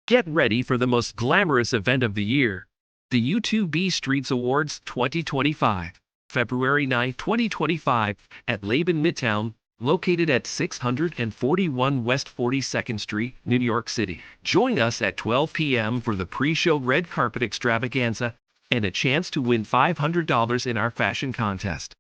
Get ready for the most glamorous event of the year, the U2B Streets Awards 2025, February 9, 2025, at Laban Midtown, located at 641 West 42nd Street, New York City. Join us at 12 p.m. for the pre-show red carpet extravaganza and a chance to win $500 in our fashion contest.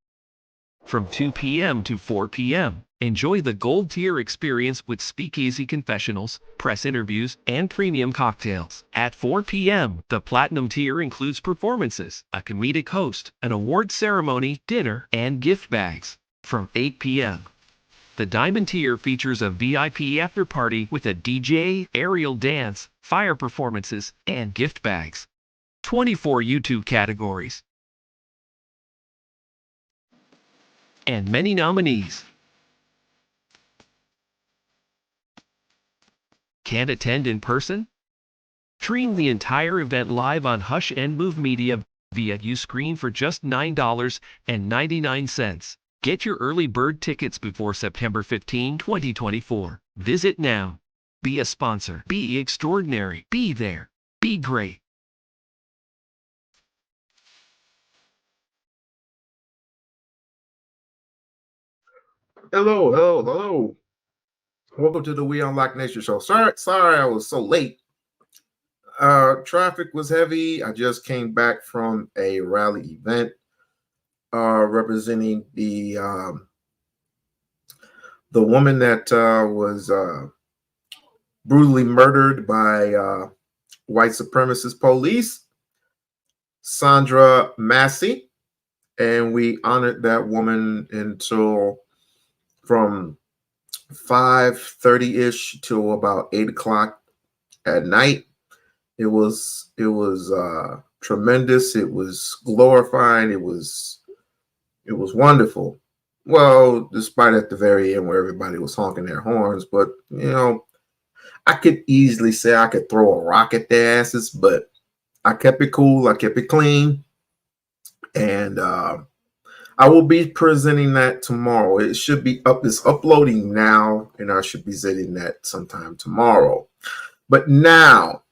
From 2 p.m. to 4 p.m., enjoy the gold tier experience with speakeasy confessionals, press interviews, and premium cocktails. At 4 p.m., the platinum tier includes performances, a comedic host, an award ceremony, dinner, and gift bags. From 8 p.m., the diamond tier features a VIP after party with a DJ, aerial dance, fire performances, and gift bags. 24 YouTube categories and many nominees. Can't attend in person? Stream the entire event live on Hush and Move Media via Uscreen for just $9.99. Get your early bird tickets before September 15, 2024. Visit now. Be a sponsor. Be extraordinary. Be there. Be great. Hello. Welcome to the We-On-Loc Nation show. Sorry I was so late. Traffic was heavy. I just came back from a rally event representing the woman that was brutally murdered by white supremacist police, Sandra Massey, and we honored that woman until from 5:30-ish till about 8 o'clock at night. It was tremendous. It was glorifying. It was wonderful. Well, despite at the very end where everybody was honking their horns, but I could easily say I could throw a rock at their asses, but I kept it cool, I kept it clean, and I will be presenting that tomorrow. It should be up. It's uploading now, and I should be sending that sometime tomorrow. But now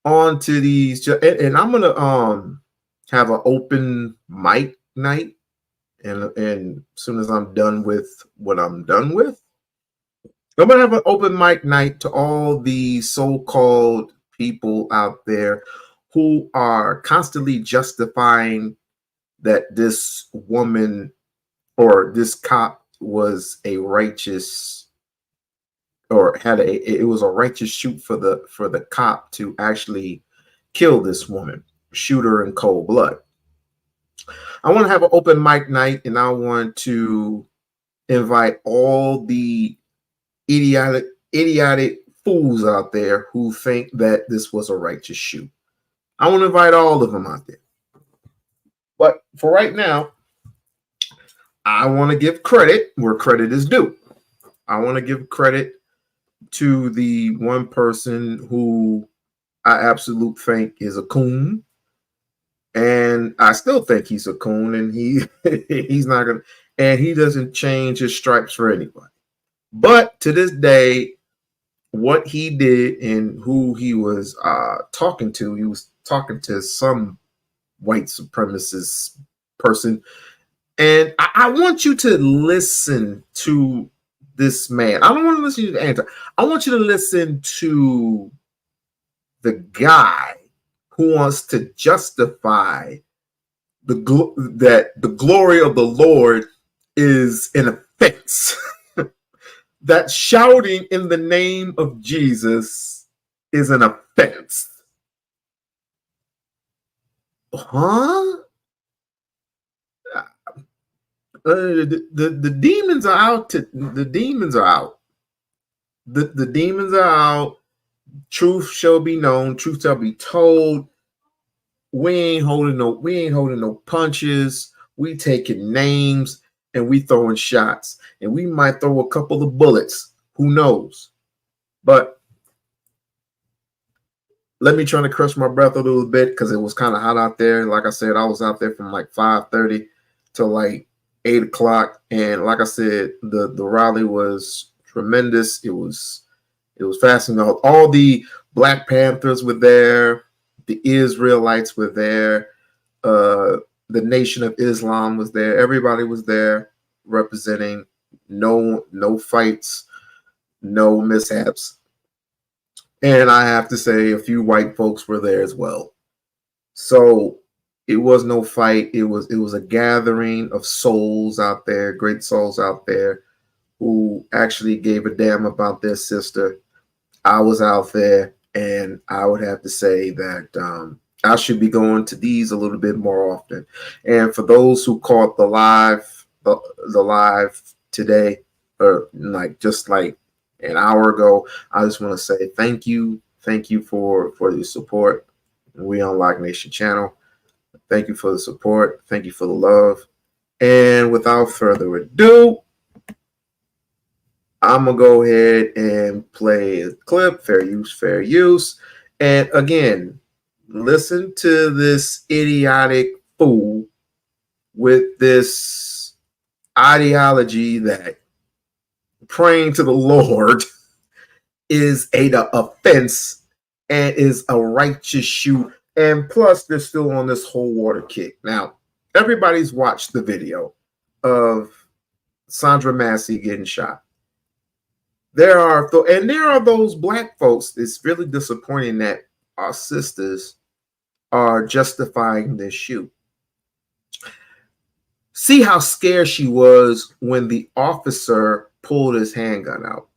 on to these, and I'm gonna have an open mic night, and as soon as I'm done with what I'm done with, I'm gonna have an open mic night to all the so-called people out there who are constantly justifying that this woman or this cop was a righteous, or it was a righteous shoot for the cop to actually kill this woman, shoot her in cold blood. I want to have an open mic night, and I want to invite all the idiotic fools out there who think that this was a righteous shoot. I want to invite all of them out there. But for right now, I want to give credit where credit is due. I want to give credit to the one person who I absolutely think is a coon. And I still think he's a coon, and he's not gonna, and he doesn't change his stripes for anybody. But to this day, what he did and who he was talking to, he was talking to some white supremacist person. And I want you to listen to this man. I don't want to listen to the answer. I want you to listen to the guy who wants to justify that the glory of the Lord is an offense. That shouting in the name of Jesus is an offense. Huh? The demons are out. The demons are out. The demons are out. Truth shall be known. Truth shall be told. We ain't holding no punches. We taking names and we throwing shots, and we might throw a couple of bullets. Who knows? But let me try to crush my breath a little bit because it was kind of hot out there. Like I said, I was out there from like 5:30 to like 8 o'clock, and like I said, the rally was tremendous. It was fascinating. All the Black Panthers were there. The Israelites were there. The Nation of Islam was there. Everybody was there representing. No fights, no mishaps. And I have to say, a few white folks were there as well. So it was no fight. It was a gathering of souls out there, great souls out there who actually gave a damn about their sister. I was out there, and I would have to say that I should be going to these a little bit more often. And for those who caught the live today, or just like an hour ago, I just want to say thank you for the support. We-On-Loc Nation channel. Thank you for the support. Thank you for the love. And without further ado, I'm going to go ahead and play a clip. Fair use. And again, listen to this idiotic fool with this ideology that praying to the Lord is an offense and is a righteous shoot. And plus, they're still on this whole water kick. Now, everybody's watched the video of Sandra Massey getting shot. There are those Black folks. It's really disappointing that our sisters are justifying this shoot. See how scared she was when the officer pulled his handgun out.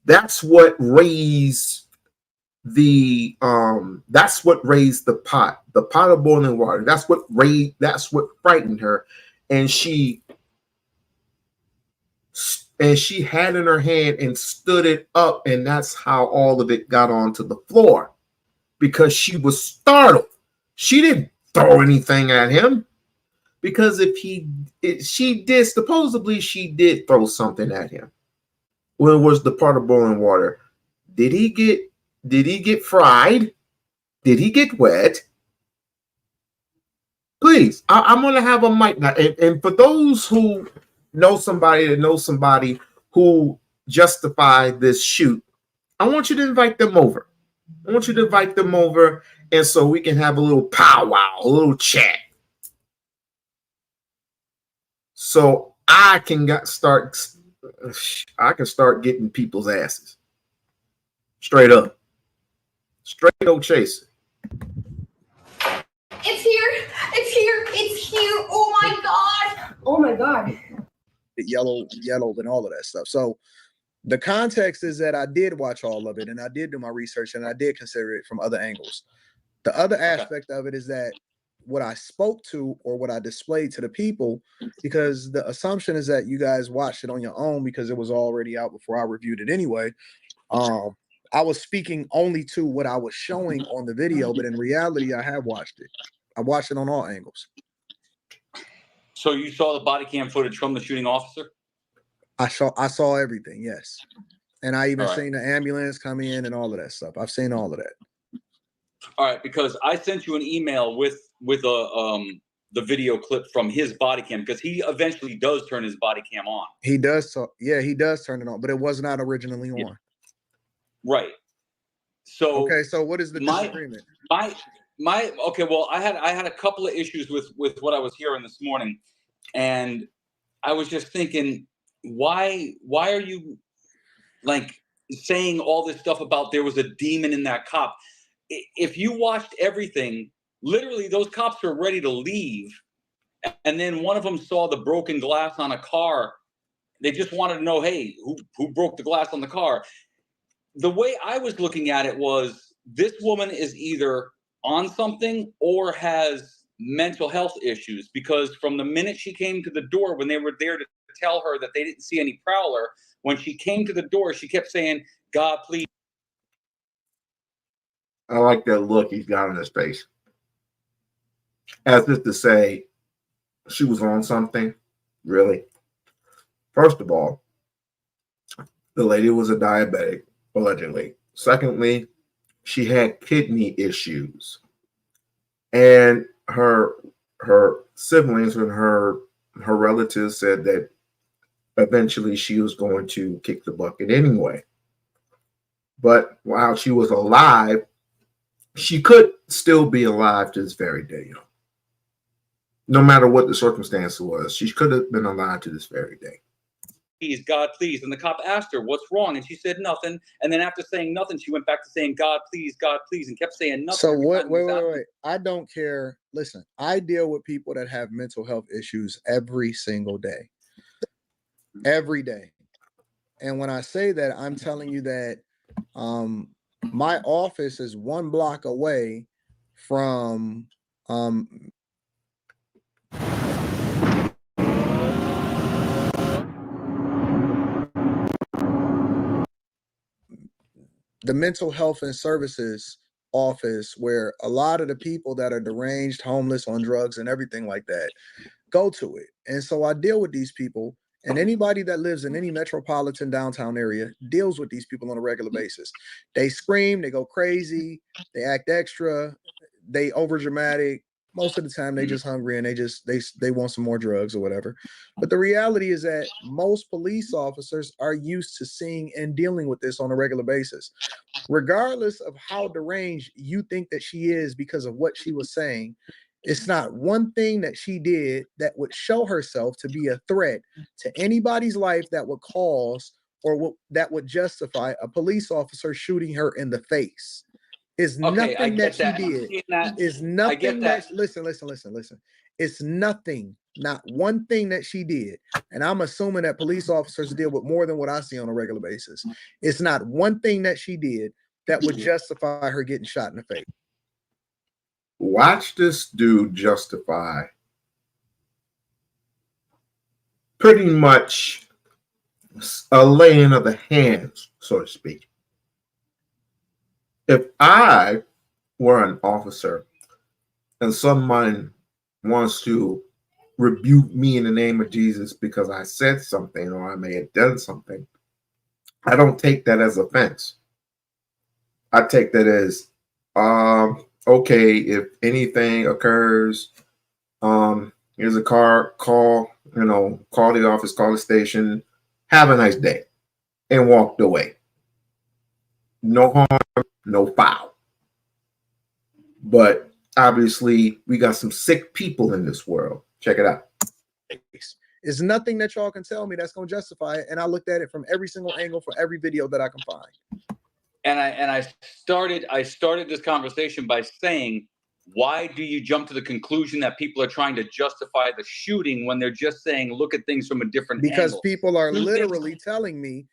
That's what raised the pot of boiling water. That's what frightened her, and she had in her hand and stood it up, and that's how all of it got onto the floor, because she was startled. She didn't throw anything at him. Because supposedly she did throw something at him when it was the part of boiling water. Did he get fried? Did he get wet? Please, I'm going to have a mic now. And for those who know somebody who justified this shoot, I want you to invite them over. And so we can have a little powwow, a little chat. So I can start getting people's asses. Straight up. Straight up chasing. It's here. Oh my God. Yellow and all of that stuff. So the context is that I did watch all of it and I did do my research and I did consider it from other angles. The other aspect of it is that what I spoke to or what I displayed to the people, because the assumption is that you guys watched it on your own because it was already out before I reviewed it anyway. I was speaking only to what I was showing on the video, but in reality, I have watched it. I watched it on all angles. So you saw the body cam footage from the shooting officer? I saw everything, yes. And I even All right. seen the ambulance come in and all of that stuff. I've seen all of that. All right, because I sent you an email with the video clip from his body cam, because he eventually does turn his body cam on. He does. So yeah, he does turn it on, but it was not originally on. Yeah. Right. So okay. So what is the disagreement? Okay. Well, I had a couple of issues with what I was hearing this morning, and I was just thinking, why are you like saying all this stuff about there was a demon in that cop? If you watched everything, literally those cops were ready to leave, and then one of them saw the broken glass on a car. They just wanted to know, hey, who broke the glass on the car? The way I was looking at it was, this woman is either on something or has mental health issues, because from the minute she came to the door, when they were there to tell her that they didn't see any prowler, when she came to the door, she kept saying, God, please. I like that look he's got on his face. As if to say, she was on something. Really? First of all, the lady was a diabetic, allegedly. Secondly, she had kidney issues. And her siblings and her relatives said that eventually she was going to kick the bucket anyway. But while she was alive, she could still be alive to this very day. No matter what the circumstance was, she could have been alive to this very day. Please, God, please. And the cop asked her, what's wrong? And she said nothing. And then after saying nothing, she went back to saying, God, please, and kept saying nothing. So wait. I don't care. Listen, I deal with people that have mental health issues every single day. Every day. And when I say that, I'm telling you that my office is 1 block away from the mental health and services office, where a lot of the people that are deranged, homeless, on drugs and everything like that go to it. And so I deal with these people, and anybody that lives in any metropolitan downtown area deals with these people on a regular basis. They scream, they go crazy, they act extra, they over dramatic. Most of the time they just hungry and they want some more drugs or whatever. But the reality is that most police officers are used to seeing and dealing with this on a regular basis. Regardless of how deranged you think that she is because of what she was saying, it's not one thing that she did that would show herself to be a threat to anybody's life that would cause or that would justify a police officer shooting her in the face. Is nothing that she did. Is nothing that. Listen. It's nothing, not one thing that she did. And I'm assuming that police officers deal with more than what I see on a regular basis. It's not one thing that she did that would justify her getting shot in the face. Watch this dude justify pretty much a laying of the hands, so to speak. If I were an officer and someone wants to rebuke me in the name of Jesus because I said something or I may have done something, I don't take that as offense. I take that as, okay, if anything occurs, here's a call, call the office, call the station, have a nice day, and walked away. No harm, no foul. But obviously, we got some sick people in this world. Check it out. There's nothing that y'all can tell me that's going to justify it. And I looked at it from every single angle for every video that I can find. And I started this conversation by saying, why do you jump to the conclusion that people are trying to justify the shooting when they're just saying, look at things from a different angle? Because people are literally telling me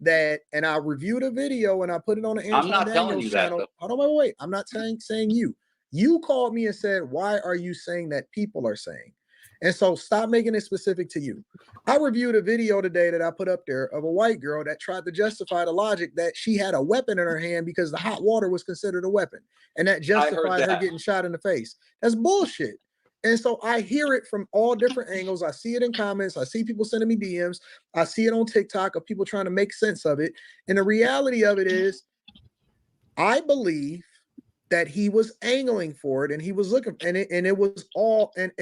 that, and I reviewed a video and I put it on the Antoine I'm not telling Daniels you that, channel. though. Hold on, wait. I'm not saying you. You called me and said, why are you saying that people are saying? And so stop making it specific to you. I reviewed a video today that I put up there of a white girl that tried to justify the logic that she had a weapon in her hand because the hot water was considered a weapon. And that justified her getting shot in the face. That's bullshit. And so I hear it from all different angles. I see it in comments. I see people sending me DMs. I see it on TikTok of people trying to make sense of it. And the reality of it is, I believe that he was angling for it and he was looking, and it was all, and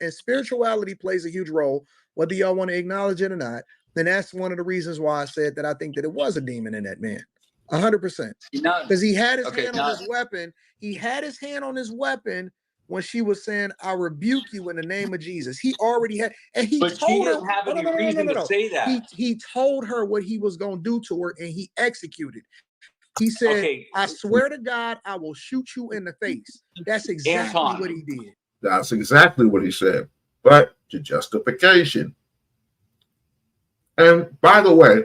spirituality plays a huge role, whether y'all want to acknowledge it or not. Then that's one of the reasons why I said that I think that it was a demon in that man. 100%. Because he had his hand on his weapon. He had his hand on his weapon when she was saying, I rebuke you in the name of Jesus. He already had, and he but told she didn't have any reason to say that. He told her what he was going to do to her and he executed. He said, okay, I swear to God, I will shoot you in the face. That's exactly what he did. That's exactly what he said. But the justification. And by the way,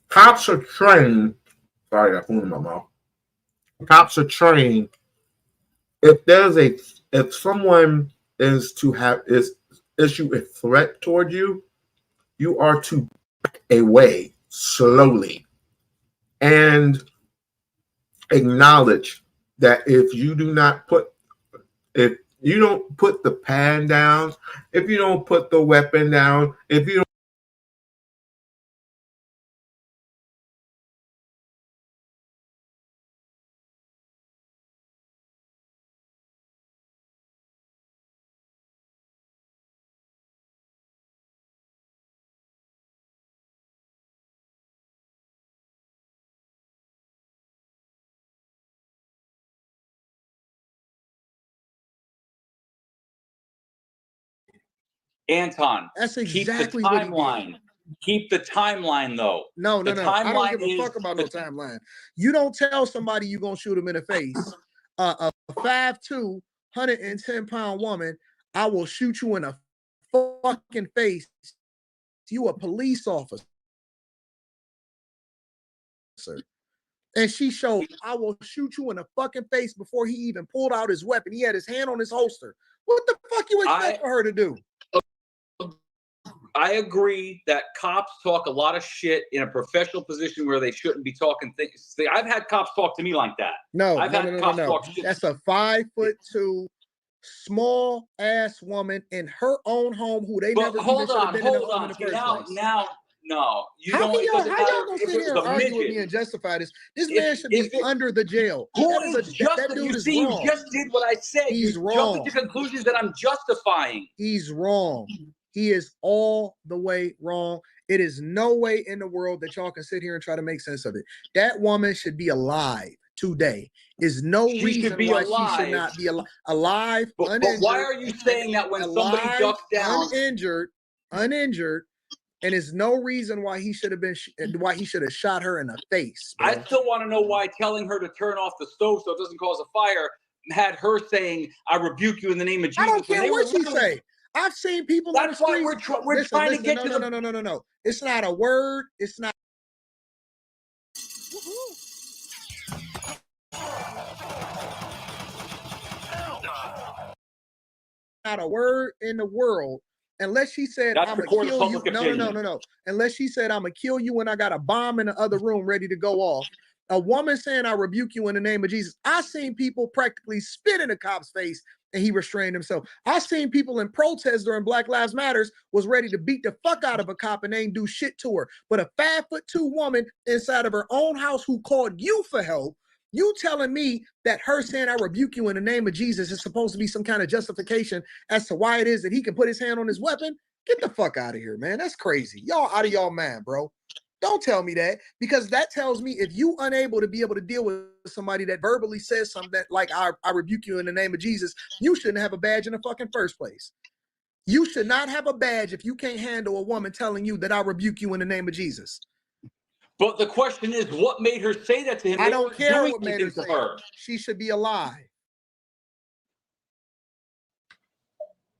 cops are trained. Sorry, I got food in my mouth. Cops are trained. If someone is to issue a threat toward you, you are to back away slowly and acknowledge that if you don't put the pan down, if you don't put the weapon down, if you don't Anton, that's exactly keep the timeline. Keep the timeline, though. No. I don't give a fuck about no timeline. You don't tell somebody you're gonna shoot them in the face. A 5'2", 110-pound woman, I will shoot you in the fucking face. You a police officer. And she showed, I will shoot you in the fucking face before he even pulled out his weapon. He had his hand on his holster. What the fuck you expect for her to do? I agree that cops talk a lot of shit in a professional position where they shouldn't be talking things. I've had cops talk to me like that. No. Talk shit. That's a 5'2", small ass woman in her own home who they never even should have been in the home in the first place. No, you how don't. How y'all gonna sit here and argue with me and justify this? This man should be under the jail. That dude is wrong. You just did what I said. He's wrong. Jumping to conclusions that I'm justifying. He's wrong. He is all the way wrong. It is no way in the world that y'all can sit here and try to make sense of it. That woman should be alive today. Is no reason why she should not be alive. But why are you saying that when somebody ducks down, uninjured, and there's no reason why he should have shot her in the face? Bro. I still want to know why telling her to turn off the stove so it doesn't cause a fire had her saying, "I rebuke you in the name of Jesus." I don't care what she say. I've seen people. That's why we're trying to get to the. No. It's not a word. It's not. Not a word in the world, unless she said, "I'm gonna kill you." No. Unless she said, "I'm gonna kill you," when I got a bomb in the other room ready to go off. A woman saying, I rebuke you in the name of Jesus. I seen people practically spit in a cop's face and he restrained himself. I seen people in protest during Black Lives Matters was ready to beat the fuck out of a cop and they ain't do shit to her. But a 5'2" woman inside of her own house who called you for help, you telling me that her saying, I rebuke you in the name of Jesus is supposed to be some kind of justification as to why it is that he can put his hand on his weapon? Get the fuck out of here, man. That's crazy. Y'all out of y'all mind, bro. Don't tell me that, because that tells me if you unable to be able to deal with somebody that verbally says something that like, I rebuke you in the name of Jesus, you shouldn't have a badge in the fucking first place. You should not have a badge if you can't handle a woman telling you that I rebuke you in the name of Jesus. But the question is, what made her say that to him? I don't care what made her say it. She should be alive.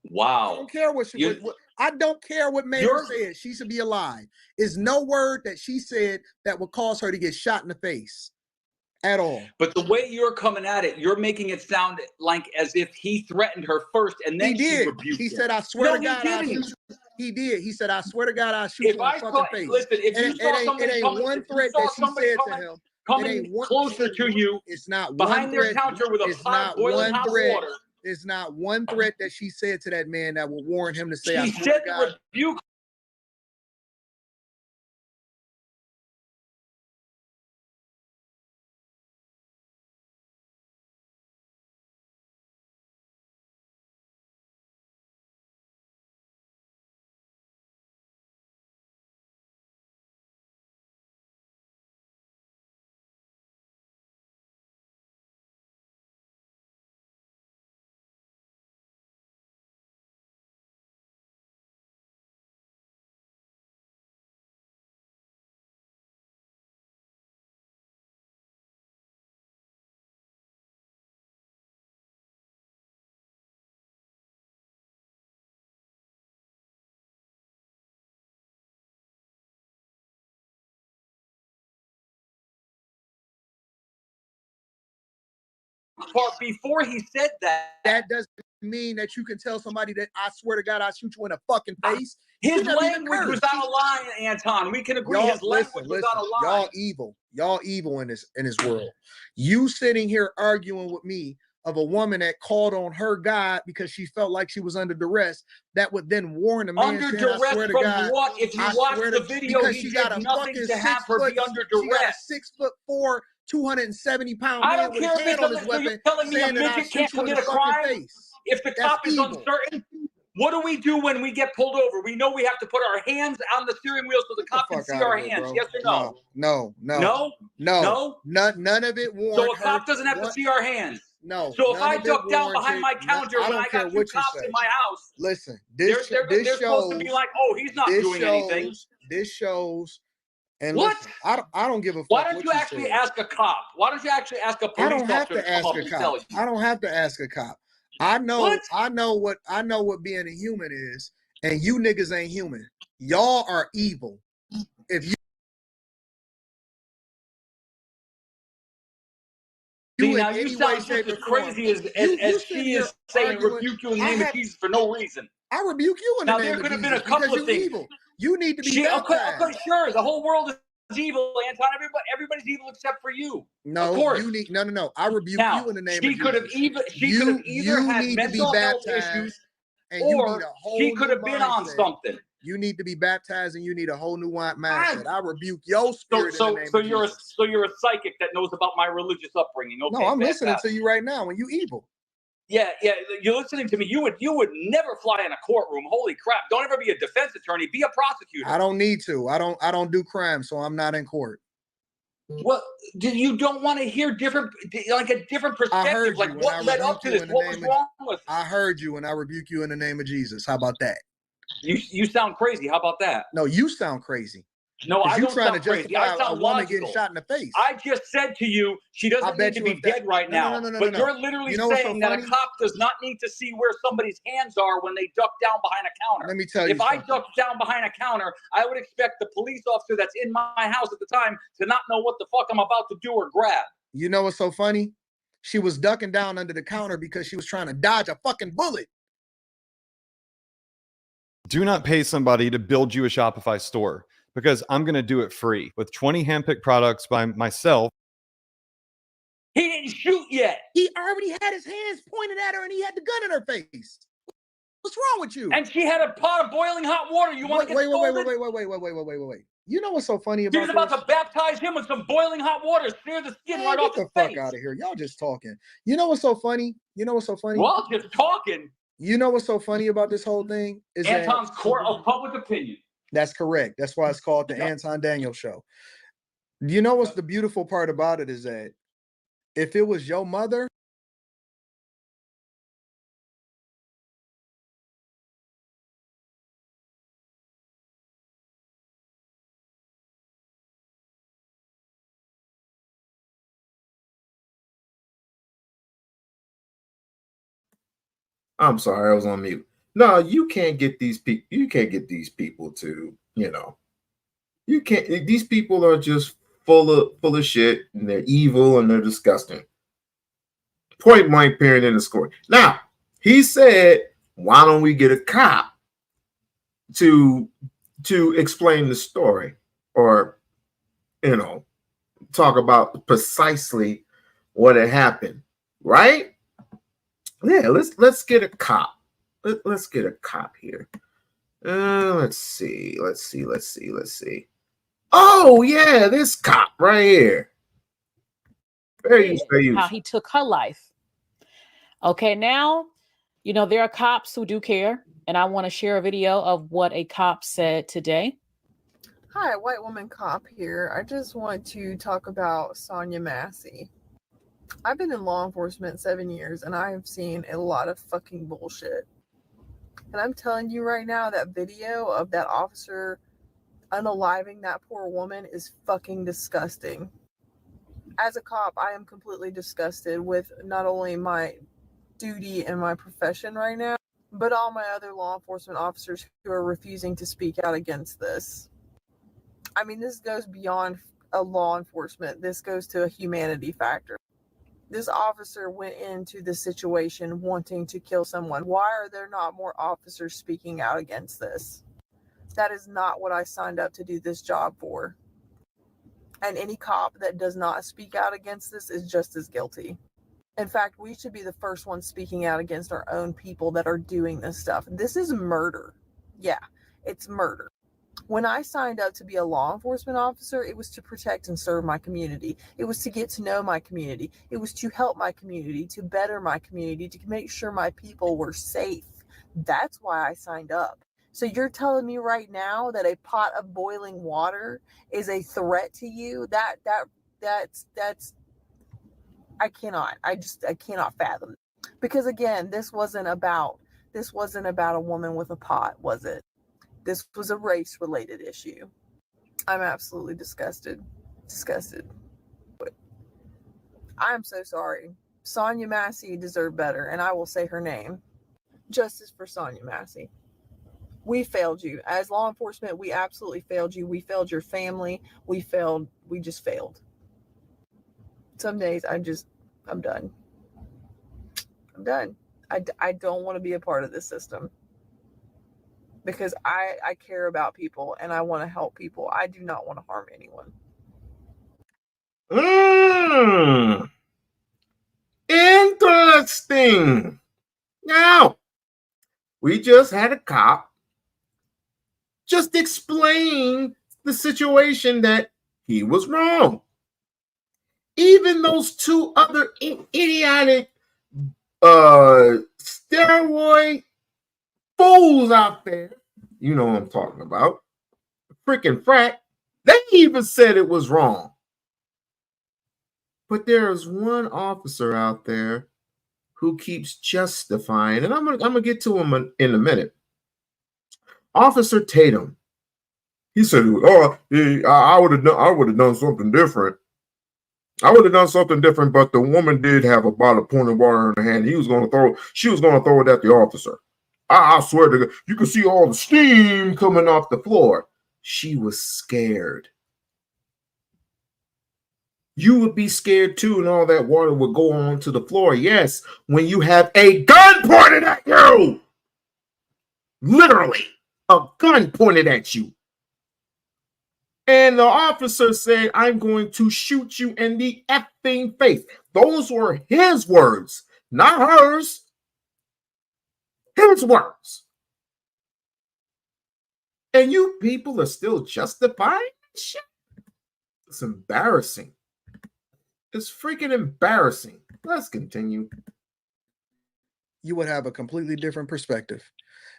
Wow. I don't care what she I don't care what made her say it. She should be alive. Is no word that she said that would cause her to get shot in the face at all. But the way you're coming at it, you're making it sound like as if he threatened her first and then he rebuked him. He said, I swear to God, I'll shoot you. He did. He said, I swear to God, I'll shoot you in the fucking face. Listen, if you saw somebody it ain't one threat that she said to him. Coming closer to you, it's not behind your counter with a pot of boiling hot water. It's not one threat that she said to that man that will warrant him to say, she said to rebuke. Part before he said that doesn't mean that you can tell somebody that I swear to God I'll shoot you in the fucking face. His language was out of line, Anton. We can agree his language was out of line. Y'all evil in this world. You sitting here arguing with me of a woman that called on her God because she felt like she was under duress, that would then warn the man. Under duress from God, what? If you watch the video, he got a nothing to have her be under duress. She got a 6'4", 270-pound I man don't with care his hand on his weapon. You're telling me a midget can't commit a crime? If the cop is uncertain, what do we do when we get pulled over? We know we have to put our hands on the steering wheel so the cop can see our hands. Yes or no? No. None of it warned. So a cop doesn't have to see our hands. No. So if I duck down behind my counter when I got two cops in my house, listen, they're supposed to be like, oh, he's not doing anything. This shows. And what? Listen, I don't give a fuck. Why don't you actually ask a cop? Why don't you actually ask a police officer? I don't have to ask a cop. I don't have to ask a cop. I know what being a human is, and you niggas ain't human. Y'all are evil. If you See, now you sound just as crazy as she is saying rebuke you in the name of Jesus for no reason. I rebuke you in the name of Jesus. Now, there could have been a couple of things. Evil. You need to be baptized. Okay, sure. The whole world is evil, Anton. Everybody's evil except for you. No, of course. No. I rebuke you in the name of Jesus. She could have either had mental health issues, or she could have been on something. You need to be baptized, and you need a whole new mindset. I rebuke your spirit in the name of Jesus. So you're a psychic that knows about my religious upbringing. Okay, no, I'm listening to you right now, and you evil. Yeah, you're listening to me. You would never fly in a courtroom. Holy crap! Don't ever be a defense attorney. Be a prosecutor. I don't need to. I don't do crime, so I'm not in court. Well, you don't want to hear a different perspective. Like what led up to this? What was wrong with? I heard you, and I rebuke you in the name of Jesus. How about that? You sound crazy. How about that? No, you sound crazy. No, I don't sound crazy. I sound a woman getting shot in the face. I just said to you, she doesn't need to be dead right now. No, but you're literally saying that a cop does not need to see where somebody's hands are when they duck down behind a counter. Let me tell you If I duck down behind a counter, I would expect the police officer that's in my house at the time to not know what the fuck I'm about to do or grab. You know what's so funny? She was ducking down under the counter because she was trying to dodge a fucking bullet. Do not pay somebody to build you a Shopify store, because I'm going to do it free with 20 handpicked products by myself didn't shoot yet. He already had his hands pointed at her and he had the gun in her face. What's wrong with you? And she had a pot of boiling hot water. You want to get scolded? Wait. You know what's so funny about She's about to baptize him with some boiling hot water, sear the skin right off his face. Get the fuck out of here. Y'all just talking. You know what's so funny? Well, just talking. You know what's so funny about this whole thing? Is Anton's court of public opinion. That's correct. That's why it's called the Anton Daniel Show. You know what's the beautiful part about it is that if it was your mother, I'm sorry, I was on mute. No, you can't get these people. You can't get these people to, you can't. These people are just full of shit, and they're evil and they're disgusting. Point blank, period, in the score. Now, he said, "Why don't we get a cop to explain the story, or talk about precisely what had happened?" Right? Yeah, let's get a cop. Let's get a cop here. Let's see. Oh yeah, this cop right here. Very how he took her life. Okay, now there are cops who do care, and I want to share a video of what a cop said today. Hi, white woman cop here. I just want to talk about Sonya Massey. I've been in law enforcement 7 years, and I have seen a lot of fucking bullshit. And I'm telling you right now, that video of that officer unaliving that poor woman is fucking disgusting. As a cop, I am completely disgusted with not only my duty and my profession right now, but all my other law enforcement officers who are refusing to speak out against this. I mean, this goes beyond a law enforcement. This goes to a humanity factor. This officer went into the situation wanting to kill someone. Why are there not more officers speaking out against this? That is not what I signed up to do this job for. And any cop that does not speak out against this is just as guilty. In fact, we should be the first ones speaking out against our own people that are doing this stuff. This is murder. Yeah, it's murder. When I signed up to be a law enforcement officer, it was to protect and serve my community. It was to get to know my community. It was to help my community, to better my community, to make sure my people were safe. That's why I signed up. So you're telling me right now that a pot of boiling water is a threat to you? That's I cannot fathom. Because again, this wasn't about a woman with a pot, was it? This was a race-related issue. I'm absolutely disgusted. I'm so sorry. Sonya Massey deserved better, and I will say her name. Justice for Sonya Massey. We failed you. As law enforcement, we absolutely failed you. We failed your family. We just failed. Some days I'm done. I don't want to be a part of this system. Because I care about people and I want to help people. I do not want to harm anyone. Interesting. Now, we just had a cop just explain the situation that he was wrong. Even those two other idiotic steroid fools out there, you know what I'm talking about, freaking frat, they even said it was wrong. But there's one officer out there who keeps justifying, and I'm gonna get to him in a minute. Officer Tatum, he said, "Oh, I would have done something different. I would have done something different, but the woman did have a bottle of pouring water in her hand. She was going to throw it at the officer. I swear to God, you can see all the steam coming off the floor. She was scared. You would be scared too, and all that water would go onto the floor. Yes, when you have a gun pointed at you. Literally, a gun pointed at you. And the officer said, I'm going to shoot you in the effing face. Those were his words, not hers. His words. And you people are still justifying shit? It's embarrassing. It's freaking embarrassing. Let's continue. You would have a completely different perspective.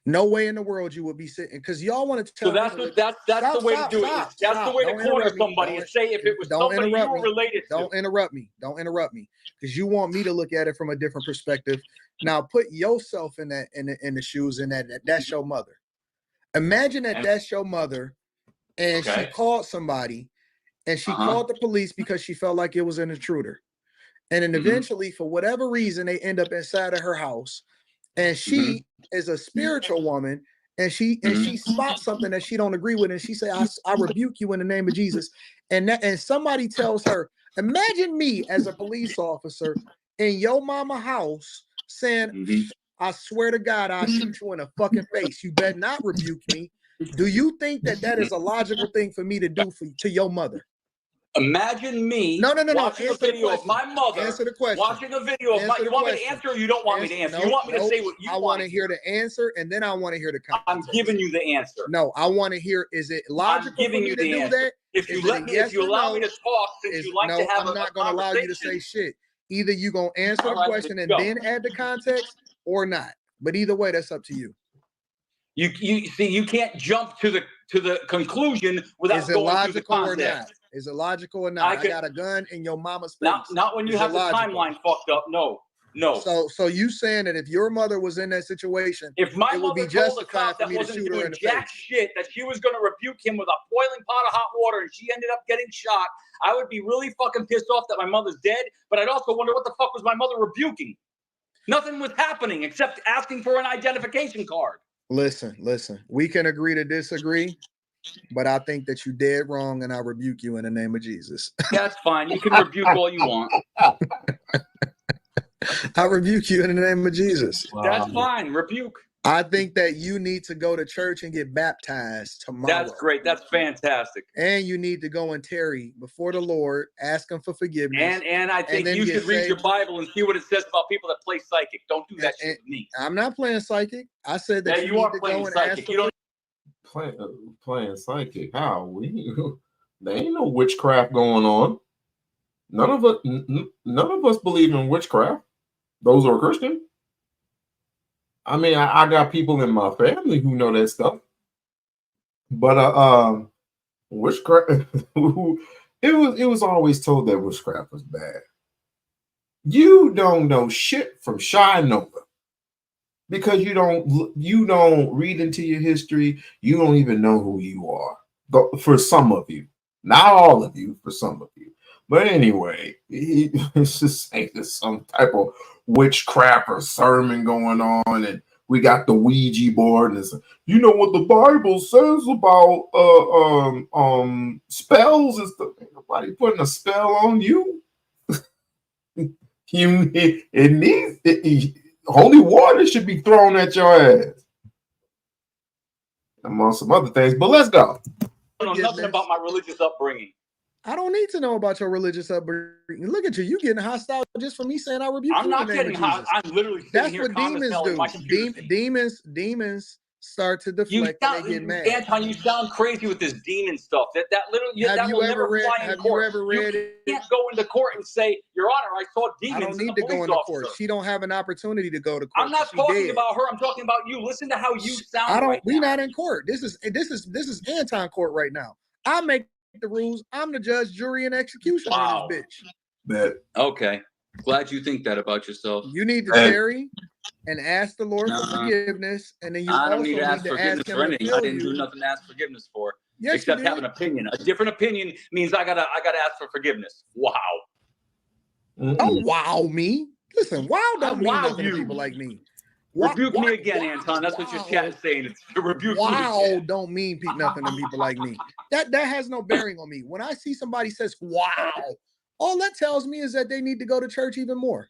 No way in the world you would be sitting, because y'all want to tell. So that's what that's the way to do it. That's the way to corner somebody and say if it was somebody you were related to. Don't interrupt me. Don't interrupt me, because you want me to look at it from a different perspective. Now put yourself in that in the shoes in that's your mother. Imagine that's your mother, and she called somebody, and she called the police because she felt like it was an intruder. And then eventually, for whatever reason, they end up inside of her house. And she is a spiritual woman, and she spots something that she don't agree with, and she say, I rebuke you in the name of Jesus. And somebody tells her, imagine me as a police officer in your mama house saying, I swear to God, I'll shoot you in the fucking face. You better not rebuke me. Do you think that is a logical thing for me to do to your mother? Imagine me watching a video of my mother. Answer the question. Watching a video of my. You want me to answer, or you don't want me to answer? You want me to say what you want? I want to hear the answer, and then I want to hear the context. I'm giving you the answer. No, I want to hear. Is it logical for me to do that? If you let me, if you allow me to talk, since you like to have I'm not going to allow you to say shit. Either you gonna answer the question and then add the context, or not. But either way, that's up to you. You see, you can't jump to the conclusion without going through the context. Is it logical or not? I got a gun in your mama's face. Not when you have the timeline fucked up. No. So you saying that if your mother was in that situation, if my mother told a cop that wasn't doing jack shit, that she was going to rebuke him with a boiling pot of hot water, and she ended up getting shot, I would be really fucking pissed off that my mother's dead. But I'd also wonder what the fuck was my mother rebuking? Nothing was happening except asking for an identification card. Listen. We can agree to disagree. But I think that you dead wrong, and I rebuke you in the name of Jesus. That's fine. You can rebuke all you want. I rebuke you in the name of Jesus. Wow. That's fine. Rebuke. I think that you need to go to church and get baptized tomorrow. That's great. That's fantastic. And you need to go and tarry before the Lord, ask him for forgiveness. And I think you should read your Bible and see what it says about people that play psychic. Don't do that shit with me. I'm not playing psychic. I said that you need to go and ask for playing psychic. How there ain't no witchcraft going on. None of us believe in witchcraft. Those who are Christian. I mean, I got people in my family who know that stuff. But witchcraft it was always told that witchcraft was bad. You don't know shit from Shy Nova. Because you don't read into your history, you don't even know who you are. But for some of you, not all of you, for some of you. But anyway, it's just like there's some type of witchcraft or sermon going on, and we got the Ouija board, and you know what the Bible says about spells and stuff. Ain't nobody putting a spell on you. Holy water should be thrown at your ass, among some other things. But let's go. I don't know nothing about my religious upbringing. I don't need to know about your religious upbringing. Look at you. You getting hostile just for me saying I rebuke you. I'm not getting hostile. I'm literally That's what demons do. Demons start to deflect and they get mad. Anton, you sound crazy with this demon stuff. That will never fly in court. You can't go into court and say, Your Honor, I saw demons. I don't need to go into court. She don't have an opportunity to go to court. I'm not talking about her. I'm talking about you. Listen to how you sound. We're not in court. This is Anton court right now. I make the rules. I'm the judge, jury, and executioner on this bitch. Okay. Glad you think that about yourself. You need to tarry and ask the Lord for forgiveness, and then you I don't also need to ask forgiveness for anything. I didn't do nothing to ask forgiveness for, except have an opinion. A different opinion means I gotta ask for forgiveness. Wow. Don't wow me. Listen, wow don't mean nothing to people like me. Rebuke me again, Anton. That's what your chat is saying. It's to rebuke me again. Don't mean nothing to people like me. That has no bearing on me. When I see somebody says wow, all that tells me is that they need to go to church even more.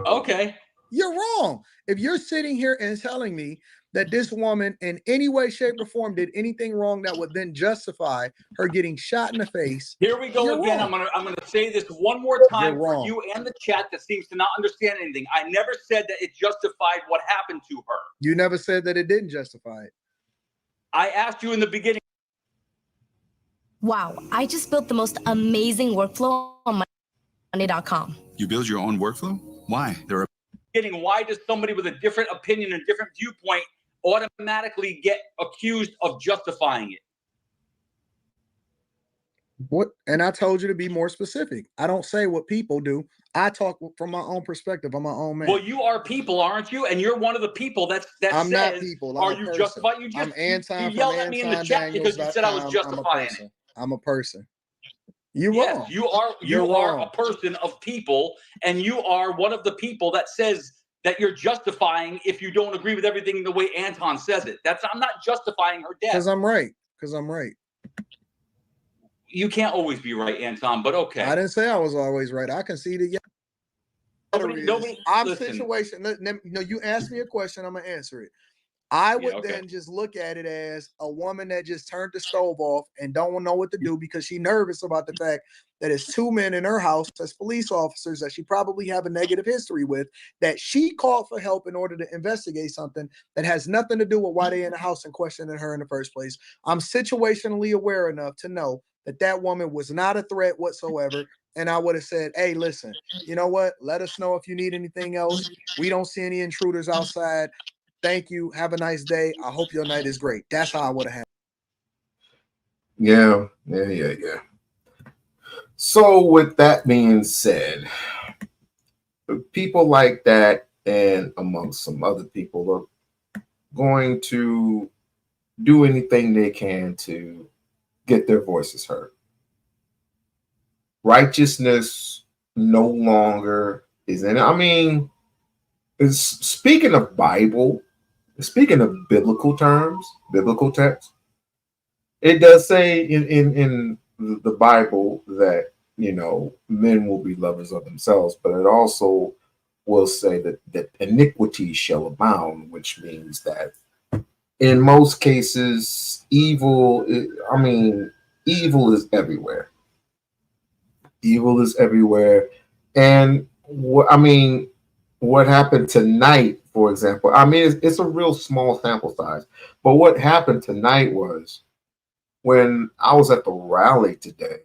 Okay. You're wrong. If you're sitting here and telling me that this woman in any way, shape, or form did anything wrong that would then justify her getting shot in the face. Here we go You're again. wrong. I'm gonna say this one more time You're for wrong. you and the chat that seems to not understand anything. I never said that it justified what happened to her. You never said that it didn't justify it. I asked you in the beginning. Wow, I just built the most amazing workflow on Monday.com. You build your own workflow? Why? There are Why does somebody with a different opinion and different viewpoint automatically get accused of justifying it? What? And I told you to be more specific. I don't say what people do. I talk from my own perspective. I'm my own man. Well, you are people, aren't you? And you're one of the people that I'm says, not people. I'm are a you person. justifying? You just I'm Anton you yelled from at me in the chat because you said I was justifying it. I'm a person. You're Yes, wrong. you are. You're You are wrong. a person of people, and you are one of the people that says that you're justifying if you don't agree with everything the way Anton says it. I'm not justifying her death. Because I'm right. Because I'm right. You can't always be right, Anton, but okay. I didn't say I was always right. I conceded. Yeah. Nobody, I'm listen. situation. You asked me a question. I'm gonna answer it. I would okay. then just look at it as a woman that just turned the stove off and don't know what to do because she's nervous about the fact that it's two men in her house as police officers that she probably have a negative history with, that she called for help in order to investigate something that has nothing to do with why they're in the house and questioning her in the first place. I'm situationally aware enough to know that that woman was not a threat whatsoever. And I would have said, hey, listen, you know what? Let us know if you need anything else. We don't see any intruders outside. Thank you. Have a nice day. I hope your night is great. That's how I would have had. Yeah. So with that being said, people like that and amongst some other people are going to do anything they can to get their voices heard. Righteousness no longer is in it. I mean, speaking of Bible, speaking of biblical terms, biblical text, it does say in the Bible that, you know, men will be lovers of themselves, but it also will say that iniquity shall abound, which means that in most cases, evil is everywhere. Evil is everywhere. And what happened tonight, for example, I mean, it's a real small sample size, but what happened tonight was when I was at the rally today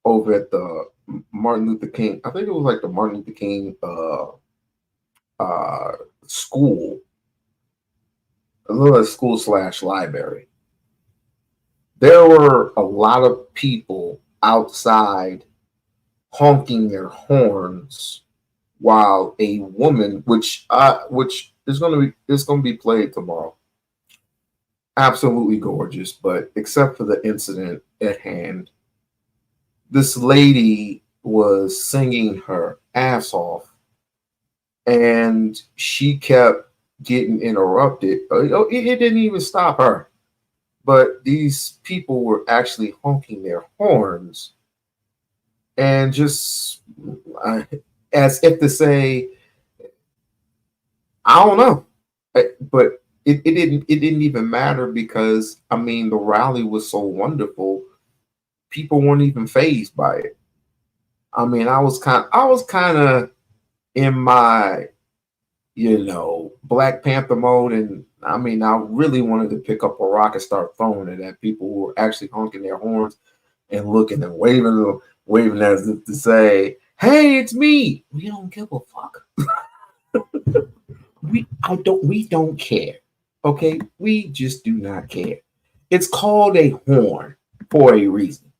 over at the Martin Luther King, I think it was like the Martin Luther King school, a little school/library. There were a lot of people outside honking their horns while a woman, which is going to be played tomorrow, absolutely gorgeous, but except for the incident at hand, this lady was singing her ass off and she kept getting interrupted. It didn't even stop her, but these people were actually honking their horns and just as if to say, I don't know, but it didn't even matter because, I mean, the rally was so wonderful. People weren't even fazed by it. I mean, I was kind of in my, Black Panther mode, and I mean, I really wanted to pick up a rock and start throwing it at people who were actually honking their horns and looking and waving as if to say, "Hey, it's me." We don't give a fuck. We don't care. Okay, we just do not care. It's called a horn for a reason.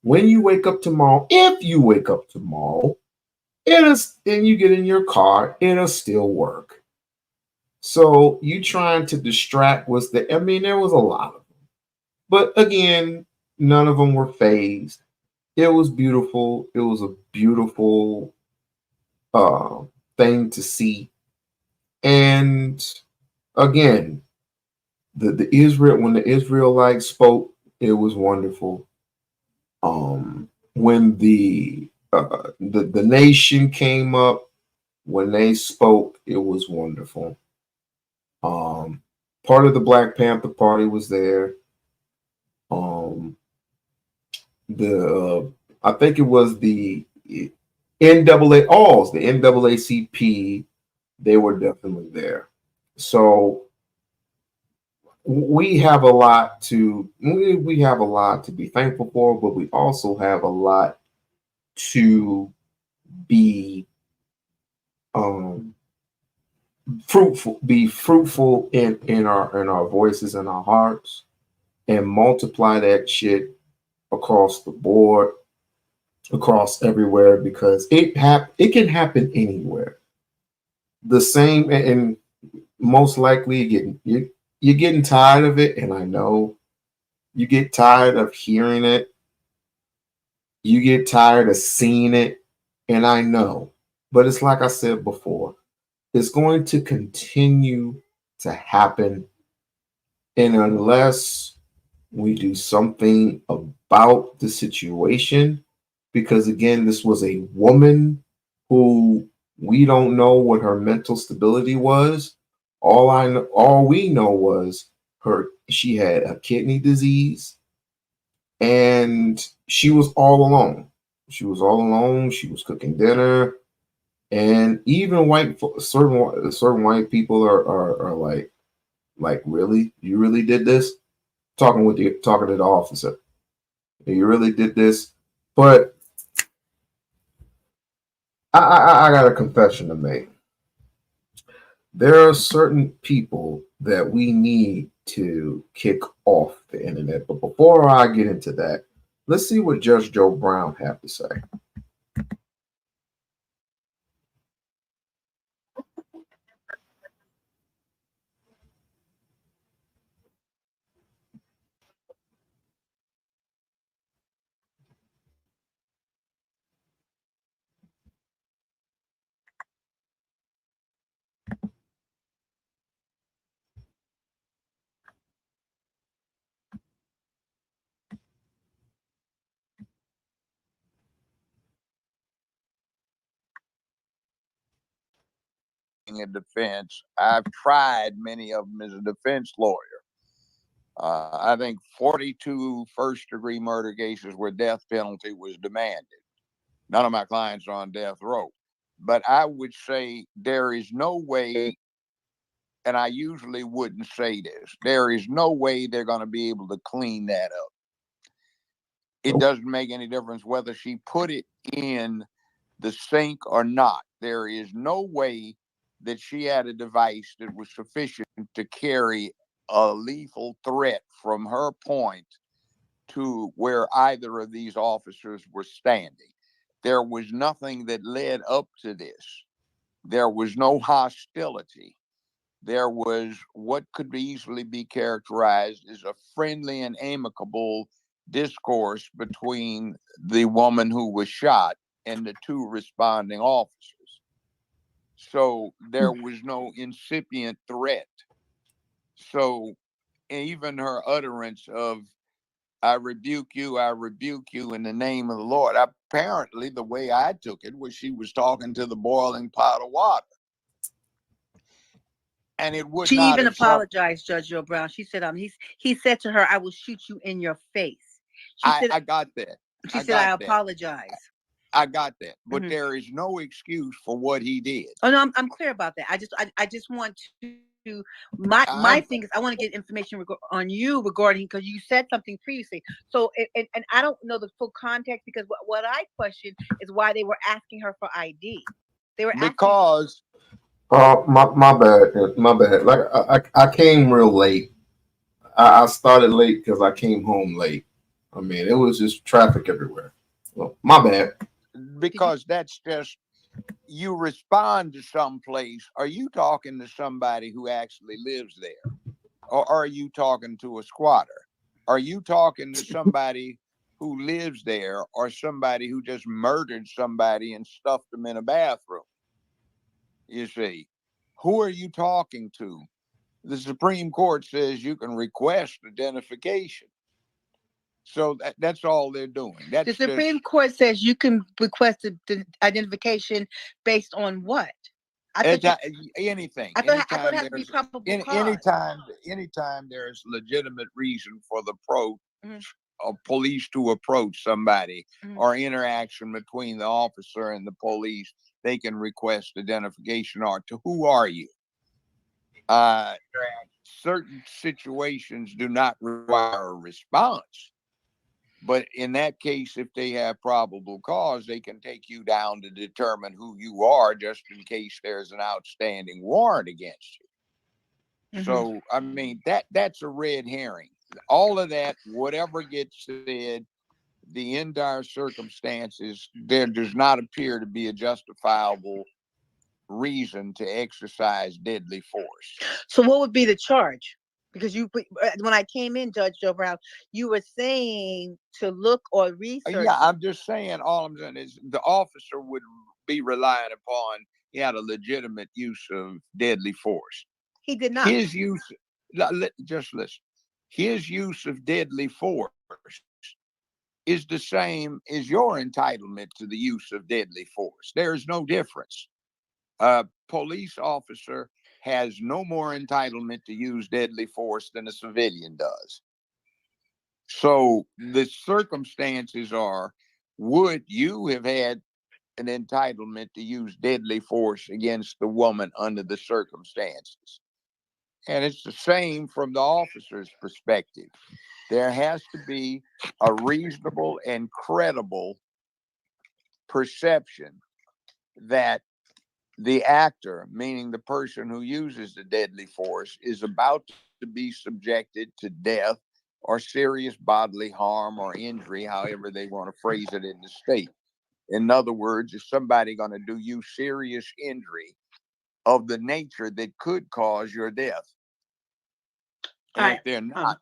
When you wake up tomorrow, if you wake up tomorrow, and you get in your car, it'll still work. So you trying to distract there was a lot of them. But again, none of them were fazed. It was beautiful. It was a beautiful thing to see. And again, when the Israelites spoke, it was wonderful. When the nation came up, when they spoke, it was wonderful. Part of the Black Panther Party was there. I think it was the NAACP, the NAACP, they were definitely there. So we have a lot to be thankful for, but we also have a lot to be fruitful in our voices and our hearts, and multiply that shit across the board, across everywhere, because it can happen anywhere. The same, and most likely you're getting tired of it, and I know you get tired of hearing it. You get tired of seeing it, and I know. But it's like I said before, it's going to continue to happen, and unless we do something about the situation, because again, this was a woman who we don't know what her mental stability was. All we know was she had a kidney disease, and she was all alone. She was all alone. She was cooking dinner, and even certain white people are like, really, you really did this? Talking to the officer, you really did this? But I got a confession to make. There are certain people that we need to kick off the internet. But before I get into that, let's see what Judge Joe Brown have to say. A defense. I've tried many of them as a defense lawyer. I think 42 first-degree murder cases where death penalty was demanded. None of my clients are on death row. But I would say there is no way, and I usually wouldn't say this, there is no way they're going to be able to clean that up. It doesn't make any difference whether she put it in the sink or not. There is no way that she had a device that was sufficient to carry a lethal threat from her point to where either of these officers were standing. There was nothing that led up to this. There was no hostility. There was what could easily be characterized as a friendly and amicable discourse between the woman who was shot and the two responding officers. So there was no incipient threat. So even her utterance of, I rebuke you in the name of the Lord. Apparently, the way I took it was she was talking to the boiling pot of water. And it would she not even have apologized, Judge Joe Brown. She said, he said to her, I will shoot you in your face. I got that. She said, I apologize. I got that. But there is no excuse for what he did. Oh, no, I'm clear about that. I just want to, my thing is, I want to get information on you regarding, because you said something previously. So, and I don't know the full context, because what I question is why they were asking her for ID. They were because my bad. Like I came real late. I started late because I came home late. I mean, it was just traffic everywhere. Well, my bad. Because that's just, you respond to someplace. Are you talking to somebody who actually lives there? Or are you talking to a squatter? Are you talking to somebody who lives there, or somebody who just murdered somebody and stuffed them in a bathroom? You see, who are you talking to? The Supreme Court says you can request identification. So that's all they're doing. The Supreme Court says you can request the identification based on what? Anything. I thought it had to be probable cause. Anytime there's legitimate reason for the police to approach somebody or interaction between the officer and the police, they can request identification or to who are you? Certain situations do not require a response. But in that case, if they have probable cause, they can take you down to determine who you are just in case there's an outstanding warrant against you. So, I mean, that's a red herring. All of that, whatever gets said, the entire circumstances, there does not appear to be a justifiable reason to exercise deadly force. So what would be the charge? Because when I came in, Judge Joe Brown, you were saying to look or research. Yeah, I'm just saying, all I'm saying is the officer would be relying upon, he had a legitimate use of deadly force. He did not. His use, just listen, his use of deadly force is the same as your entitlement to the use of deadly force. There's no difference. A police officer has no more entitlement to use deadly force than a civilian does. So the circumstances are, would you have had an entitlement to use deadly force against the woman under the circumstances? And it's the same from the officer's perspective. There has to be a reasonable and credible perception that the actor, meaning the person who uses the deadly force, is about to be subjected to death or serious bodily harm or injury, however they want to phrase it in the state. In other words, is somebody going to do you serious injury of the nature that could cause your death? And if they're not,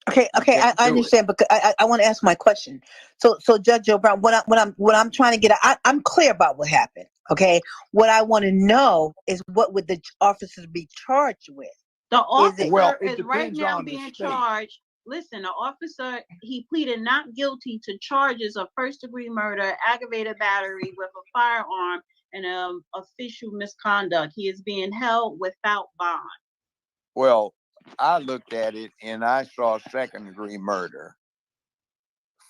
Okay, I understand, but I want to ask my question. So Judge Joe Brown, what I'm trying to get at, I'm clear about what happened. Okay, what I want to know is what would the officers be charged with? The officer is right now being charged. Listen, the officer, he pleaded not guilty to charges of first-degree murder, aggravated battery with a firearm, and official misconduct. He is being held without bond. Well, I looked at it and I saw second-degree murder.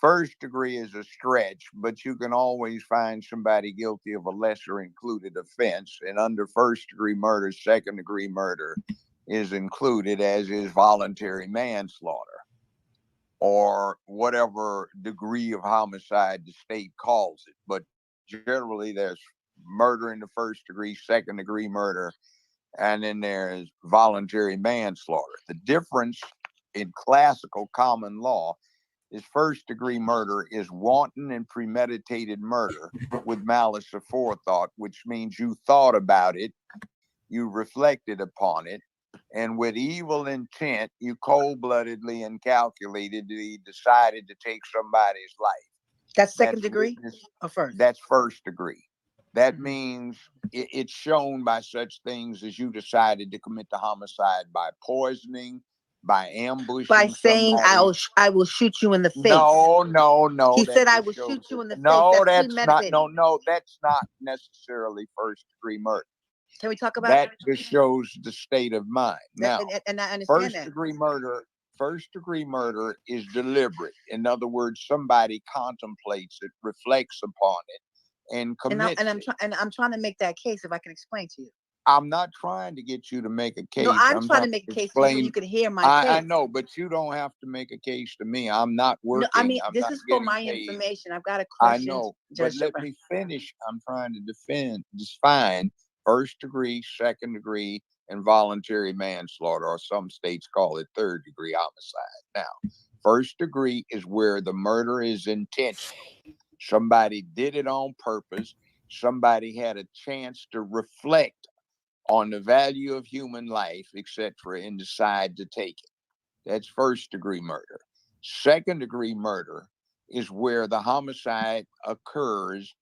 First degree is a stretch, but you can always find somebody guilty of a lesser included offense. And under first-degree murder, second-degree murder is included, as is voluntary manslaughter or whatever degree of homicide the state calls it. But generally, there's murder in the first degree, second-degree murder, and then there's voluntary manslaughter. The difference in classical common law is first-degree murder is wanton and premeditated murder with malice aforethought, which means you thought about it, you reflected upon it, and with evil intent, you cold-bloodedly and calculatedly decided to take somebody's life. That's second degree or first? That's first degree. That means it's shown by such things as you decided to commit the homicide by poisoning, by ambushing, by saying somebody. I will shoot you in the face. No. He said I will shoot you in the face. That's not necessarily first degree murder. Can we talk about that? Just shows the state of mind. Now, and I understand first degree murder is deliberate. In other words, somebody contemplates it, reflects upon it, and commits. I'm trying to make that case. If I can explain to you. I'm not trying to get you to make a case. No, I'm trying to make a case so you can hear my case. I know, but you don't have to make a case to me. I'm not working. No, I mean, this is for my information. I've got a question. I know, but let me finish. I'm trying to define first degree, second degree, and voluntary manslaughter, or some states call it third degree homicide. Now, first degree is where the murder is intentional. Somebody did it on purpose. Somebody had a chance to reflect on the value of human life, etc., and decide to take it. That's first degree murder. Second degree murder is where the homicide occurs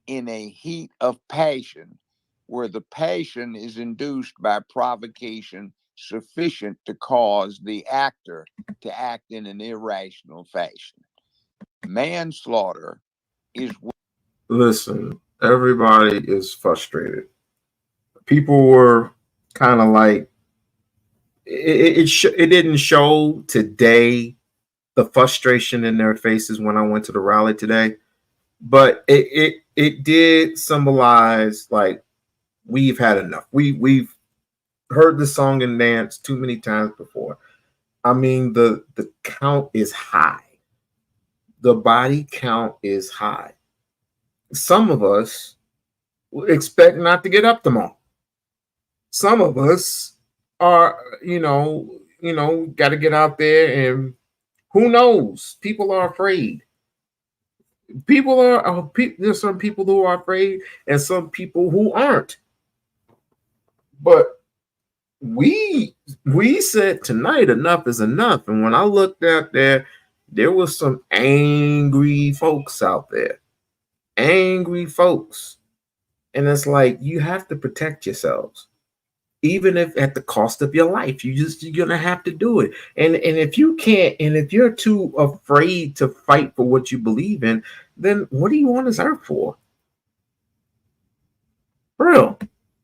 in a heat of passion, where the passion is induced by provocation sufficient to cause the actor to act in an irrational fashion. Manslaughter is... Listen, everybody is frustrated. people were kind of like it didn't show today the frustration in their faces when I went to the rally today, but it did symbolize like we've had enough. We've heard the song and dance too many times before. I mean, the count is high. The body count is high. Some of us expect not to get up tomorrow. Some of us are, got to get out there, and who knows? People are afraid. There's some people who are afraid and some people who aren't. But we said tonight enough is enough. And when I looked out there was some angry folks out there. Angry folks. And it's like, you have to protect yourselves. Even if at the cost of your life, you're gonna have to do it. And if you can't, and if you're too afraid to fight for what you believe in, then what do you want this earth for? Real.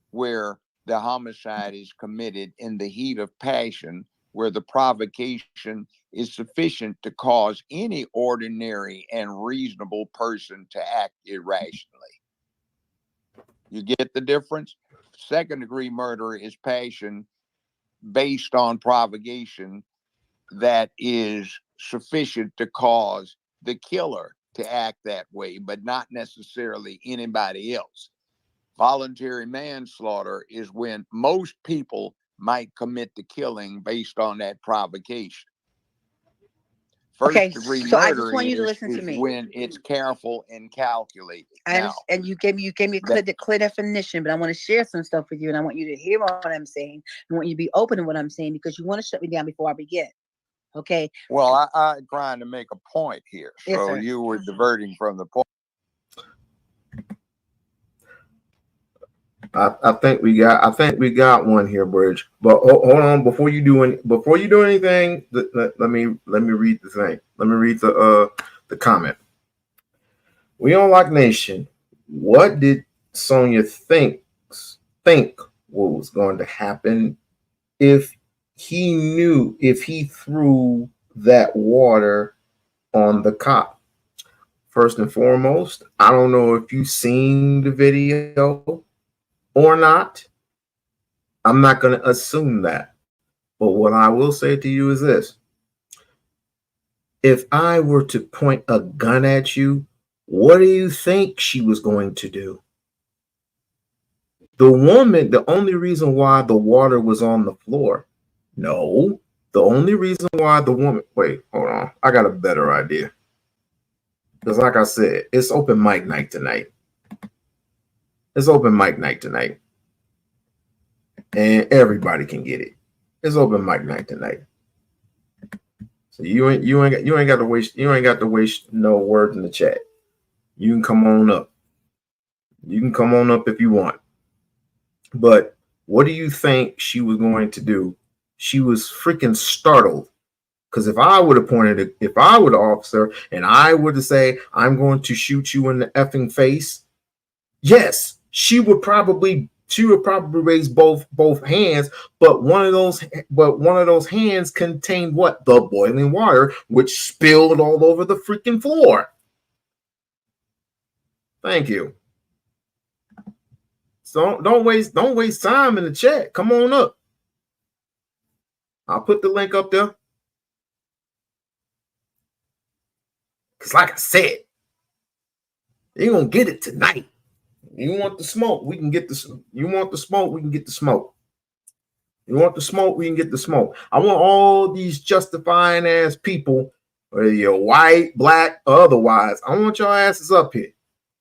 Where the homicide is committed in the heat of passion, where the provocation is sufficient to cause any ordinary and reasonable person to act irrationally. You get the difference? Second-degree murder is passion based on provocation that is sufficient to cause the killer to act that way, but not necessarily anybody else. Voluntary manslaughter is when most people might commit the killing based on that provocation. First-degree murder is when it's careful and calculated. And you gave me a clear definition, but I want to share some stuff with you, and I want you to hear what I'm saying. I want you to be open to what I'm saying, because you want to shut me down before I begin. Okay. Well, I'm trying to make a point here, so yes, you were diverting from the point. I think we got one here, Bridge. But hold on, before you do anything, let me read the thing. Let me read the comment. We-On-Loc Nation. What did Sonya think what was going to happen if he threw that water on the cop? First and foremost, I don't know if you've seen the video or not. I'm not going to assume that. But what I will say to you is this. If I were to point a gun at you, what do you think she was going to do? The woman, the only reason why the water was on the floor, no, the only reason why the woman, wait, hold on. I got a better idea. Because like I said, it's open mic night tonight. It's open mic night tonight. And everybody can get it. It's open mic night tonight. So you ain't got to waste no words in the chat. You can come on up. You can come on up if you want. But what do you think she was going to do? She was freaking startled. Because if I would have if I were the officer and I were to say, I'm going to shoot you in the effing face, yes, she would probably raise both hands, but one of those hands contained what? The boiling water, which spilled all over the freaking floor. Thank you. So don't waste time in the chat. Come on up. I'll put the link up there. Because like I said, you're going to get it tonight. You want the smoke, we can get the You want the smoke, we can get the smoke. You want the smoke, we can get the smoke. I want all these justifying ass people, whether you're white, black, or otherwise, I want your asses up here.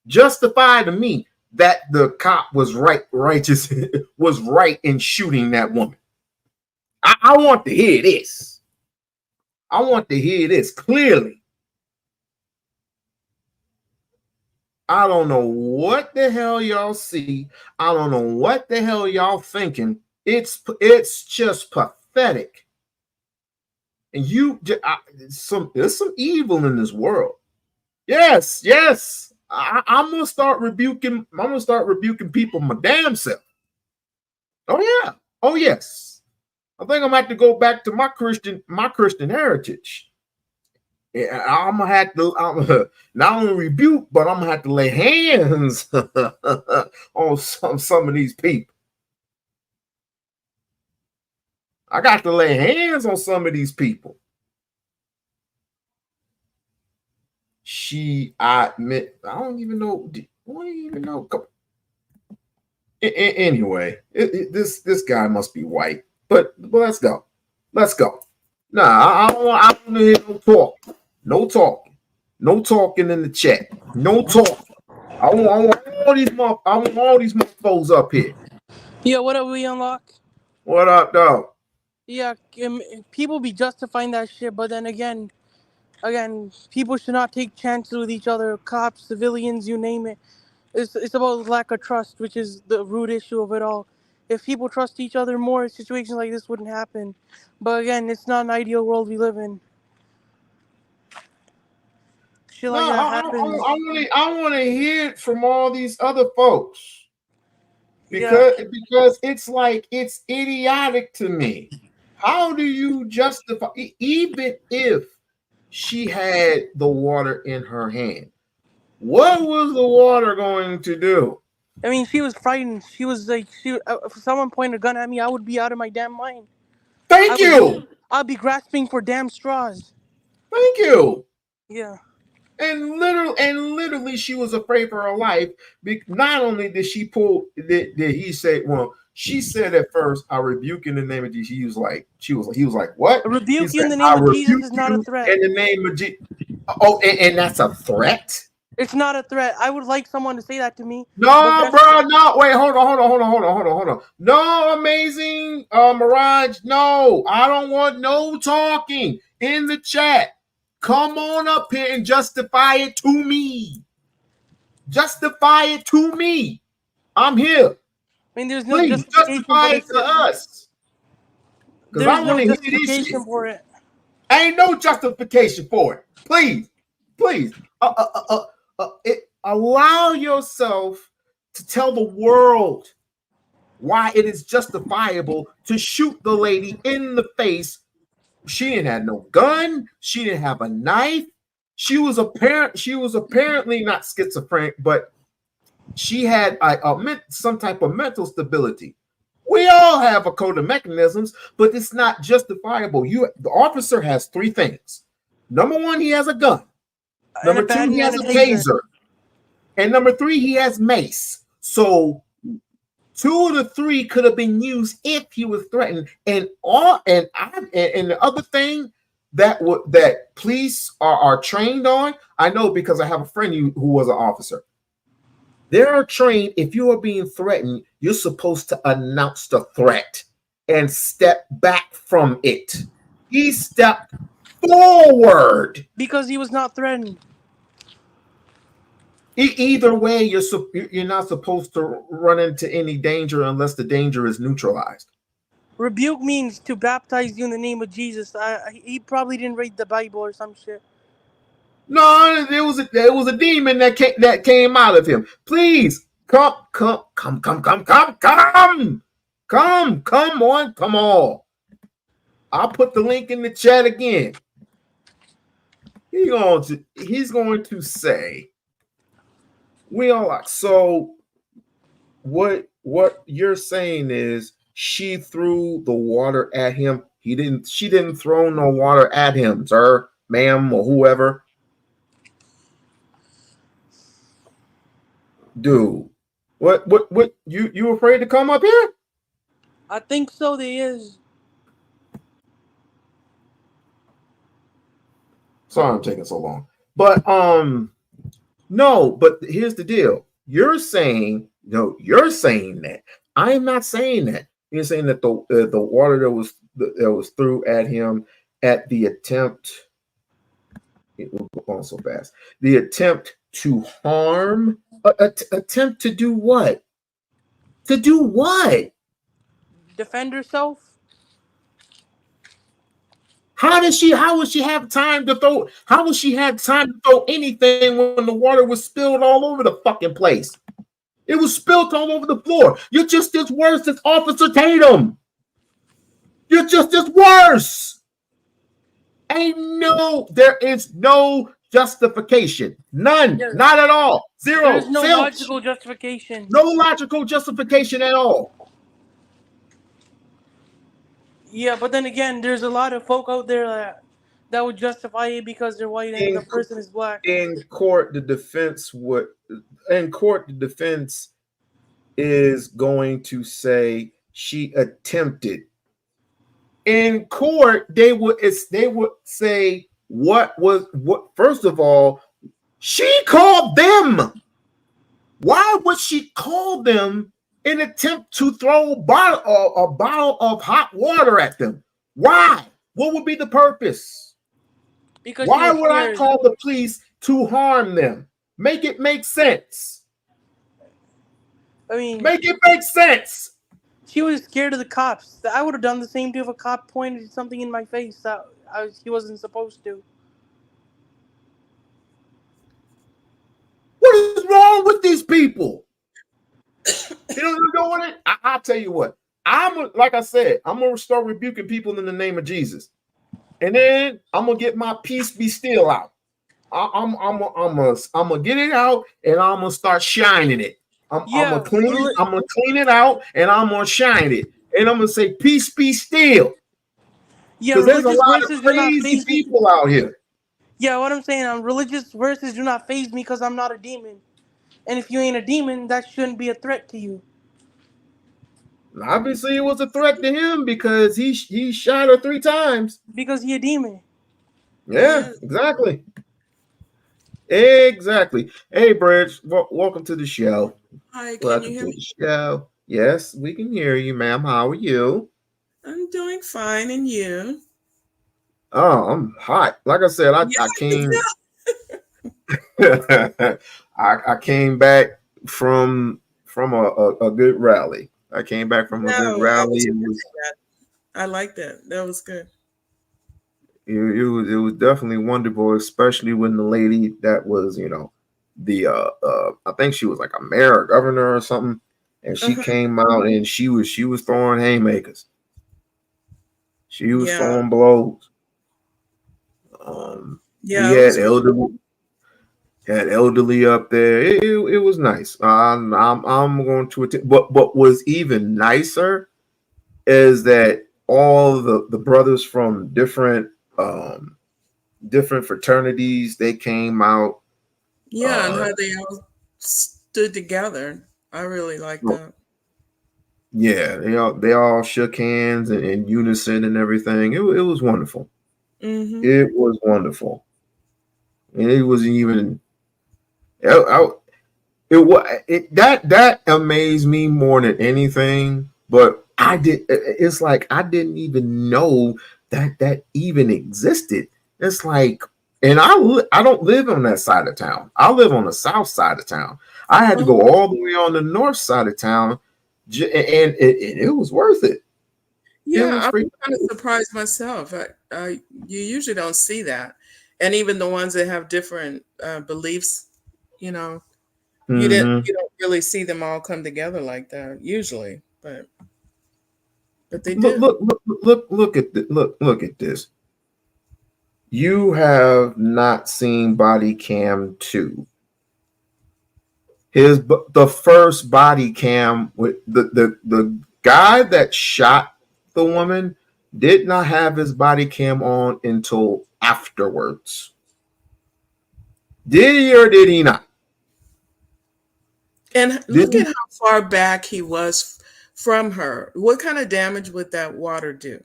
Justify to me that the cop was righteous, was right in shooting that woman. I want to hear this. I want to hear this clearly. I don't know what the hell y'all see. I don't know what the hell y'all thinking. It's just pathetic. And there's some evil in this world. Yes. I'm gonna start rebuking people my damn self. Oh yeah. Oh yes. I think I'm gonna have to go back to my Christian heritage. Yeah, I'm gonna have to not only rebuke, but I'm gonna have to lay hands on some of these people. I got to lay hands on some of these people. I don't even know. Anyway, this guy must be white. But let's go. Nah, I don't want to hear no talk. No talking. No talking in the chat. No talking. I want all these motherfuckers up here. Yeah, what up, We-On-Loc? What up, dog? Yeah, people be justifying that shit, but then again, people should not take chances with each other. Cops, civilians, you name it. It's about lack of trust, which is the root issue of it all. If people trust each other more, situations like this wouldn't happen. But again, it's not an ideal world we live in. Shit like that happens. I want to hear it from all these other folks because it's like it's idiotic to me. How do you justify, even if she had the water in her hand? What was the water going to do? I mean, she was frightened. She was like, if someone pointed a gun at me, I would be out of my damn mind. Thank you. I'd be grasping for damn straws. Thank you. Yeah. And literally, she was afraid for her life. Not only did she did he say, well, she said at first, I rebuke in the name of Jesus. He was like, what? A rebuke you in the name of Jesus is not a threat. In the name of Jesus. Oh, and that's a threat? It's not a threat. I would like someone to say that to me. No, bro, no. Wait, hold on. No, amazing Mirage. No, I don't want no talking in the chat. Come on up here and justify it to me. Justify it to me. I'm here. I mean, there's no Please justify it to us. Because I want to hear this shit. For it. Ain't no justification for it. Please. Allow yourself to tell the world why it is justifiable to shoot the lady in the face. She didn't have no gun. She didn't have a knife. She was apparently not schizophrenic, but she had some type of mental stability. We all have a code of mechanisms, but it's not justifiable. The officer has three things. Number one, he has a gun. Number two, he has a taser. And number three, he has mace. So 2 of the 3 could have been used if he was threatened. And the other thing that police are trained on, I know because I have a friend who was an officer. They're trained, if you are being threatened, you're supposed to announce the threat and step back from it. He stepped forward. Because he was not threatened. Either way, you're not supposed to run into any danger unless the danger is neutralized. Rebuke means to baptize you in the name of Jesus. He probably didn't read the Bible or some shit. No, there was a demon that came out of him. Please come on. I'll put the link in the chat again. He's going to say, We-On-Loc. So what you're saying is she threw the water at him. She didn't throw no water at him, sir, ma'am, or whoever. Dude, what you afraid to come up here? I think so. There is. Sorry, I'm taking so long. But no. But here's the deal. You're saying that. I'm not saying that. You're saying that the water that was threw at him at the attempt. It will go on so fast. The attempt to harm. Attempt to do what? To do what? Defend herself. How would she have time to throw? How would she have time to throw anything when the water was spilled all over the fucking place? It was spilt all over the floor. You're just as worse as Officer Tatum. You're just as worse. There is no justification. None. Yes. Not at all. Zero. There's no Zilch. logical justification. No logical justification at all. Yeah, but then again, there's a lot of folk out there that would justify it because they're white and the person is black. In court, the defense is going to say she attempted. In court, they would say what. First of all, she called them. Why would she call them in an attempt to throw a bottle of hot water at them? Why? What would be the purpose? Because why would I call the police to harm them? Make it make sense. I mean, make it make sense. She was scared of the cops. I would have done the same too if a cop pointed something in my face that he wasn't supposed to. What is wrong with these people? You know what? I'll tell you what. Like I said, I'm gonna start rebuking people in the name of Jesus, and then I'm gonna get my peace be still out. I'm gonna get it out, and I'm gonna start shining it. I'm gonna clean it out, and I'm gonna shine it, and I'm gonna say peace be still. Yeah, because there's a lot of crazy people out here. Yeah, what I'm saying, religious verses do not faze me because I'm not a demon. And if you ain't a demon, that shouldn't be a threat to you. Obviously, it was a threat to him because he shot her 3 times. Because he a demon. Yeah, exactly. Exactly. Hey, Bridge, welcome to the show. Hi, can you hear me? Show. Yes, we can hear you, ma'am. How are you? I'm doing fine, and you? Oh, I'm hot. Like I said, I came. I came back from a good rally. I came back from a good rally. I like that. That was good. It was definitely wonderful, especially when the lady that was, I think she was like a mayor or governor or something, and she came out and she was throwing haymakers. She was throwing blows. We had elderly up there. It was nice. I'm going to attend, but what was even nicer is that all the brothers from different fraternities, they came out. Yeah, and how they all stood together. I really like that. Yeah, they all shook hands in unison and everything. It was wonderful. Mm-hmm. It was wonderful, and it was even. That amazed me more than anything. But it's like I didn't even know that even existed. It's like, and I don't live on that side of town. I live on the south side of town. I had to go all the way on the north side of town, and it was worth it. Yeah, I'm kind of surprised myself. You usually don't see that, and even the ones that have different beliefs, you don't really see them all come together like that usually, but they did. Look at this. You have not seen Body Cam 2. The first Body Cam with the guy that shot the woman did not have his body cam on until afterwards. Did he or did he not? And look at how far back he was from her. What kind of damage would that water do?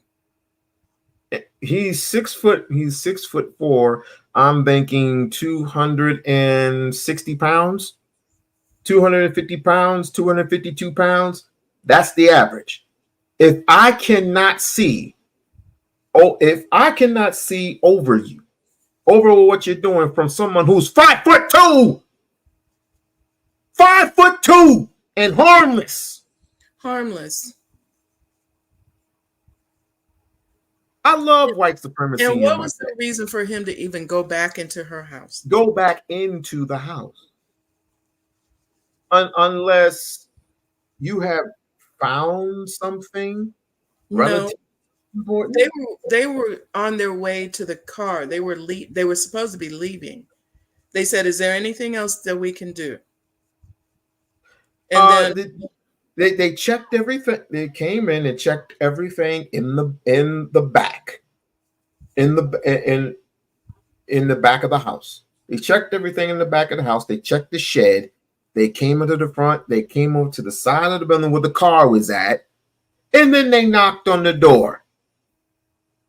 He's 6 foot. He's 6'4". I'm thinking 260 pounds, 250 pounds, 252 pounds. That's the average. If I cannot see over you, over what you're doing from someone who's 5'2", 5'2", and harmless. I love white supremacy. And what was the reason for him to even go back into her house? Go back into the house. unless you have found something No, relatively important. they were on their way to the car. They were supposed to be leaving. They said, "Is there anything else that we can do?" And then They checked everything. They came in and checked everything in the back, in the back of the house. They checked everything in the back of the house. They checked the shed. They came into the front. They came over to the side of the building where the car was at, and then they knocked on the door.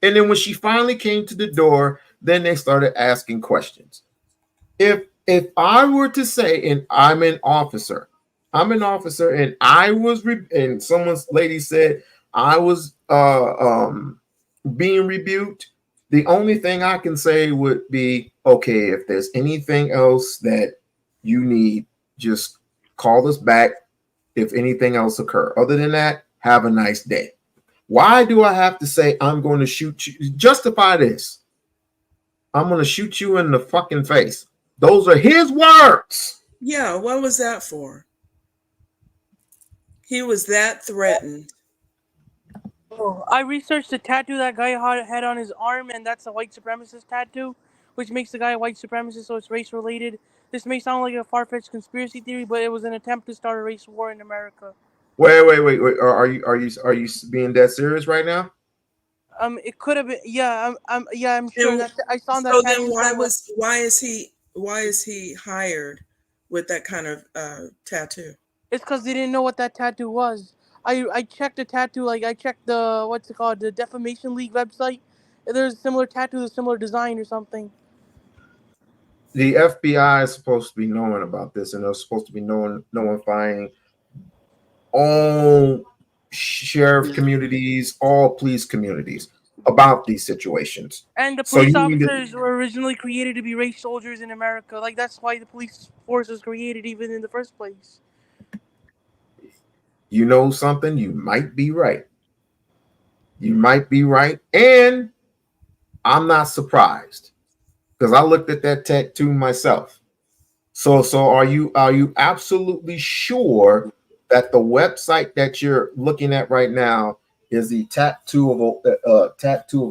And then when she finally came to the door, then they started asking questions. If I were to say, and I'm an officer, and I was, and someone's lady said I was being rebuked, the only thing I can say would be, okay, if there's anything else that you need, just call us back if anything else occur. Other than that, have a nice day. Why do I have to say I'm going to shoot you? Justify this. I'm going to shoot you in the fucking face. Those are his words. yeah, what was that for? He was that threatened. Oh, I researched the tattoo that guy had on his arm, and that's a white supremacist tattoo, which makes the guy a white supremacist, so it's race related. This may sound like a far-fetched conspiracy theory, but it was an attempt to start a race war in America. Wait. Are you being dead serious right now? It could have been. Yeah, I'm sure that I saw that. So tattoo then, why is he hired with that kind of tattoo? It's because they didn't know what that tattoo was. I checked the tattoo, like I checked the what's it called, the Defamation League website. And there's a similar tattoo, a similar design or something. The FBI is supposed to be knowing about this, and they're supposed to be notifying all sheriff communities, all police communities about these situations. And the police officers were originally created to be race soldiers in America. Like that's why the police force was created even in the first place. You know something? You might be right. You might be right. And I'm not surprised because I looked at that tattoo myself. So are you absolutely sure that the website that you're looking at right now is the tattoo of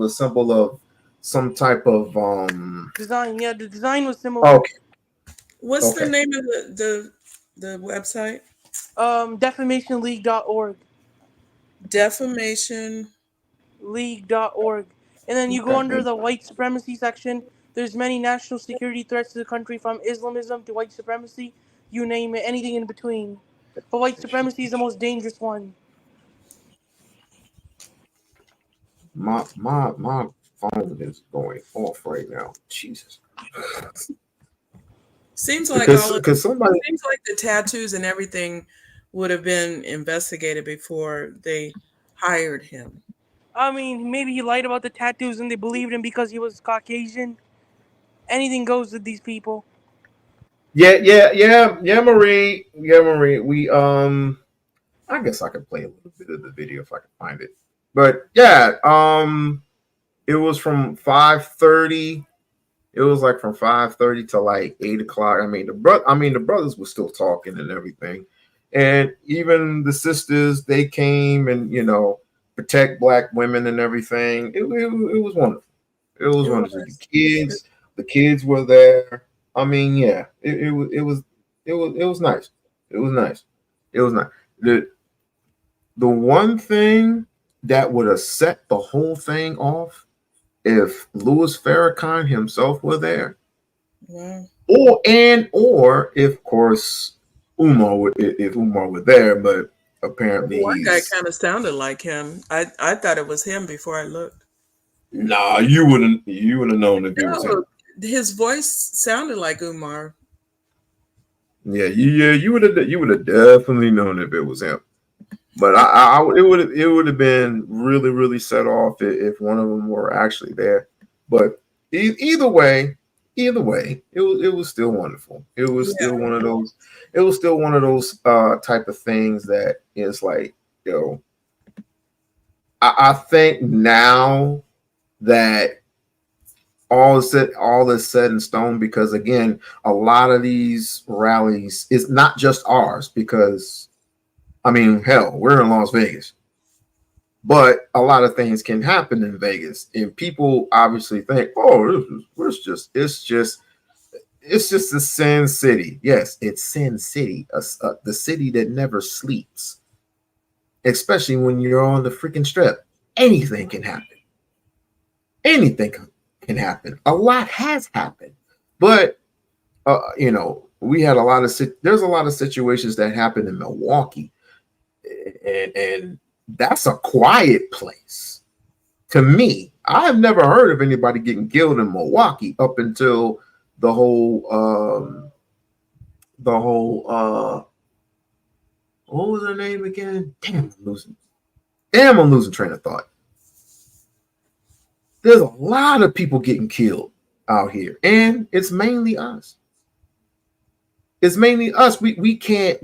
a symbol of some type of design? Yeah, the design was similar. Okay. What's the name of the website? Defamationleague.org. Defamationleague.org. And then you go under the white supremacy section. There's many national security threats to the country, from Islamism to white supremacy. You name it, anything in between. But white supremacy is the most dangerous one. My phone is going off right now. Jesus. Seems like the tattoos and everything would have been investigated before they hired him. I mean, maybe he lied about the tattoos and they believed him because he was Caucasian. Anything goes with these people. Yeah, Marie. Yeah, Marie. We I guess I could play a little bit of the video if I can find it. But yeah, it was from 5:30. It was like from 5:30 to like 8 o'clock. I mean, the brothers were still talking and everything. And even the sisters, they came and, protect Black women and everything. It was wonderful. It was wonderful. The kids were there. I mean, yeah, it was nice. It was nice. It was nice. The one thing that would have set the whole thing off if Louis Farrakhan himself were there, or if of course Umar were there, but apparently one guy kind of sounded like him. I thought it was him before I looked. Nah, you wouldn't have known if it was him. His voice sounded like Umar. Yeah, you would have definitely known if it was him. But it would have been really, really set off if one of them were actually there. But either way, it was still wonderful. It was still one of those. It was still one of those type of things that is like, I think now that all is set in stone, because again, a lot of these rallies is not just ours, because I mean, hell, we're in Las Vegas, but a lot of things can happen in Vegas, and people obviously think, oh, it's just the Sin City. Yes, it's Sin City, the city that never sleeps, especially when you're on the freaking strip. Anything can happen. Anything can happen. A lot has happened, but we had there's a lot of situations that happened in Milwaukee, and that's a quiet place. To me, I've never heard of anybody getting killed in Milwaukee up until the whole what was her name again? Damn, I'm losing train of thought. There's a lot of people getting killed out here, and it's mainly us. It's mainly us. We can't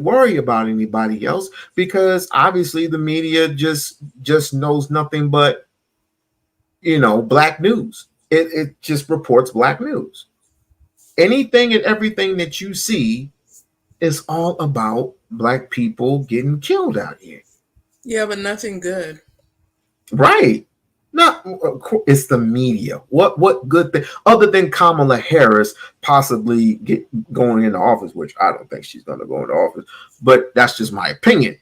worry about anybody else, because obviously the media just knows nothing but black news. It just reports black news. Anything and everything that you see is all about black people getting killed out here. Yeah, but nothing good. Right. Not it's the media. What good thing other than Kamala Harris possibly going into office, which I don't think she's going to go into office, but that's just my opinion.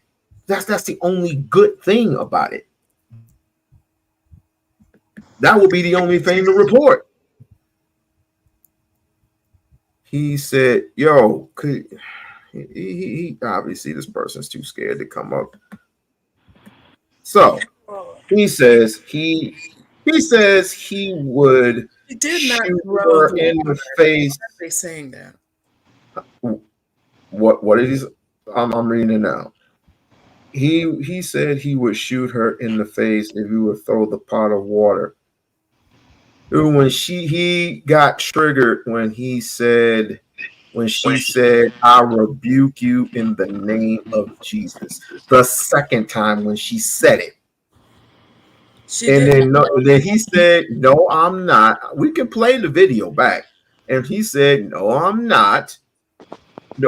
That's the only good thing about it. That will be the only thing to report. He said, "Yo, he obviously this person's too scared to come up." So he says he would shoot her in the face. They saying that. What did he say? I'm reading it now. He said he would shoot her in the face if you would throw the pot of water. When he got triggered when she said, "I rebuke you in the name of Jesus." The second time when she said it. Then he said, "No, I'm not." We can play the video back. And he said, "No, I'm not."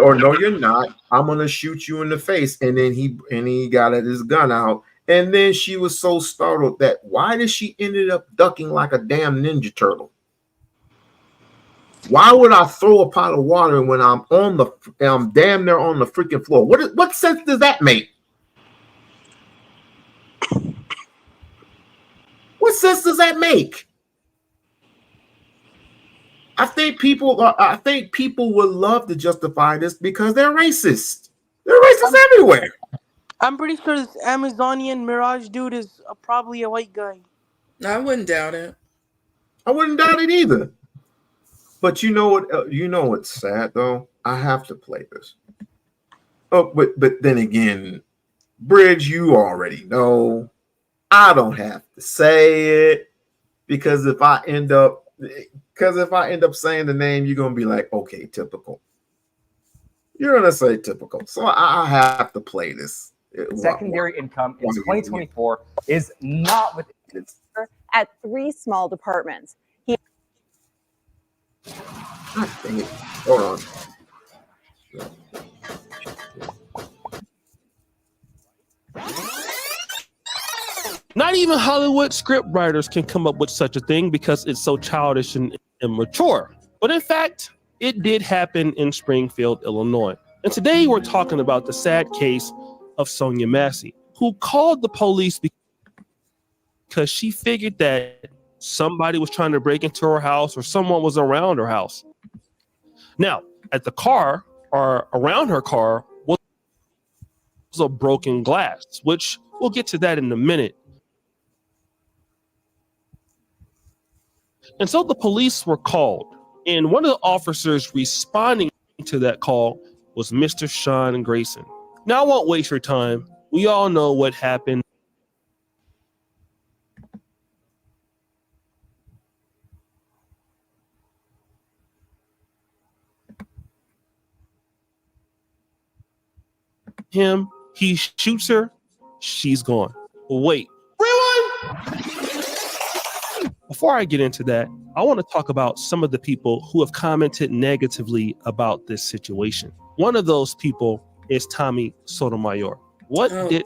Or, "No, you're not. I'm gonna shoot you in the face." And then he got his gun out. And then she was so startled that why did she ended up ducking like a damn Ninja Turtle? Why would I throw a pot of water when I'm damn near on the freaking floor? What sense does that make? What sense does that make? I think people would love to justify this because they're racist. They're racist everywhere. I'm pretty sure this Amazonian Mirage dude is probably a white guy. I wouldn't doubt it. I wouldn't doubt it either. But you know what? You know what's sad though? I have to play this. Oh, but then again, Bridge, you already know. I don't have to say it because if I end up saying the name, you're gonna be like, okay, typical. You're gonna say typical. So I have to play this. Secondary income in 2024 is not within at 3 small departments. God dang it. Hold on. Not even Hollywood script writers can come up with such a thing because it's so childish and immature. But in fact, it did happen in Springfield, Illinois. And today we're talking about the sad case of Sonya Massey, who called the police because she figured that somebody was trying to break into her house or someone was around her house. Now, at the car or around her car was a broken glass, which we'll get to that in a minute. And so the police were called, and one of the officers responding to that call was Mr. Sean Grayson. Now, I won't waste your time. We all know what happened. He shoots her, she's gone. Wait, really? Before I get into that, I want to talk about some of the people who have commented negatively about this situation. One of those people is Tommy Sotomayor. What did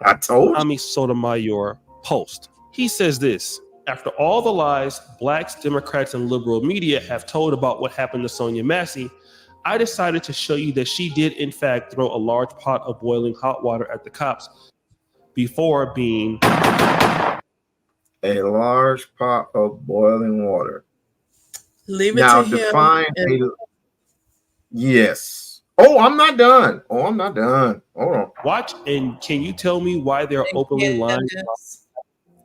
Tommy Sotomayor post? He says this: after all the lies blacks, Democrats, and liberal media have told about what happened to Sonya Massey, I decided to show you that she did in fact throw a large pot of boiling hot water at the cops before being a large pot of boiling water. Leave it now to define him. Yes. Oh, I'm not done. Hold on. Watch, and can you tell me why they're openly lying?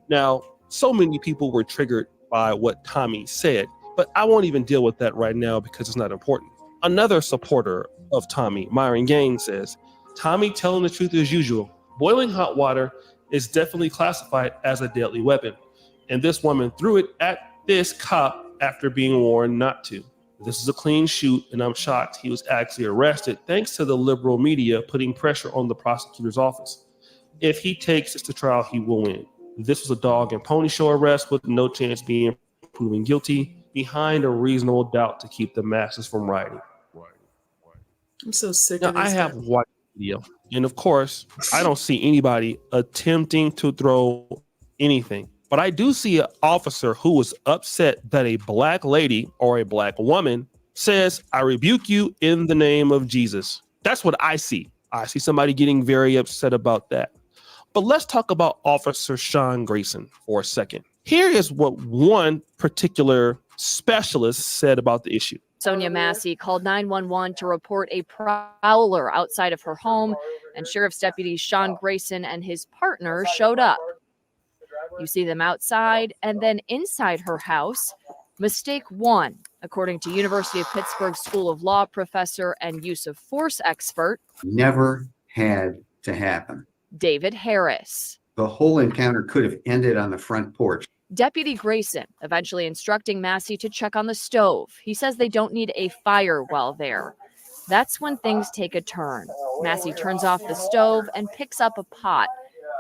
Now, so many people were triggered by what Tommy said, but I won't even deal with that right now because it's not important. Another supporter of Tommy, Myron Gaines, says, Tommy telling the truth as usual. Boiling hot water is definitely classified as a deadly weapon, and this woman threw it at this cop after being warned not to. This is a clean shoot, and I'm shocked he was actually arrested thanks to the liberal media putting pressure on the prosecutor's office. If he takes this to trial, he will win. This was a dog and pony show arrest with no chance being proven guilty behind a reasonable doubt to keep the masses from rioting. I'm so sick Now, of this I have guy. watched the video, and of course, I don't see anybody attempting to throw anything. But I do see an officer who was upset that a black lady or a black woman says, I rebuke you in the name of Jesus. That's what I see. I see somebody getting very upset about that. But let's talk about Officer Sean Grayson for a second. Here is what one particular specialist said about the issue. Sonya Massey called 911 to report a prowler outside of her home, and Sheriff's Deputy Sean Grayson and his partner showed up. You see them outside and then inside her house. Mistake one, according to University of Pittsburgh School of Law professor and use of force expert, never had to happen. David Harris. The whole encounter could have ended on the front porch. Deputy Grayson eventually instructing Massey to check on the stove. He says they don't need a fire while there. That's when things take a turn. Massey turns off the stove and picks up a pot.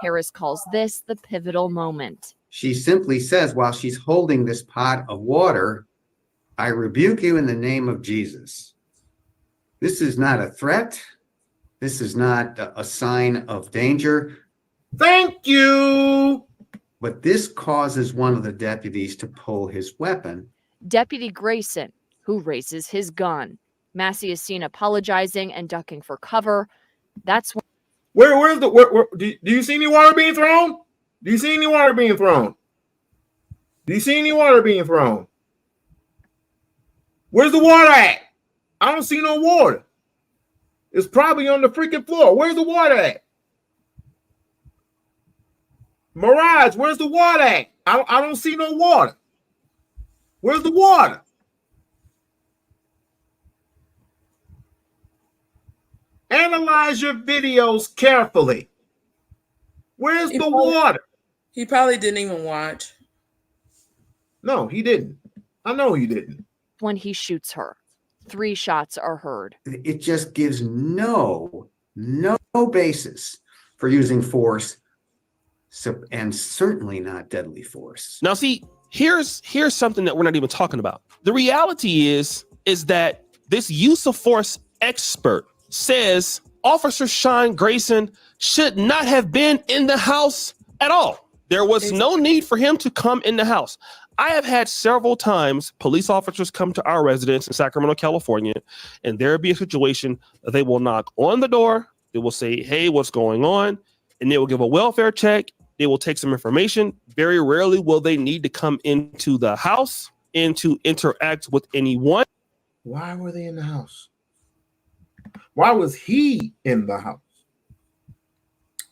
Harris calls this the pivotal moment. She simply says, while she's holding this pot of water, I rebuke you in the name of Jesus. This is not a threat. This is not a sign of danger. Thank you. But this causes one of the deputies to pull his weapon. Deputy Grayson, who raises his gun. Massey is seen apologizing and ducking for cover. That's when do you see any water being thrown? Do you see any water being thrown? Do you see any water being thrown? Where's the water at? I don't see no water. It's probably on the freaking floor. Where's the water at? Mirage, where's the water at? I don't see no water. Where's the water? Analyze your videos carefully. Where's the water? He probably didn't even watch. No, he didn't. I know he didn't. when he shoots her. 3 shots are heard. It just gives no basis for using force, and certainly not deadly force. Now, see, here's something that we're not even talking about. The reality is that this use of force expert says Officer Sean Grayson should not have been in the house at all. There was no need for him to come in the house. I have had several times police officers come to our residence in Sacramento, California, and there be a situation that they will knock on the door. They will say, hey, what's going on? And they will give a welfare check. They will take some information. Very rarely will they need to come into the house and to interact with anyone. Why were they in the house? Why was he in the house?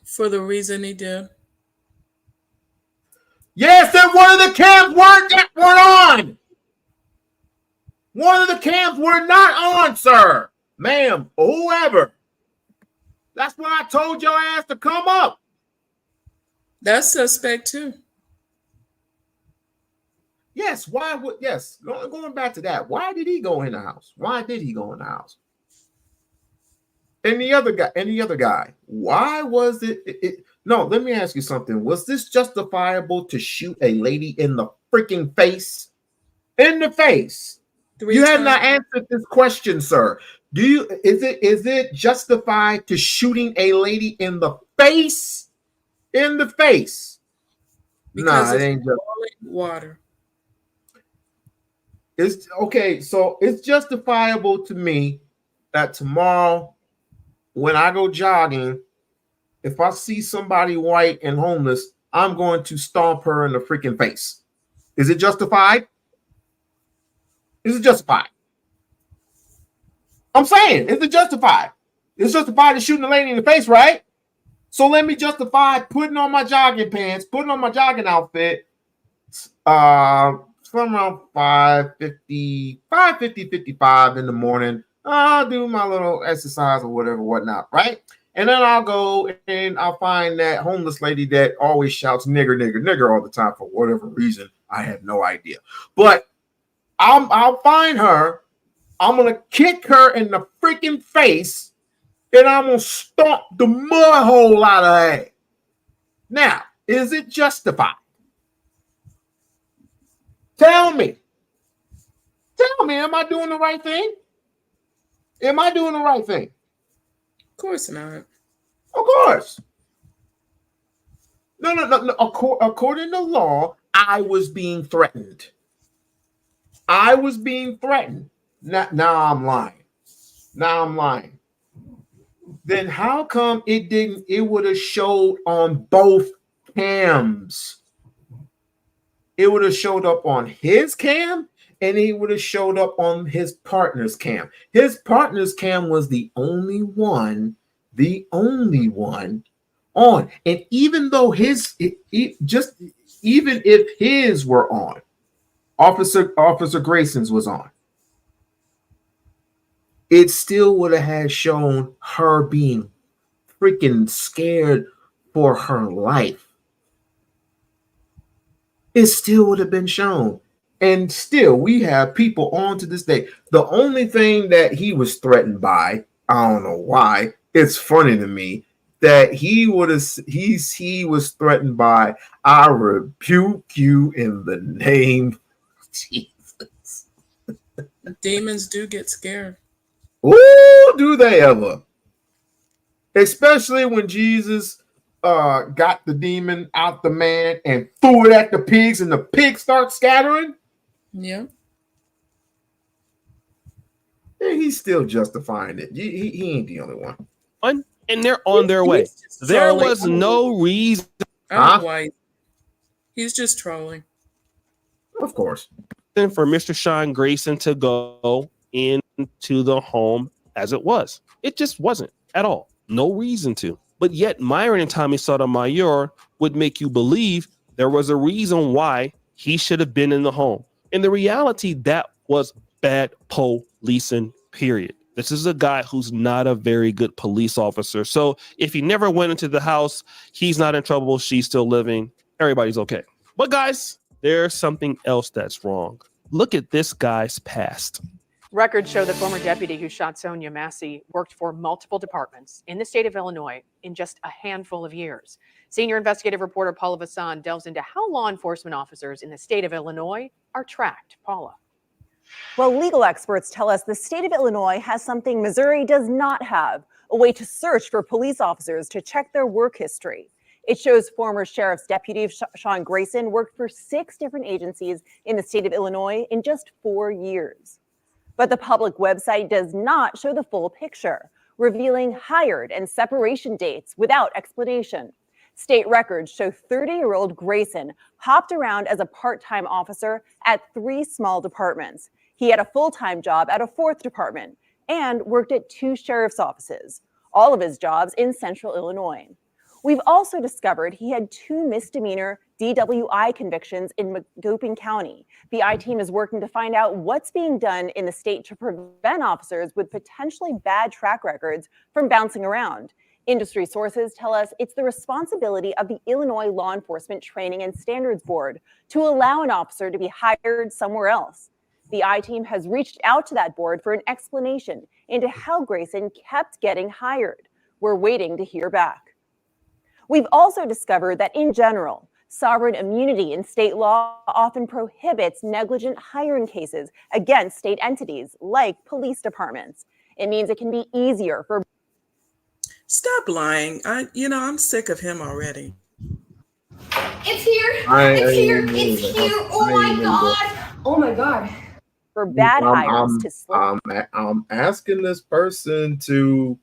For the reason he did. Yes, and one of the cams weren't on. One of the cams were not on, sir, ma'am, or whoever. That's why I told your ass to come up. That's suspect too. Yes, why would going back to that? Why did he go in the house? Why did he go in the house? And the other guy, why was it No, let me ask you something. Was this justifiable to shoot a lady in the freaking face? In the face. You have not answered this question, sir. Is it justified to shooting a lady in the face? In the face. Because Nah, it it's ain't just boiling water. it's okay. So it's justifiable to me that tomorrow when I go jogging, if I see somebody white and homeless, I'm going to stomp her in the freaking face. Is it justified? Is it justified? I'm saying, is it justified? It's justified to shooting a lady in the face, right? So let me justify putting on my jogging pants, putting on my jogging outfit, from around 5:50, 55 in the morning. I'll do my little exercise or whatever, whatnot, right? And then I'll go and I'll find that homeless lady that always shouts nigger, nigger, nigger all the time for whatever reason. I have no idea. But I'll find her. I'm gonna kick her in the freaking face, and I'm gonna stomp the mud hole out of her head. Now, is it justified? Tell me. Tell me, am I doing the right thing? Am I doing the right thing? Of course not. Of course. No. According to law, I was being threatened. I was being threatened. Now I'm lying. Now I'm lying. Then how come it didn't? It would have showed on both cams. It would have showed up on his cam, and he would have showed up on his partner's cam. His partner's cam was the only one on. And even though even if his were on, Officer Grayson's was on, it still would have had shown her being freaking scared for her life. It still would have been shown. And still, we have people on to this day. The only thing that he was threatened by, I don't know why, it's funny to me that he was threatened by, I rebuke you in the name of Jesus. Demons do get scared. Ooh, do they ever? Especially when Jesus got the demon out the man and threw it at the pigs, and the pigs start scattering. Yeah. He's still justifying it. He ain't the only one. And they're on their way. There was no reason. Why. He's just trolling. Of course. For Mr. Sean Grayson to go into the home as it was. It just wasn't at all. No reason to. But yet Myron and Tommy Sotomayor would make you believe there was a reason why he should have been in the home. In the reality, that was bad policing, period. This is a guy who's not a very good police officer. So if he never went into the house, he's not in trouble. She's still living. Everybody's okay. But guys, there's something else that's wrong. Look at this guy's past. Records show the former deputy who shot Sonya Massey worked for multiple departments in the state of Illinois in just a handful of years. Senior investigative reporter Paula Vassan delves into how law enforcement officers in the state of Illinois are tracked. Paula. Well, legal experts tell us the state of Illinois has something Missouri does not have, a way to search for police officers to check their work history. It shows former sheriff's deputy Sean Grayson worked for 6 different agencies in the state of Illinois in just 4 years. But the public website does not show the full picture, revealing hired and separation dates without explanation. State records show 30-year-old Grayson hopped around as a part-time officer at 3 small departments. He had a full-time job at a 4th department and worked at 2 sheriff's offices, all of his jobs in central Illinois. We've also discovered he had 2 misdemeanor DWI convictions in Macoupin County. The I-team is working to find out what's being done in the state to prevent officers with potentially bad track records from bouncing around. Industry sources tell us it's the responsibility of the Illinois Law Enforcement Training and Standards Board to allow an officer to be hired somewhere else. The I-team has reached out to that board for an explanation into how Grayson kept getting hired. We're waiting to hear back. We've also discovered that in general, sovereign immunity in state law often prohibits negligent hiring cases against state entities like police departments. It means it can be easier for. Stop lying. I'm sick of him already. It's here. I It's ain't here. even It's doing here. that. Oh I my ain't even doing God. Oh my God. For bad hires to slip. I'm asking this person to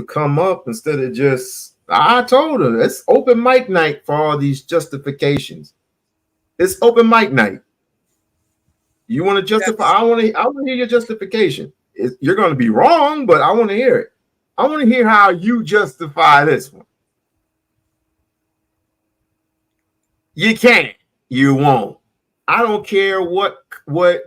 come up instead of just. I told him it's open mic night for all these justifications. It's open mic night. You want to justify? I want to hear your justification. You're going to be wrong, but I want to hear it. I want to hear how you justify this one. You can't. You won't. I don't care what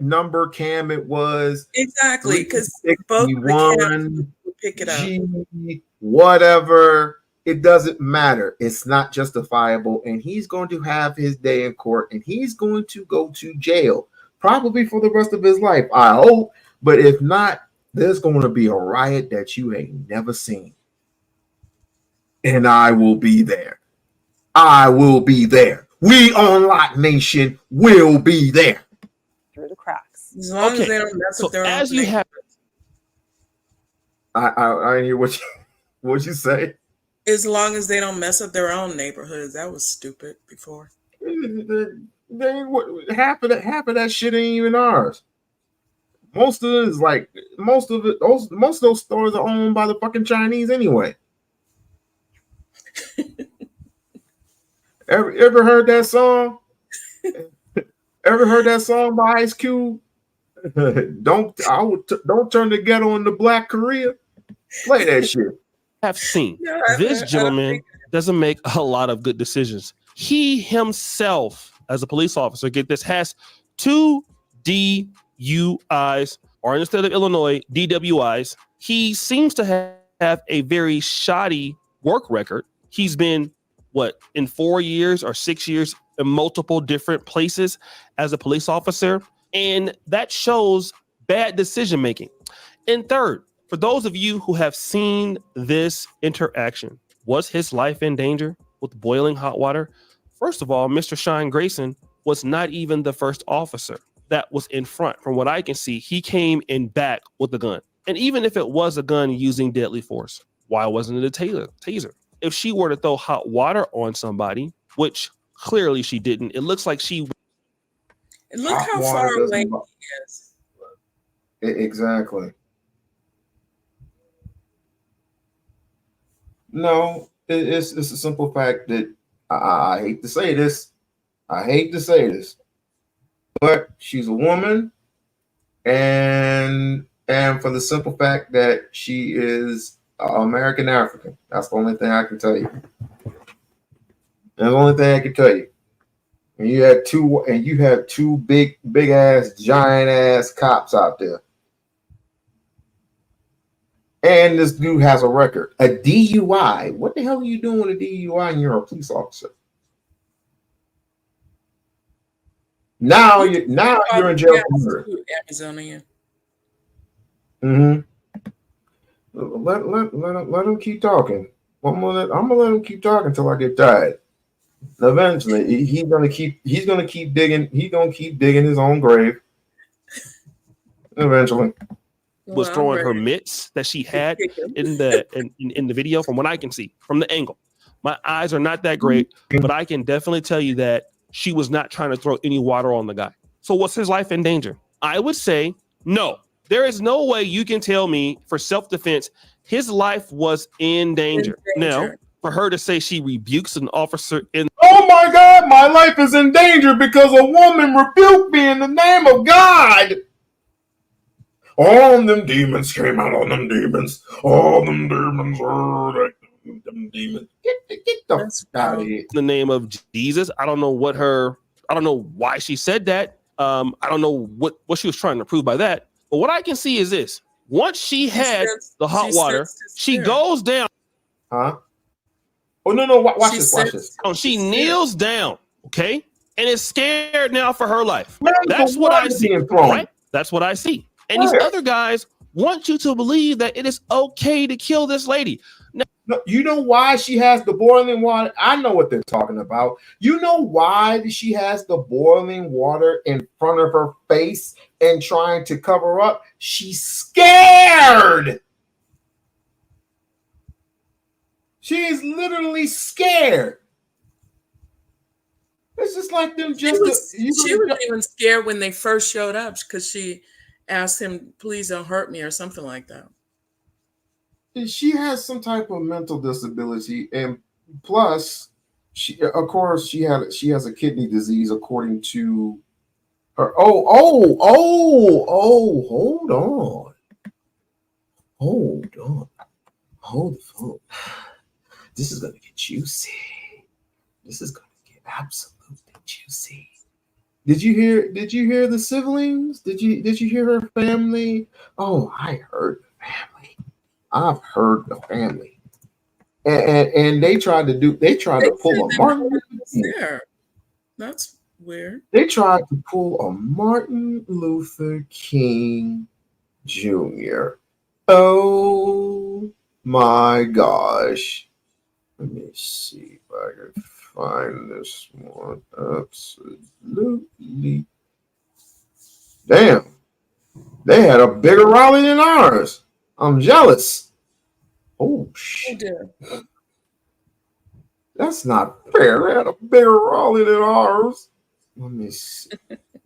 number cam it was. Exactly, because both the cams will pick it up. G, whatever. It doesn't matter. It's not justifiable, and he's going to have his day in court, and he's going to go to jail, probably for the rest of his life. I hope, but if not, there's going to be a riot that you ain't never seen, and I will be there. I will be there. We-On-Loc Nation will be there. Through the cracks. As long as they don't mess up their own as you have. I didn't hear what you say. As long as they don't mess up their own neighborhoods. That was stupid before. Half of that shit ain't even ours. Most of it is like most of those stores are owned by the fucking Chinese anyway. Ever heard that song? Ever heard that song by Ice Cube? Don't turn the ghetto into Black Korea. Play that shit. Have seen this gentleman doesn't make a lot of good decisions. He himself, as a police officer, get this, has 2 DUIs, or in the state of Illinois, DWIs. He seems to have a very shoddy work record. He's been in 4 years or 6 years in multiple different places as a police officer, and that shows bad decision making. And third, for those of you who have seen this interaction, was his life in danger with boiling hot water? First of all, Mr. Sean Grayson was not even the first officer that was in front. From what I can see, he came in back with a gun. And even if it was a gun using deadly force, why wasn't it a taser? If she were to throw hot water on somebody, which clearly she didn't, it looks like she. And look how far away he is. Exactly. No, it's a simple fact that I hate to say this. But she's a woman, and for the simple fact that she is American African. That's the only thing I can tell you. That's the only thing I can tell you. And you had two big ass, giant ass cops out there. And this dude has a record, a DUI. What the hell are you doing with a DUI and you're a police officer? Now you're in jail for murder. Amazonian. Mm-hmm. Let him keep talking. I'm gonna let him keep talking until I get tired. Eventually, he's gonna keep digging. He's gonna keep digging his own grave. Eventually. Was throwing her mitts that she had in the video, from what I can see from the angle. My eyes are not that great, but I can definitely tell you that she was not trying to throw any water on the guy. So was his life in danger? I would say no. There is no way you can tell me for self-defense his life was in danger. Now, for her to say she rebukes an officer in. Oh my God, my life is in danger because a woman rebuked me in the name of God. All them demons came out on them demons. All them demons are them demons. Get the fuck out of here. In the name of Jesus. I don't know why she said that. I don't know what she was trying to prove by that. But what I can see is this. Once she had the hot water, she goes down. Huh? Oh, no. Watch this. Oh, she kneels down, okay? And is scared now for her life. That's what I see, right? That's what I see. And these other guys want you to believe that it is okay to kill this lady. No, you know why she has the boiling water? I know what they're talking about. You know why she has the boiling water in front of her face and trying to cover up? She's scared. She is literally scared. It's just like them. She was even scared when they first showed up because she asked him, "Please don't hurt me" or something like that. She has some type of mental disability, and plus, she has a kidney disease according to her. Hold on, hold the phone. This is gonna get juicy. This is gonna get absolutely juicy. Did you hear the siblings? Did you hear her family? Oh, I heard the family. I've heard the family. And they tried to pull a Martin Luther King. That's weird. They tried to pull a Martin Luther King Jr. Oh my gosh. Let me see if I can find this one. Absolutely. Damn. They had a bigger rally than ours. I'm jealous. Oh shit. That's not fair. They had a bigger rally than ours. Let me see.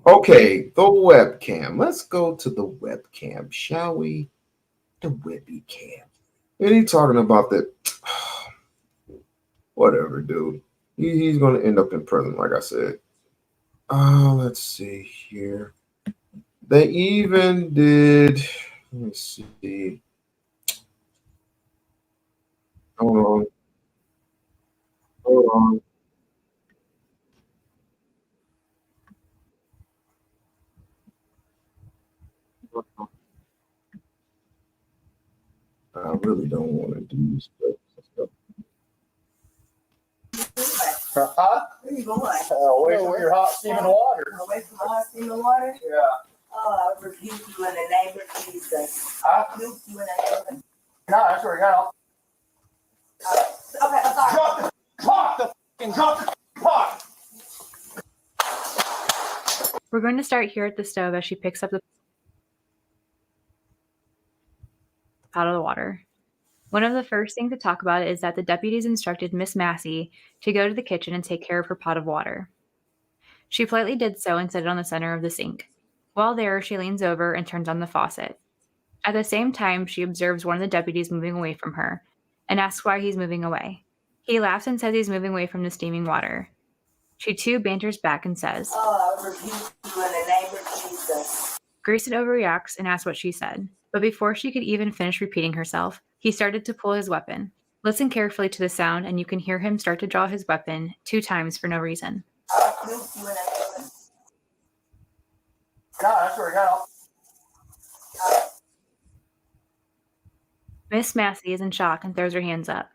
Okay, the webcam. Let's go to the webcam, shall we? The webby cam. And he talking about that. Whatever, dude. He's going to end up in prison, like I said. Let's see here. They even did. Let me see. Hold on. I really don't want to do this. Huh? Where you going? Away from your hot steaming water. Away from the hot steaming water? Yeah. Oh, I rebuke you in the name of Jesus. I rebuke you in the name of Jesus. No, that's where we got. Okay, I'm sorry. Drop the pot. We're going to start here at the stove as she picks up the pot of the water. One of the first things to talk about is that the deputies instructed Miss Massey to go to the kitchen and take care of her pot of water. She politely did so and set it on the center of the sink. While there, she leans over and turns on the faucet. At the same time, she observes one of the deputies moving away from her and asks why he's moving away. He laughs and says he's moving away from the steaming water. She too banters back and says, Oh, I rebuke you in the name of Jesus. Grayson overreacts and asks what she said. But before she could even finish repeating herself, he started to pull his weapon. Listen carefully to the sound and you can hear him start to draw his weapon 2 times for no reason. I rebuke you in the name of Jesus. No, that's where we got. Miss Massey is in shock and throws her hands up.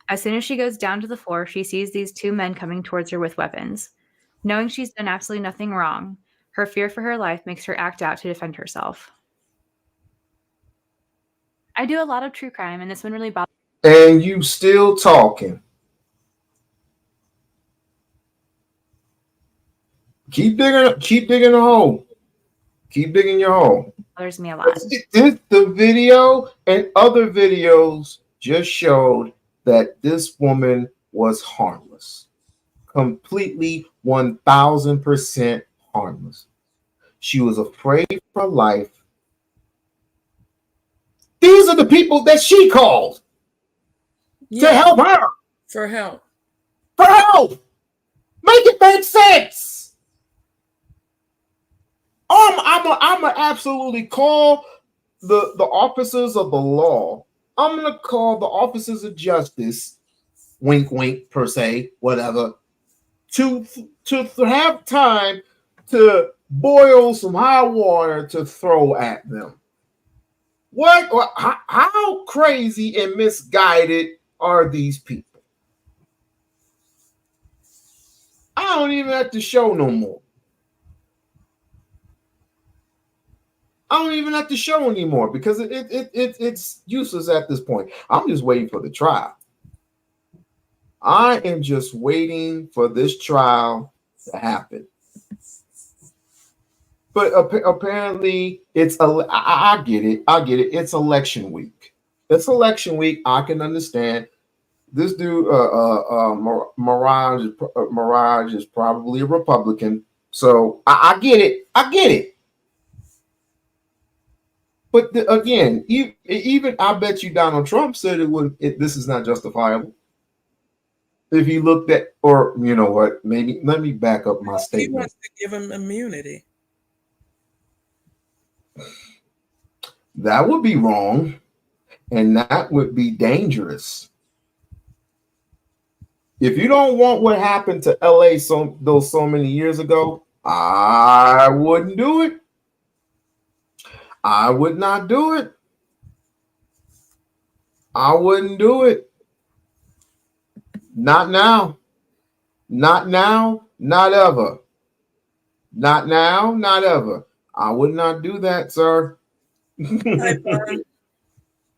As soon as she goes down to the floor, she sees these 2 men coming towards her with weapons. Knowing she's done absolutely nothing wrong, her fear for her life makes her act out to defend herself. I do a lot of true crime, and this one really bothers me. And you still talking. Keep digging a hole. Keep digging your hole. Bothers me a lot. The video and other videos just showed that this woman was harmless. Completely 1000% harmless. She was afraid for life. These are the people that she called to help her. For help. For help. Make it make sense. I'm gonna absolutely call the officers of the law. I'm gonna call the officers of justice, wink wink per se, whatever, to have time to boil some hot water to throw at them. How crazy and misguided are these people? I don't even have to show no more. I don't even have to show anymore because it's useless at this point. I'm just waiting for the trial. I am just waiting for this trial to happen. But apparently, I get it. I get it. It's election week. It's election week. I can understand. This dude, Mirage is probably a Republican. So I get it. I get it. But again, even I bet you Donald Trump said this is not justifiable. If he looked at, or you know what, maybe let me back up my statement. He wants to give him immunity. That would be wrong, and that would be dangerous. If you don't want what happened to LA so many years ago, I wouldn't do it. I would not do it. I wouldn't do it. Not now. Not now. Not ever. Not now. Not ever. I would not do that, sir.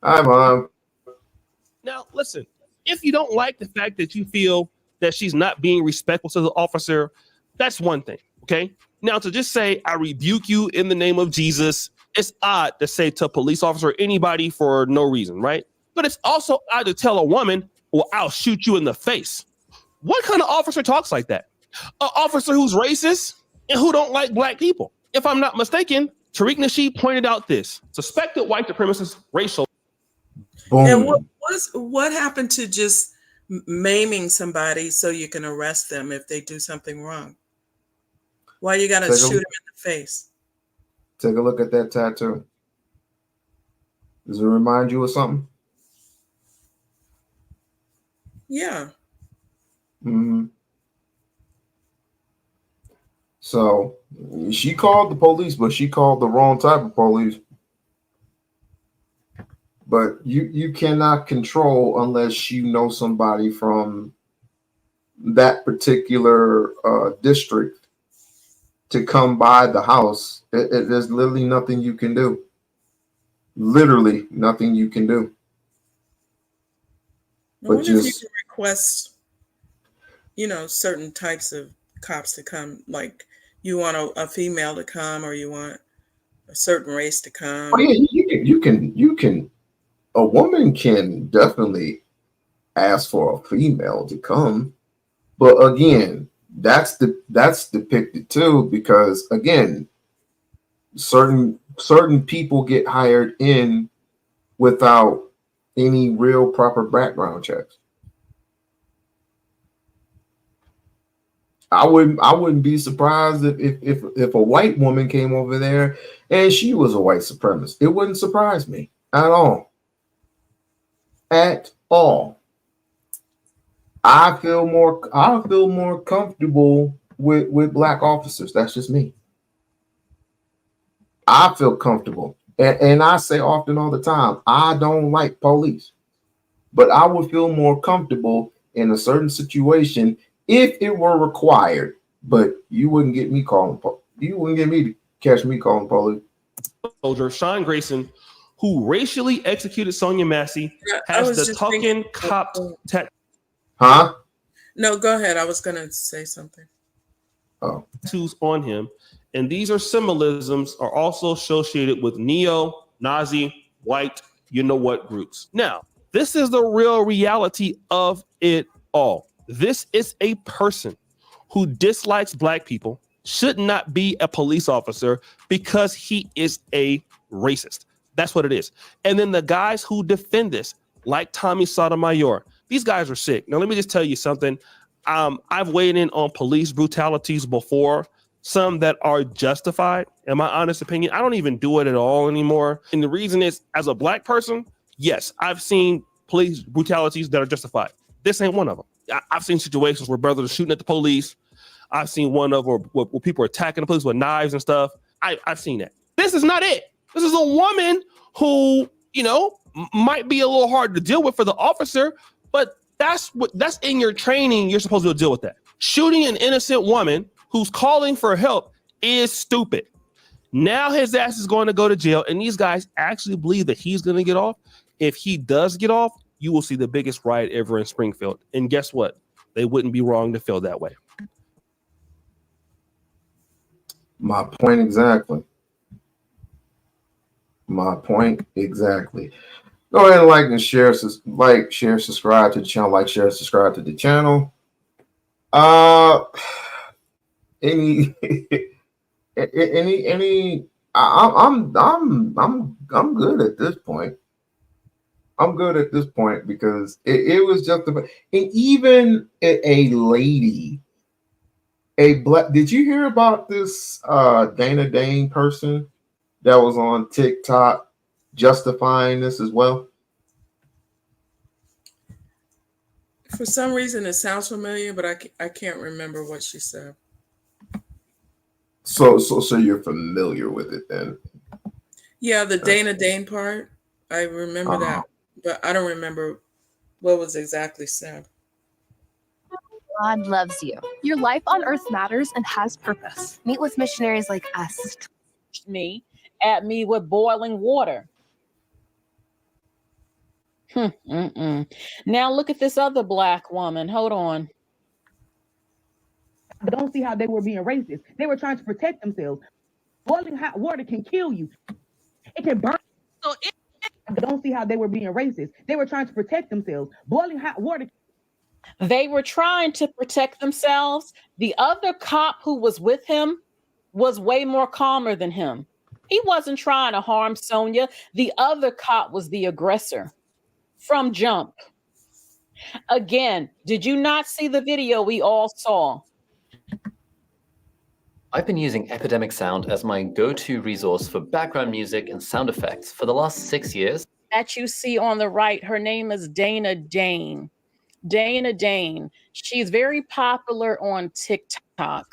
Hi, Mom. Now, listen, if you don't like the fact that you feel that she's not being respectful to the officer, that's one thing, okay? Now, to just say, I rebuke you in the name of Jesus, it's odd to say to a police officer or anybody for no reason, right? But it's also odd to tell a woman, well, I'll shoot you in the face. What kind of officer talks like that? An officer who's racist and who don't like black people. If I'm not mistaken, Tariq Nasheed pointed out this. Suspected white supremacist racial. Boom. And what happened to just maiming somebody so you can arrest them if they do something wrong? Why you gotta shoot them in the face? Take a look at that tattoo. Does it remind you of something? Yeah. Mm-hmm. So she called the police, but she called the wrong type of police. But you cannot control unless you know somebody from that particular district to come by the house. There's literally nothing you can do. Literally nothing you can do. I wonder if you can request, certain types of cops to come. Like you want a female to come, or you want a certain race to come. Oh yeah, you can. A woman can definitely ask for a female to come, but again, that's depicted too because again, certain people get hired in without any real proper background checks. I wouldn't be surprised if a white woman came over there and she was a white supremacist. It wouldn't surprise me at all. At all. I feel more comfortable with black officers. That's just me. I feel comfortable. And I say often all the time, I don't like police, but I would feel more comfortable in a certain situation if it were required. But you wouldn't get me calling. You wouldn't get me to catch me calling police. Soldier Sean Grayson, who racially executed Sonya Massey, has the token cop tattoo. Huh? No, go ahead. I was gonna say something. Oh. Tattoos on him. And these symbolisms are also associated with neo-Nazi, white, you-know-what groups. Now, this is the real reality of it all. This is a person who dislikes black people, should not be a police officer because he is a racist. That's what it is. And then the guys who defend this, like Tommy Sotomayor, these guys are sick. Now, let me just tell you something. I've weighed in on police brutalities before, some that are justified. In my honest opinion, I don't even do it at all anymore. And the reason is, as a black person, yes, I've seen police brutalities that are justified. This ain't one of them. I've seen situations where brothers are shooting at the police. I've seen one of where people are attacking the police with knives and stuff. I've seen that. This is not it. This is a woman who, might be a little hard to deal with for the officer, but that's in your training. You're supposed to deal with that. Shooting an innocent woman who's calling for help is stupid. Now his ass is going to go to jail, and these guys actually believe that he's going to get off. If he does get off, you will see the biggest riot ever in Springfield. And guess what? They wouldn't be wrong to feel that way. My point exactly. My point exactly. Go ahead and like and share, share, subscribe to the channel, like, share, subscribe to the channel. Any I'm good at this point. I'm good at this point because it was just and even a lady, a black. Did you hear about this Dana Dane person that was on TikTok justifying this as well? For some reason, it sounds familiar, but I can't remember what she said. So you're familiar with it then? Yeah, the Dana Dane part, I remember that, but I don't remember what was exactly said. God loves you. Your life on earth matters and has purpose. Meet with missionaries like us. Me at me with boiling water. Now look at this other black woman. Hold on. I don't see how they were being racist. They were trying to protect themselves. Boiling hot water can kill you. It can burn. I don't see how they were being racist. They were trying to protect themselves. Boiling hot water. They were trying to protect themselves. The other cop who was with him was way more calmer than him. He wasn't trying to harm Sonya. The other cop was the aggressor from jump. Again, did you not see the video we all saw? I've been using Epidemic Sound as my go-to resource for background music and sound effects for the last 6 years. That you see on the right, her name is Dana Dane. Dana Dane. She's very popular on TikTok.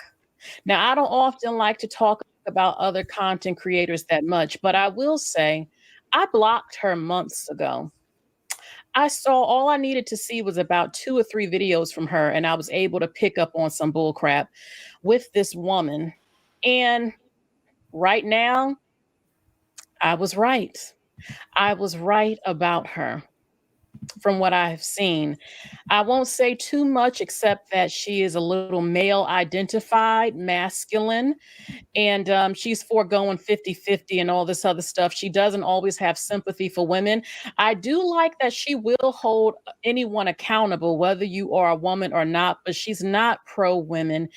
Now, I don't often like to talk about other content creators that much, but I will say I blocked her months ago. I saw all I needed to see was about 2 or 3 videos from her, and I was able to pick up on some bull crap with this woman. And right now, I was right. I was right about her from what I have seen. I won't say too much except that she is a little male identified, masculine, and she's foregoing 50-50 and all this other stuff. She doesn't always have sympathy for women. I do like that she will hold anyone accountable, whether you are a woman or not, but she's not pro-women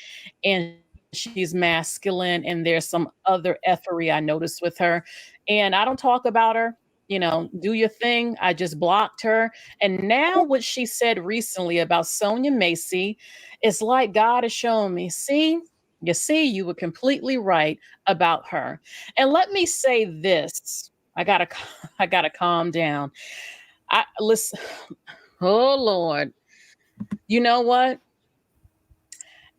and she's masculine, and there's some other effery I noticed with her. And I don't talk about her. You know, do your thing. I just blocked her. And now what she said recently about Sonya Massey, it's like God is showing me, you were completely right about her. And let me say this. I gotta calm down. Listen, oh Lord. You know what?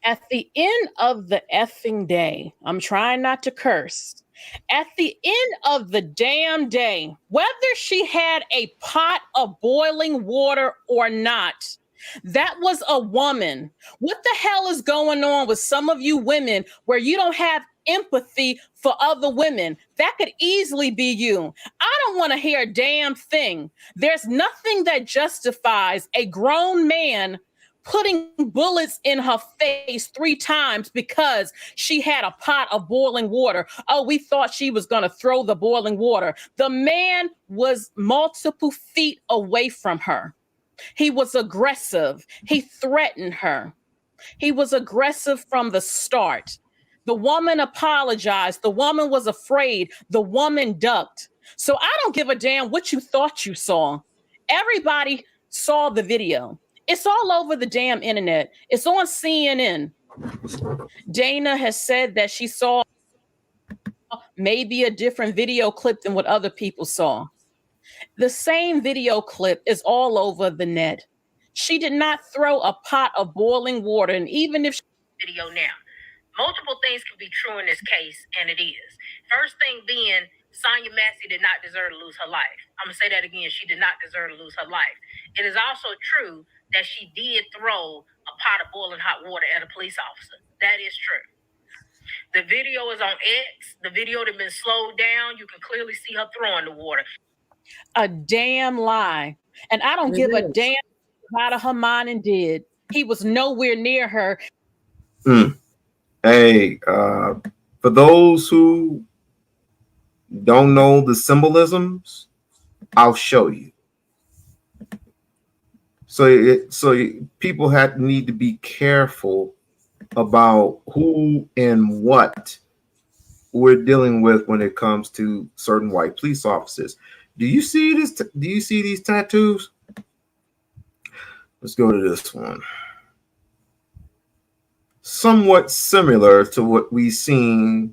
At the end of the effing day, I'm trying not to curse. At the end of the damn day, whether she had a pot of boiling water or not, that was a woman. What the hell is going on with some of you women where you don't have empathy for other women? That could easily be you. I don't want to hear a damn thing. There's nothing that justifies a grown man putting bullets in her face 3 times because she had a pot of boiling water. Oh, we thought she was going to throw the boiling water. The man was multiple feet away from her. He was aggressive. He threatened her. He was aggressive from the start. The woman apologized. The woman was afraid. The woman ducked. So I don't give a damn what you thought you saw. Everybody saw the video. It's all over the damn internet. It's on CNN. Dana has said that she saw maybe a different video clip than what other people saw. The same video clip is all over the net. She did not throw a pot of boiling water, and even if video now, multiple things can be true in this case, and it is. First thing being, Sonya Massey did not deserve to lose her life. I'm gonna say that again. She did not deserve to lose her life. It is also true that she did throw a pot of boiling hot water at a police officer. That is true. The video is on X. The video that been slowed down. You can clearly see her throwing the water. A damn lie. And I don't give a damn out of her mind and did. He was nowhere near her. Hey, for those who don't know the symbolisms, I'll show you. So people need to be careful about who and what we're dealing with when it comes to certain white police officers. Do you see this? Do you see these tattoos? Let's go to this one. Somewhat similar to what we've seen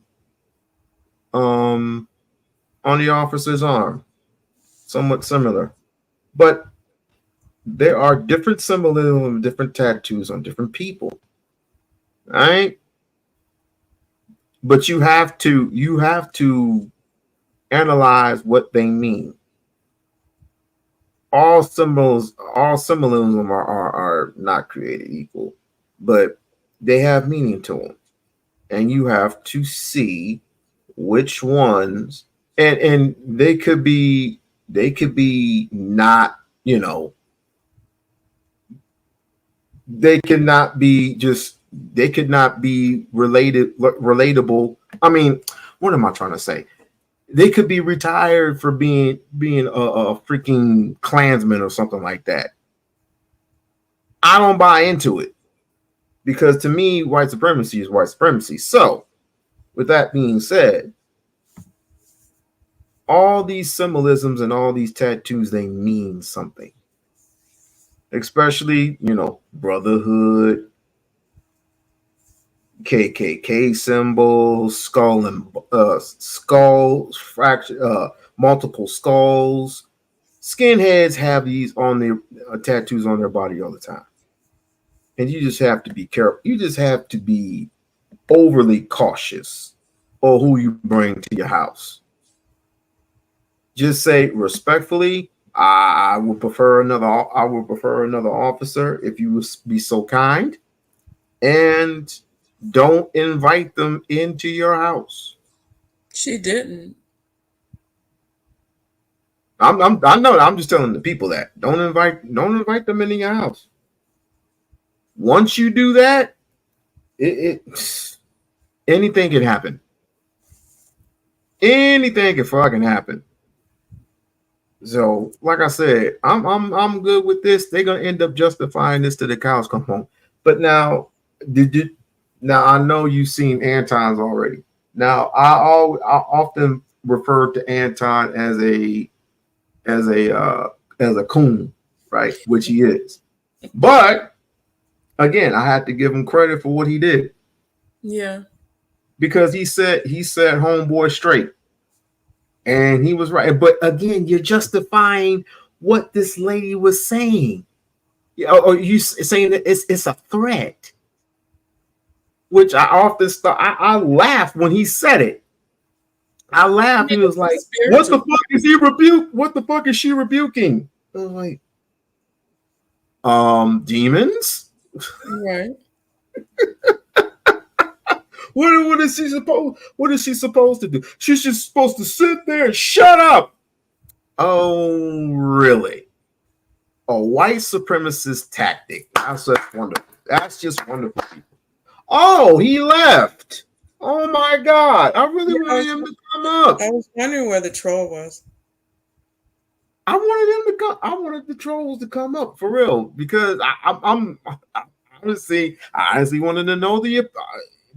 on the officer's arm. Somewhat similar. But there are different symbolism, different tattoos on different people. All right? But you have to analyze what they mean. All symbolism are not created equal, but they have meaning to them. And you have to see which ones, and they could be not, they could not be relatable. I mean, what am I trying to say? They could be retired for being a freaking Klansman or something like that. I don't buy into it, because to me, white supremacy is white supremacy. So, with that being said, all these symbolisms and all these tattoos, they mean something. Especially, brotherhood, KKK symbols, skull fracture, multiple skulls. Skinheads have these on their tattoos on their body all the time, and you just have to be careful. You just have to be overly cautious of who you bring to your house. Just say respectfully, I would prefer another officer if you would be so kind, and don't invite them into your house. She didn't. I know. I'm just telling the people that don't invite them into your house. Once you do that, anything can happen. Anything can fucking happen. So, like I said, I'm good with this. They're gonna end up justifying this till the cows come home. But now, Now I know you've seen Anton's already. Now I often refer to Anton as a coon, right? Which he is. But again, I had to give him credit for what he did. Yeah. Because he said homeboy straight. And he was right. But again, you're justifying what this lady was saying. Or you saying that it's a threat. Which I often I laughed when he said it. I laughed. He was like, "What the fuck is he rebuke? What the fuck is she rebuking?" I was like, demons. Right. What is she supposed? What is she supposed to do? She's just supposed to sit there and shut up. Oh, really? A white supremacist tactic. That's just wonderful. That's just wonderful, people. Oh, he left. Oh my God. I really wanted him to come up. I was wondering where the troll was. I wanted him to come. I wanted the trolls to come up for real, because I honestly wanted to know the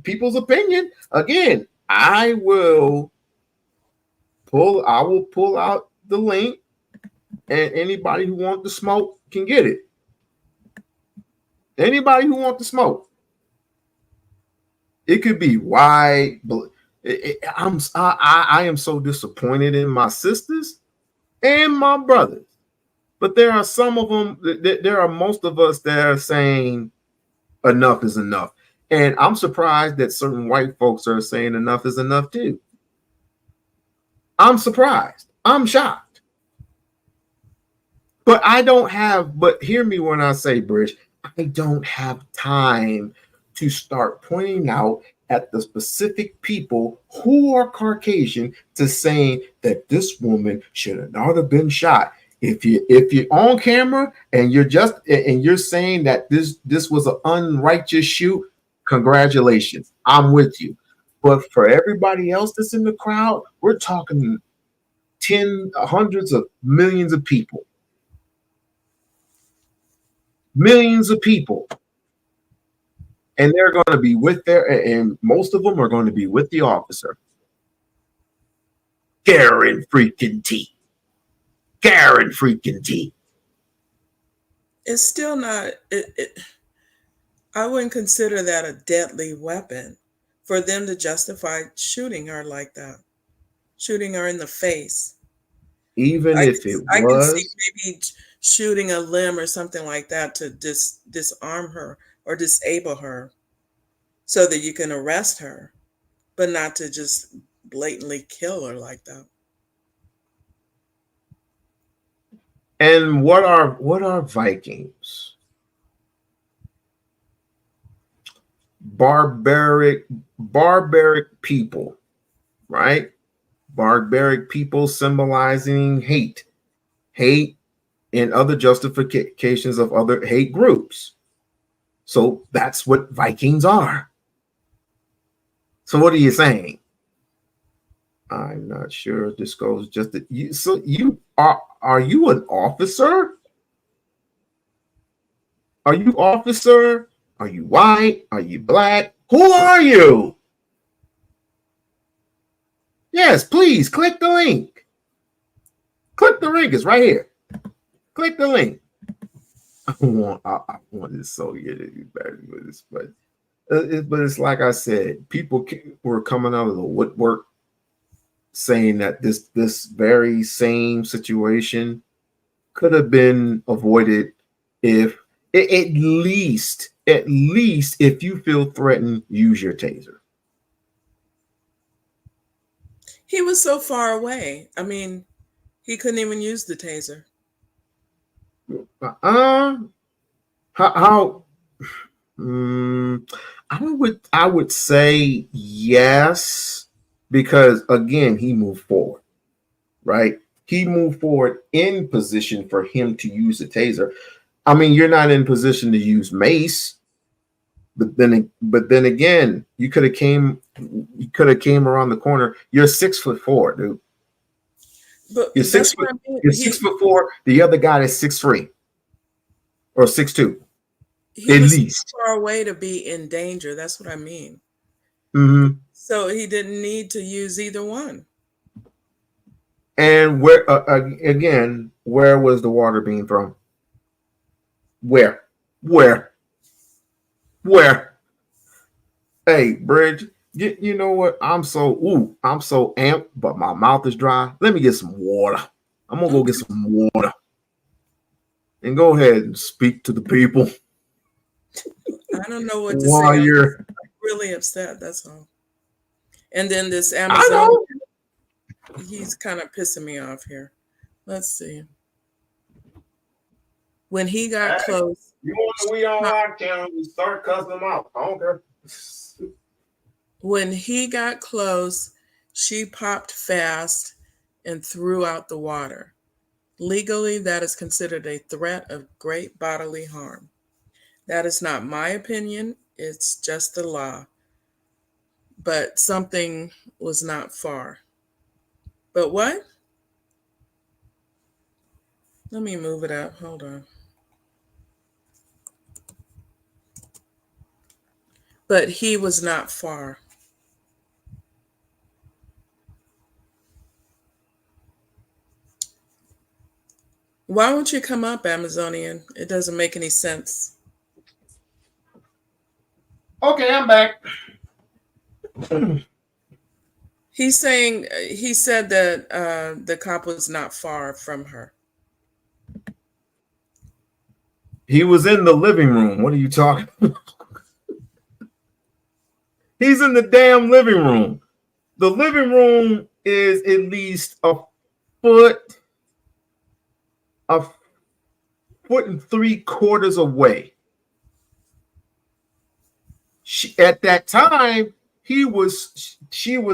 people's opinion. Again, I will pull out the link, and anybody who wants to smoke can get it. Anybody who wants to smoke. It could be white, but I am so disappointed in my sisters and my brothers. But there are some of them, there are most of us that are saying enough is enough. And I'm surprised that certain white folks are saying enough is enough too. I'm surprised. I'm shocked. But hear me when I say, Bridge, I don't have time to start pointing out at the specific people who are Caucasian to saying that this woman should not have been shot. If you're on camera and you're saying that this was an unrighteous shoot, congratulations, I'm with you. But for everybody else that's in the crowd, we're talking hundreds of millions of people. Millions of people. And they're going to be and most of them are going to be with the officer. Karen freaking T. Karen freaking T. It's still not, I wouldn't consider that a deadly weapon for them to justify shooting her like that, shooting her in the face. Even if it I can see was, maybe shooting a limb or something like that to disarm her or disable her so that you can arrest her, but not to just blatantly kill her like that. and what are Vikings? Barbaric people, right? Barbaric people symbolizing hate and other justifications of other hate groups. So that's what Vikings are. So what are you saying? I'm not sure if this goes just that you. So you are you an officer? Are you officer? Are you white? Are you black? Who are you? Yes, please click the link. Click the link. It's right here. Click the link. I want this Sonya to be better with this, but it's like I said, people were coming out of the woodwork saying that this very same situation could have been avoided if at least if you feel threatened, use your taser. He was so far away. I mean, he couldn't even use the taser. How I would say yes, because again, he moved forward, right? He moved forward in position for him to use the taser. I mean, you're not in position to use mace, but then again, you could have came around the corner. You're 6'4", dude. But You're that's 6 what foot. I mean. You're 6'4". The other guy is 6'3" or 6'2". He at was least too far away to be in danger. That's what I mean. Mm-hmm. So he didn't need to use either one. And where again, where was the water being thrown? Where? Hey, Bridge, you know what? I'm so amped, but my mouth is dry. Let me get some water. I'm gonna go get some water. And go ahead and speak to the people. I don't know what to While say. you're I'm really upset. That's all. And then this Amazon, he's kind of pissing me off here. Let's see. When he got close, you want the We-On-Loc channel, we start cussing them out. I don't care. When he got close, she popped fast and threw out the water. Legally, that is considered a threat of great bodily harm. That is not my opinion. It's just the law. But something was not far. But what? Let me move it up. Hold on. But he was not far. Why won't you come up, Amazonian? It doesn't make any sense. Okay, I'm back. He said that the cop was not far from her. He was in the living room. What are you talking about? He's in the damn living room. The living room is at least a foot and 3/4 away. At that time, she was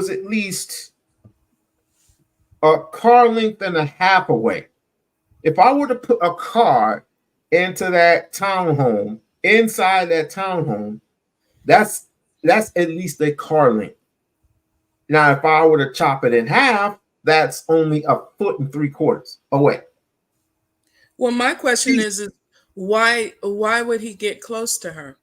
at least a car length and a half away. If I were to put a car into that townhome, inside that townhome, that's at least a car length. Now, if I were to chop it in half, that's only 1.75 feet away. Well, my question is why would he get close to her?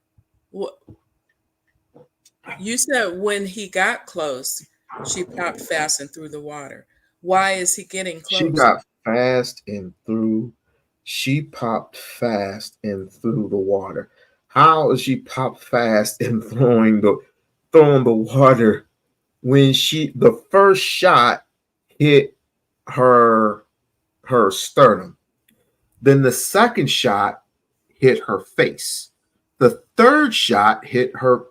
You said when he got close, she popped fast and through the water. Why is he getting close? She got fast and through. She popped fast and through the water. How is she popped fast and throwing the water when the first shot hit her sternum? Then the second shot hit her face. The third shot hit her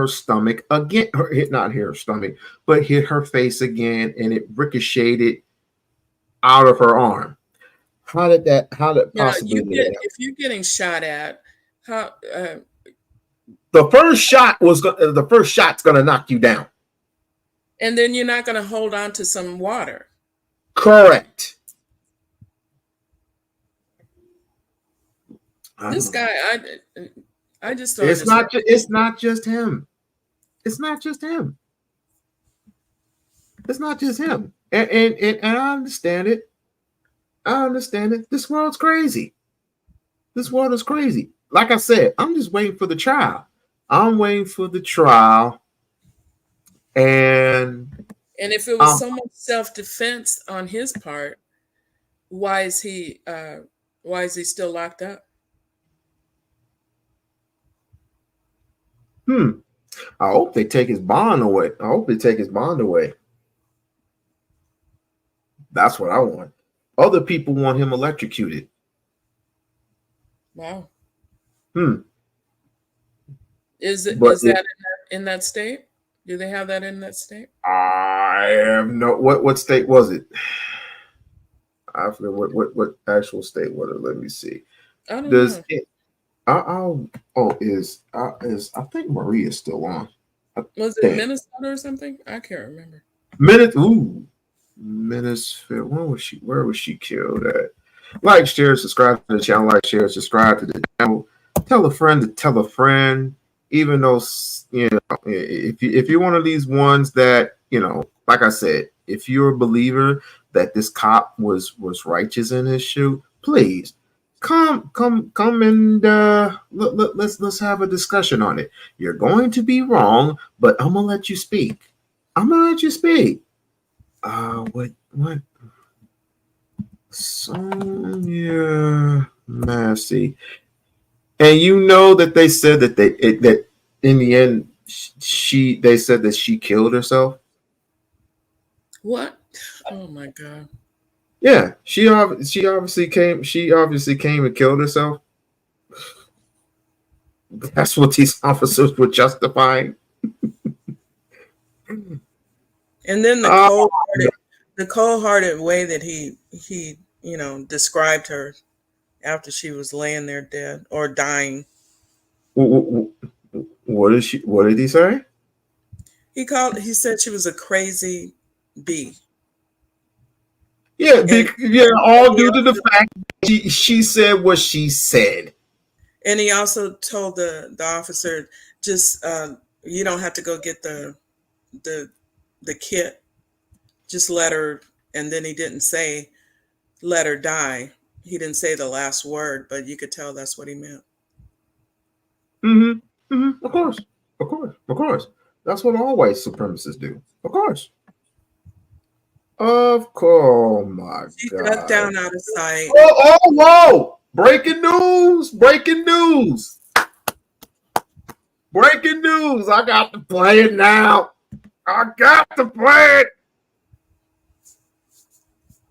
stomach again. Not hit her stomach, but hit her face again, and it ricocheted out of her arm. How did possibly get out? If you're getting shot at, how the first shot's gonna knock you down. And then you're not gonna hold on to some water. Correct. This guy, I just don't. It's not just him. It's not just him. It's not just him. And I understand it. I understand it. This world's crazy. This world is crazy. Like I said, I'm just waiting for the trial. I'm waiting for the trial. And if it was so much self-defense on his part, why is he still locked up? I hope they take his bond away. That's what I want. Other people want him electrocuted. Wow. Is that in that state? Do they have that in that state? I have no. What state was it? I forget what actual state was it. Let me see. I don't know. I think Maria's still on. Was it Minnesota or something? I can't remember. Minnesota. Where was she killed at? Like, share, subscribe to the channel. Like, share, subscribe to the channel. Tell a friend to tell a friend. Even though, if you're one of these ones that, like I said, if you're a believer that this cop was righteous in his shoe, please come and let's have a discussion on it. You're going to be wrong, but I'm gonna let you speak. What? Sonya Massey. And that they said that that in the end they said that she killed herself. What? Oh my God. Yeah, she obviously came and killed herself. That's what these officers were justifying. And then the cold-hearted way that he described her after she was laying there dead or dying. What did he say? He said she was a crazy bee. Yeah, all due to the fact she said what she said. And he also told the officer, just you don't have to go get the kit. Just let her. And then he didn't say let her die. He didn't say the last word, but you could tell that's what he meant. Of course. That's what all white supremacists do. Of course. Oh my She God. got down out of sight. Whoa! Breaking news! I got to play it now.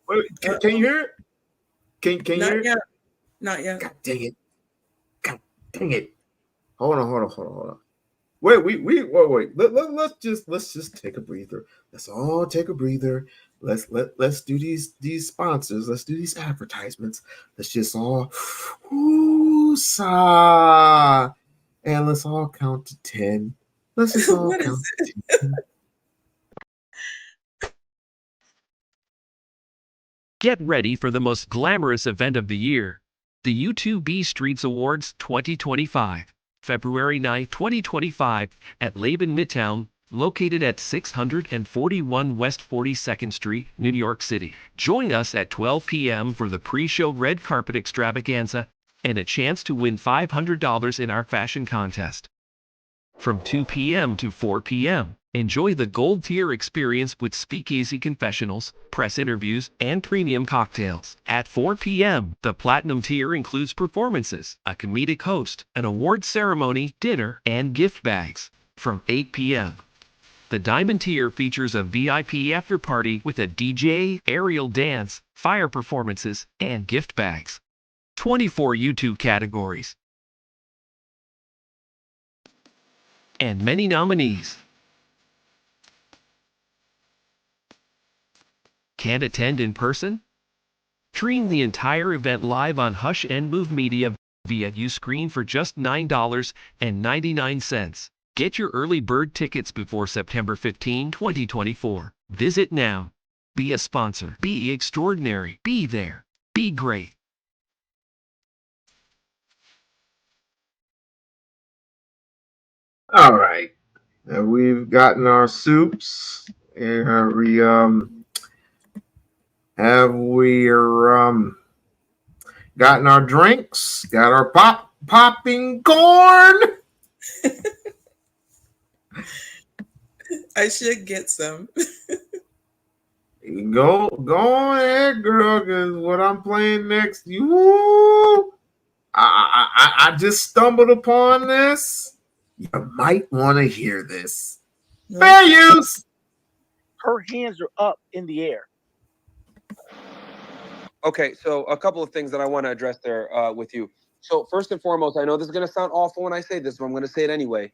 Wait, can you hear it? Can you hear it? Not yet. God dang it. Hold on. Wait. Let's just take a breather. Let's all take a breather. Let's do these sponsors. Let's do these advertisements. Let's just all sigh. And let's all count to 10. This is all What is constitution. Get ready for the most glamorous event of the year, the U2B Streets Awards 2025, February 9, 2025, at Laban Midtown, located at 641 West 42nd Street, New York City. Join us at 12 p.m. for the pre-show red carpet extravaganza and a chance to win $500 in our fashion contest. From 2 p.m. to 4 p.m., enjoy the gold tier experience with speakeasy confessionals, press interviews, and premium cocktails. At 4 p.m., the platinum tier includes performances, a comedic host, an award ceremony, dinner, and gift bags. From 8 p.m., the diamond tier features a VIP after party with a DJ, aerial dance, fire performances, and gift bags. 24 YouTube categories and many nominees. Can't attend in person? Stream the entire event live on Hush and Move Media via Uscreen for just $9.99. Get your early bird tickets before September 15, 2024. Visit now. Be a sponsor. Be extraordinary. Be there. Be great. All right. We've gotten our soups. And have we gotten our drinks? Got our popping corn? I should get some. Go on ahead, girl, because what I'm playing next, I just stumbled upon this. You might want to hear this. Fair use. Her hands are up in the air. Okay, so a couple of things that I want to address there with you. So first and foremost, I know this is going to sound awful when I say this, but I'm going to say it anyway.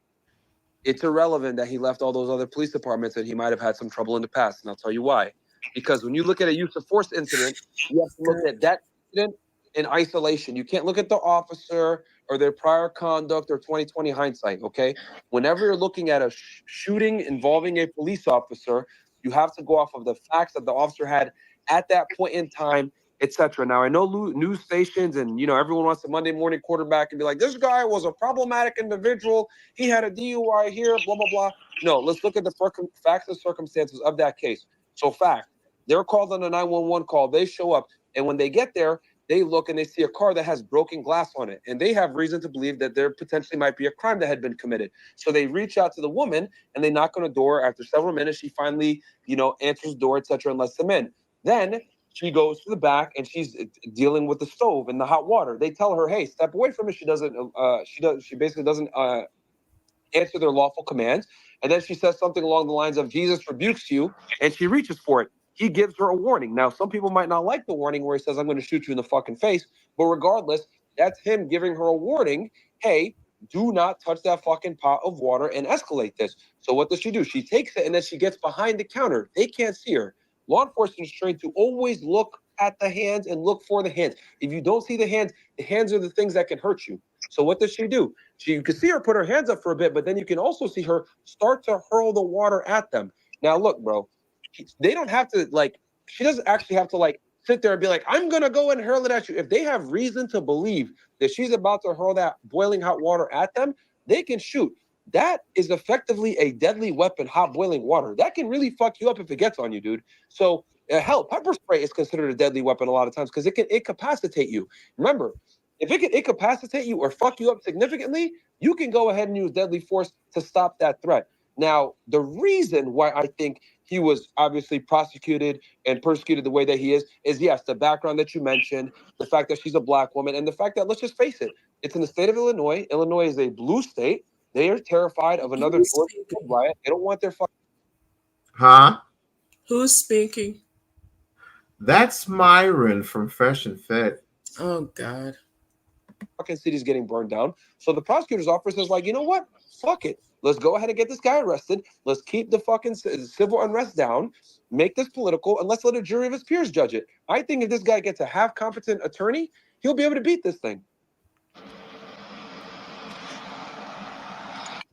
It's irrelevant that he left all those other police departments and he might have had some trouble in the past, and I'll tell you why. Because when you look at a use of force incident, you have to look at that incident in isolation. You can't look at the officer or their prior conduct or 20/20 hindsight, okay? Whenever you're looking at a shooting involving a police officer, you have to go off of the facts that the officer had at that point in time, etc. Now, I know news stations and, everyone wants the Monday morning quarterback and be like, this guy was a problematic individual. He had a DUI here, blah, blah, blah. No, let's look at the facts and circumstances of that case. So fact, they're called on a 911 call. They show up. And when they get there, they look and they see a car that has broken glass on it. And they have reason to believe that there potentially might be a crime that had been committed. So they reach out to the woman and they knock on the door. After several minutes, she finally, answers the door, etc., and lets them in. Then she goes to the back and she's dealing with the stove and the hot water. They tell her, hey, step away from it. She doesn't, she basically doesn't answer their lawful commands. And then she says something along the lines of, Jesus rebukes you, and she reaches for it. He gives her a warning. Now, some people might not like the warning where he says, I'm going to shoot you in the fucking face. But regardless, that's him giving her a warning. Hey, do not touch that fucking pot of water and escalate this. So what does she do? She takes it and then she gets behind the counter. They can't see her. Law enforcement is trained to always look at the hands and look for the hands. If you don't see the hands are the things that can hurt you. So what does she do? You can see her put her hands up for a bit, but then you can also see her start to hurl the water at them. Now, look, bro, they don't have to, she doesn't actually have to, sit there and be like, I'm going to go and hurl it at you. If they have reason to believe that she's about to hurl that boiling hot water at them, they can shoot. That is effectively a deadly weapon, hot boiling water. That can really fuck you up if it gets on you, dude. So, hell, pepper spray is considered a deadly weapon a lot of times because it can incapacitate you. Remember, if it can incapacitate you or fuck you up significantly, you can go ahead and use deadly force to stop that threat. Now, the reason why I think he was obviously prosecuted and persecuted the way that he is, yes, the background that you mentioned, the fact that she's a black woman, and the fact that, let's just face it, it's in the state of Illinois. Illinois is a blue state. They are terrified of another riot. They don't want their fucking... Huh? Who's speaking? That's Myron from Fresh and Fed. Oh, God. Fucking city's getting burned down. So the prosecutor's office is like, you know what? Fuck it. Let's go ahead and get this guy arrested. Let's keep the fucking civil unrest down, make this political, and let's let a jury of his peers judge it. I think if this guy gets a half-competent attorney, he'll be able to beat this thing.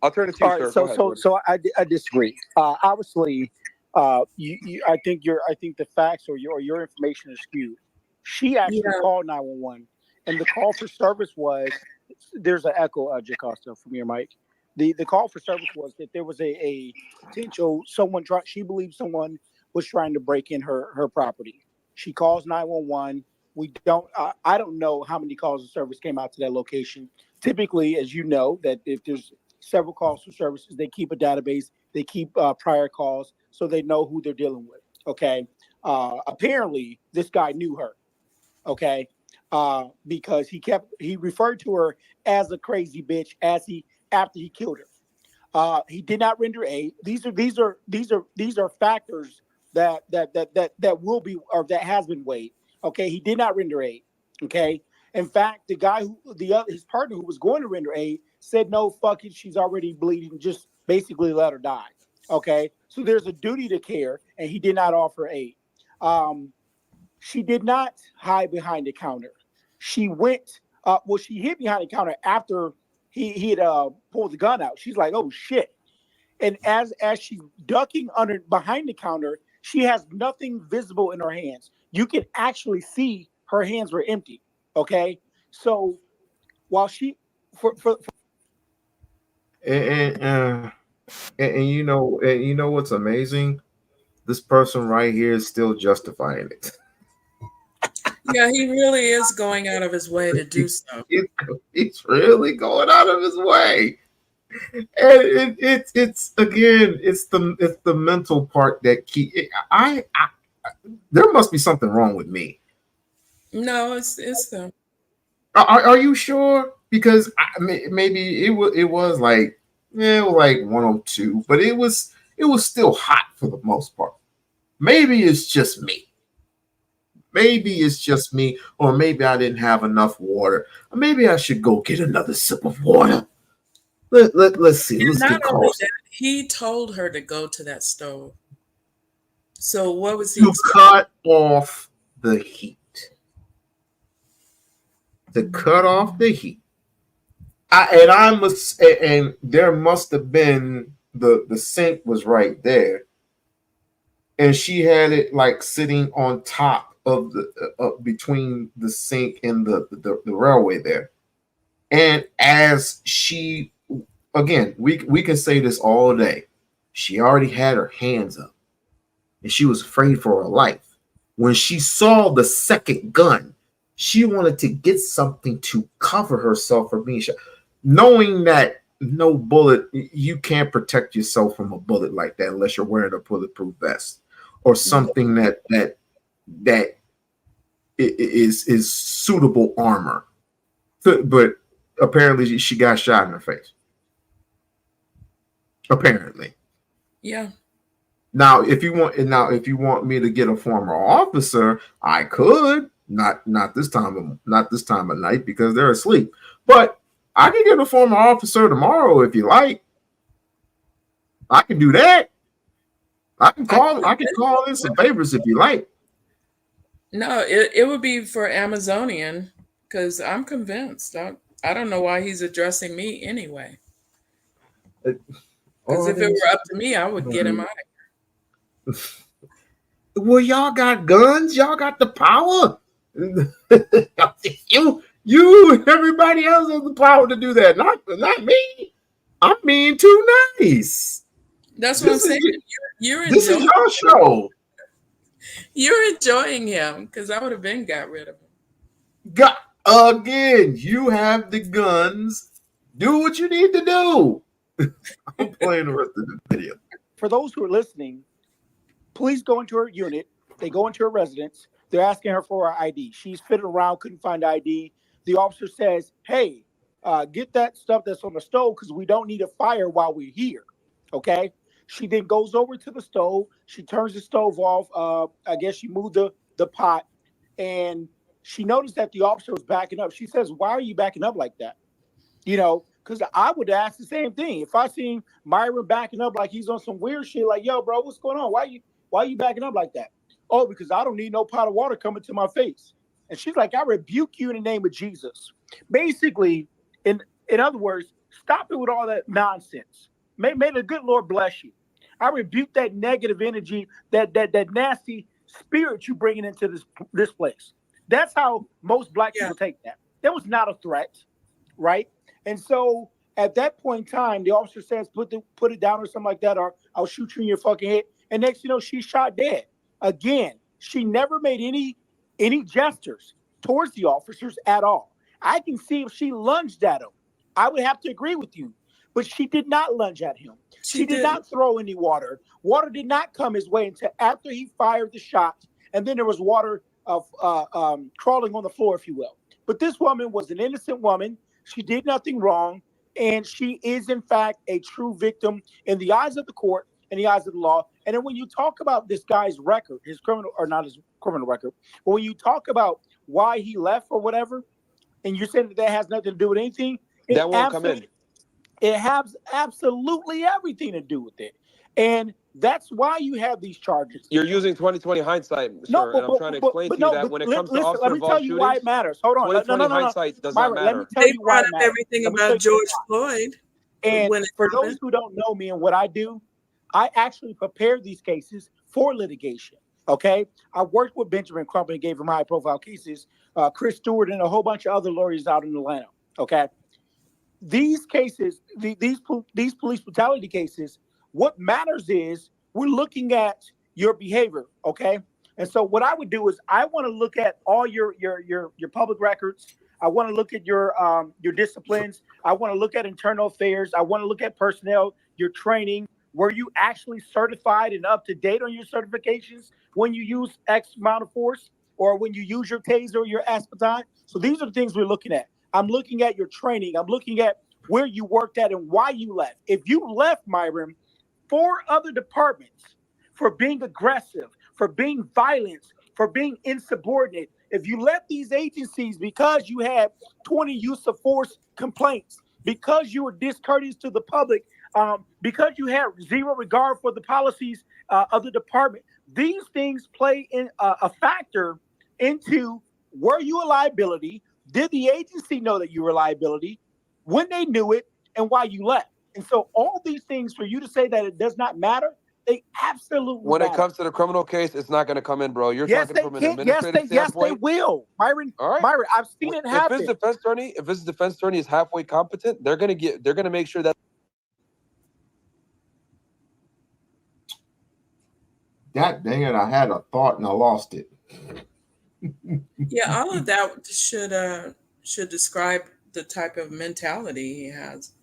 I'll turn it to you, All sir. right, so Go ahead, so I disagree. Obviously, I think the facts or your information is skewed. She actually Yeah. called 911, and the call for service was there's an echo, Jacosta, from your mic. The call for service was that there was a potential she believed someone was trying to break in her property. She calls 911. I don't know how many calls of service came out to that location. Typically, as you know, that if there's several calls for services, they keep a database, they keep prior calls so they know who they're dealing with. Okay. Apparently this guy knew her. Okay. Because he referred to her as a crazy bitch after he killed her. He did not render aid. These are factors that will be, or that has been weighed. Okay. He did not render aid. Okay. In fact, the guy his partner who was going to render aid said, no, fuck it. She's already bleeding. Just basically let her die. Okay. So there's a duty to care, and he did not offer aid. She did not hide behind the counter. She went, she hid behind the counter after he had pulled the gun out. She's like, oh shit. And as she's ducking behind the counter, she has nothing visible in her hands. You can actually see her hands were empty. Okay. So while she And you know what's amazing? This person right here is still justifying it. Yeah, he really is going out of his way to do so. He's really going out of his way. And it's again, it's the mental part that there must be something wrong with me. No, it's them. Are you sure? Because maybe it was like 102, but it was still hot for the most part. Maybe it's just me. Maybe it's just me, or maybe I didn't have enough water. Or maybe I should go get another sip of water. Let's see. And Let's not get only close. that, he told her to go to that stove. So what was he To cut off the heat. To cut off the heat. And there must have been the sink was right there, and she had it like sitting on top of the between the sink and the railway there. And as she, again, we can say this all day, she already had her hands up, and she was afraid for her life. When she saw the second gun, she wanted to get something to cover herself from being shot, knowing that no bullet, you can't protect yourself from a bullet like that unless you're wearing a bulletproof vest or something that is suitable armor. But apparently she got shot in her face. Apparently. Yeah. Now, if you want me to get a former officer, I could. Not this time of night because they're asleep. But I can get a former officer tomorrow if you like. I can do that. I can call in some favors if you like. No, it would be for Amazonian, because I'm convinced. I don't know why he's addressing me anyway. Because if it were up to me, I would get him out of here. Well, y'all got guns. Y'all got the power. you and everybody else has the power to do that. Not me. I'm being too nice. That's what I'm saying. You're this is your show. You're enjoying him, because I would have been got rid of him. Again, you have the guns. Do what you need to do. I'm playing the rest of the video. For those who are listening, police go into her unit. They go into her residence. They're asking her for her ID. She's fitted around, couldn't find ID. The officer says, hey, get that stuff that's on the stove because we don't need a fire while we're here. Okay? She then goes over to the stove. She turns the stove off. I guess she moved the pot. And she noticed that the officer was backing up. She says, why are you backing up like that? You know, because I would ask the same thing. If I seen Myron backing up like he's on some weird shit, like, yo, bro, what's going on? Why are you backing up like that? Oh, because I don't need no pot of water coming to my face. And she's like, I rebuke you in the name of Jesus. Basically, in other words, Stop it with all that nonsense. May the good Lord bless you. I rebuke that negative energy, that nasty spirit you bringing into this place. That's how most black people take that. That was not a threat, right? And so at that point in time, the officer says, put it down or something like that, or I'll shoot you in your fucking head. And next you know, she's shot dead. Again, she never made any gestures towards the officers at all. I can see if she lunged at him, I would have to agree with you. But she did not lunge at him. She did not throw any water. Water did not come his way until after he fired the shot. And then there was water of crawling on the floor, if you will. But this woman was an innocent woman. She did nothing wrong. And she is, in fact, a true victim in the eyes of the court, in the eyes of the law. And then when you talk about this guy's record, his criminal, or not his criminal record, but when you talk about why he left or whatever, and you're saying that has nothing to do with anything, that won't come in. It has absolutely everything to do with it. And that's why you have these charges. You're using 2020 hindsight, sir, and I'm trying to explain to you that when it comes to officer let me tell you why it matters. Hold on. 2020 hindsight does not matter. Let me tell you why it matters. Everything about George Floyd. And for those who don't know me and what I do, I actually prepare these cases for litigation. Okay, I worked with Benjamin Crump and gave him high-profile cases, Chris Stewart, and a whole bunch of other lawyers out in Atlanta. Okay. These cases, these police brutality cases, what matters is we're looking at your behavior, okay? And so what I would do is I want to look at all your public records. I want to look at your disciplines. I want to look at internal affairs. I want to look at personnel, your training. Were you actually certified and up to date on your certifications when you use X amount of force or when you use your taser or your aspeton? So these are the things we're looking at. I'm looking at your training. I'm looking at where you worked at and why you left. If you left, Myron, 4 other departments for being aggressive, for being violent, for being insubordinate, if you left these agencies because you had 20 use of force complaints, because you were discourteous to the public, because you had zero regard for the policies of the department, these things play in a factor into were you a liability? Did the agency know that you were a liability? When they knew it, and why you left? And so all these things, for you to say that it does not matter, they absolutely when matter. it comes to the criminal case, it's not going to come in, bro. You're talking from an administrative standpoint. Yes, they will. Myron, all right. Myron, I've seen it happen. If his defense attorney is halfway competent, they're going to make sure that. God dang it! I had a thought and I lost it. Yeah, all of that should describe the type of mentality he has.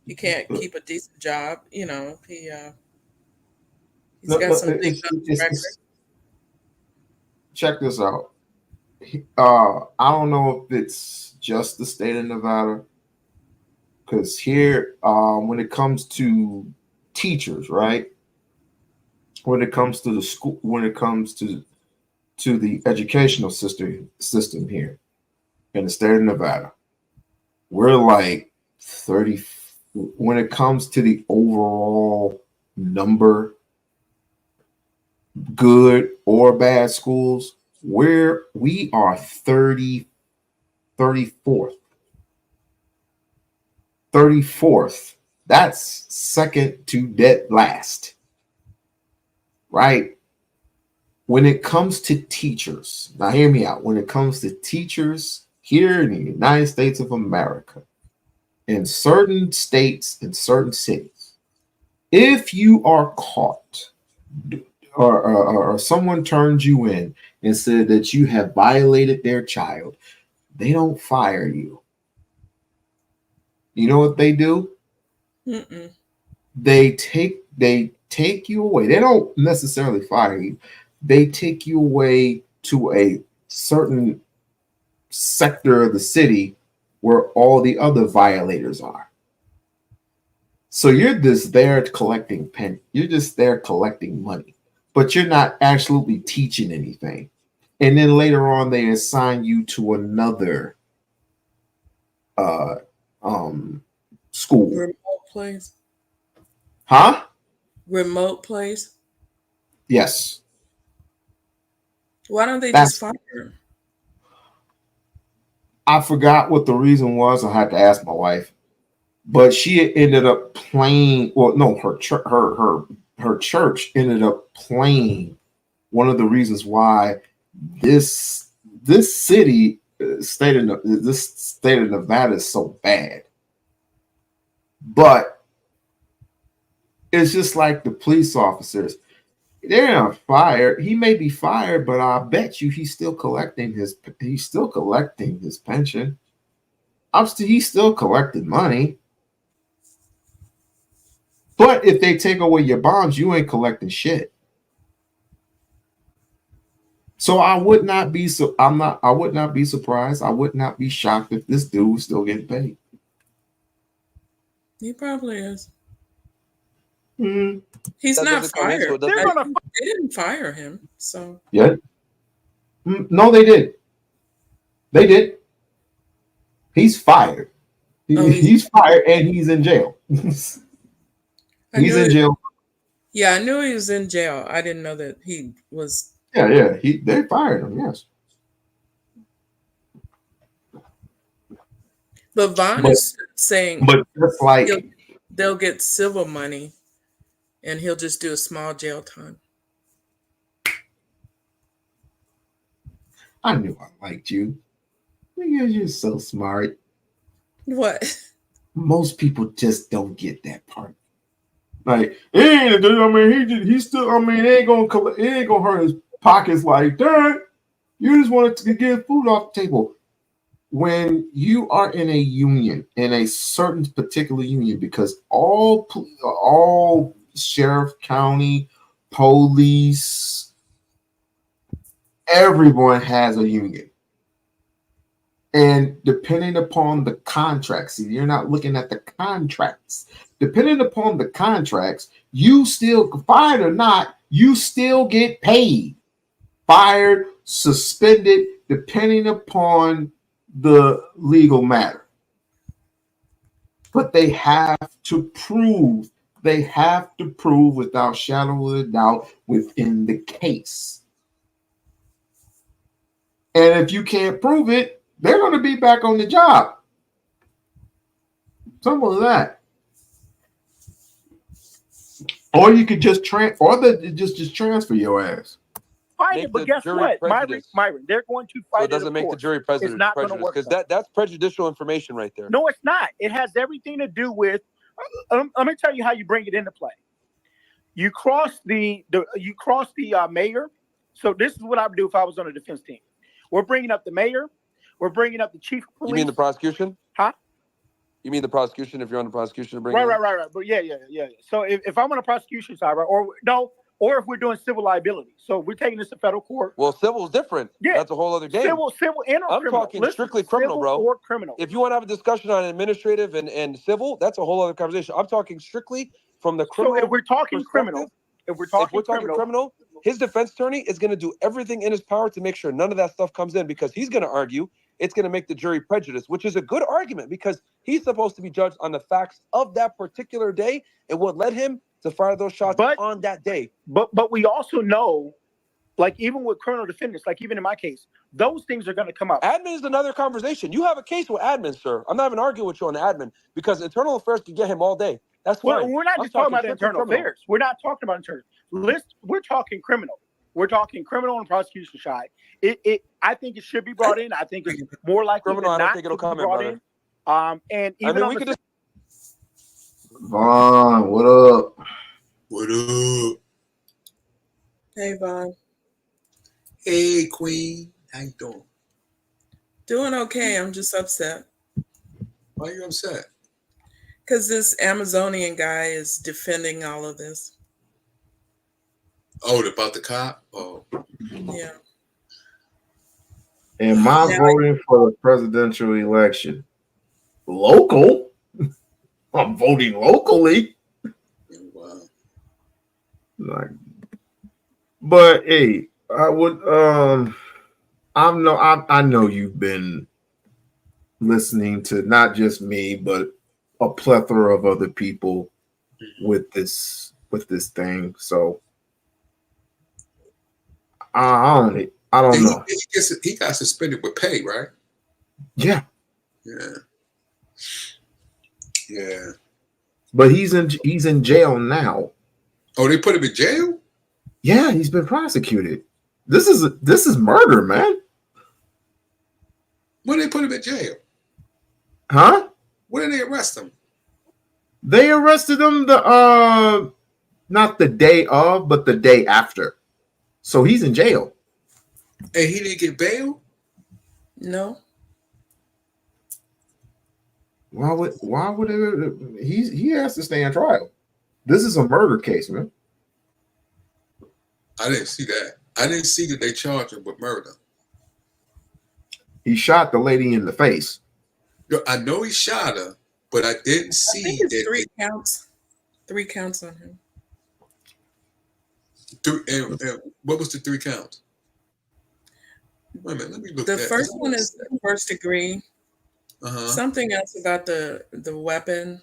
He can't keep a decent job, you know. He's got some things on the record. Check this out. I don't know if it's just the state of Nevada, because here, when it comes to teachers, right? When it comes to the school, when it comes to the educational system here in the state of Nevada, we're like 30. When it comes to the overall number, good or bad schools, we are 34th. 34th. That's second to dead last. Right? When it comes to teachers, now hear me out. When it comes to teachers here in the United States of America, in certain states, in certain cities, if you are caught or someone turns you in and said that you have violated their child, they don't fire you. You know what they do? Mm-mm. They take you away. They don't necessarily fire you. They take you away to a certain sector of the city where all the other violators are. So you're just there collecting you're just there collecting money, but you're not actually teaching anything. And then later on, they assign you to another school. Remote place. Huh? Remote place. Yes. Why don't they just fire him? I forgot what the reason was. I had to ask my wife. but she ended up playing. Well, no, her church ended up playing one of the reasons why this state of Nevada is so bad. But it's just like the police officers. They're not fired. He may be fired, but I bet you he's still collecting his pension. He's still collecting money. But if they take away your bonds, you ain't collecting shit. So I would not be surprised. I would not be shocked if this dude was still getting paid. He probably is. Mm-hmm. He's That not doesn't come into fired. it, They didn't fire him. So Yeah. No, they did. They did. He's fired. He's fired and he's in jail. He's in jail. Yeah, I knew he was in jail. I didn't know that he was. Yeah. They fired him. Yes. But Vaughn is saying, but just like they'll get civil money, and he'll just do a small jail time. I knew I liked you. You're so smart. What? Most people just don't get that part. Like, he ain't gonna hurt his pockets like that. You just wanted to get food off the table. When you are in a union, in a certain particular union, because all sheriff, county, police, everyone has a union. And depending upon the contracts, see, you're not looking at the contracts. Depending upon the contracts, you still, fired or not, you still get paid. Fired, suspended, depending upon the legal matter. But they have to prove without shadow of a doubt within the case. And if you can't prove it, they're going to be back on the job. Something like that. Or you could just just transfer your ass. Find it, but guess what, Myron, they're going to fight. So it doesn't make the jury prejudiced because that's prejudicial information right there. No, it's not. It has everything to do with. Let me tell you how you bring it into play. You cross the mayor. So this is what I would do if I was on a defense team. We're bringing up the mayor. We're bringing up the chief of police. You mean the prosecution? Huh? You mean the prosecution if you're on the prosecution to bring Right. But yeah. So if I'm on a prosecution side, right, or if we're doing civil liability. So we're taking this to federal court. Well, civil is different. Yeah. That's a whole other game. Civil and I'm criminal. talking strictly criminal, civil bro. Or criminal. If you want to have a discussion on administrative and civil, that's a whole other conversation. I'm talking strictly from the criminal. So if we're talking criminal, criminal, his defense attorney is going to do everything in his power to make sure none of that stuff comes in, because he's going to argue it's going to make the jury prejudiced, which is a good argument because he's supposed to be judged on the facts of that particular day and what led him to fire those shots on that day. But we also know, like even with criminal defendants, like even in my case, those things are going to come up. Admin is another conversation. You have a case with admin, sir. I'm not even arguing with you on the admin because internal affairs can get him all day. That's fine. We're not just talking about internal affairs. We're not talking about internal. We're talking criminal. We're talking criminal and prosecution side. I think it should be brought in. I think it's more likely criminal. than I don't not think it'll to come be in, brought brother. And even we could just. Vaughn, what up? What up? Hey, Vaughn. Hey, Queen. How you doing? Doing okay. I'm just upset. Why are you upset? Because this Amazonian guy is defending all of this. Oh, about the cop? Oh. Yeah. Am I voting for the presidential election? Local? I'm voting locally. Wow. Like, but hey, I would I know you've been listening to not just me, but a plethora of other people with this thing. So I don't know. He got suspended with pay, right? Yeah. Yeah. Yeah. But he's in jail now. Oh, they put him in jail? Yeah, he's been prosecuted. This is murder, man. When they put him in jail? Huh? When did they arrest him? They arrested him not the day of, but the day after. So he's in jail. And he didn't get bail? No. Why would it, he has to stay on trial? This is a murder case, man. I didn't see that. I didn't see that they charged him with murder. He shot the lady in the face. I know he shot her, but I didn't see I think it's that. 3 counts. 3 counts on him. And what was the 3 counts? Wait a minute, let me look. The first one is first degree. Something else about the weapon.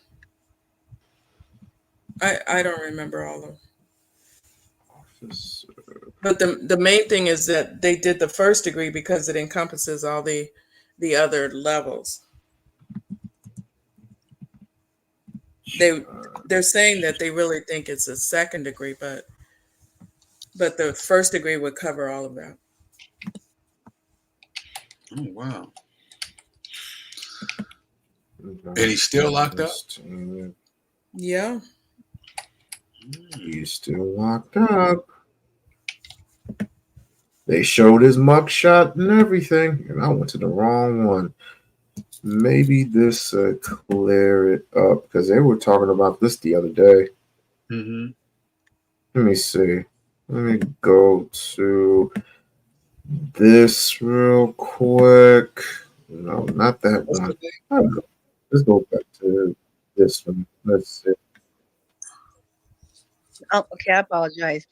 I don't remember all of them. But the main thing is that they did the first degree because it encompasses all the other levels. They're saying that they really think it's a second degree, but the first degree would cover all of that. Oh wow! And he's still locked up? Yeah. He's still locked up. They showed his mugshot and everything, and I went to the wrong one. Maybe this clear it up because they were talking about this the other day. Mm-hmm. Let me see. Let me go to this real quick. No, not that one. Let's go back to this one. Let's see. Oh, okay, I apologize.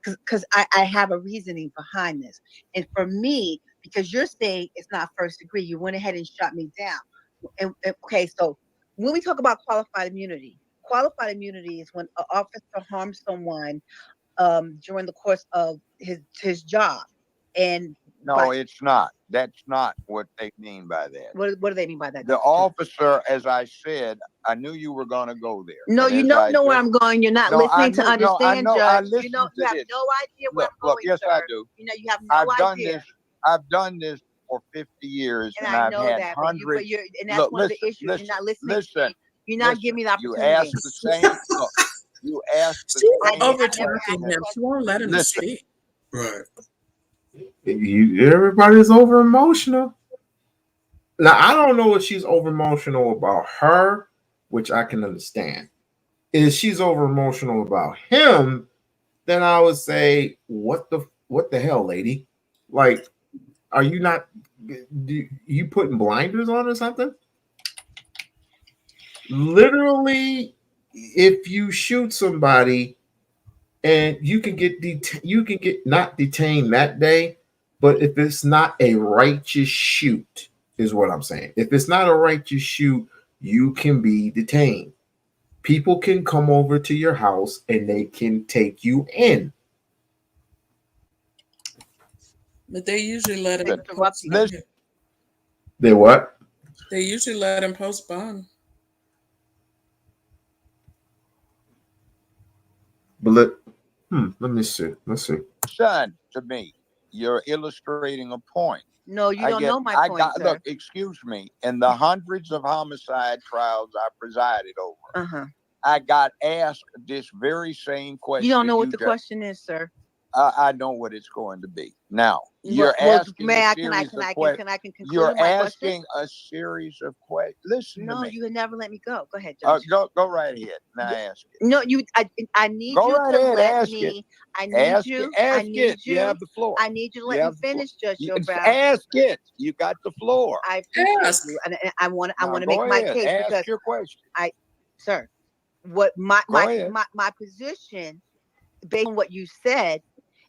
Because I have a reasoning behind this. And for me, because you're saying it's not first degree, you went ahead and shot me down. And okay, so when we talk about qualified immunity is when an officer harms someone during the course of his job. And no, it's not. That's not what they mean by that. What do they mean by that? The officer, as I said, I knew you were going to go there. No, you don't know where I'm going. You're not listening to understand, Judge. You know, you have no idea where I'm going. Yes, sir. I do. You know, you have no idea. I've done this for 50 years, and I've had hundreds. And that's one of the issues. You're not listening to me. You're not giving me the opportunity. You asked the same. Look, you asked the same. Over talking him. She won't let him speak. Right. Everybody's over emotional. Now, I don't know if she's over emotional about her, which I can understand. If she's over emotional about him, then I would say, what the hell, lady? Like, are you not? You putting blinders on or something? Literally, if you shoot somebody, and you can get not detained that day, but if it's not a righteous shoot. Is what I'm saying. If it's not a righteous shoot, you can be detained. People can come over to your house and they can take you in. But they usually let him. They what? They usually let him post bond. But let me see. Let's see. Son, to me, you're illustrating a point. No, you don't know my point, sir. Look, excuse me. In the hundreds of homicide trials I presided over, I got asked this very same question. You don't know what the question is, sir. I know what it's going to be. Now, you're asking a series of questions. You're asking a series of questions. Listen to me. No, you would never let me go. Go ahead, Judge. Go right ahead. Now ask it. No, I need you to let me. I need you. I need you. You have the floor. I need you to let me finish, Judge. Ask it. You got the floor. I appreciate you, and I want to make my case because ask your question. Sir, what my position, based on what you said,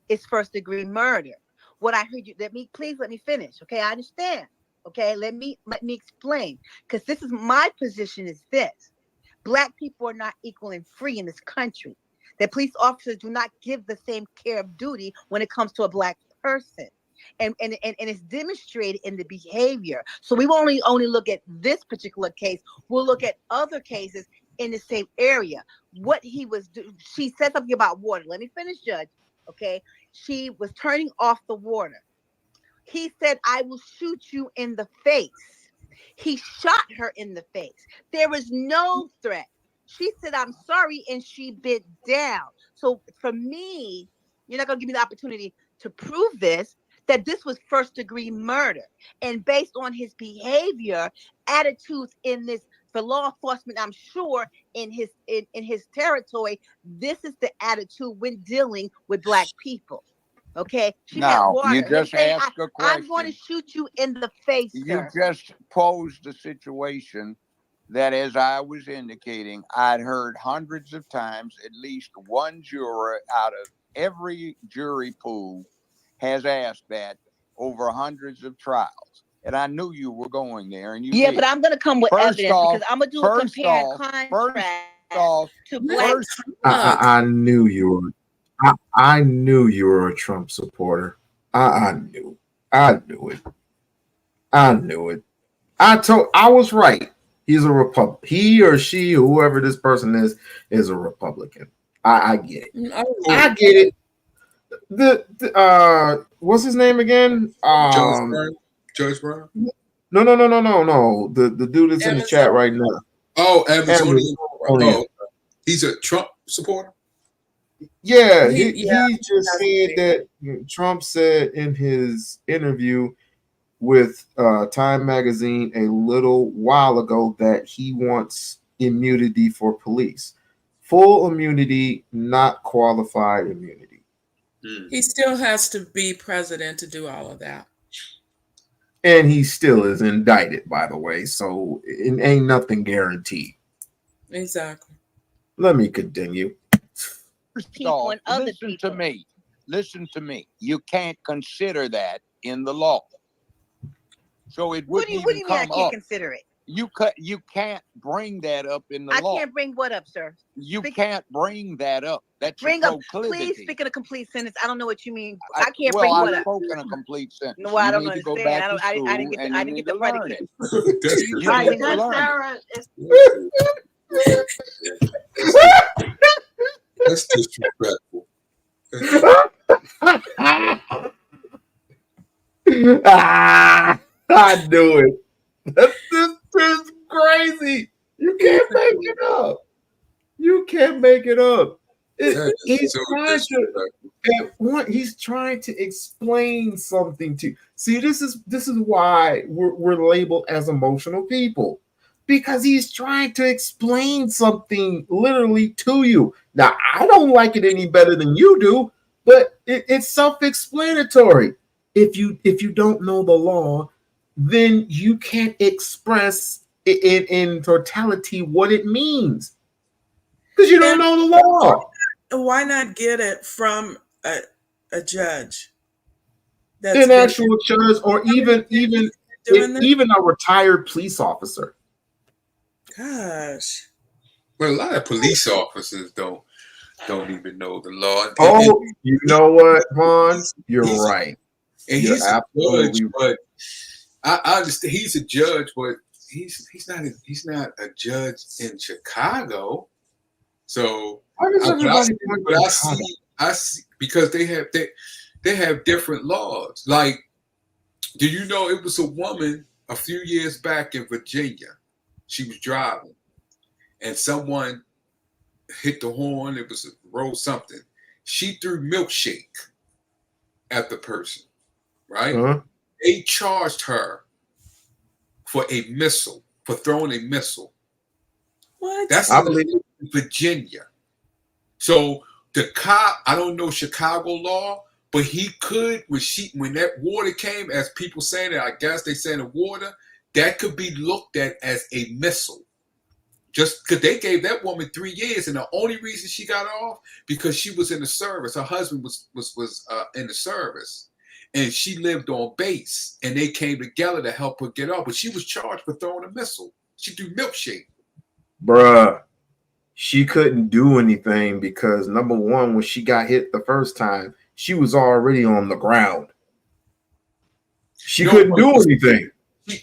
is first degree murder. What I heard you, please let me finish. Okay, I understand. Okay, let me explain. Because this is my position is this. Black people are not equal and free in this country. That police officers do not give the same care of duty when it comes to a black person. and it's demonstrated in the behavior. So we won't only look at this particular case. We'll look at other cases in the same area. What he was doing, she said something about water. Let me finish, Judge. Okay, she was turning off the water. He said, "I will shoot you in the face." He shot her in the face. There was no threat. She said, "I'm sorry," and she bit down. So for me, you're not going to give me the opportunity to prove this, that this was first-degree murder. And based on his behavior, attitudes in this, for law enforcement, I'm sure in his territory, this is the attitude when dealing with Black people. Okay, she had Now, water. you just asked a I'm going to question. shoot you in the face, You sir. just posed a situation that, as I was indicating, I'd heard hundreds of times. At least one juror out of every jury pool has asked that over hundreds of trials. And I knew you were going there, and you Yeah, did. but I'm going to come with First evidence off, because I'm going to do a compare and contrast to Black. I knew you were. I knew you were a Trump supporter. I knew. I knew it. I knew it. I was right. He's a Republican. He or she, whoever this person is a Republican. I get it. I get it. What's his name again? Judge Brown? No. The dude that's in the chat right now. Oh, Amazonian. Amazonian. Oh, he's a Trump supporter? Yeah, he just said that Trump said in his interview with Time Magazine a little while ago that he wants immunity for police. Full immunity, not qualified immunity. He still has to be president to do all of that. And he still is indicted, by the way, so it ain't nothing guaranteed. Exactly. Let me continue. So, listen to me. You can't consider that in the law. So it What wouldn't do you mean I come can't up. consider it? You can't bring that up in the law. I can't bring what up, sir? You can't bring that up. That's Bring a up, proclivity. please speak in a complete sentence. I don't know what you mean. I can't bring Well, what I up. spoke in a complete sentence. No, I You don't need to go understand. back to school I didn't get and I you didn't need get to the learn predicate. it. You need to learn it. That's disrespectful. I knew it. This is crazy. You can't make it up. You can't make it up. He's trying to explain something to. See, this is why we're labeled as emotional people, because he's trying to explain something literally to you. Now, I don't like it any better than you do, but it's self-explanatory. If you don't know the law, then you can't express in totality what it means because you don't know the law. Why not get it from a judge? An actual judge, or even a retired police officer. Gosh. Well, a lot of police officers don't even know the law. Oh, you know what, Vaughn? You're right. And You're he's a absolutely judge, but I understand he's a judge, but he's not a judge in Chicago. So I see because they have different laws. Like, do you know it was a woman a few years back in Virginia? She was driving, and someone hit the horn. It was a road something. She threw milkshake at the person. Right? Uh-huh. They charged her for a missile, for throwing a missile. What? That's in Virginia. So the cop, I don't know Chicago law, but he could, when that water came, as people saying it, I guess they saying the water, that could be looked at as a missile. Just because they gave that woman 3 years, and the only reason she got off because she was in the service. Her husband was in the service. And she lived on base, and they came together to help her get off. But she was charged for throwing a missile. She threw milkshake. Bruh, she couldn't do anything because, number one, when she got hit the first time, she was already on the ground. She couldn't do anything.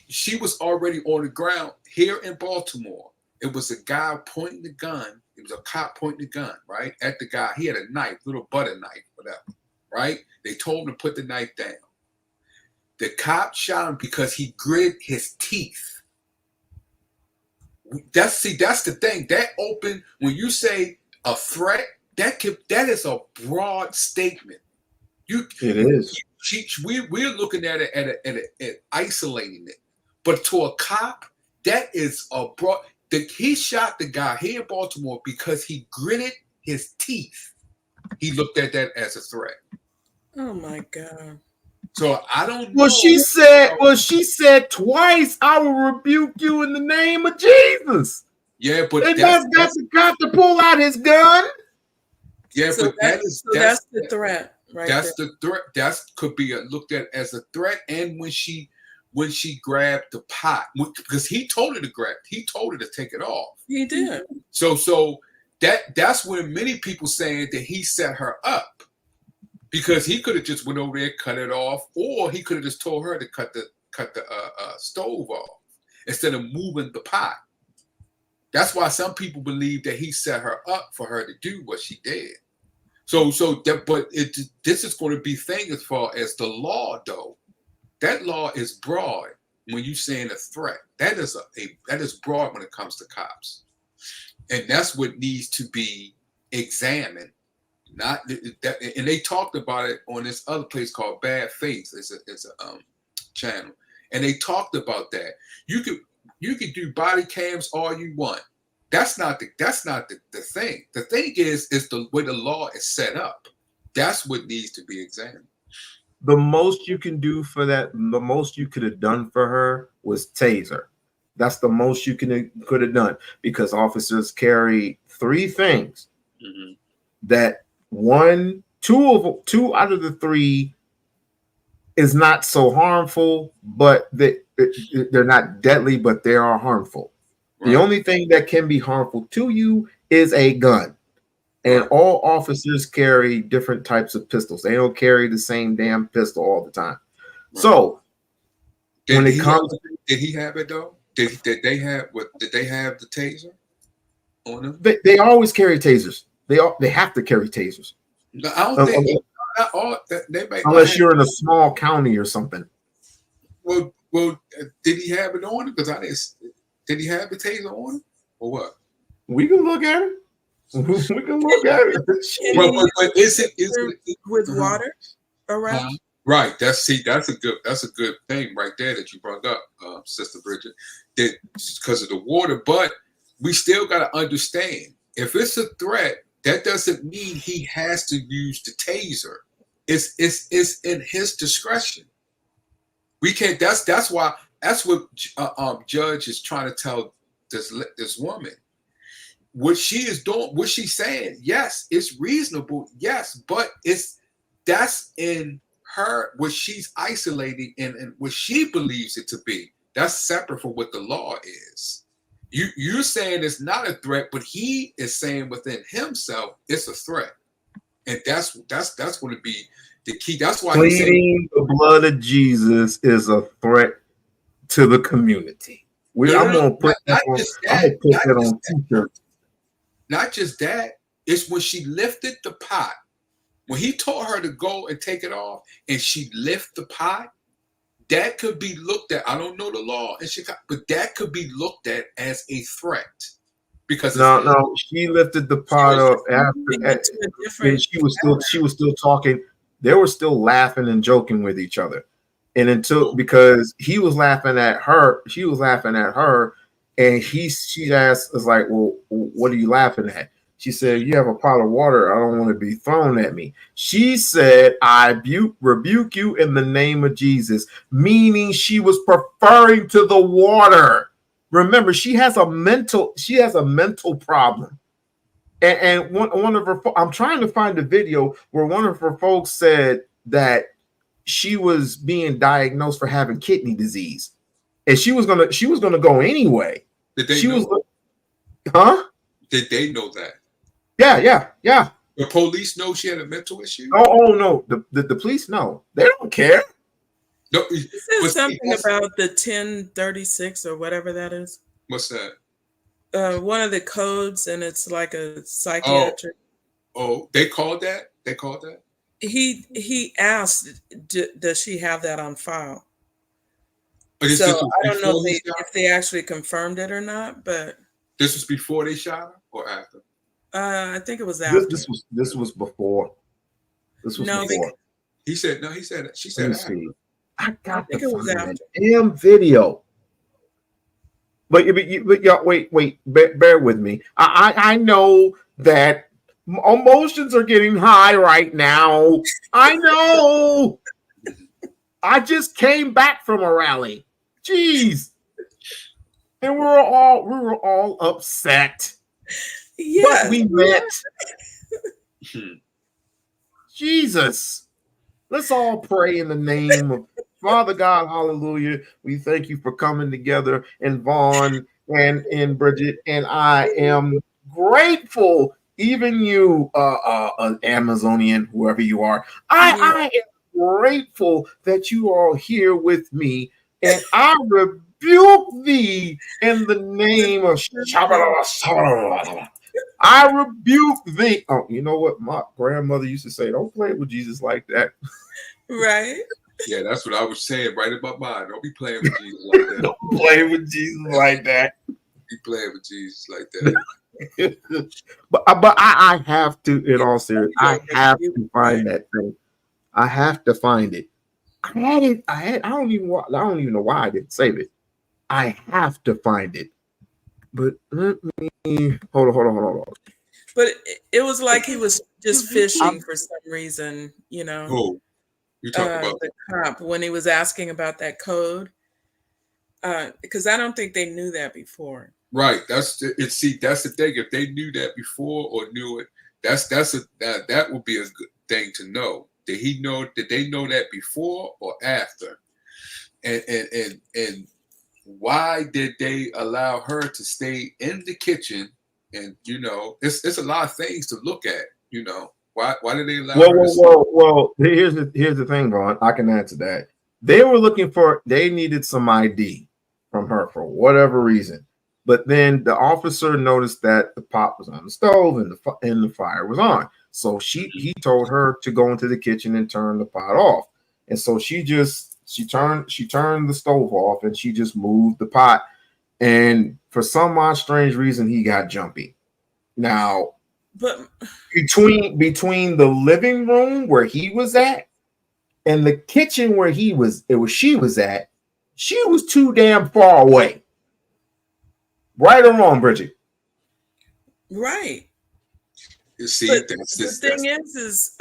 She was already on the ground here in Baltimore. It was a guy pointing the gun. It was a cop pointing the gun, right, at the guy. He had a knife, little butter knife, whatever, right? They told him to put the knife down. The cop shot him because he gritted his teeth. That's the thing. That open, when you say a threat, that is a broad statement. It is. We're looking at it at isolating it, but to a cop, that is a broad. He shot the guy here in Baltimore because he gritted his teeth. He looked at that as a threat. Oh my God. So I don't know. Well, she said twice, I will rebuke you in the name of Jesus. Yeah, but and that's the cop to pull out his gun. Yeah, So but that's the threat, right? That's the threat. That could be looked at as a threat. And when she grabbed the pot, because he told her to grab, he told her to take it off. He did. So that's when many people saying that he set her up, because he could have just went over there, cut it off, or he could have just told her to cut the stove off instead of moving the pot. That's why some people believe that he set her up for her to do what she did. This is going to be thing as far as the law, though. That law is broad when you're saying a threat. That is broad when it comes to cops, and that's what needs to be examined. Not that, and they talked about it on this other place called Bad Faith. It's a channel, and they talked about that. You could do body cams all you want. That's not the thing. The thing is the way the law is set up. That's what needs to be examined. The most you can do for that, the most you could have done for her was taser. That's the most you could have done, because officers carry three things that two out of the three is not so harmful, but they're not deadly, but they are harmful. Right. The only thing that can be harmful to you is a gun. And all officers carry different types of pistols. They don't carry the same damn pistol all the time. Right. So did he have it though? Did they have the taser on them? They always carry tasers. They have to carry tasers. No, I don't think not all. Unless you're in a small county or something. Well, did he have it on him? Because I didn't. Did he have the taser on him or what? We can look at it. We can look at it. But is it with water around? Right. That's a good thing right there that you brought up, Sister Bridget. That because of the water, but we still got to understand, if it's a threat, that doesn't mean he has to use the taser. It's in his discretion. We can't. That's why. That's what judge is trying to tell this woman. What she is doing, what she's saying, yes, it's reasonable, yes, but that's in her, what she's isolating and what she believes it to be. That's separate from what the law is. You're saying it's not a threat, but he is saying within himself it's a threat, and that's going to be the key. That's why pleading the blood of Jesus is a threat to the community. I'm gonna put that on t-shirts. Not just that, it's when she lifted the pot. When he told her to go and take it off, and she lifted the pot, that could be looked at. I don't know the law in Chicago, but that could be looked at as a threat. Because no, she lifted the pot up after, and she was still talking. They were still laughing and joking with each other. And because he was laughing at her, she was laughing at her, and she asked, "Is like, well, what are you laughing at?" She said, "You have a pot of water. I don't want to be thrown at me." She said, "I rebuke you in the name of Jesus," meaning she was referring to the water. Remember, she has a mental problem. And one of her, I'm trying to find a video where one of her folks said that she was being diagnosed for having kidney disease, and she was gonna go anyway. Did they know? Huh? Did they know that? Yeah. The police know she had a mental issue? Oh no. The police know. They don't care. No, It says something about the 1036 or whatever that is. What's that? One of the codes, and it's like a psychiatric. Oh, they called that? They called that? He asked, does she have that on file? This So was I don't know before he shot if they actually confirmed it or not, but This was before they shot her or after? I think it was after. This was before. This was No, before. He said no. He said she said Let me after. see. I got to think it was find after. that damn video. But y'all, wait, bear with me. I know that emotions are getting high right now. I know. I just came back from a rally. Jeez. And we were all upset. Yeah. But we met. Jesus. Let's all pray in the name of Father God, hallelujah. We thank you for coming together, and Vaughn and Bridget, and I am grateful, even you, an Amazonian, whoever you are. I am grateful that you are here with me, and I rebuke thee in the name of I rebuke thee. Oh, you know what? My grandmother used to say, don't play with Jesus like that. Right. Yeah, that's what I was saying right about mine. Don't be playing with Jesus like that. Don't play with Jesus like that. Be playing with Jesus like that. but I have to, in all seriousness, I have to find that thing. I have to find it. I had it. I don't even know why I didn't save it. I have to find it. But let me hold on. But it was like he was just fishing for some reason, you know. Who? You talking about the cop when he was asking about that code? Because I don't think they knew that before. Right. That's the thing. If they knew that before or knew it, that would be a good thing to know. Did they know that before or after? And why did they allow her to stay in the kitchen? And it's a lot of things to look at. Why did they allow her to stay? Well, here's the thing, Vaughn. I can answer that. They needed some ID from her for whatever reason. But then the officer noticed that the pot was on the stove and the fire was on. So he told her to go into the kitchen and turn the pot off. And so she turned the stove off and she just moved the pot. And for some odd strange reason, he got jumpy. Now, but between the living room where he was at and the kitchen where she was at, she was too damn far away. Right or wrong, Bridget? Right. You see, but the thing is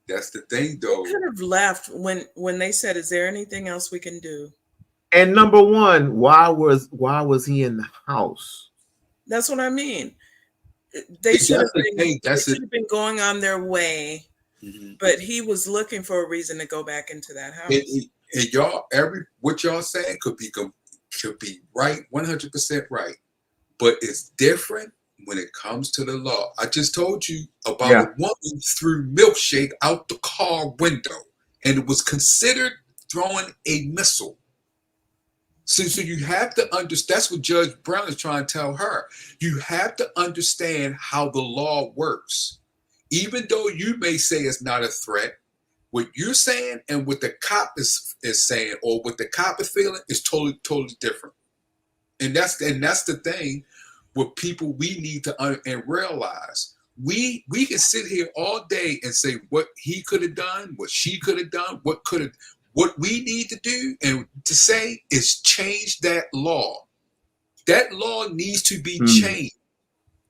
that's the thing, though. They could have left when they said, "Is there anything else we can do?" And number one, why was he in the house? That's what I mean. They should have been going on their way, but he was looking for a reason to go back into that house. And y'all, what y'all saying could be right, 100% right, but it's different when it comes to the law. I just told you about a woman threw milkshake out the car window, and it was considered throwing a missile. So you have to understand. That's what Judge Brown is trying to tell her. You have to understand how the law works. Even though you may say it's not a threat, what you're saying and what the cop is saying or what the cop is feeling is totally different. And that's the thing with people we need to and realize. We can sit here all day and say what he could have done, what she could have done, what we need to do and to say is change that law. That law needs to be changed.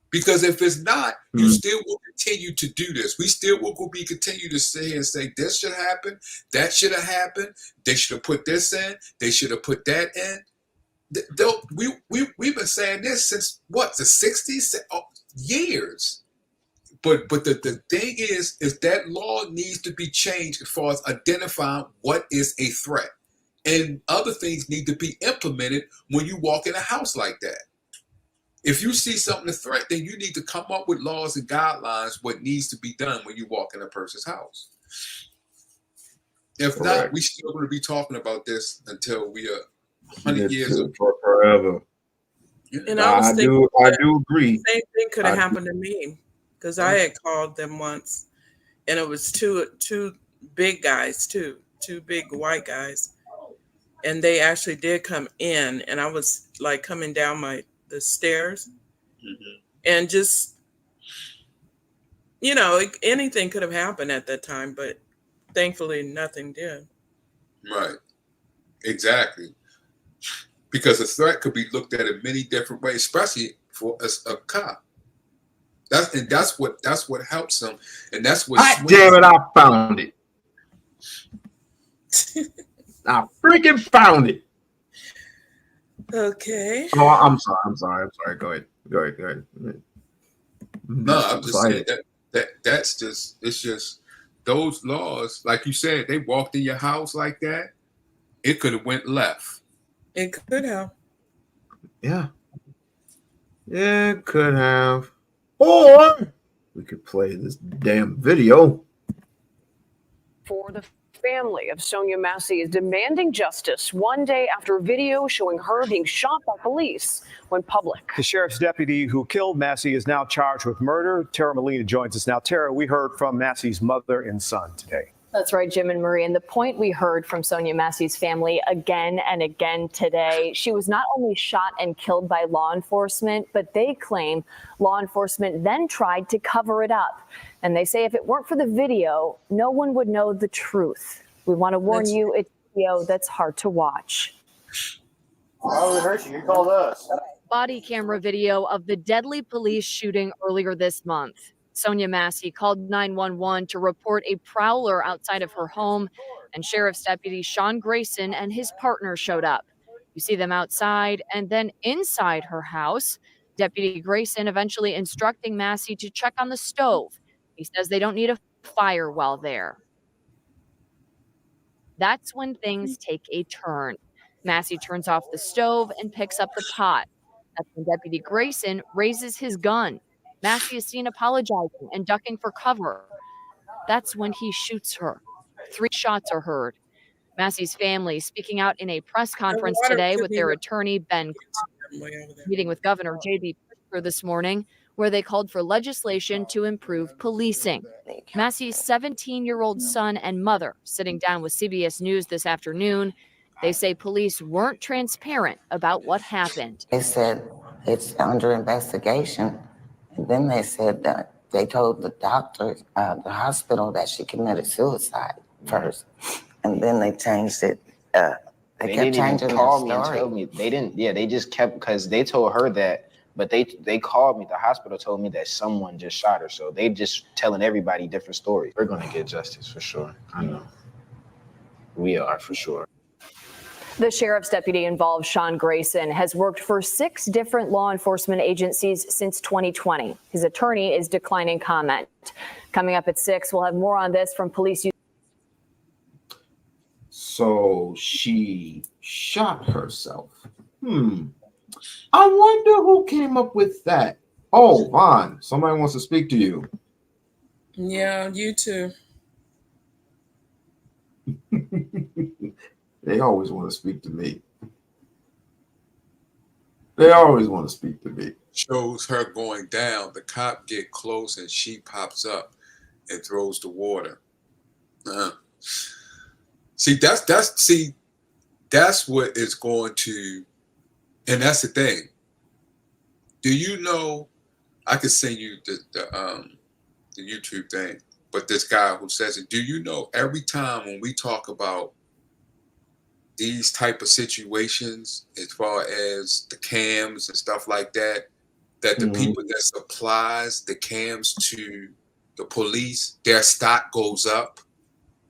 Because if it's not, you still will continue to do this. We still will continue to sit here and say, this should happen, that should have happened, they should have put this in, they should have put that in. We've been saying this since what, the 60s? Years. But the thing is that law needs to be changed as far as identifying what is a threat. And other things need to be implemented when you walk in a house like that. If you see something a threat, then you need to come up with laws and guidelines what needs to be done when you walk in a person's house. If Correct. not, we still going to be talking about this until we are 100 years old. For forever. And I was I thinking do agree. the same thing could have I do. happened to me because I had called them once, and it was two big guys, two big white guys, and they actually did come in, and I was like coming down the stairs, and just anything could have happened at that time, but thankfully nothing did. Right. Exactly. Because a threat could be looked at in many different ways, especially for a cop. That's what helps them, and that's what. God damn it! I found it. I freaking found it. Okay. Oh, I'm sorry. Go ahead. No, I'm just saying that's just, it's just those laws, like you said, they walked in your house like that, it could have went left. It could have. Yeah. Yeah, it could have. Or we could play this damn video. For the family of Sonya Massey is demanding justice one day after video showing her being shot by police went public. The sheriff's deputy who killed Massey is now charged with murder. Tara Molina joins us now. Tara, we heard from Massey's mother and son today. That's right, Jim and Marie. And the point we heard from Sonya Massey's family again and again today, she was not only shot and killed by law enforcement, but they claim law enforcement then tried to cover it up. And they say if it weren't for the video, no one would know the truth. We want to warn you, it's a video that's hard to watch. Oh, we hurt you. You called us. Body camera video of the deadly police shooting earlier this month. Sonya Massey called 911 to report a prowler outside of her home, and Sheriff's Deputy Sean Grayson and his partner showed up. You see them outside and then inside her house. Deputy Grayson eventually instructing Massey to check on the stove. He says they don't need a fire while there. That's when things take a turn. Massey turns off the stove and picks up the pot. That's when Deputy Grayson raises his gun. Massey is seen apologizing and ducking for cover. That's when he shoots her. 3 shots are heard. Massey's family speaking out in a press conference today with their attorney, Ben, meeting with Governor J.B. Pritzker this morning, where they called for legislation to improve policing. Massey's 17-year-old son and mother sitting down with CBS News this afternoon. They say police weren't transparent about what happened. They said it's under investigation. And then they said that they told the doctor, the hospital, that she committed suicide first. And then they changed it. They kept changing the call me and story. tell me. They didn't, they just kept, because they told her that, but they called me. The hospital told me that someone just shot her. So they just telling everybody different stories. We're going to get justice for sure. I know. We are for sure. The sheriff's deputy involved, Sean Grayson, has worked for 6 different law enforcement agencies since 2020. His attorney is declining comment. Coming up at 6, we'll have more on this from police. So she shot herself. I wonder who came up with that. Oh, Vaughn, somebody wants to speak to you. Yeah, you too. They always want to speak to me. They always want to speak to me. Shows her going down. The cop get close and she pops up and throws the water. See, that's what is going to, and that's the thing. Do you know? I could send you the YouTube thing, but this guy who says it. Do you know? Every time when we talk about these type of situations, as far as the cams and stuff like that, that the people that supplies the cams to the police, their stock goes up.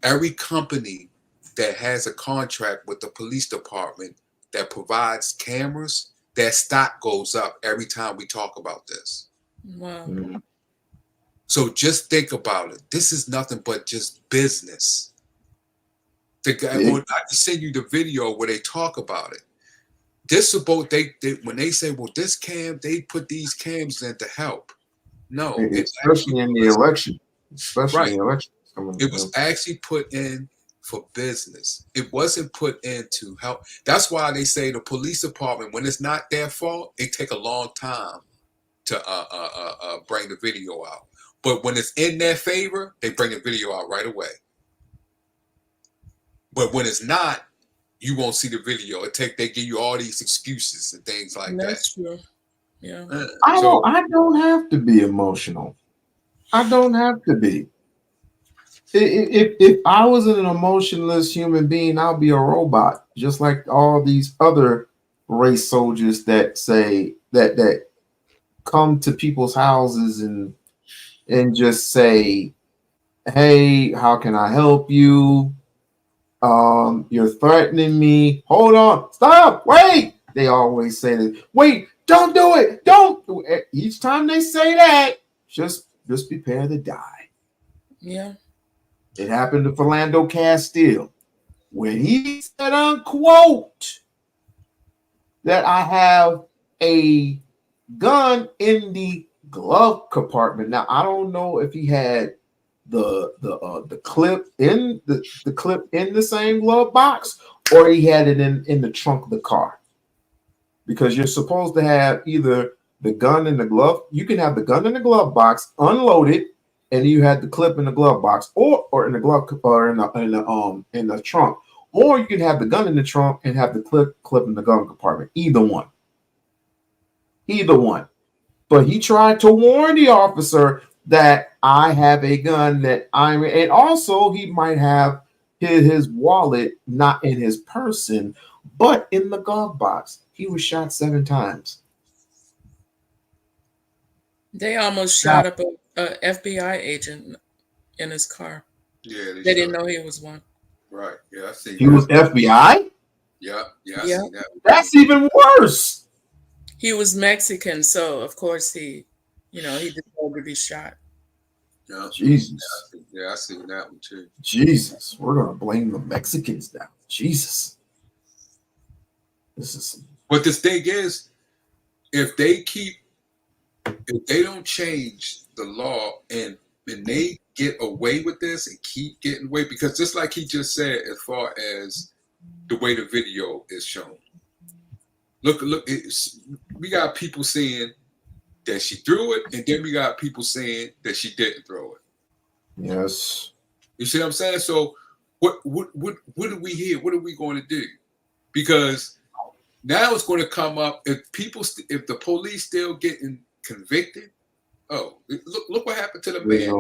Every company that has a contract with the police department that provides cameras, their stock goes up every time we talk about this. Wow. So just think about it. This is nothing but just business. The guy, I can send you the video where they talk about it. This about they when they say, well, this cam, they put these cams in to help. No, especially in the election. Especially in the election. It was actually put in for business. It wasn't put in to help. That's why they say the police department, when it's not their fault, it take a long time to bring the video out. But when it's in their favor, they bring the video out right away. But when it's not, you won't see the video. They give you all these excuses and things like That's that. true. Yeah. I don't have to be emotional. I don't have to be. If I was an emotionless human being, I'll be a robot, just like all these other race soldiers that say that come to people's houses and just say, "Hey, how can I help you? You're threatening me. Hold on, stop, wait." They always say that. Wait, don't do it. Don't. Each time they say that, just prepare to die. Yeah. It happened to Philando Castile when he said, unquote, that I have a gun in the glove compartment. Now, I don't know if he had the clip in the clip in the same glove box, or he had it in the trunk of the car. Because you're supposed to have either the gun in the glove, you can have the gun in the glove box, unloaded, and you had the clip in the glove box, or in the glove, or in the trunk, or you can have the gun in the trunk and have the clip in the gun compartment. Either one. But he tried to warn the officer that I have a gun, and also he might have his wallet not in his person, but in the glove box. He was shot 7 times. They almost shot up a FBI agent in his car. Yeah, they didn't know he was one. Right. Yeah, I see. He was FBI? Yeah, I see that. That's even worse. He was Mexican, so of course he deserved to be shot. Yeah. Jesus. Yeah, I see that one too. Jesus. We're gonna blame the Mexicans now. Jesus. This is. But the thing is, if they don't change the law and they get away with this and keep getting away, because just like he just said, as far as the way the video is shown, look, we got people saying that she threw it, and then we got people saying that she didn't throw it. Yes. You see what I'm saying? So what do we hear? What are we going to do? Because now it's going to come up if the police still getting convicted. Oh, look what happened to the mayor.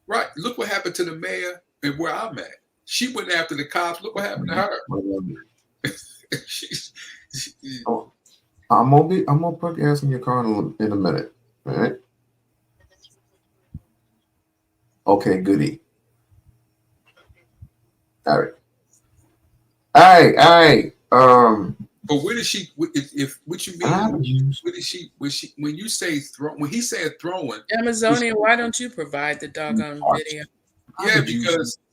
Right. Look what happened to the mayor and where I'm at. She went after the cops. Look what happened to her. I'm gonna put gas in your car in a minute. All right. Okay, goody. All right. But where did she? If what you mean? Where did she? When you say throw? When he said throwing, Amazonian, why don't you provide the doggone video? Yeah,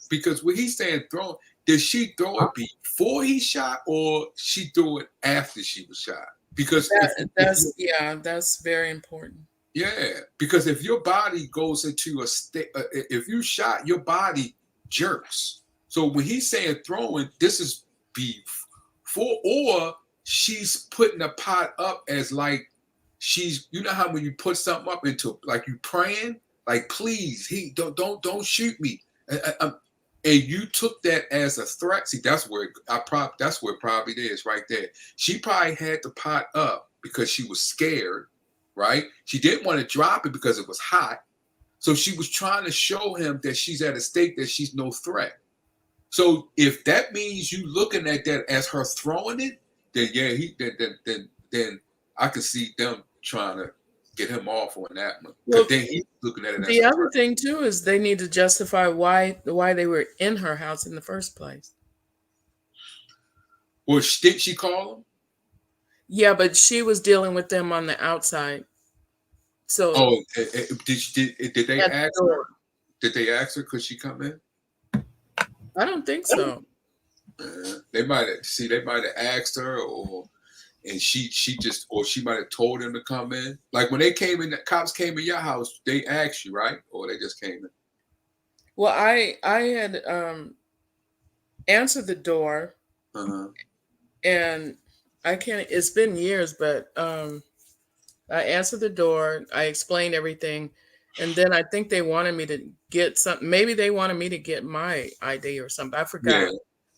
because when he's saying throwing, did she throw it before he shot, or she threw it after she was shot? Because that's very important. Yeah, because if your body goes into a state, if you shot, your body jerks. So when he's saying throwing, this is before, or she's putting a pot up as like you know how when you put something up into like you praying, like please, don't shoot me, and you took that as a threat. See, that's where it probably is right there. She probably had the pot up because she was scared. Right? She didn't want to drop it because it was hot. So she was trying to show him that she's at a state that she's no threat. So if that means you looking at that as her throwing it, then yeah, then I could see them trying to get him off on that one. Well, then he's looking at it as the other thing too is they need to justify why they were in her house in the first place. Well, did she call him? Yeah, but she was dealing with them on the outside. So, did they ask her? Did they ask her could she come in? I don't think so. They might have asked her, and she might have told them to come in. Like when they came in, the cops came in your house, they asked you, right? Or they just came in. Well, I had answered the door, and I can't. It's been years, but I answered the door. I explained everything, and then I think they wanted me to get something. Maybe they wanted me to get my ID or something. I forgot. Yeah.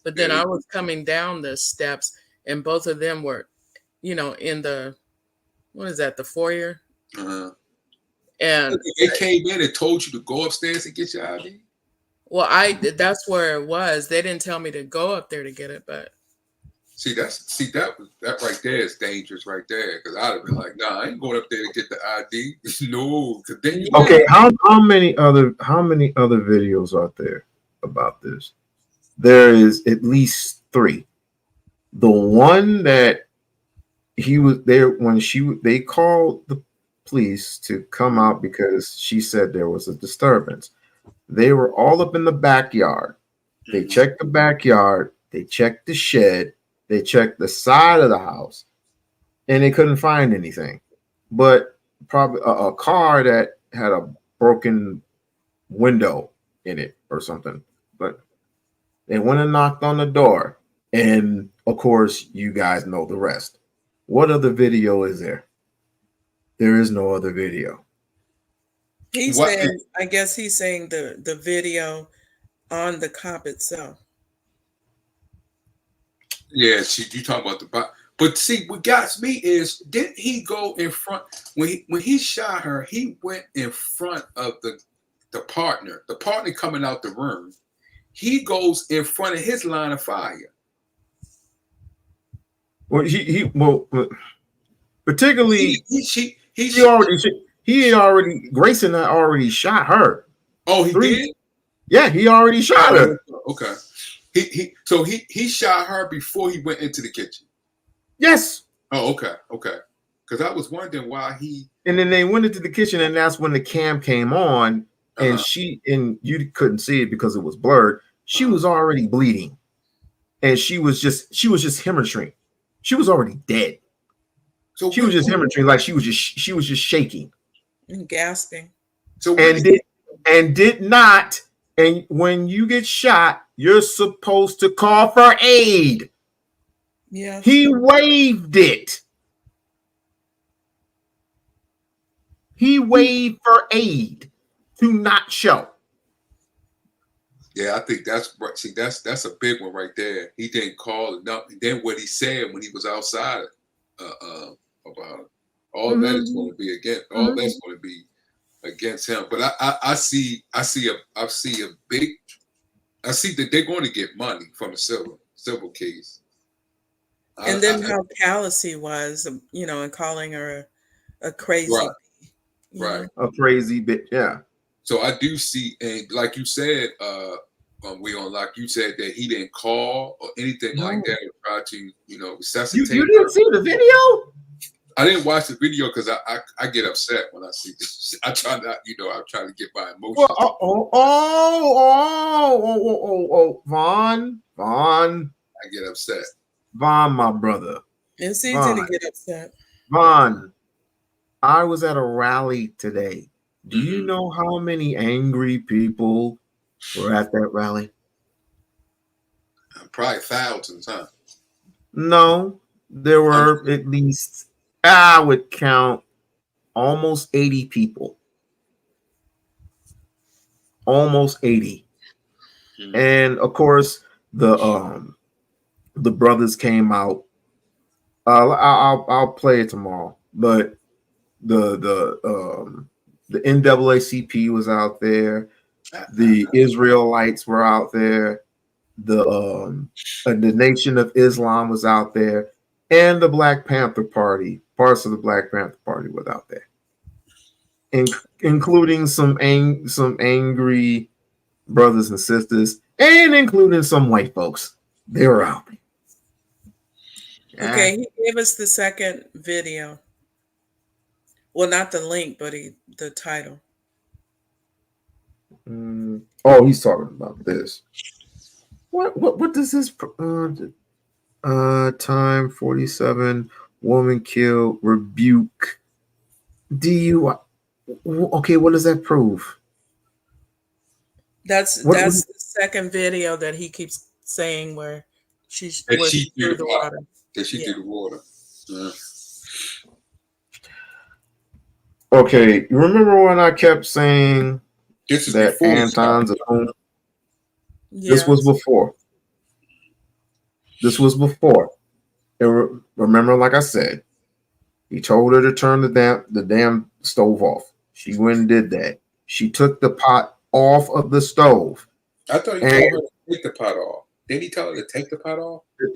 But then I was coming down the steps, and both of them were, in the, what is that, the foyer? And they came in and told you to go upstairs and get your ID. Well, that's where it was. They didn't tell me to go up there to get it, but that right there is dangerous right there, because I'd have been like, nah, I ain't going up there to get the ID. No, then okay. How many other videos are there about this? There is at least 3. The one that he was there when they called the police to come out because she said there was a disturbance. They were all up in the backyard. They checked the backyard. They checked the shed. They checked the side of the house, and they couldn't find anything. But probably a car that had a broken window in it or something. But they went and knocked on the door, and of course, you guys know the rest. What other video is there? There is no other video. He's saying, I guess he's saying the video on the cop itself. Yeah, you talking about but see, what got me is, didn't he go in front when he shot her? He went in front of the partner coming out the room. He goes in front of his line of fire. Well, particularly Grayson had already shot her. Oh, he did? Yeah, he already shot her. Okay. He shot her before he went into the kitchen. Yes. Oh, okay. Because I was wondering why he. And then they went into the kitchen, and that's when the cam came on, and you couldn't see it because it was blurred. She was already bleeding, and she was just hemorrhaging. She was already dead. So she was just hemorrhaging, like she was just shaking and gasping. So did not. And when you get shot, you're supposed to call for aid. Yeah. He waived it. He waived for aid to not show. Yeah, I think that's right. See, that's a big one right there. He didn't call it up. And then what he said when he was outside about it, all that is going to be against. All that's going to be against him. But I see that they're going to get money from the civil case. And then how callous he was, and calling her a crazy, right, a crazy bitch, yeah. So I do see, and like you said, We-On-Loc, you said that he didn't call or anything like that or try to, resuscitate. You didn't see the video? I didn't watch the video because I get upset when I see this. I try not, I'm trying to get my emotions. Vaughn. I get upset. Vaughn, my brother. It's easy to get upset. Vaughn, I was at a rally today. Do you know how many angry people were at that rally? Probably thousands, huh? No, there were at least, I would count, almost 80 people. Almost 80. And of course, the brothers came out. I'll play it tomorrow, but the NAACP was out there. The Israelites were out there. The Nation of Islam was out there, and the Black Panther Party, parts of the Black Panther Party was out there, including some angry brothers and sisters, and including some white folks. They were out there. Okay, he gave us the second video. Well, not the link, but the title. Oh, he's talking about this. What does this time 47 woman killed, rebuke, DUI? Okay, what does that prove? That's the second video that he keeps saying where she That where she threw the pot. water. That she Yeah. threw the water. Yeah. Okay, you remember when I kept saying This is that before he Anton's a started. coon? Yes. This was before. This was before. Remember, like I said, he told her to turn the damn stove off. She went and did that. She took the pot off of the stove. I thought he And told her to take the pot off. Didn't he tell her to take the pot off? He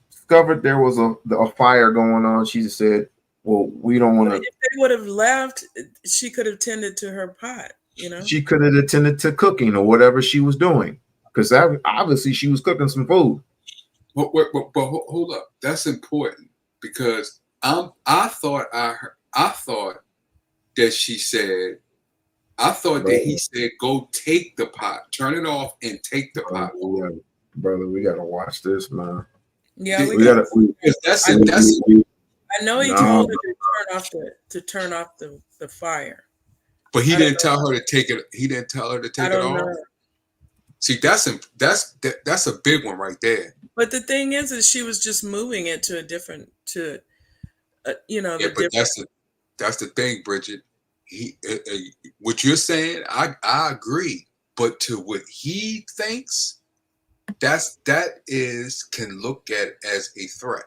discovered there was a fire going on. She said, well, we don't want to. If they would have left, she could have tended to her pot, you know? She could have attended to cooking or whatever she was doing, because obviously she was cooking some food. But hold up, that's important because I thought that she said, I thought that he said, go take the pot, turn it off, and take the pot. Brother, we gotta watch this, man. Yeah, we gotta. I know he told her to turn off the fire. But he didn't tell her to take it. He didn't tell her to take it off. Know. See, that's a big one right there. But the thing is she was just moving it to a different Yeah, but that's the thing, Bridget. What you're saying, I agree. But to what he thinks, that can look at as a threat.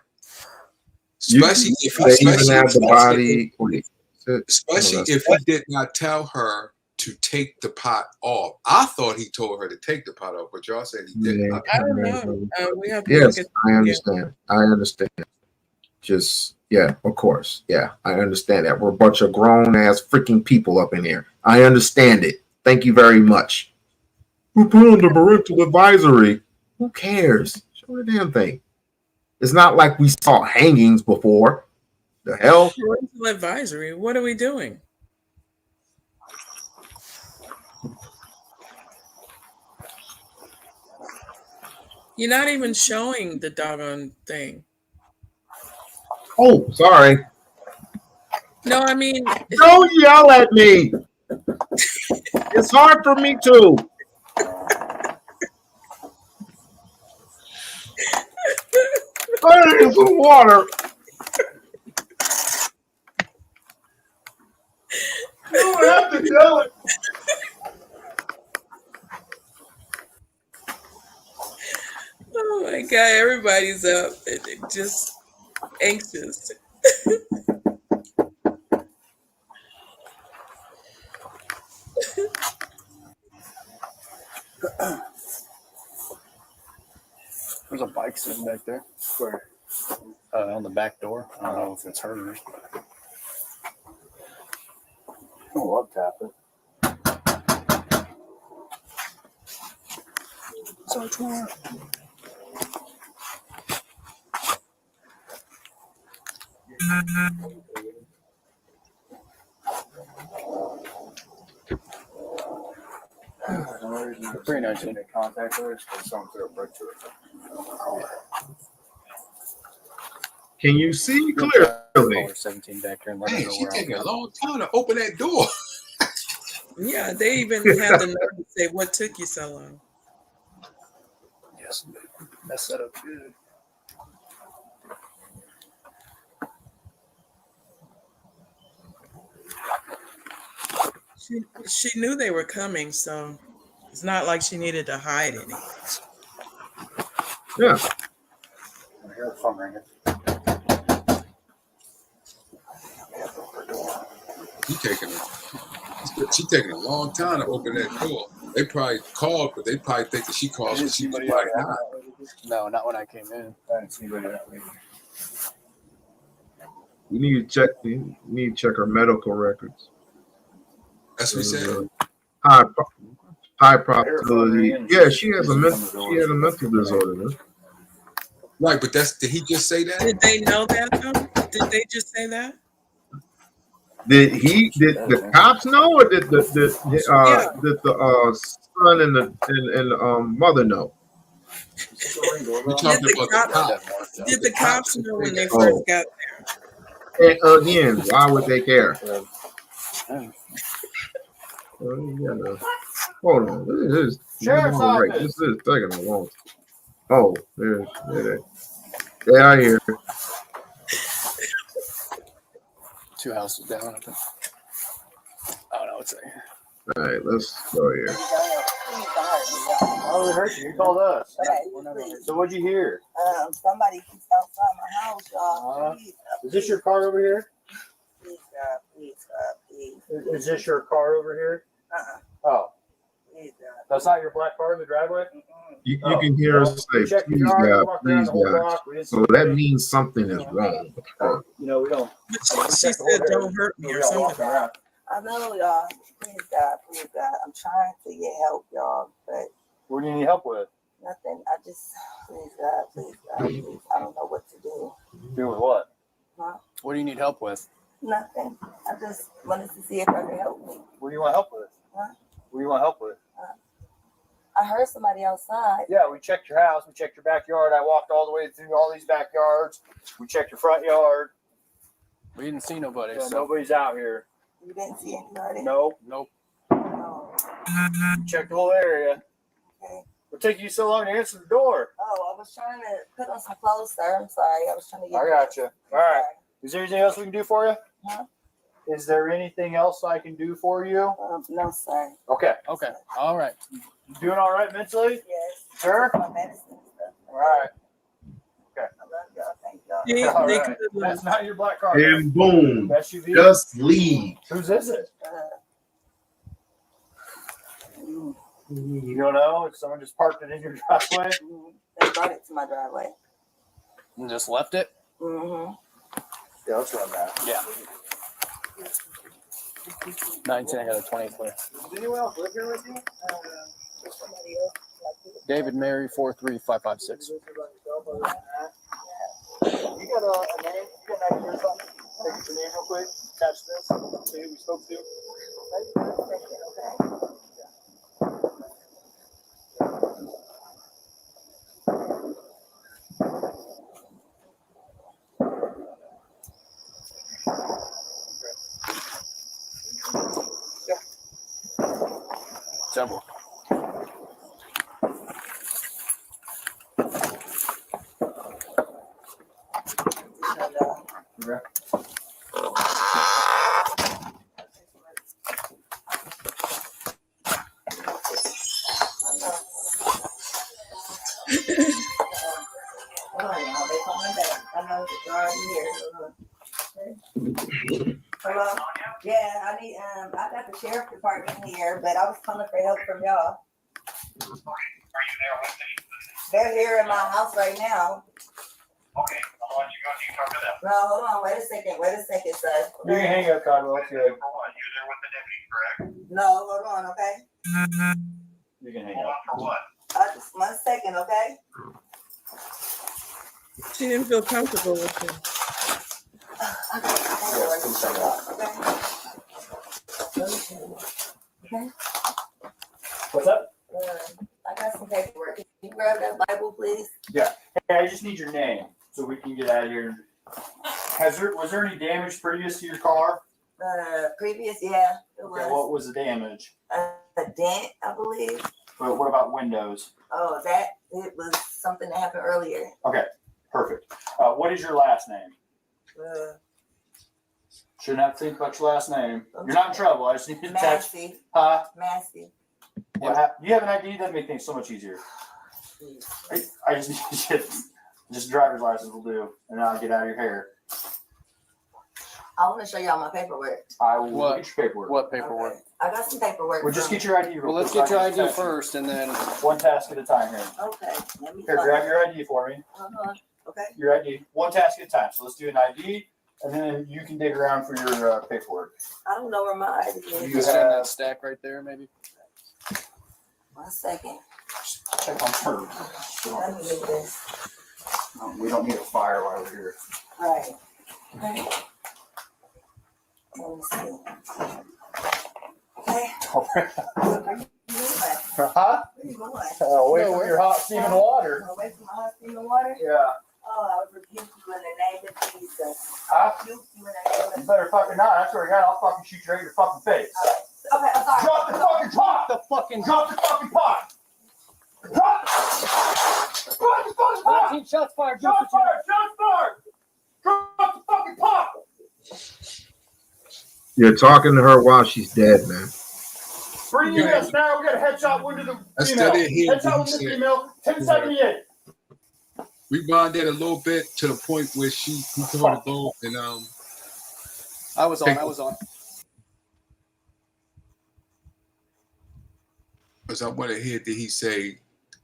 Especially if he did not tell her to take the pot off. I thought he told her to take the pot off, but y'all said he didn't. I don't know. We have to Yes, look at I understand. I understand. Of course. Yeah, I understand that. We're a bunch of grown ass freaking people up in here. I understand it. Thank you very much. We put on the parental advisory. Who cares? Show the damn thing. It's not like we saw hangings before. The hell? Parental advisory. What are we doing? You're not even showing the doggone thing. Oh, sorry. No, I mean, don't yell at me. It's hard for me too. I need some water. You don't have to yell it. Oh my God, everybody's up. Just anxious. There's a bike sitting back there. Where? On the back door. I don't know if it's hers. Oh, I'll tap it. Search warrant. Pretty nice in the contact list because someone threw a brick to it. Can you see clearly? 17 back here and Man, she's taking a long time to open that door. Yeah, they even had the nerve to say, "What took you so long?" Yes, that set up good. She knew they were coming, so it's not like she needed to hide anything. Yeah. I hear the phone ringing. She's taking a long time to open that door. They probably called, but they probably think that she called. So she was like, No, not when I came in. I didn't see anybody that lady. We need to check her medical records. That's what he said. High probability. Yeah, she had a mental disorder. Right, but did he just say that? Did they know that though? Did they just say that? Did the cops know, or did the son and the mother know? Did the cops know when they first got there? And again, why would they care? Hold on. Sheriff's Right, office. this is taking a long time. Oh, they are here. 2 houses down. I think. Oh no, it's right here. All right, let's go here. Oh, we heard you. You called us. So what'd you hear? Somebody keeps outside my house, y'all. Is this your car over here? Please, God, please, God, please. Is this your car over here? Oh. Please, God. That's not your black car in the driveway? You can hear us say, please God, please God. So that means something is wrong. You know, we don't. She said, "Don't hurt me" or something. I know, y'all. Please, God, please, God. I'm trying to get help, y'all, but What do you need help with? nothing. I just, please, God, please, God, please. I don't know what to do. Do with what? Huh? What do you need help with? Nothing. I just wanted to see if I could help me. What do you want help with? Huh? What do you want help with? I heard somebody outside. Yeah, we checked your house. We checked your backyard. I walked all the way through all these backyards. We checked your front yard. We didn't see nobody. Yeah, So. nobody's out here. You didn't see anybody? Nope. Nope. Checked the whole area. Okay. What took you so long to answer the door? Oh, I was trying to put on some clothes, sir. I'm sorry. I was trying to get I got you. All right. Is there anything else we can do for you? Huh? Is there anything else I can do for you? No, sir. Okay. Okay. All right. You doing all right mentally? Yes. Sure. My medicine and stuff. All right. Okay. I love y'all. Thank y'all. Yeah, All they right. could- That's not your black car. And boom, SUV? just leave. Whose is it? You don't know? If someone just parked it in your driveway? They brought it to my driveway. And just left it. Mm-hmm. Yeah, let's run that. Yeah. 19. I got a 20 clear. Does anyone else live here with you? Somebody else. David Mary 43556. You got a name? You got an idea or something? Take your name real quick. Catch this. See who we spoke to. Several. Okay. Hello? Yeah, I need, I got the sheriff department here, but I was calling for help from y'all. They're here in my house right now. Okay, I'll let you go. You talk to them. No, hold on, wait a second, sir. You can hang up, Codwell. It's good. You're there with the deputy, correct? No, hold on, okay? You can hang Hold on up. for what? Just 1 second, okay? She didn't feel comfortable with him. Okay. What's up? I got some paperwork. Can you grab that Bible, please? Yeah. Hey, I just need your name so we can get out of here. Was there any damage previous to your car? Previous, yeah, it was. Okay, what was the damage? A dent, I believe. But what about windows? Oh, it was something that happened earlier. Okay, perfect. What is your last name? Shouldn't have to think about your last name. You're not in trouble. I just need to touch. Massey. Huh? Massey. You have an ID? That'd make things so much easier. I just need just driver's license will do, and then I'll get out of your hair. I want to show y'all my paperwork. I will get your paperwork. What paperwork? Okay. I got some paperwork. Well, just get your ID. Well, let's get your ID first, and then one task at a time here. Okay. Let me Here, grab your ID for me. Okay. Your ID, one task at a time. So let's do an ID, and then you can dig around for your paperwork. I don't know where my ID is. you have that stack right there, maybe. 1 second. Check on her. Let me do this. We don't need a fire while we're here. All right. Okay. Let me see. Okay. Huh? Where you going? Away from your hot steaming water. Away from my hot steaming water? Yeah. Oh, I would rebuke you in the name of Jesus. Huh? Rebuke you in the name of You better fucking not. I swear to God, I'll fucking shoot you right in your fucking face. Okay, I'm sorry. Drop the fucking pot! The fucking Drop the fucking pot! Shots fired. Shots fired. Shots fired. Drop the fucking pop. You're talking to her while she's dead, man. Bring EMS now. We got a headshot wound to the female. Headshot wound to the female. 1078. Rewind that a little bit to the point where he told her to go and I was on. Because I want to hear, did he say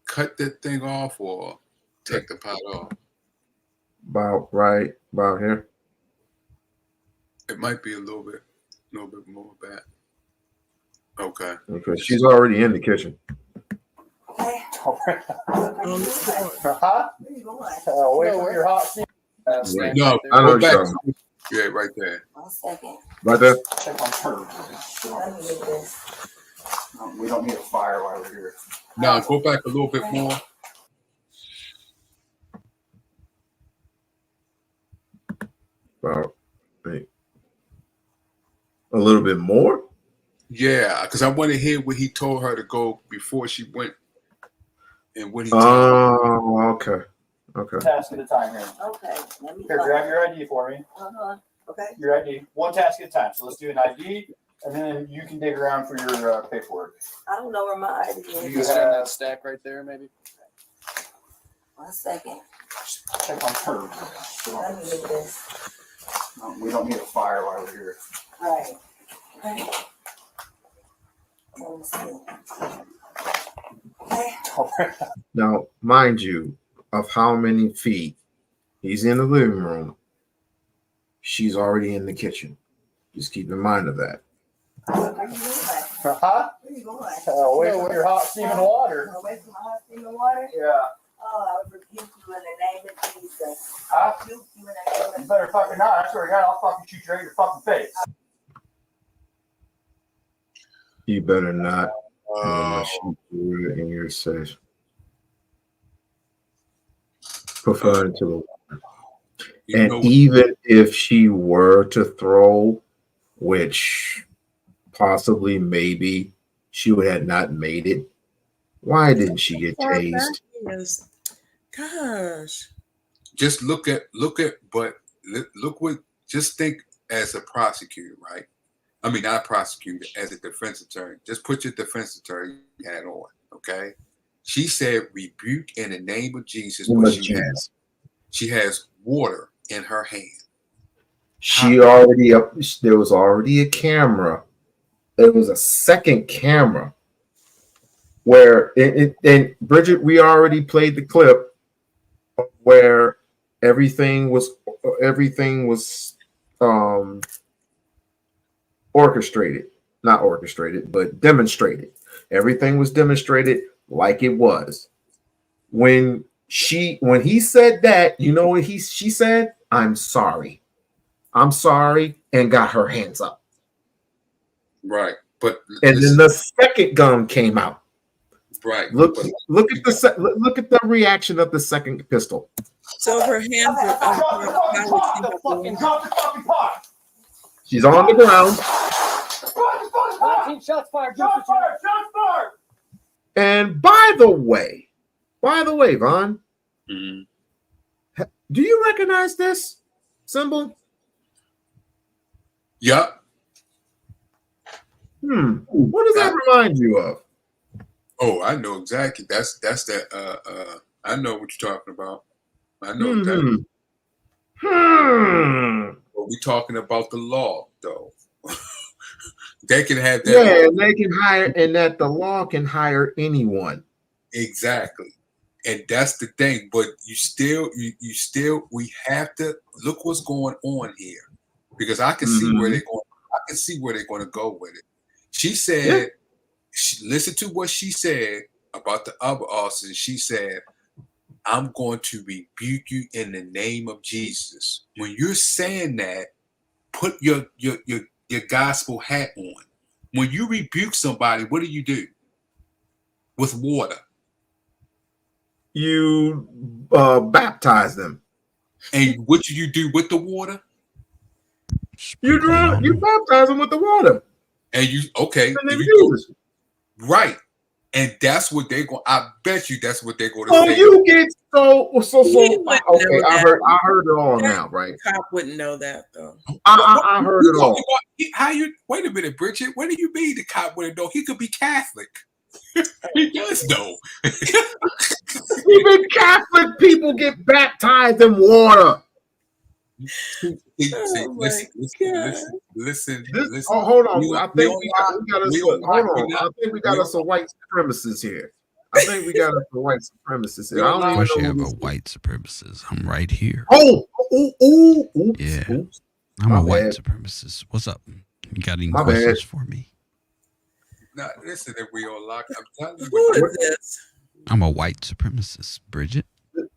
cut that thing off or take the pot off? About here. It might be a little bit more back. Okay. Because she's already in the kitchen. Huh? Away from your hot seat. No, I know go back. you're talking. Yeah, right there. 1 second. Right there. Check on her. We don't need a fire while we're here. Now go back a little bit more. About a little bit more. Yeah, because I want to hear what he told her to go before she went, and what he told her. Oh, okay. Task at a time here. Okay. Let me Here, grab your ID for me. Okay. Your ID. One task at a time. So let's do an ID, and then you can dig around for your paperwork. I don't know where my ID is. You have that stack right there, maybe. 1 second. Check on her. Let me get this. We don't need a fire while we're here. Right. Okay. Let me see. Okay. Now, mind you, of how many feet he's in the living room, she's already in the kitchen. Just keep in mind of that. Huh? Where you going? Away from your hot steaming water. Away from my hot steaming water? Yeah. Oh, I would rebuke you in the name of Jesus. Huh? I rebuke you in the name of You better fucking not. I swear to God, I'll fucking shoot you right in your fucking face. You better not. Shoot you in your face. Prefer into the water. And even if she were to throw, which possibly maybe she would have not made it, why didn't she get tased? Gosh. Just look what, just think as a prosecutor, right? I mean, not a prosecutor, as a defense attorney. Just put your defense attorney hat on, okay? She said, rebuke in the name of Jesus. But she has water in her hand. There was already a camera. There was a second camera where and Bridget, we already played the clip where everything was orchestrated, not orchestrated, but demonstrated. Everything was demonstrated like it was. When he said that, you know what she said? I'm sorry, and got her hands up. Right, but and then the second gun came out. Right. Look at the reaction of the second pistol. So her hands are Drop the fucking pot. She's on the ground. 19 shots fired. Shots fired. Shots fired. And by the way, Vaughn, do you recognize this symbol? Yep. What does that remind you of? Oh, I know exactly. That's that. I know what you're talking about. I know that. But we're talking about the law, though. They can have that. Yeah, they can hire, and that the law can hire anyone. Exactly, and that's the thing. But you still, we have to look what's going on here, because I can see where they're going. I can see where they're going to go with it. She said, listen to what she said about the other officers. She said, I'm going to rebuke you in the name of Jesus. When you're saying that, put your gospel hat on. When you rebuke somebody, what do? With water. You baptize them. And what do you do with the water? You baptize them with the water. And you, okay. And right. And that's what they're going. I bet you that's what they're going to So say. you get so. He wouldn't Okay, know I that. heard it all That now, right? cop wouldn't know that though. I heard it all. How you? Wait a minute, Bridget. What do you mean the cop wouldn't know? He could be Catholic. He does know. Even Catholic people get baptized in water. Listen. Oh, hold on. We- I we think on we lock. got us. We Hold on lock. on. I think we got us some white supremacists here. I think we got us some white supremacists here. I don't Of even course, you know have who a this white supremacist. I'm right here. oops, Yeah, oops. I'm My a white bad. supremacist. What's up? You got any My questions bad. for me? Now, listen, if we on lock, I'm telling you. Who is this? I'm a white supremacist, Bridget.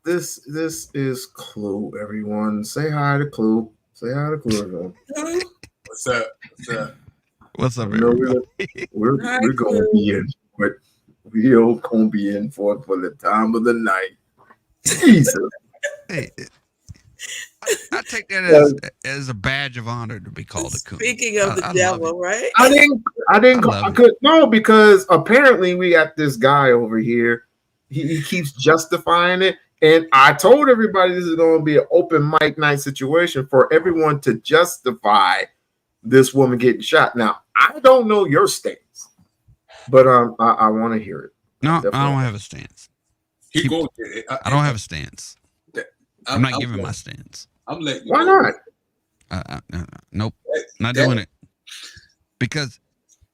This is Clue. Everyone, say hi to Clue. Say hi to Clue. Everyone. What's up? What's up? What's up, You know, everybody? we're Hi, gonna Clue. be in, but we're gonna be in for the time of the night. Jesus. Hey, I take that as a badge of honor to be called a coon. Speaking of the I love devil, it. right? I didn't. love I could no, because apparently we got this guy over here. He keeps justifying it, and I told everybody this is going to be an open mic night situation for everyone to justify this woman getting shot. Now I don't know your stance, but I want to hear it. No, I don't have a stance. He goes. I don't have a stance. I'm not giving my stance. I'm letting you Why know. not? Nope, not doing it. Because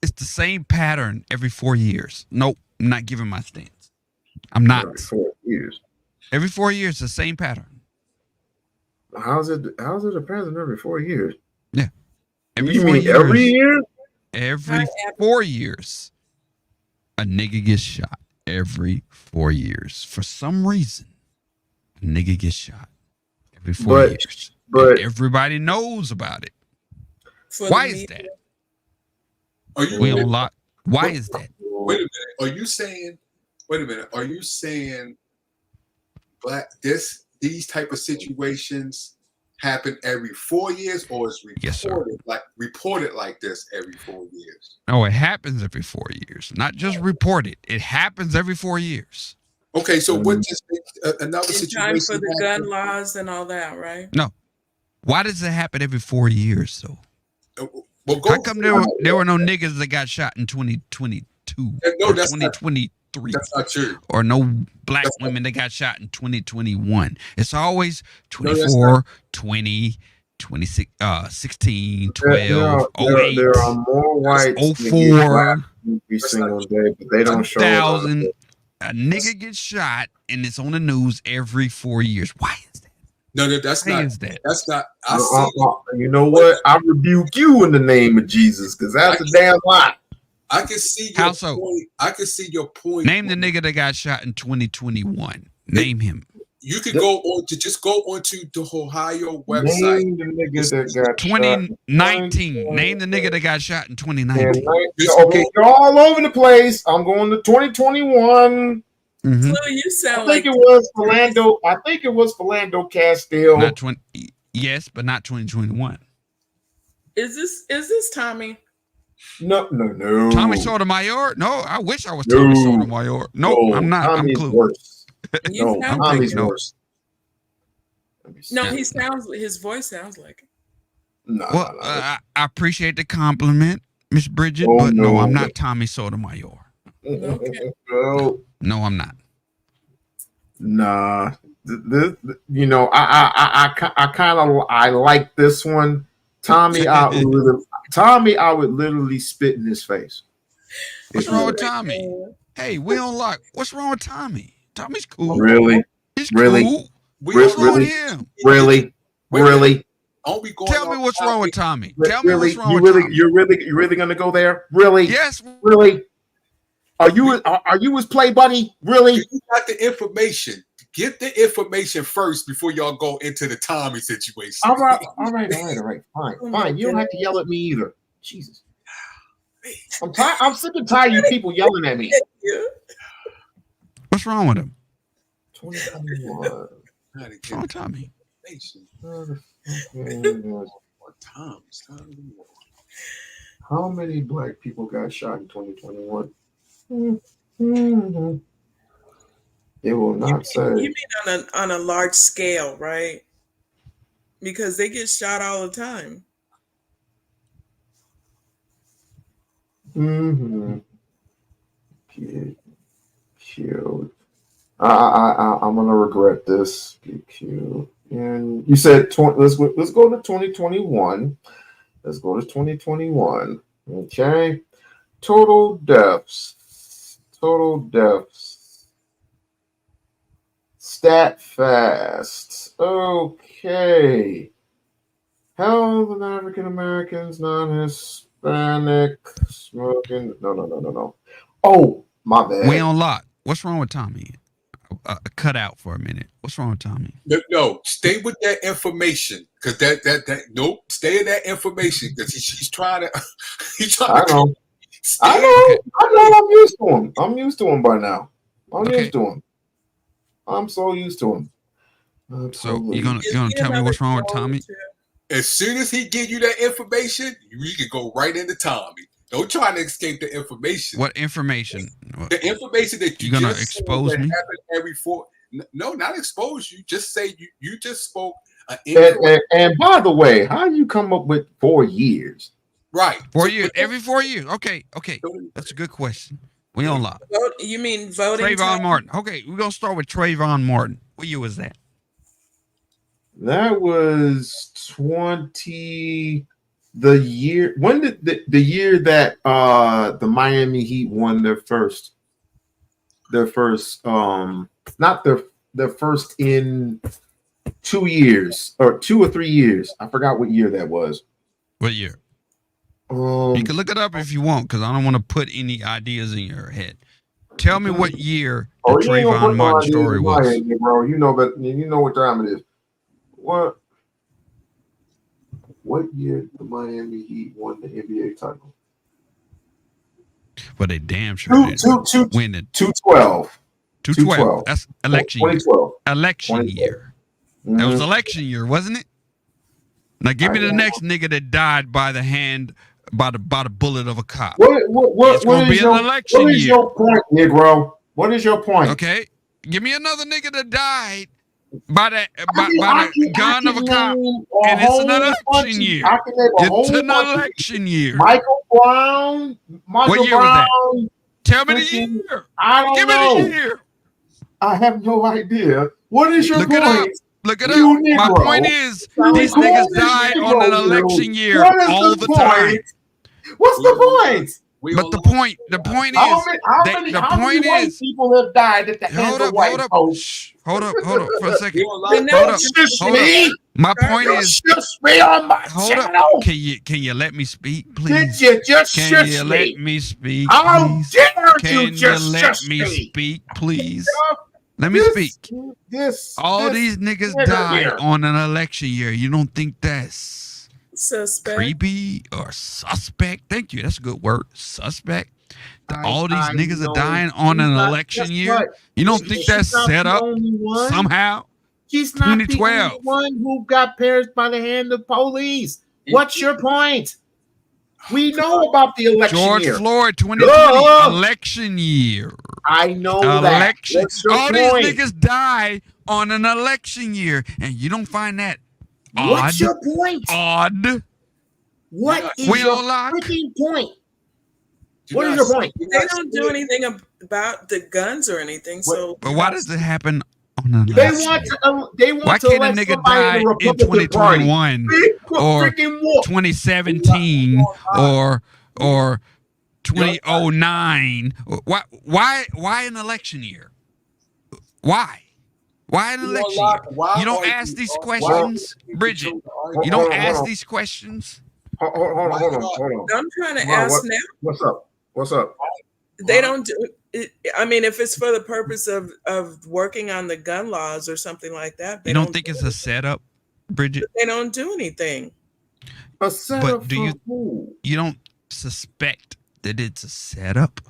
it's the same pattern every 4 years. Nope, I'm not giving my stance. I'm not. Every 4 years. Every 4 years, the same pattern. How's it a president every 4 years? Yeah. Every You 4 mean years, every year? Every 4 years, a nigga gets shot. Every 4 years. For some reason, a nigga gets shot. Every 4 years. But and everybody knows about it. For Why the is media. that? Are you? We on lock. Why is that? Wait a minute. Are you saying? Wait a minute. Are you saying these type of situations happen every 4 years, or is reported like this every 4 years? No, it happens every 4 years. Not just reported. It happens every 4 years. Okay, so what just another In situation? time for the happened? gun laws and all that, right? No. Why does it happen every 4 years, though? Well, How come there were no niggas that got shot in 2022 No, or that's not- 2023? That's not true. Or no black women that got shot in 2021. It's always that's 24, 20, 26, 16, 12, There 08, are more whites that get 04, black every single day, but they don't show it on 2000. A nigga gets shot and it's on the news every 4 years. Why is that? No, that's Why not. is that? That's not. I see. You know what? I rebuke you in the name of Jesus, because that's a damn lie. I can see your How so? point. I can see your point. Name the nigga that got shot in 2021. Name him. You could go on to just go onto the Ohio website. Name the nigga that got 2019. Name the nigga that got shot in 2019. Okay, you're all over the place. I'm going to 2021. Mhm. Clue, you sound I think like it was Philando. I think it was Philando Castile. Not 20. Yes, but not 2021. Is this Tommy? No. Tommy Sotomayor? No, I wish I was Tommy Sotomayor. No, I'm not. Tommy's I'm Clue. worse. You No, sound Tommy's no. worse. No, his voice sounds like it. No, Well, I appreciate the compliment, Miss Bridget, Oh, but no, no. I'm not Tommy Sotomayor. No. No, I'm not. Nah. You know, I like this one. Tommy, I would literally spit in his face. What's wrong with Tommy? Hey, We-On-Loc. What's wrong with Tommy? Tommy's cool. Really? He's Really? cool. What's wrong with him? Really? Tell me what's wrong with Tommy. Tell me Really? what's wrong with Tommy. You're really gonna go there? Really? Yes. Really? Are you his play buddy? Really? You got the information. Get the information first before y'all go into the Tommy situation. All right. Fine. You don't have to yell at me either. Jesus. I'm sick and tired of you people yelling at me. What's wrong with him? 2021. What's wrong with Tommy? How many black people got shot in 2021? Mm-hmm. It will not say. You mean on a large scale, right? Because they get shot all the time. Mm-hmm. Get killed. I'm gonna regret this. Get killed. And you said let's go to 2021. Let's go to 2021. Okay. Total deaths. Stat fast. Okay. Hell of African Americans, non-Hispanic, smoking. No. Oh, my bad. We-On-Loc. What's wrong with Tommy? Cut out for a minute. What's wrong with Tommy? No, stay with that information because that nope. Stay in that information because he's trying to. I know. I'm used to him. I'm used to him by now. Used to him. I'm so used to him. So you're gonna tell me what's wrong with Tommy? As soon as he give you that information, you can go right into Tommy. Don't try to escape the information. What information? The information that you're gonna expose me? Every four. No, not expose you. Just say you just spoke. And by the way, how you come up with 4 years? Right. 4 years. Every 4 years. Okay. That's a good question. We-On-Loc. You mean voting? Trayvon Martin. Okay, we're gonna start with Trayvon Martin. What year was that? That was 20. The year when did the year that the Miami Heat won their first not their first in 2 years or 2 or 3 years. I forgot what year that was. What year? You can look it up if you want, because I don't want to put any ideas in your head. Tell me what year the Trayvon Martin story was. Head, bro. You know what time it is. What year the Miami Heat won the NBA title? Well, they damn sure win it. 2012. 2012. That's election 2012. year. Election year. That was election year, wasn't it? Now give me the next nigga that died by the hand, by the bullet of a cop. It's gonna be an election year. What is your point, Negro? What is your point? Okay, give me another nigga that died by the gun of a cop, and it's an election year. It's an election year. Michael Brown. What year was that? Tell me the year. I don't know. Give me the year. I have no idea. What is your point? Look it up. My point is, these niggas died on an election year all the time. What's the point? But the point is, people have died at the hands of white folks. Hold up for a second. Hold up. My point is, on my channel. Can you let me speak, please? Can you just Can you let me speak, How please? dare Can you just let shush me me? speak, please? Let me speak. All these niggas died on an election year. You don't think that's suspect, creepy, or suspect? Thank you. That's a good word. Suspect. All these niggas are dying on an election year. You don't think that's set up somehow? She's not the only one who got perished by the hand of police. What's your point? We know about the election George year. Floyd, 2020 election year. I know election. that. What's your All point? these niggas die on an election year, and you don't find that odd? What's your point? Odd. What is your freaking point? What is your point? They don't do anything about the guns or anything. So, but why does it happen on an They election want year? to. They want Why to can't a elect nigga somebody die in the in Republican 2021 or freaking war. 2017 or 2009? Why an election year? Why an election year? You don't ask these questions, Bridget. You don't ask these questions. Hold on. I'm trying to ask now. What's up? They don't do it. I mean, if it's for the purpose of working on the gun laws or something like that, You don't think it's a setup, Bridget? They don't do anything. A setup But do you don't suspect that it's a setup?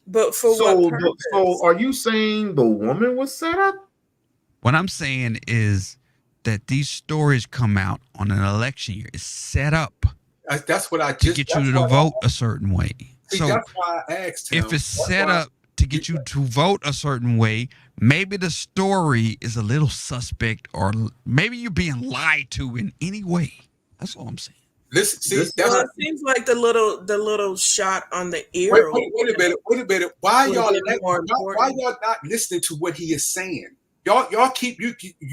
But for what purpose? So are you saying the woman was set up? What I'm saying is that these stories come out on an election year. It's set up. That's what I to get you to vote a certain way. See, So that's why I asked him. if it's set up to get you to vote a certain way, maybe the story is a little suspect, or maybe you're being lied to in any way. That's all I'm saying. Listen, see, Well, it seems like the little shot on the ear. Wait a minute. Why y'all not listening to what he is saying? Y'all keep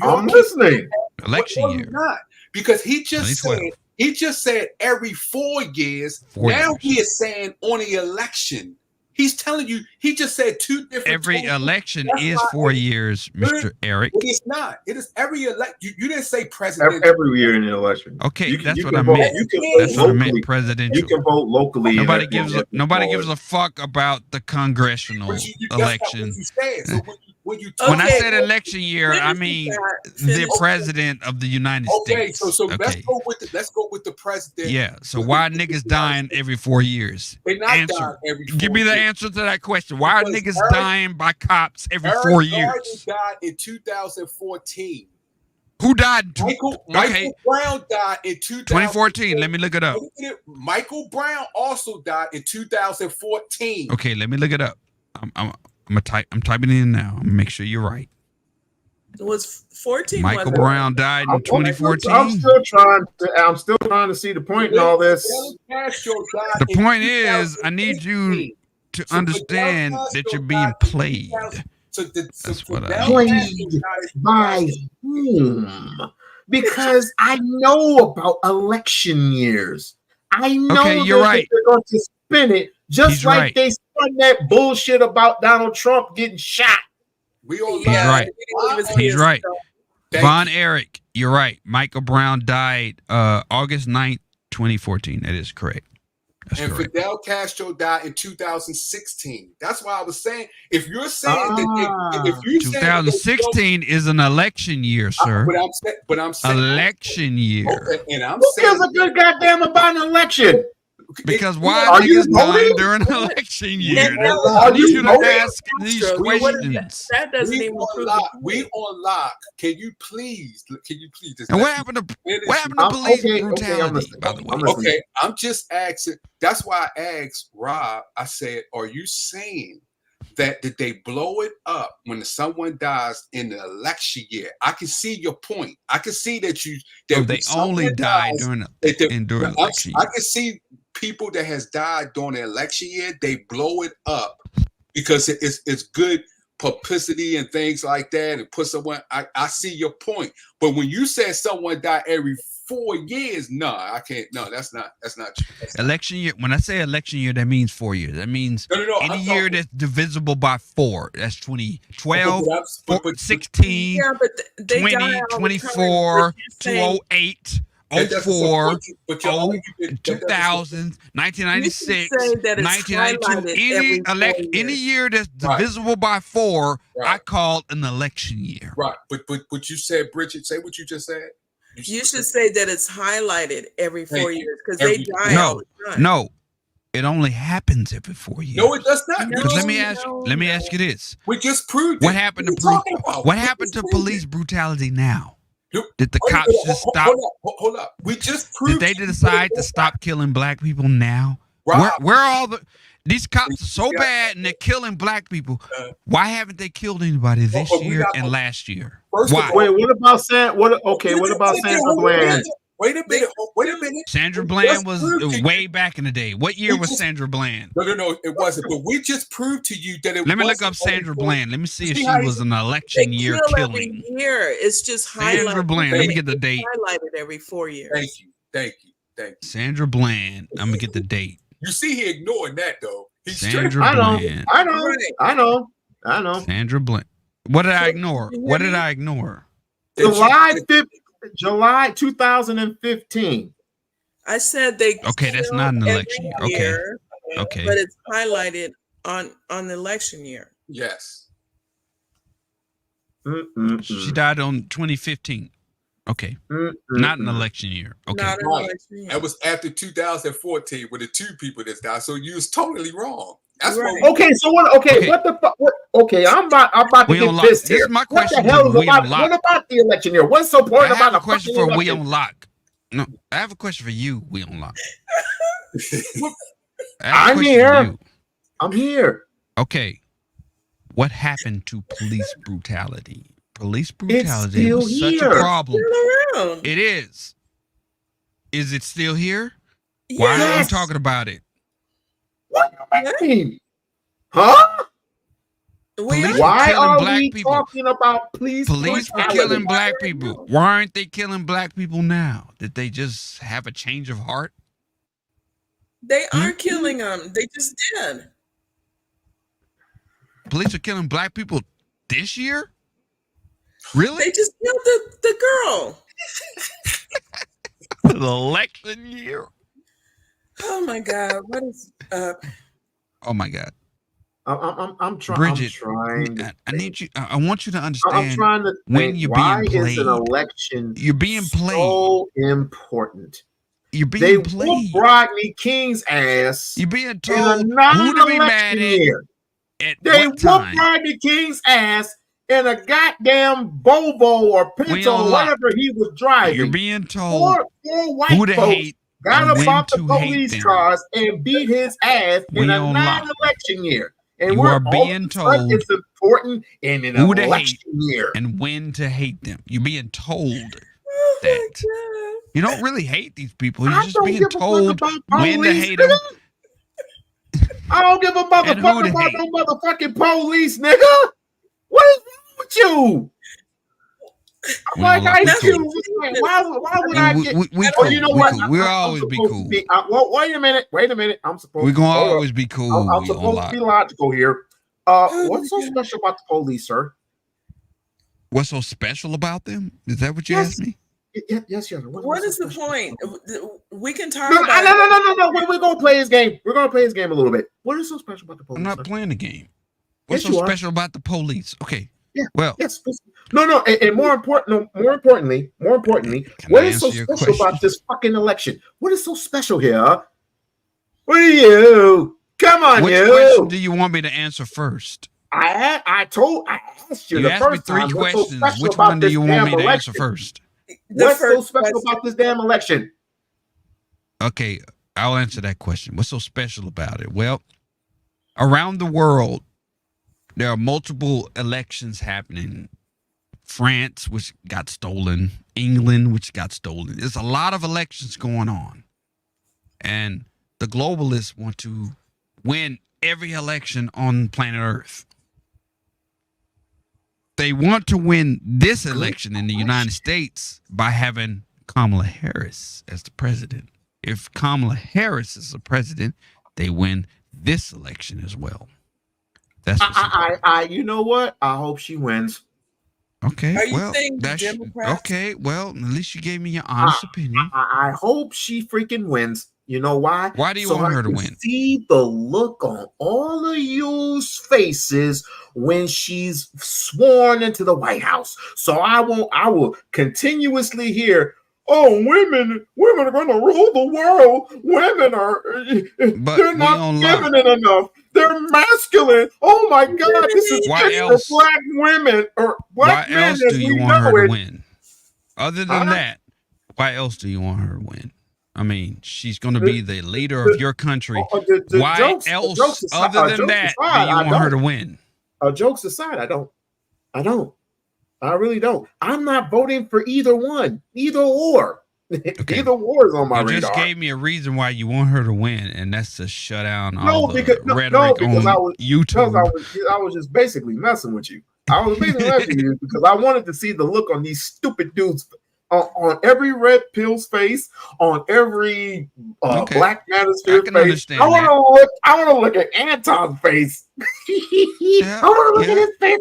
I'm listening. Election year. Not, because he just said every 4 years. Now he is saying on the election. He's telling you, he just said two different. Every election is 4 years, Mr. Eric. It is not. It is every election. You didn't say president. Every year in an election. Okay, that's what I meant. That's what I meant. Presidential. You can vote locally. Nobody gives a fuck about the congressional election. When I said election year, I mean the president of the United States. So let's go with the president. Yeah. So why niggas dying every 4 years? They not dying every 4 years. Give me the answer to that question. Why are niggas dying by cops every 4 years? Eric died in 2014. Who died? Michael Brown died in 2014. Let me look it up. Michael Brown also died in 2014. Okay, let me look it up. I'm typing it in now. I'm gonna make sure you're right. It was 14. Michael Brown died in 2014. I'm still trying to see the point in all this. The point is, I need you to understand that you're being played. That's what I played by whom? Because I know about election years. I know you're right. They're going to spin it just like they spun that bullshit about Donald Trump getting shot. He's right. He's right. Von Erich, you're right. Michael Brown died August 9th, 2014. That is correct. And Fidel Castro died in 2016. That's why I was saying, if you're saying that, if you 2016 is an election year, sir. But I'm saying election year. Okay, and I'm Who gives a good goddamn about an election? Because why are niggas dying during an election year? I need you to ask these questions. That doesn't even prove We-On-Loc. Can you please? And what happened to police brutality? By the way, okay, I'm just asking. That's why I asked Rob. I said, "Are you saying that did they blow it up when someone dies in the election year?" I can see your point. I can see that they only died during election year. I can see people that has died during the election year. They blow it up because it's good publicity and things like that, and put someone. I see your point, but when you said someone died every 4 years, no, I can't. No, that's not true. Election year. When I say election year, that means 4 years. That means any year that's divisible by 4. That's 2012, 16, 20, 24, 208. 04, 2000, 1996, 1992. Any year that's divisible by 4, I call an election year. Right, but you said, Bridget, say what you just said. You should say that it's highlighted every 4 years because they die all the time. No, it only happens every 4 years. No, it does not. Let me ask you this: we just proved what happened to police brutality now? Did the cops just stop? Hold up. We just proved. Did they decide to stop killing black people now? Where are these cops are so bad and they're killing black people? Why haven't they killed anybody this year and last year? Why? Wait, what about Sandra Bland? Wait a minute. Sandra Bland was way back in the day. What year was Sandra Bland? No, it wasn't. But we just proved to you that it. Let me look up Sandra Bland. Let me see if she was an election year killing. Every year, it's just highlighted. Sandra Bland. Let me get the date. Highlighted every 4 years. Thank you. Sandra Bland. I'm gonna get the date. You see, he ignoring that though. Sandra Bland. I know. Sandra Bland. What did I ignore? July 2015. I said they. Okay, that's not an election year. Okay. But it's highlighted on the election year. Yes. She died on 2015. Okay. Not an election year. Okay. Not an election year. That was after 2014 with the 2 people that died. So you was totally wrong. That's right. Okay, so what? Okay, what the fuck? Okay, I'm about to get pissed here. This is my question. What about the election year? What's so important about a question for We-On-Loc? No, I have a question for you, We-On-Loc. I'm here. Okay. what happened to police brutality? Police brutality still was such a here. problem. Still around. It is. Is it still here? Why are we talking about it? What do you mean? Huh? Why are black we people? talking about police Police were brutality? killing black people. Why aren't they killing black people now? Did they just have a change of heart? They aren't killing them. They just did. Police are killing black people this year? Really? They just killed the girl. The election year. Oh my God! What is up? Oh my God. I'm trying. Bridget, I'm trying. I need you. I want you to understand. I'm trying to when think, you're why being played. is an election You're being played. so important? You're being they played. whooped Rodney King's ass. You're being told in a who to be mad non-election year. They what whooped time? Rodney King's ass in a goddamn Volvo or Pinto or whatever he was driving. You're being told four white who to folks hate got and up when off the to police hate them. cars and beat his ass in a We-On-Loc. non-election year. And You we're are being told it's important in an who to hate election year. and when to hate them. You're being told that. You don't really hate these people. You're just being told when to hate them. I don't give a And who motherfucker to about hate. no motherfucking police, nigga. What is wrong with you? Like I do. Why would I get? We Oh, cool. you know We what? cool. We'll I'm always be supposed to cool. well, wait a minute. I'm supposed. We're gonna hold up. always be cool. I'm supposed to be logical here. What's so special about the police, sir? What's so special about them? Is that what you asked me? Yes. What is the point? We can talk No. about. We're gonna play his game. We're gonna play his game a little bit. What is so special about the police? I'm not sir? playing the game. What's Yes, so you are. special about the police? Okay. Yeah. Well. Yes. No. And more importantly, what is so answer your special question? about this fucking election? What is so special here? What are you? Come on, Which you. question do you want me to answer first? I asked you You the asked me first 3 time. What's so questions. special Which about one do this you want damn me to answer election? first? What's so special about this damn election? Okay, I'll answer that question. What's so special about it? Well, around the world, there are multiple elections happening. France, which got stolen. England, which got stolen. There's a lot of elections going on. And the globalists want to win every election on planet Earth. They want to win this election in the United States by having Kamala Harris as the president. If Kamala Harris is the president, they win this election as well. That's what's you know what? I hope she wins. okay. Are you Well, saying the that's Democrats? okay. Well, at least you gave me your honest opinion. I hope she freaking wins. You know why? Why do you So want I her to can win? See the look on all of you's faces when she's sworn into the White House. So I will continuously hear, "Oh, women are going to rule the world. Women they're not feminine enough. They're masculine. Oh my God, this is Why good else? for black women or black Why men else as do you we want know her it." to win? Other than that, why else do you want her to win? I mean, she's going to be the leader of your country. Why else, other than that, do you want her to win? Jokes aside, I don't. I really don't. I'm not voting for either one, either or. Okay. Either or is on my You radar. just gave me a reason why you want her to win, and that's to shut down all the rhetoric because on YouTube. I was just basically messing with you. I was basically messing with you because I wanted to see the look on these stupid dudes on every red pill's face, on every Black Manosphere face. Understand I want to look at Anton's face. I want to look at his face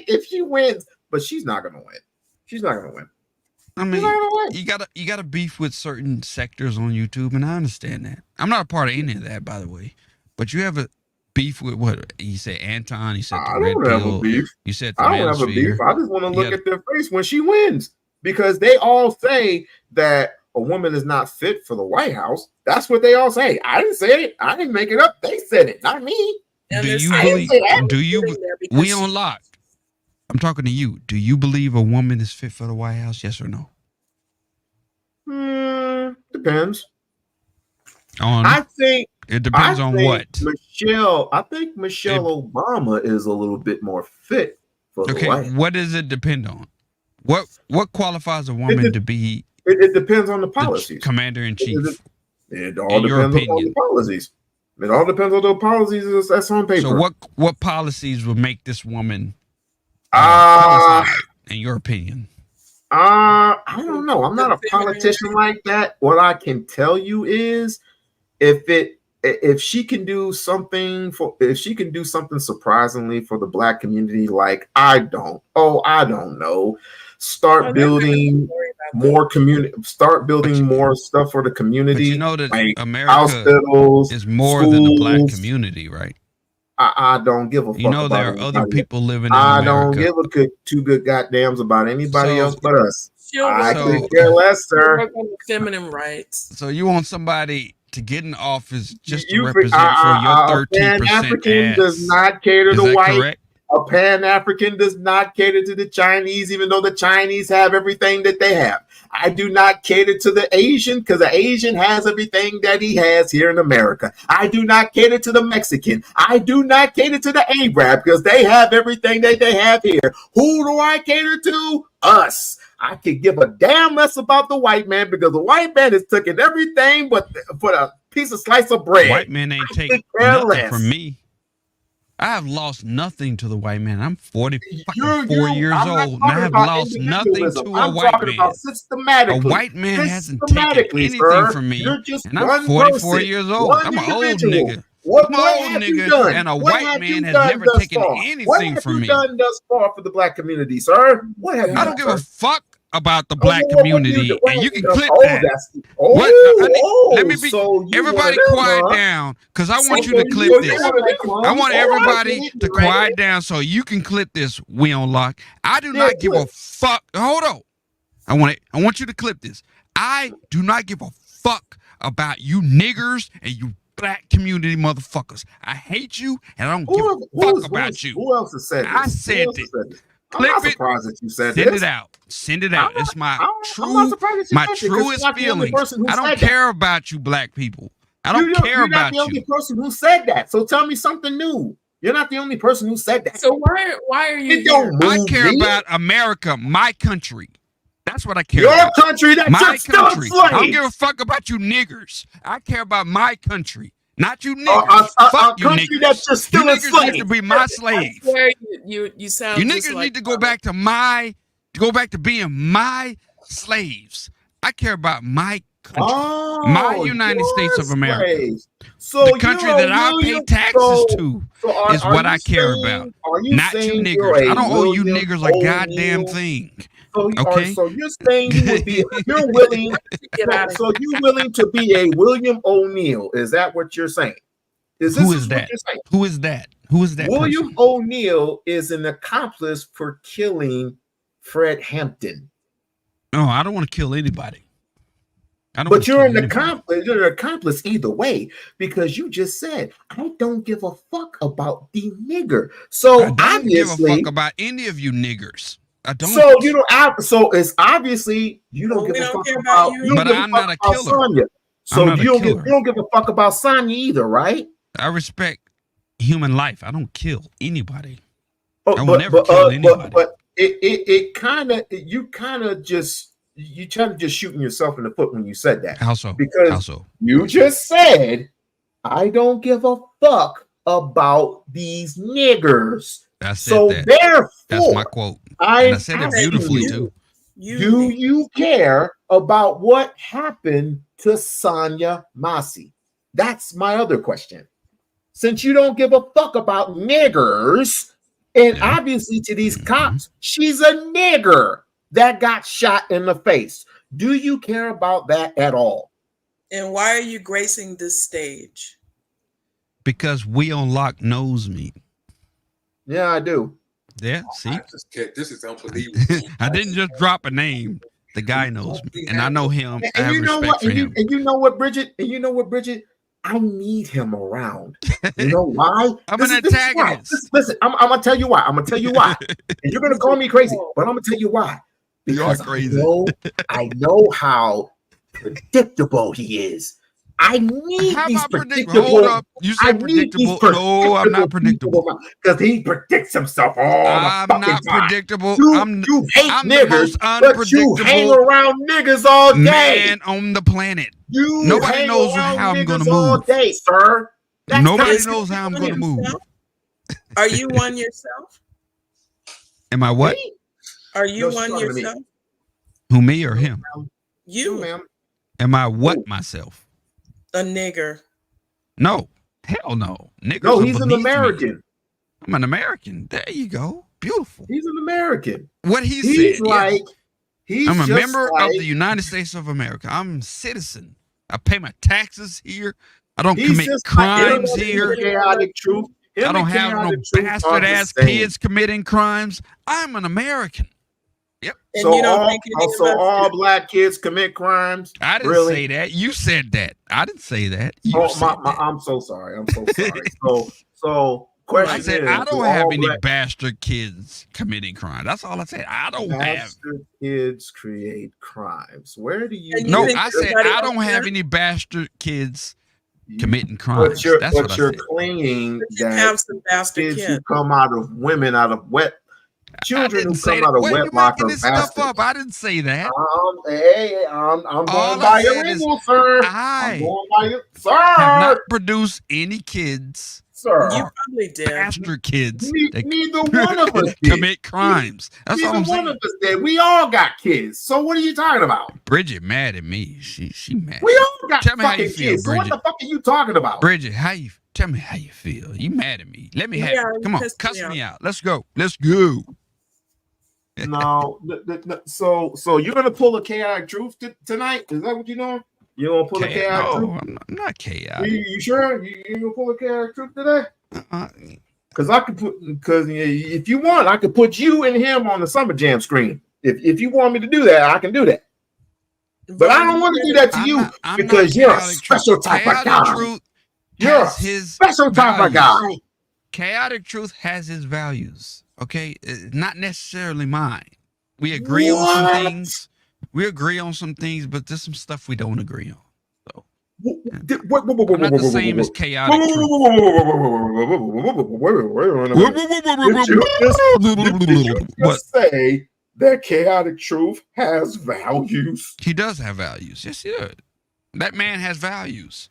if she wins, but she's not gonna win. She's not gonna win. I mean, you gotta beef with certain sectors on YouTube, and I understand that. I'm not a part of any of that, by the way. But you have a beef with what you say, Anton. You said the red pill. You said the I don't have a manosphere. beef. I just want to look at their face when she wins. Because they all say that a woman is not fit for the White House. That's what they all say. I didn't say it. I didn't make it up. They said it, not me. Do you We-On-Loc? I'm talking to you. Do you believe a woman is fit for the White House? Yes or no? Depends. On I think It depends on what. I think Michelle Obama is a little bit more fit for the White House. What does it depend on? What qualifies a woman to be? It depends on the policies. Commander in chief. It all depends on the policies. It all depends on the policies that's on paper. So what policies would make this woman qualified, in your opinion? I don't know. I'm not a politician like that. What I can tell you is if she can do something surprisingly for the Black community, like I don't know. Start building more start building more stuff for the community. But you know that like America hospitals, is more schools. than the Black community, right? I don't give a fuck. You know, there are other people living in America. I don't give two good goddams about anybody else but us. I could care less, sir. Feminine rights. So you want somebody to get in office just to represent for your 13% Pan-African does not cater to white. Correct? A Pan-African does not cater to the Chinese, even though the Chinese have everything that they have. I do not cater to the Asian because the Asian has everything that he has here in America. I do not cater to the Mexican. I do not cater to the Arab because they have everything that they have here. Who do I cater to? Us. I could give a damn less about the white man because the white man has taken everything but for a piece of slice of bread. White man ain't taking nothing from me. I have lost nothing to the white man. I'm 4 years old, and I have lost nothing to a white man. A white man hasn't taken anything from me, and I'm 44 years old. I'm an old nigga. I'm an old nigga, and a white man has never taken anything from me. What have you done thus far for the Black community, sir? What have you done? I don't give a fuck about the Black community, and you can clip that. Let me be. Everybody quiet down, because I want you to clip this. I want everybody to quiet down so you can clip this. We-On-Loc. I do not give a fuck. Hold on. I want you to clip this. I do not give a fuck about you niggers and you Black community motherfuckers. I hate you, and I don't give a fuck about you. Who else has said this? I said it. Clip it. Surprised that you said Send this. it out. Send it out. It's my truest feelings. I don't care about you Black people. I don't care about you. You're not the only person who said that. So tell me something new. You're not the only person who said that. So why are you? I care about America, my country. That's what I care about. Your country, that's my country. I don't give a fuck about you niggers. I care about my country, not you niggers. Fuck you niggers. That's just still you niggers need to be my slaves. You sound. You niggas need to go back to being my slaves. I care about my country, my United States of America. So the country that I pay taxes to is what I care about, not you niggers. I don't owe you niggers a goddamn thing. So you're saying you're willing to be a William O'Neill? Is that what you're saying? Who is that? Who is that? William O'Neill is an accomplice for killing Fred Hampton. No, I don't want to kill anybody. But you're an accomplice. You're an accomplice either way because you just said I don't give a fuck about the nigger. So I don't give a fuck about any of you niggers. I don't. So you don't. So it's obviously you don't give a fuck about you. But I'm not a killer. Sonya. So you don't give a fuck about Sonya either, right? I respect human life. I don't kill anybody. I will never kill anybody. But you kind of just shooting yourself in the foot when you said that. How so? Because you just said I don't give a fuck about these niggers. I said that. Therefore, that's my quote. And I said it beautifully too. Do you care about what happened to Sonya Massey? That's my other question. Since you don't give a fuck about niggers, and obviously to these cops, she's a nigger that got shot in the face. Do you care about that at all? And why are you gracing this stage? Because We-On-Loc knows me. Yeah, I do. Yeah, see? This is unbelievable. I didn't just drop a name. The guy knows me, and I know him. I have respect for him. And you know what, Bridget? I need him around. You know why? I'm an antagonist. Listen, I'm gonna tell you why. And you're gonna call me crazy, but I'm gonna tell you why. Because you are crazy. I know how predictable he is. I need How these am I predictable? predictable. Hold up. You said predictable. No, I'm not predictable. Because he predicts himself all the I'm fucking not time. predictable. You hate I'm the niggers, most but you hang unpredictable around niggas all day. man on the planet. Nobody knows how I'm going to all move. day, sir. Nobody knows how I'm going to move. Are you one yourself? Am I what? Are you one yourself? Who, me or him? You, ma'am. Am I what myself? A nigger. No. Hell no. Niggers No, are he's an beneath me. American. I'm an American. There you go. Beautiful. He's an American. What he He's said. like, yes. I'm a just member like, of the United States of America. I'm a citizen. I pay my taxes here. I don't he's commit just crimes like here. Chaotic truth. I don't have no bastard ass kids committing crimes. I'm an American. Yep. And so you don't think all black kids commit crimes? I didn't say that. You said that. I didn't say that. You said that. I'm so sorry. I'm so sorry. so question I said is, I don't have any bastard kids committing crime. That's all I said. I don't have bastard kids create crimes. Where do you? No, I said I don't have any bastard kids committing crimes. That's what you're I said. claiming that have some bastard kids who come out of women out of wet. Children who come out of wedlock are bastards. I didn't say that. Hey, I'm going by your lingo, sir. I'm going by your, sir. Have not produced any kids. Sir. You probably did. Bastard kids. Neither one of us did. Commit crimes. That's all I'm saying. Neither one of us did. We all got kids. So what are you talking about? Bridget mad at me. She mad. We all got Tell me how fucking you feel, kids. So Bridget. what the fuck are you talking about? Bridget, tell me how you feel. You mad at me. Let me have it. Come on, cuss me out. Let's go. Let's go. No, so you're gonna pull a chaotic truth tonight? Is that what you're doing? You're gonna pull a chaotic truth? I'm not chaotic. You sure? You gonna pull a chaotic truth today? Because I could if you want, I could put you and him on the Summer Jam screen. If you want me to do that, I can do that. But I don't want to do that to you because you're a special type of guy. You're a special type of guy. Chaotic truth has his values. Okay, not necessarily mine. We agree on some things. We agree on some things, but there's some stuff we don't agree on. So I'm not the same as chaotic truth. Did you just say that chaotic truth has values? He does have values. Yes, he does. That man has values.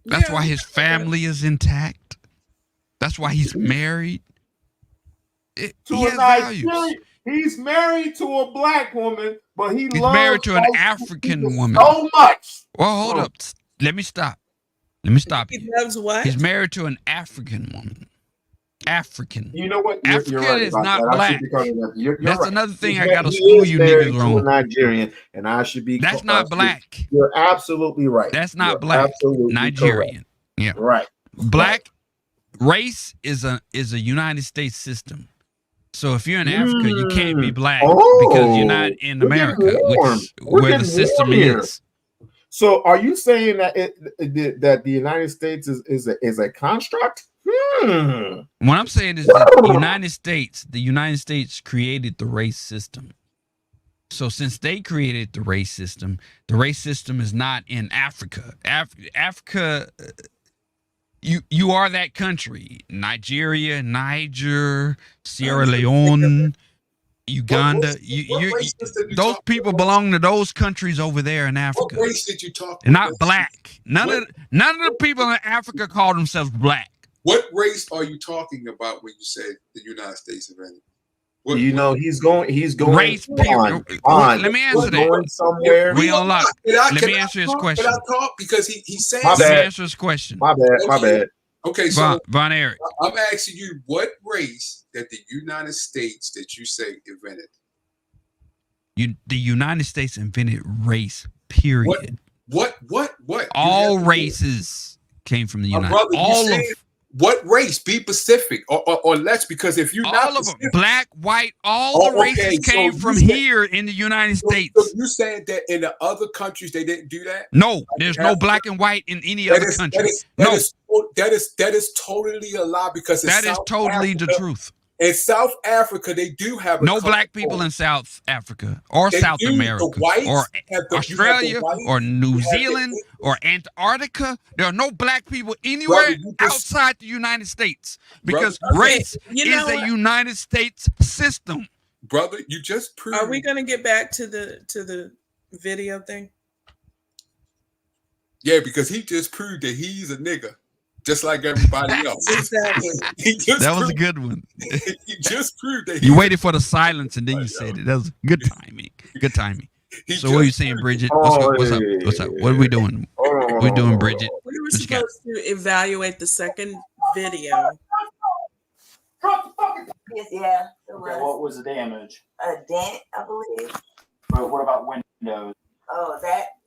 That's why his family is intact. That's why he's married. He has values. He's married to a black woman, but he's married to an African woman. So much. Well, hold up. Let me stop. He loves what? He's married to an African woman. African. You know what? African right is not that. Black. That's right. another thing I got to school you niggas on. Nigerian, and I should be. That's not black. You're absolutely right. That's not black. Nigerian. Correct. Yeah. Right. Black race is a United States system. So if you're in Africa, you can't be black because you're not in America, where the system is. So are you saying that that the United States is a construct? What I'm saying is that the United States created the race system. So since they created the race system is not in Africa. Africa, you are that country. Nigeria, Niger, Sierra Leone, Uganda. Those people belong to those countries over there in Africa. What race did you talk about? They're not black. None of the people in Africa call themselves black. What race are you talking about when you say the United States invented? He's going race. Let me answer that. Going somewhere. We-On-Loc. Let me answer his question. Can I talk? Because he's saying. Let me answer his question. My bad. Okay, so Von Eric. I'm asking you, what race that the United States that you say invented? The United States invented race. Period. What? All races came from the United States. All of. What race? Be specific or less, because if you're all of them, black, white, all the races came from here in the United States. So you saying that in the other countries they didn't do that? No, there's no black and white in any other country. That is totally a lie, because that is totally the truth. In South Africa, they do have no black people in South Africa or South America or Australia or New Zealand or Antarctica. There are no black people anywhere outside the United States because race is a United States system. Brother, you just proved. Are we going to get back to the video thing? Yeah, because he just proved that he's a nigga, just like everybody else. Exactly. That was a good one. He just proved that. You waited for the silence and then you said it. That was good timing. Good timing. So what are you saying, Bridget? What's up? What's up? What are we doing? What are we doing, Bridget? We were supposed to evaluate the second video. Yeah. Okay, what was the damage? A dent, I believe. But what about windows? Oh,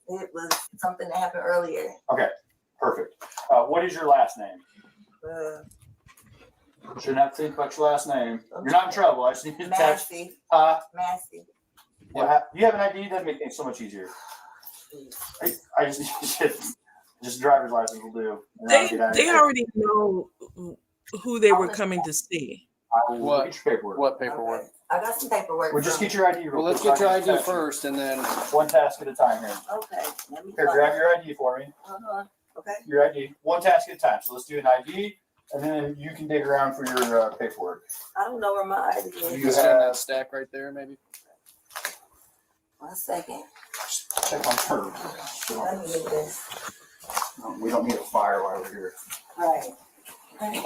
it was something that happened earlier. Okay, perfect. What is your last name? Shouldn't have to think about your last name. You're not in trouble. I just need to text. Massey. Massey. Yeah, you have an ID. That makes things so much easier. I just need just driver's license will do. They already know who they were coming to see. What paperwork? What paperwork? Okay. I got some paperwork. Well, just get your ID. Well, let's get your ID first, and then one task at a time here. Okay. Let me Here, grab your ID for me. Okay. Your ID. One task at a time. So let's do an ID, and then you can dig around for your paperwork. I don't know where my ID is. You have that stack right there, maybe. 1 second. Check on her. Let me get this. We don't need a fire while we're here. Right. Okay.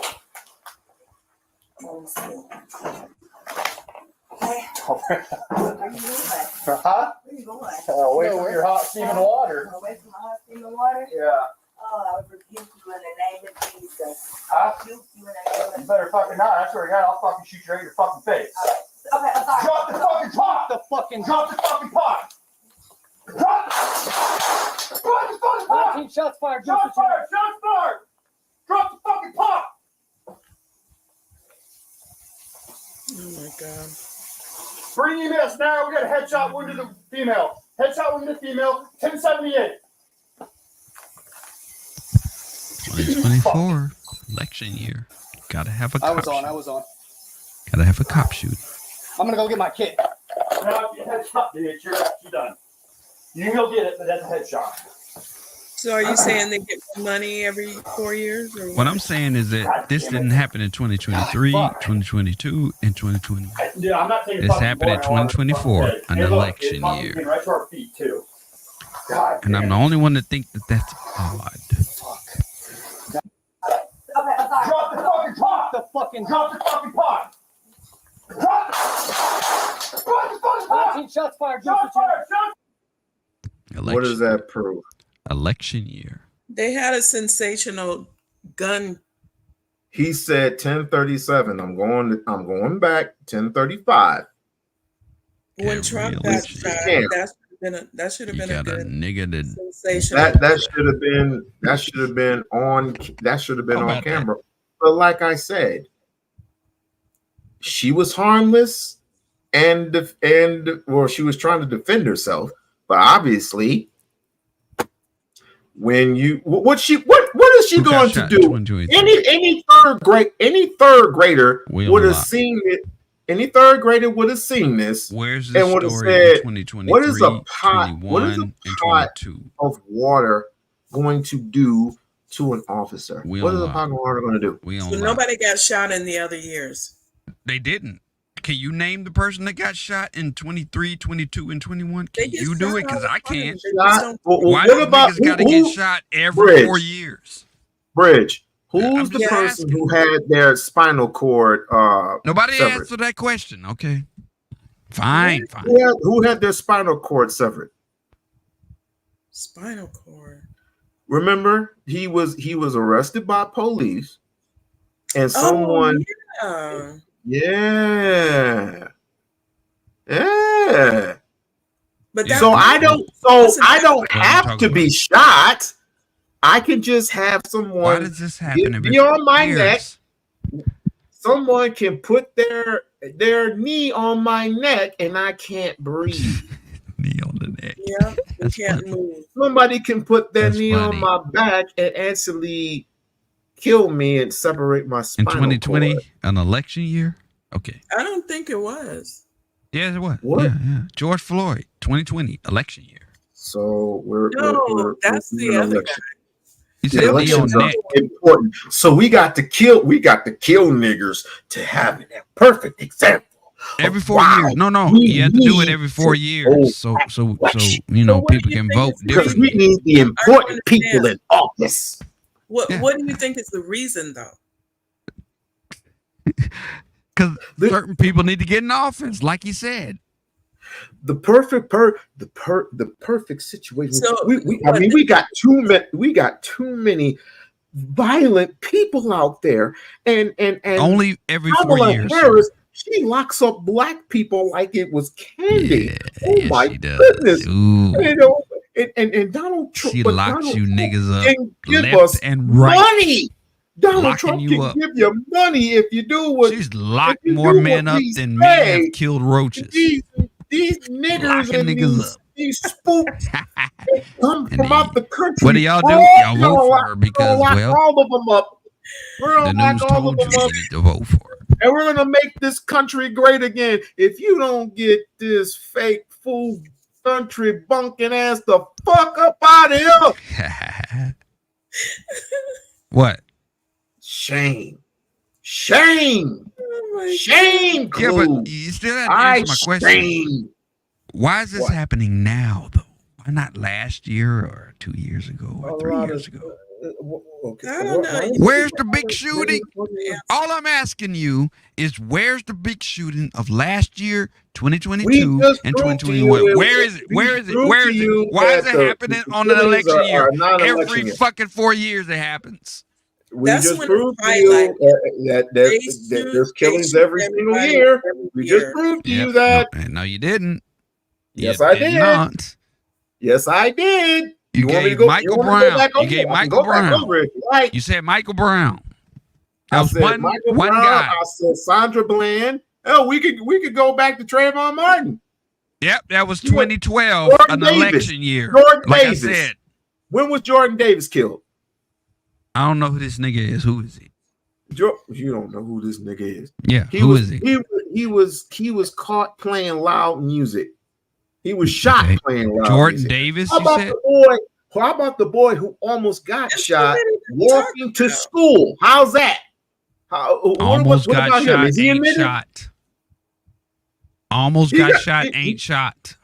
Let me see. Okay. Where are you going? Huh? Where are you going? Away from your hot steaming water. Away from my hot steaming water? Yeah. Oh, I rebuke you in the name of Jesus. Huh? Rebuke you in the name of Jesus. You better fucking not. I swear to God, I'll fucking shoot you right in your fucking face. Okay, I'm sorry. Drop the fucking pot! Drop the fucking pot! Drop the fucking pot! 19 shots fired. Shots fired! Shots fired! Drop the fucking pot! Oh my God. Bring emails now. We got a headshot wound to the female. Headshot wound to the female. 1078. 2024 election year. Gotta have a cop. I was on. Gotta have a cop shoot. I'm gonna go get my kit. No, headshot, bitch. You're done. You can go get it, but that's a headshot. So are you saying they get money every 4 years? Or What I'm saying is that this didn't happen in 2023, 2022, and 2021. Yeah, I'm not saying This happened in 2024, an election year. Right to our feet too. God, and I'm the only one that think that that's odd. Okay, I'm sorry. Drop the fucking pot! Drop the fucking pot! Drop the fucking pot! 19 shots fired. Shots fired. What does that prove? Election year. they had a sensational gun. He said 1037. I'm going back 1035. When Trump got shot, that should have been a good sensation. That should have been on camera. But like I said, she was harmless and she was trying to defend herself. But obviously, when you what is she going to do? Any third grader would have seen it. Any third grader would have seen this. Where's and would have said, "What is a pot? What is a pot of water going to do to an officer? What is a pot of water going to do?" So nobody got shot in the other years. They didn't. Can you name the person that got shot in 23, 22, and 21? Can you do it? Because I can't. Why do niggas got to get shot every 4 years? Bridge. Who's the person who had their spinal cord Nobody severed? answered that question. Okay. Fine. Who had their spinal cord severed? Spinal cord. Remember, he was arrested by police, and someone. Yeah. But I don't have to be shot. I can just have someone. Why does this happen? Be on my neck. Someone can put their knee on my neck, and I can't breathe. Knee on the neck. Yeah, you can't move. Somebody can put their knee on my back and actually kill me and separate my spinal cord. In 2020, an election year. Okay. I don't think it was. Yes, it was. What? Yeah. George Floyd, 2020 election year. So we're that's we're the in other election. You The said elections Leon are Neck. important. So we got to kill niggers to have a perfect example. Every 4 years. No. You have to do it every 4 years. So people can vote because differently. we need the important people in office. What do you think is the reason, though? Because certain people need to get in office, like you said. The perfect situation. So, we got too many violent people out there, and only every 4 Kamala years. Harris, she locks up black people like it was candy. Yeah, my she does. goodness! Ooh. And Donald Trump, She locks Donald you Trump niggas up can give left us and right. money. Donald Locking Trump you can up. give you money if you do what. She's locked more men up than men have killed roaches. These niggers Locking and niggas up. these spooks they come from out the country. What do y'all do? Y'all vote for her because, well, all of them up. We're the gonna news lock all of told you them up, you need to vote for her. and we're gonna make this country great again. If you don't get this fake fool country bunking ass the fuck up out of here. What? Shame. Yeah, but you still have to answer my question. Why is this happening now, though? Why not last year or 2 years ago or 3 years ago? I don't know. Where's the big shooting? All I'm asking you is where's the big shooting of last year, 2022 and 2021? Where is it? Where is it? Where is it? Why is it happening on an election year? Every fucking 4 years it happens. We just proved to you that there's killings every single year. We just proved to you that. No, you didn't. Yes, I did. Not. Yes, I did. You gave Michael Brown. You gave Michael Brown. You said Michael Brown. That was one guy. I said Sandra Bland. Oh, we could go back to Trayvon Martin. Yep, that was 2012, an election year. Jordan like Davis. I said. When was Jordan Davis killed? I don't know who this nigga is. Who is he? You don't know who this nigga is. Yeah, who is he? He was caught playing loud music. He was shot playing loud Jordan music. Davis, How about the boy who almost got shot walking to school? How's that? Almost got about shot, him? Is he ain't admitted? shot. Almost got shot, ain't shot.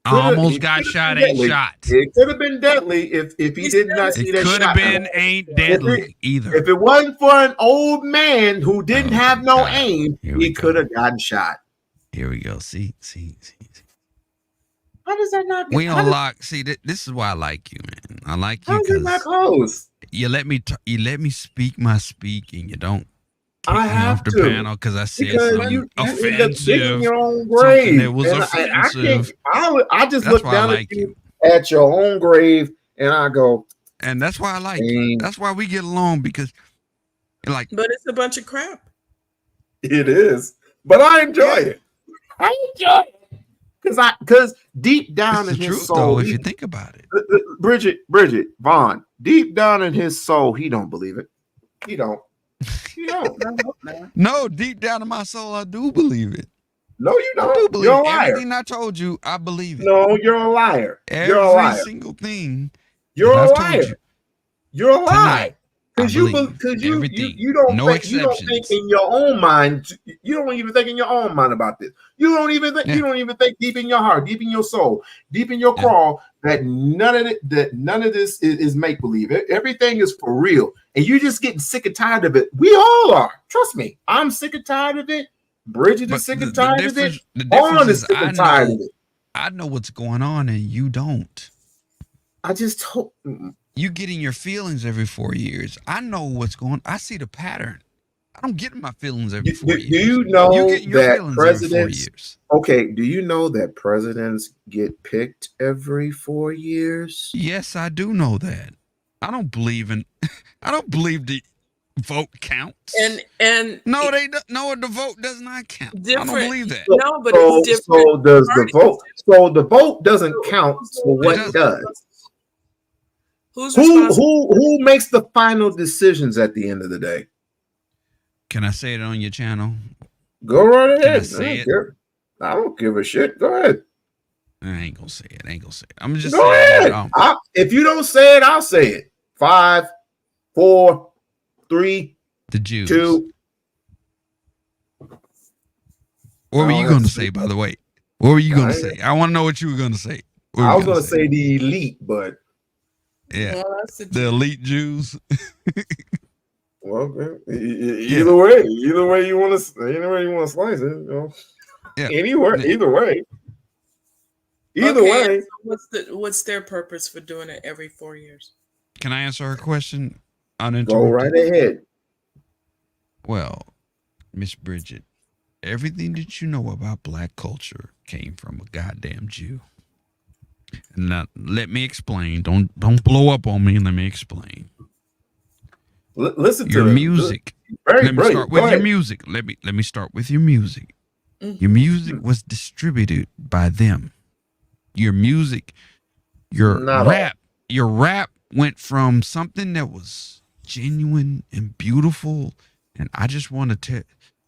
Almost got shot, ain't shot. It could have been deadly if he did not see that shot. It could have been ain't deadly either. If it wasn't for an old man who didn't have no aim, he could have gotten shot. Here we go. See. How does that not? We-On-Loc. See, this is why I like you, man. I like you because you let me speak my speaking. You don't. I have off the to panel because I said something offensive. Your own grave. Something that was offensive. I just look down at your own grave and I go. And that's why I like you. That's why we get along because, but it's a bunch of crap. It is, but I enjoy it. I enjoy it because deep down in his soul, though, if you think about it, Bridget Vaughn, deep down in his soul, he don't believe it. He don't. No, deep down in my soul, I do believe it. No, you don't. I do believe you're a liar. Everything I told you, I believe it. No, you're a liar. Every single thing. You're a liar. You're a liar. Because you don't think in your own mind. You don't even think in your own mind about this. You don't even think deep in your heart, deep in your soul, deep in your crawl that none of this is make believe. Everything is for real, and you're just getting sick and tired of it. We all are. Trust me, I'm sick and tired of it. Bridget is sick and tired of it. Vaughn is sick and tired of it. I know what's going on, and you don't. I just hope. You get in your feelings every 4 years. I know what's going on. I see the pattern. I don't get in my feelings every 4 years. Do you know that presidents? Okay. Do you know that presidents get picked every 4 years? Yes, I do know that. I don't believe the vote counts. And no, the vote does not count. I don't believe that. No, but it's different. So does the vote? So the vote doesn't count for what it does. Who's who makes the final decisions at the end of the day? Can I say it on your channel? Go right ahead. Can I say it? I don't give a shit. Go ahead. I ain't gonna say it. I'm just Go saying. ahead. If you don't say it, I'll say it. 5, 4, 3, the Jews. 2. What were you going to say, by the way? What were you going to say? I want to know what you were going to say. I was going to say the elite, but yeah, the elite Jews. Well, either way you want to slice it, you know. Yeah. Either way. So what's their purpose for doing it every 4 years? Can I answer her question uninterrupted? Go right ahead. Well, Miss Bridget, everything that you know about black culture came from a goddamn Jew. Now, let me explain. Don't blow up on me. Let me explain. Listen to your music. Let me start with your music. Let me start with your music. Mm-hmm. Your music was distributed by them. Your music, your rap went from something that was genuine and beautiful, and I just want to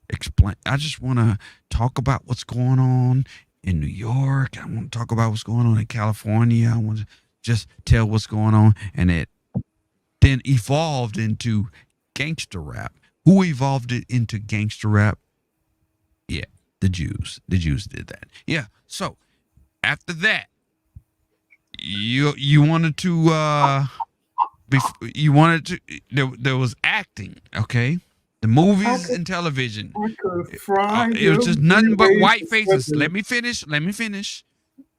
explain. I just want to talk about what's going on in New York. I want to talk about what's going on in California. I want to just tell what's going on, and it then evolved into gangster rap. Who evolved it into gangster rap? Yeah, the Jews. The Jews did that. Yeah. So after that, you wanted to there was acting, okay? The movies and television. It was just nothing but white faces. Let me finish.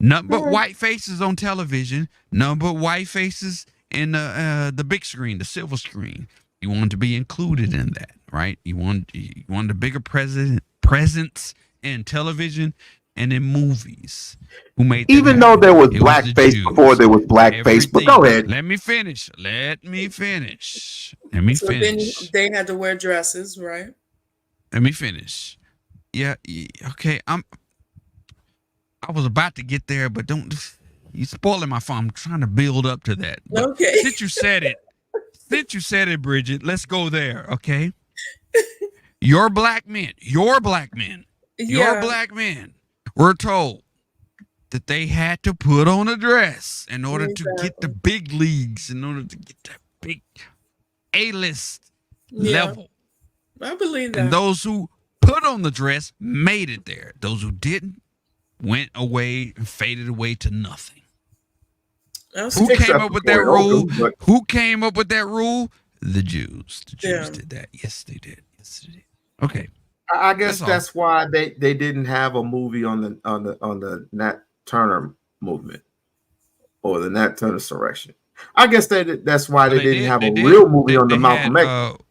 Nothing but white faces on television. Nothing but white faces in the big screen, the silver screen. You wanted to be included in that, right? You wanted a bigger presence in television and in movies. Who made that even happen? though there was It blackface Jews. before there was blackface, but go ahead. Let me finish. So then they had to wear dresses, right? Let me finish. Yeah, okay. I was about to get there, but you spoiling my fun. I'm trying to build up to that. But okay. Since you said it, Bridget, let's go there, okay? Your black men were told that they had to put on a dress in order to get the big leagues, in order to get that big A-list level. I believe that. And those who put on the dress made it there. Those who didn't went away and faded away to nothing. Who came up with that rule? Who came up with that rule? The Jews. The Jews did that. Yes, they did. Okay. I guess that's why they didn't have a movie on the Nat Turner movement or the Nat Turner insurrection. I guess that's why they didn't have a real movie on the Malcolm X.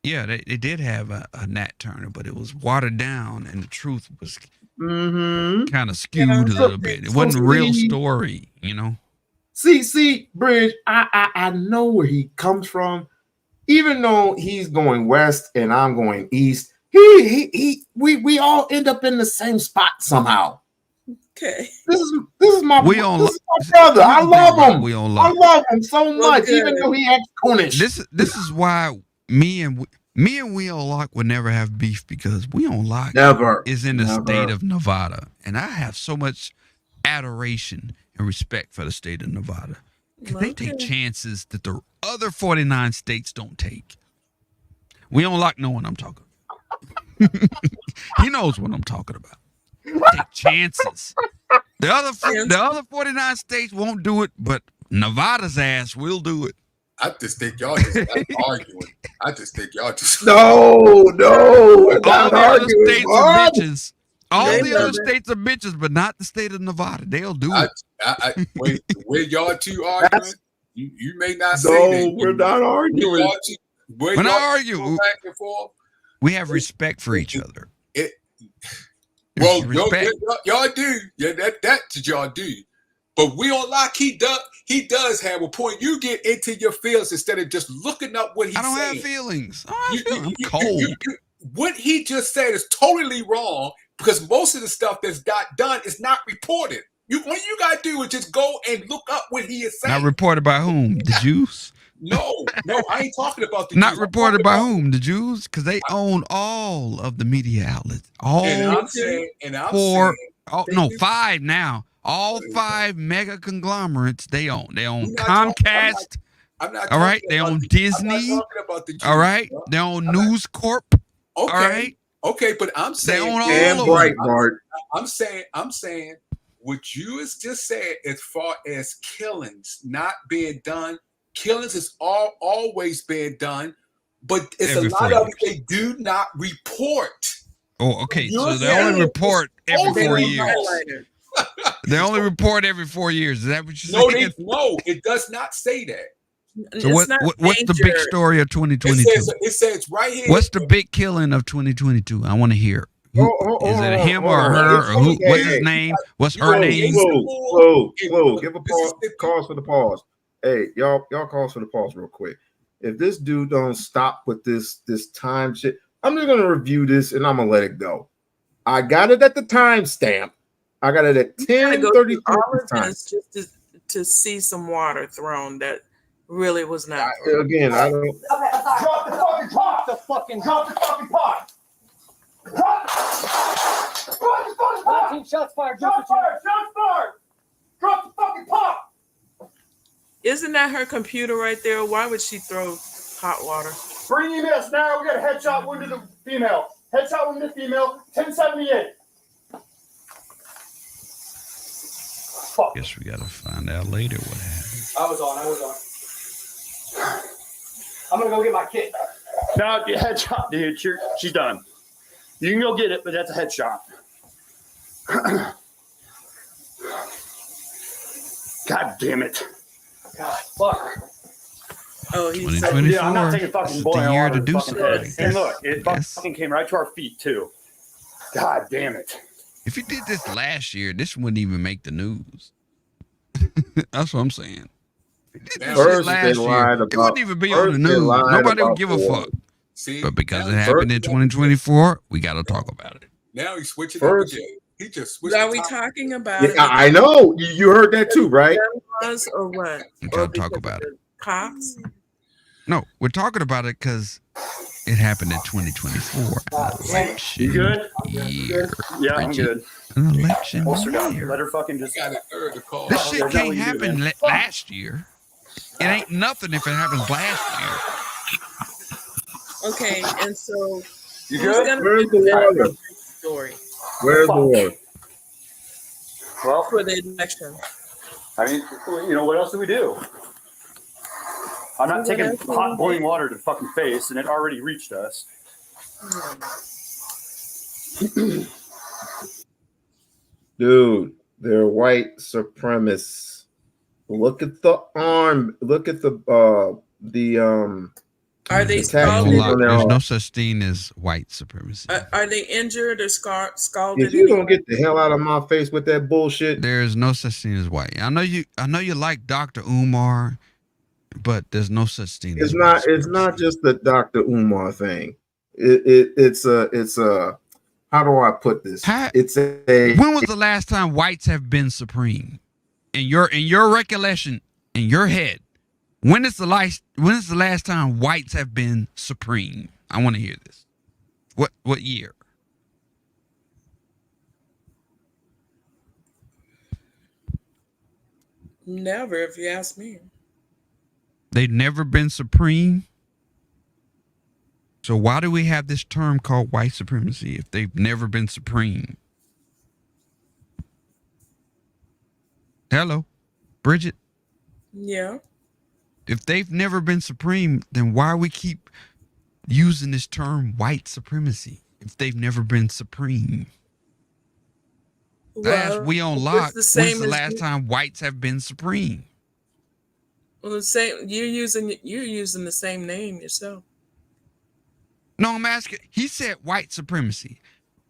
Yeah, they did have a Nat Turner, but it was watered down, and the truth was kind of skewed a little bit. It wasn't a real story, you know. See, Bridge, I know where he comes from, even though he's going west and I'm going east. We all end up in the same spot somehow. Okay. This is my brother. I love him. I love him so much, even though he acts Cornish. This is why me and We-On-Loc would never have beef, because We-On-Loc is in the state of Nevada, and I have so much adoration and respect for the state of Nevada. They take chances that the other 49 states don't take. We-On-Loc know what I'm talking about. He knows what I'm talking about. Take chances. The other 49 states won't do it, but Nevada's ass will do it. I just think y'all just arguing. I just think y'all just no. All the other states are bitches. All the other states are bitches, but not the state of Nevada. They'll do it. Where y'all two arguing, you may not say that. No, we're not arguing. We're not arguing. Back and forth. We have respect for each other. Y'all do. Yeah, that's what y'all do. But We-On-Loc, he does have a point. You get into your feelings instead of just looking up what he's saying. I don't have feelings. I'm cold. What he just said is totally wrong, because most of the stuff that's got done is not reported. What you got to do is just go and look up what he is saying. Not reported by whom? The Jews? No, I ain't talking about the Not Jews. reported by whom? The Jews? Because they own all of the media outlets. All I'm saying, five now. All 5 mega conglomerates they own. They own We're not Comcast. I'm not all right. talking They about own the- Disney. I'm not talking about the Jews, all right. bro. They own News Corp. Okay. All right. Okay, but I'm saying own all And of them. Breitbart. I'm saying what you has just said as far as killings not being done. Killings is always being done, but it's Every a 4 lot of years. it they do not report. Oh, okay. So You're they only saying report it's every 4 only years. highlighted. They only report every 4 years. Is that what you're saying? No, it does not say that. So what's the big story of 2022? It says right here. What's the big killing of 2022? I want to hear. Is it him or her or who? What's his name? What's her name? Whoa. Give a pause. Cause for the pause. Hey, y'all cause for the pause real quick. If this dude don't stop with this time shit, I'm just gonna review this and I'm gonna let it go. I got it at the timestamp. I got it at 10:34 time. Just to see some water thrown that really was not. Again, I don't. Drop the fucking pot. Drop the fucking pot. Drop the fucking pot. 19 shots fired. Shots fired. Drop the fucking pot. Isn't that her computer right there? Why would she throw hot water? Bring emails now. We got a headshot wound to the female. Headshot wound to the female. 1078. Fuck. Guess we gotta find out later what happened. I was on. I'm gonna go get my kit. No, headshot, dude. She's done. You can go get it, but that's a headshot. God damn it. God, fuck. Oh, he's 2024. Yeah, I'm not taking fucking This boiling is the year water to do fucking something. head. And look, it fucking came right to our feet too. God damn it. If you did this last year, this wouldn't even make the news. That's what I'm saying. If you did this shit First, last they year, lied it wouldn't about- even be first on the they news. lied Nobody would about give a Ford. fuck. See, But because it now- happened in 2024, we got to talk about it. Now he's switching First- up again. He just switched. Are the we topic. talking about Yeah, it I know. You heard that too, right? because or what? We Or got to talk because about of it. the cops? No, we're talking about it because it happened in 2024. An election You good? year. Yeah, I'm Bridget. good. An election Holster down. year. Let her fucking just. Got a third to call. This Oh, shit there's nothing can't you can do, happen man. last year. It ain't nothing if it happens last year. Okay, and so You who's good? gonna Where's do the that water? story Where's the water? Well, for the election? I mean, you know, what else do we do? I'm not What taking else do we hot do? boiling water to the fucking face, and it already reached us. Dude, they're white supremacists. Look at the arm. Look at the Are they the tattoos There's on their no arm. such thing as white supremacy. Are they injured or scalded? If you don't get the hell out of my face with that bullshit, There is no such thing as white. I know you like Dr. Umar, but there's no such thing as white it's not just the Dr. Umar thing. It's a how do I put this? It's a When was the last time whites have been supreme? In your recollection, in your head, when is the last time whites have been supreme? I want to hear this. What year? Never, if you ask me. They've never been supreme. So why do we have this term called white supremacy if they've never been supreme? Hello, Bridget. Yeah. If they've never been supreme, then why we keep using this term white supremacy if they've never been supreme? As We-On-Loc, it's when's the last time whites have been supreme? Well, the same. You're using the same name yourself. No, I'm asking. He said white supremacy.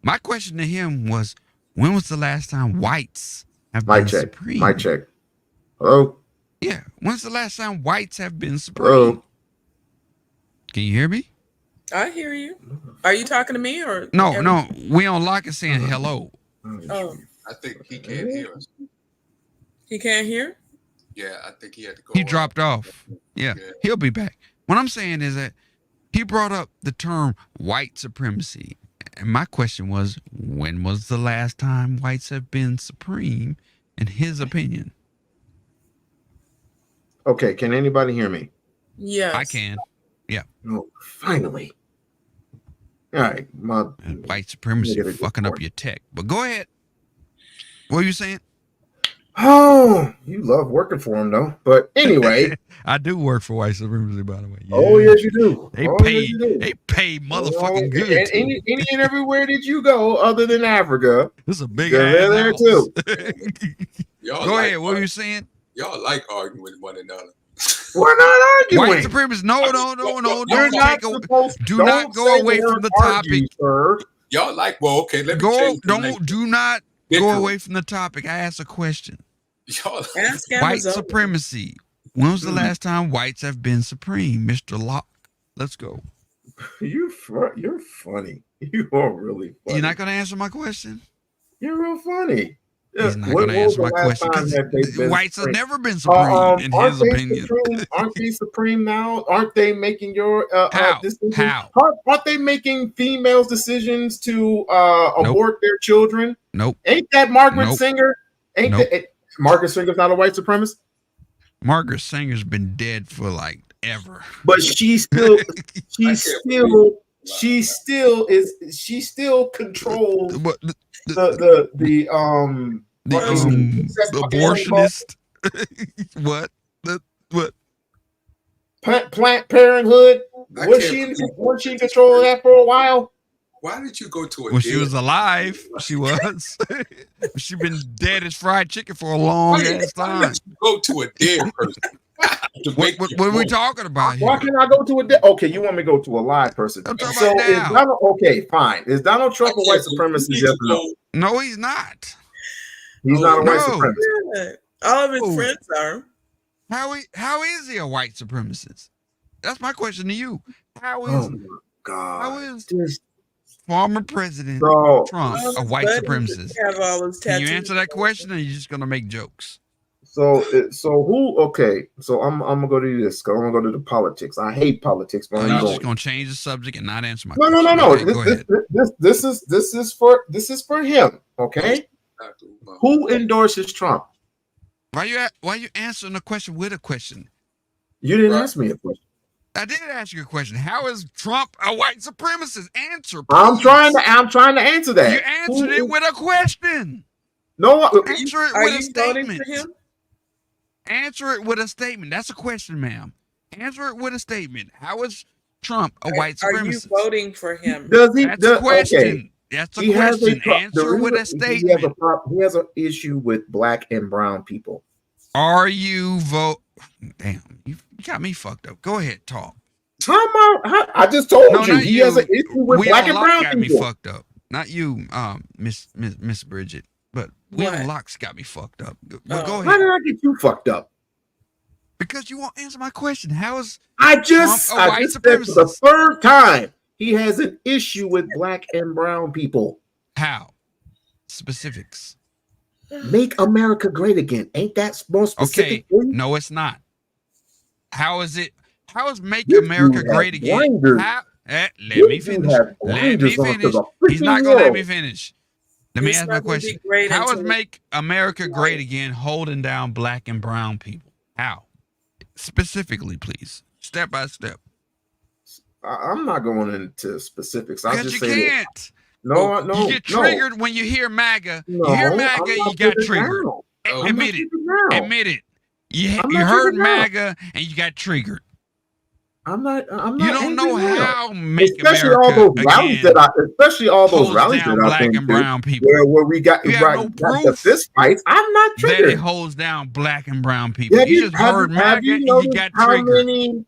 My question to him was, when was the last time whites have been supreme? Mic check. Hello? Yeah. When's the last time whites have been supreme? Hello? Can you hear me? I hear you. Are you talking to me or No. We-On-Loc is saying hello. Oh, I think he can't hear us. he can't hear. Yeah, I think he had to go. He dropped off. Yeah, he'll be back. What I'm saying is that he brought up the term white supremacy. And my question was, when was the last time whites have been supreme, in his opinion? Okay, can anybody hear me? Yes. I can. Yeah. Oh, finally. All right. White supremacy fucking up your tech. But go ahead. What were you saying? Oh, you love working for him, though. But anyway. I do work for white supremacy, by the way. Yeah. Oh, yes, you do. They oh, pay. Yes, you do. They pay motherfucking good. And any and everywhere that you go, other than Africa, this is a big they're there ass too. Go ahead. What were you saying? Y'all like arguing with one another. We're not arguing. White supremacists. No. You're not supposed to. Do not go away from the topic. Sir. Y'all like, well, okay, let me go. change Do not go away from the topic. I asked a question. Y'all white supremacy. When was the last time whites have been supreme, Mr. Locke? Let's go. You're funny. You are really funny. You're not going to answer my question? You're real funny. He's not going to answer my question. Whites have never been supreme, in his opinion. Aren't they supreme now? Aren't they making your decisions? How? Aren't they making females' decisions to abort their children? Nope. Ain't that Margaret Singer? Margaret Singer's not a white supremacist? Margaret Singer's been dead for like ever. But she still controls the abortionist. What? Planned Parenthood. Was she in control of that for a while? Why did you go to a When she was alive, she was. She been dead as fried chicken for a long ass time. Go to a dead person. What are we talking about here? Why can't I go to a dead? Okay, you want me to go to a live person? So is Donald? Okay, fine. Is Donald Trump a white supremacist? Yes or no? No, he's not. He's not a white supremacist. Yeah. All of his friends are. How is he a white supremacist? That's my question to you. How is former President Trump a white supremacist? Can you answer that question, or are you just gonna make jokes? So who? Okay, so I'm gonna go to this. I'm gonna go to the politics. I hate politics. But you're just gonna change the subject and not answer my question. No. Okay, go ahead. This is for him. Okay. Who endorses Trump? Why you answering the question with a question? You didn't ask me a question. I did ask you a question. How is Trump a white supremacist? Answer, please. I'm trying to answer that. You answered it with a question. No, answer it with a statement. Answer it with a statement. That's a question, ma'am. Answer it with a statement. How is Trump a white supremacist? Are you voting for him? That's a question. Okay. That's a question. Answer with a statement. He has an issue with black and brown people. Are you Damn, you got me fucked up. Go ahead, talk. I just told you he has an issue with black and brown got people. Me fucked up. Not you, Miss Bridget, but We-On-Loc's got me fucked up. But go ahead. How did I get you fucked up? Because you won't answer my question. How is Trump a white said supremacist? For the third time, he has an issue with black and brown people. How? Specifics. Make America great again. Ain't that more specific? Okay. No, it's not. How is it? How is Make America Great Again? Let me finish. He's not going to let me finish. Let me ask my question. How is Make America Great Again holding down black and brown people? How? Specifically, please. Step by step. I'm not going into specifics. Because you can't. No. You get triggered when you hear MAGA. You hear MAGA, you got triggered. Admit it. You heard MAGA and you got triggered. I'm not. You don't know how Make especially America all those rallies especially all those rallies that black and brown people. Where we got the fist fights. I'm not triggered. That it holds down black and brown people. You just heard MAGA and you got triggered.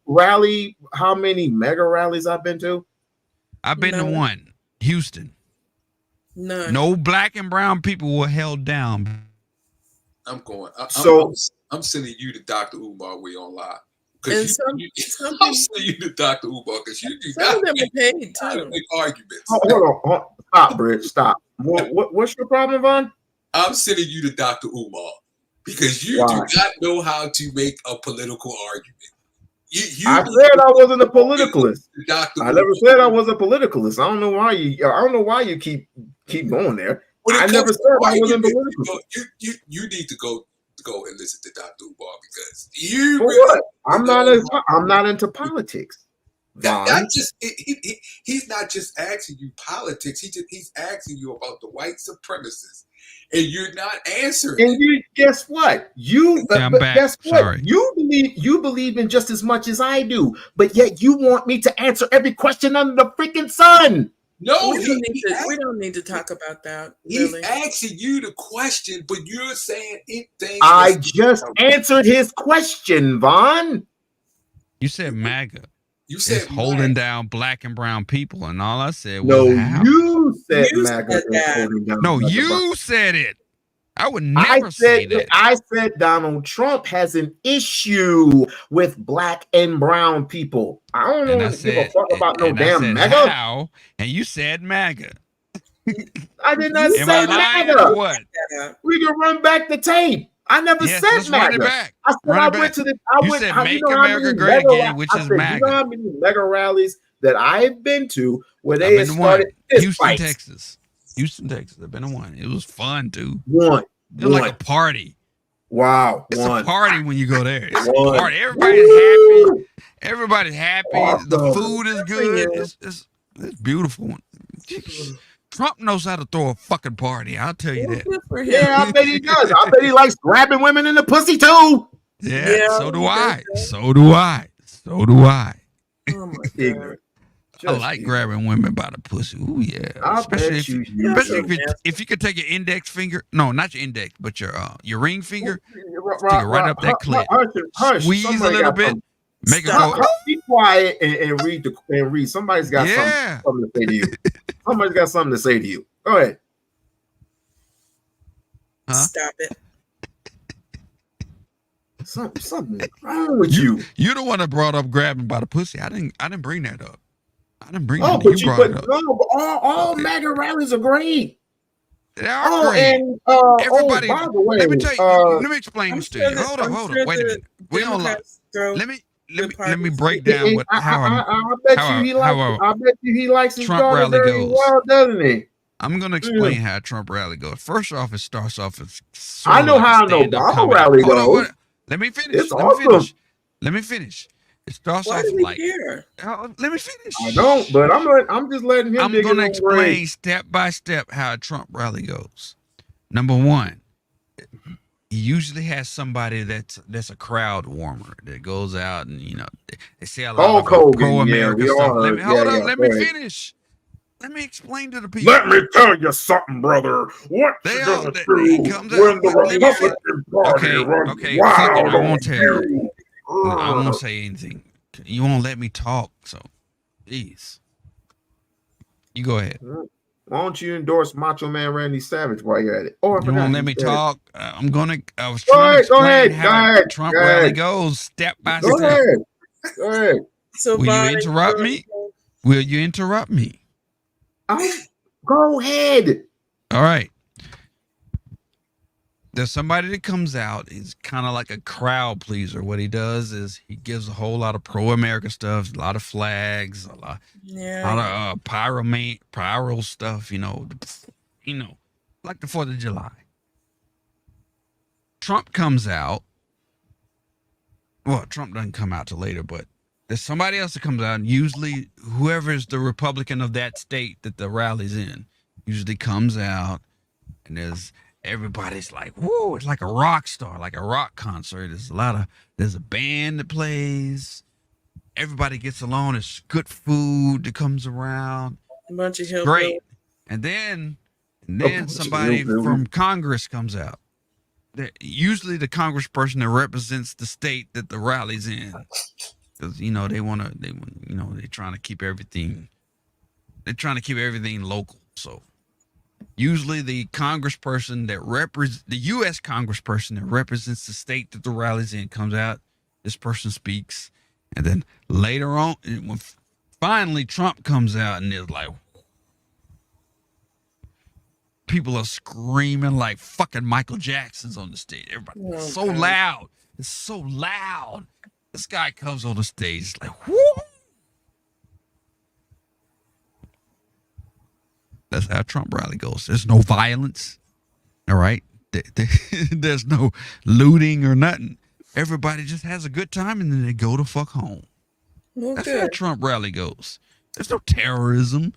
How many mega rallies I've been to? I've been to one, Houston. None. No black and brown people were held down. I'm going. I'm sending you to Dr. Umar We-On-Loc. I'm sending you to Dr. Umar because you some of them are paid too. Make arguments. Hold on. Stop, Bridge. Stop. What's your problem, Vaughn? I'm sending you to Dr. Umar. because you do not know how to make a political argument. I said I wasn't a politicalist. I never said I was a politicalist. I don't know why you keep going there. I never said I wasn't political. You need to go and listen to Dr. Umar because you. For what? I'm not into politics. He's not just asking you politics. He's asking you about the white supremacists, and you're not answering. And you guess what? Guess what? Sorry. You believe in just as much as I do, but yet you want me to answer every question under the freaking sun. No, we don't need to talk about that. Really. He's asking you the question, but you're saying things. I just answered his question, Vaughn. You said MAGA. You said it's holding down black and brown people, and all I said was how. You said MAGA is holding down. No, you said it. I would never say that. I said Donald Trump has an issue with black and brown people. I don't give a fuck about no damn MAGA. How? And you said MAGA. I did not say MAGA. What? We can run back the tape. I never said MAGA. Run it back. I said run I went to the. You said make America great again, which is MAGA. You know how many mega rallies that I've been to where they started Houston, Texas. I've been to one. It was fun, too. One. It was like a party. Wow. It's a party when you go there. It's a party. Everybody's happy. The food is good. It's beautiful. Trump knows how to throw a fucking party. I'll tell you that. Yeah, I bet he does. I bet he likes grabbing women in the pussy too. Yeah, so do I. So do I. Oh my God. I like grabbing women by the pussy. Ooh, yeah. Especially if you could take your index finger. No, not your index, but your ring finger. Stick it right up that clit. Squeeze a little bit. Make it go. Be quiet and read. Somebody's got something to say to you. Somebody's got something to say to you. Go ahead. Huh? Stop it. Something wrong with you. You're the one that brought up grabbing by the pussy. I didn't bring that up. I didn't bring that. You brought it up. All MAGA rallies are great. They are great. And everybody. by the way, let me tell you. Let me explain this to you. Hold on. Wait a minute. Let me break down I bet you he likes his Trump daughter rally very goes. well, doesn't he? I'm gonna explain how a Trump rally goes. First off, it starts off as I know how an Obama rally goes. Let me finish. It's awesome. Let me finish. It starts Why off do we like. care? Let me finish. I don't, but I'm just letting him. I'm gonna explain step by step how a Trump rally goes. Number one, he usually has somebody that's a crowd warmer that goes out and they say a lot of pro-America stuff. Let me finish. Let me explain to the people. Let me tell you something, brother. What you gonna do when the Republican Party runs wild I won't on tell you. I won't say anything. You won't let me talk, so please. You go ahead. Why don't you endorse Macho Man Randy Savage while you're at it? Oh, you won't let me talk. I was trying to explain how Trump rally goes step by step. Go ahead. So will you interrupt me? Will you interrupt me? Go ahead. All right. There's somebody that comes out. He's kind of like a crowd pleaser. What he does is he gives a whole lot of pro-America stuff, a lot of flags, a lot of pyro stuff. Like the 4th of July. Trump comes out. Well, Trump doesn't come out till later, but there's somebody else that comes out, and usually whoever is the Republican of that state that the rally's in usually comes out, and everybody's like, whoa, it's like a rock star, like a rock concert. There's a band that plays. Everybody gets along. There's good food that comes around. A bunch of great. And then somebody from Congress comes out. Usually the congressperson that represents the state that the rally's in. Because they're trying to keep everything. They're trying to keep everything local. So usually the congressperson the U.S. congressperson that represents the state that the rally's in comes out. This person speaks, and then later on, when finally Trump comes out and is like, People are screaming like fucking Michael Jackson's on the stage. Everybody, it's so loud. It's so loud. This guy comes on the stage, it's like, whoo! That's how a Trump rally goes. There's no violence. All right. There's no looting or nothing. Everybody just has a good time and then they go to fuck home. That's how a Trump rally goes. There's no terrorism.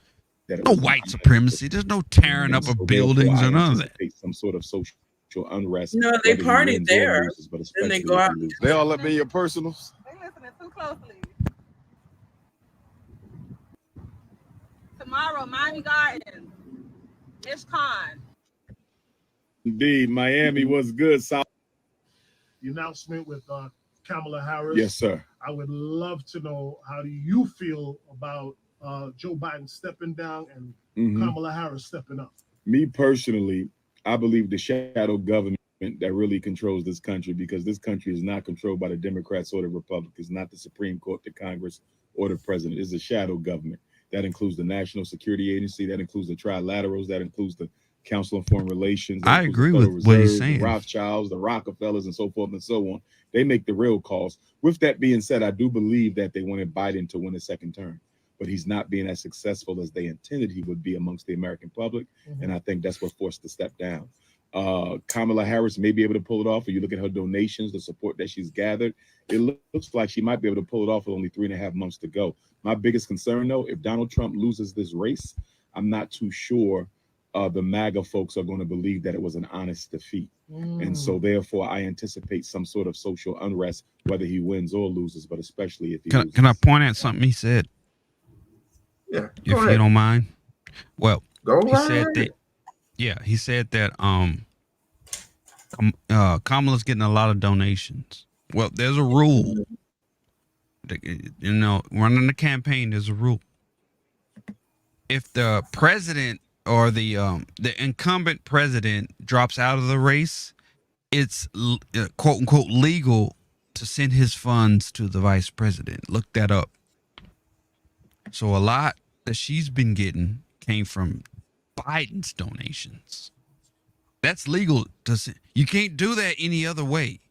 No white supremacy. There's no tearing up of buildings or none of that. Some sort of social unrest. No, they party there. Then they go out. They all up in your personals. They listening too closely. Tomorrow, Miami Gardens. It's con. Indeed, Miami was good. South. The announcement with Kamala Harris. Yes, sir. I would love to know, how do you feel about Joe Biden stepping down and Kamala Harris stepping up? Me personally, I believe the shadow government that really controls this country, because this country is not controlled by the Democrats or the Republicans, not the Supreme Court, the Congress, or the president. It's a shadow government. That includes the National Security Agency. That includes the trilaterals. That includes the Council on Foreign Relations. I agree with what he's saying. The Rothschilds, the Rockefellers, and so forth and so on. They make the real calls. With that being said, I do believe that they wanted Biden to win a second term, but he's not being as successful as they intended he would be amongst the American public. And I think that's what forced to step down. Kamala Harris may be able to pull it off. If you look at her donations, the support that she's gathered, it looks like she might be able to pull it off with only 3.5 months to go. My biggest concern, though, if Donald Trump loses this race, I'm not too sure the MAGA folks are going to believe that it was an honest defeat. And so therefore I anticipate some sort of social unrest, whether he wins or loses, but especially if he loses. Can I point out something he said? Yeah. If you don't mind. Well, he said ahead. that he said that Kamala's getting a lot of donations. Well, there's a rule. You know, running the campaign, there's a rule. If the president or the incumbent president drops out of the race, it's quote unquote legal to send his funds to the vice president. Look that up. So a lot that she's been getting came from Biden's donations. That's legal to send. You can't do that any other way.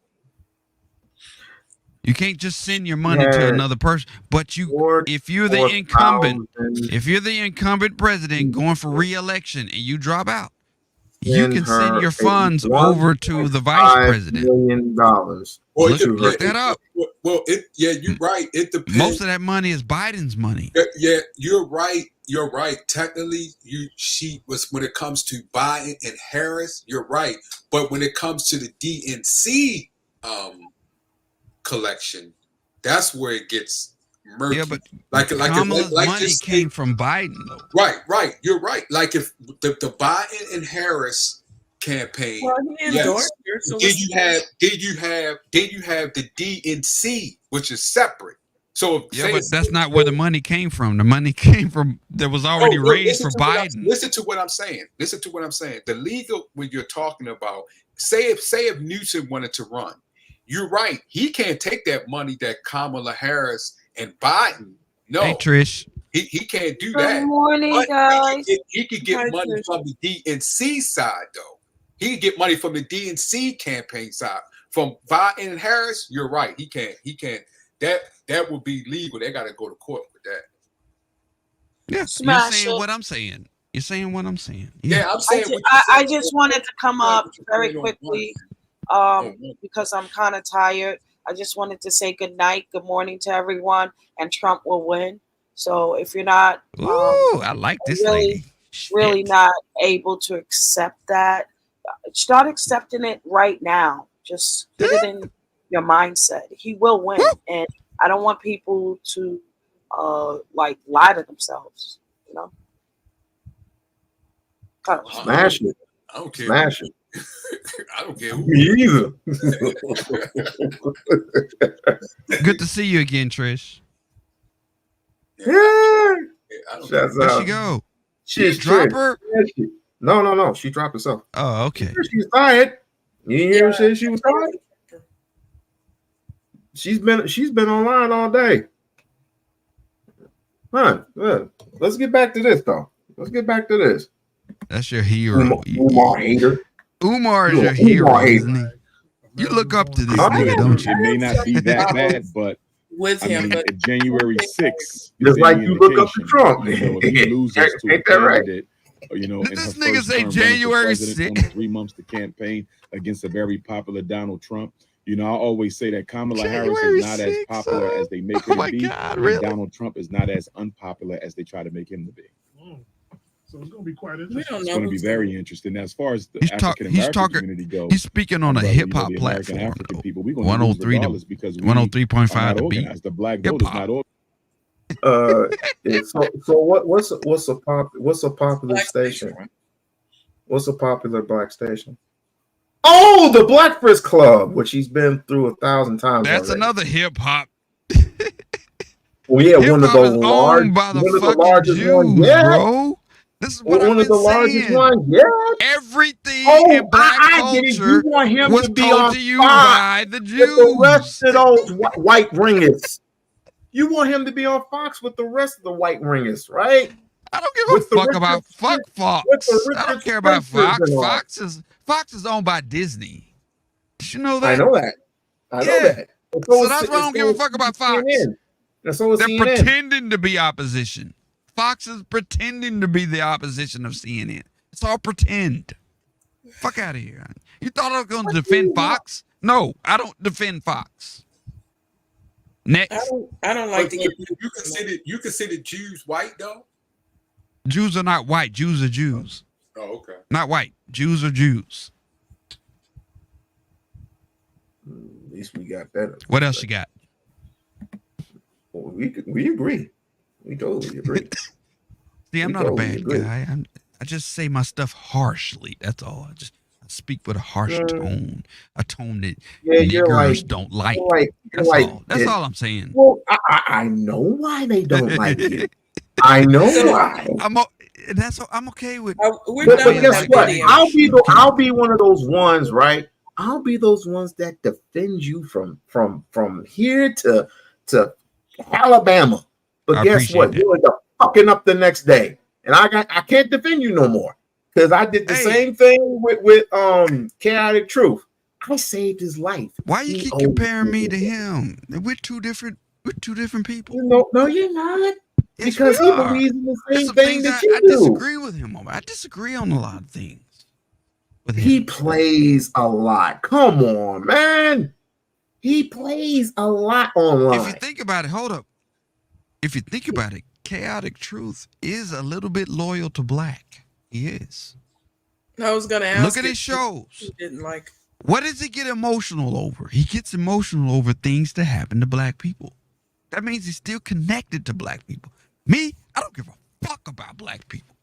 You can't just send your money to another person. But if you're the incumbent president going for re-election and you drop out, you can send your funds over to the vice president. $1 million. Look that up. Well, you're right. It depends. Most of that money is Biden's money. Yeah, you're right. You're right. Technically, she was, when it comes to Biden and Harris, you're right. But when it comes to the DNC collection, that's where it gets murky. Yeah, but Kamala's money came from Biden, though. Right. You're right. Like if the Biden and Harris campaign, well, he endorsed her, so did you have the DNC, which is separate? So but that's not where the money came from. The money came from that was already raised for Biden. Listen to what I'm saying. The legal, when you're talking about, say if Newsom wanted to run, you're right. He can't take that money that Kamala Harris and Biden. No, hey Trish, he can't do that. Good morning, but guys. He could get money from the DNC side, though. He could get money from the DNC campaign side. From Biden and Harris, you're right. He can't. That would be legal. They got to go to court with that. Yeah, you're saying what I'm saying. You're saying what I'm saying. Yeah, I'm saying. I just wanted to come up very quickly because I'm kind of tired. I just wanted to say good night, good morning to everyone, and Trump will win. So if you're not, I like this lady. Really not able to accept that, start accepting it right now. Just get it in your mindset. He will win, and I don't want people to lie to themselves. You know, smash it. I don't care. Smash it. I don't care. Me either. Good to see you again, Trish. Yeah. Where'd she go? She's drop her? No. She dropped herself. Oh, okay. She's tired. You didn't hear her say she was tired? She's been online all day. Huh. Let's get back to this though. That's your hero. Umar hater. Umar is You your a hero, Umar hater. isn't he? You look up to this Oh, nigga, yeah. don't you? It may not be that bad, but with I him, mean, but if January 6th, Just like you look up to Trump. if he loses to a Ain't that right? candidate, in her This nigga first say term January running for president, only 3 months to campaign against a very popular Donald Trump. I always say that Kamala Harris is not as popular as they make her to be, and Donald Trump is not as unpopular as they try to make him to be. So it's going to be quite interesting. we don't It's know going to be who's very interesting. As far as the He's African American community goes, He's speaking on a brother, hip hop the American platform. African people, we're going to lose 103 to regardless because we 103.5 are not to beat. organized. The black vote is not organized. So what's a popular station? What's a popular black station? Oh, the Breakfast Club, which he's been through 1,000 times. That's already. another hip hop. Well, yeah, Hip one of hop the is large, owned by the one of the fucking largest ones Jews, yet. bro. This is what I've One of been the largest saying. ones yet. Everything in black I get it. culture You want him was to be told on to you Fox by the with the rest Jews. of those white ringers. You want him to be on Fox with the rest of the white ringers, right? I don't give a fuck about fuck Fox. I don't care about Fox. Fox is owned by Disney. Did you know that? I know that. I know that. So that's why I don't give a fuck about Fox. That's so They're CNN. pretending to be opposition. Fox is pretending to be the opposition of CNN. It's all pretend. Fuck out of here. You thought I was going to defend Fox? No, I don't defend Fox. Next. I don't like to get you consider Jews white though? Jews are not white. Jews are Jews. Oh, okay. Not white. Jews are Jews. At least we got that. What else you got? Well, we agree. We totally agree. See, I'm not a bad guy. I just say my stuff harshly. That's all. I speak with a harsh tone, a tone that niggers don't like. That's all I'm saying. Well, I know why they don't like it. I know why. I'm okay with. But guess what? I'll be one of those ones, right? I'll be those ones that defend you from here to Alabama. But guess what? You end up fucking up the next day, and I can't defend you no more because I did the same thing with Chaotic Truth. I saved his life. Why you keep comparing me to him? We're two different people. No, you're not. Because he believes in the same thing that you I do. disagree with him on. I disagree on a lot of things. He plays a lot. Come on, man. He plays a lot online. If you think about it, hold up. If you think about it, Chaotic Truth is a little bit loyal to black. He is. I was gonna ask. Look at his shows. He didn't like. What does he get emotional over? He gets emotional over things that happen to black people. That means he's still connected to black people. Me, I don't give a fuck about black people.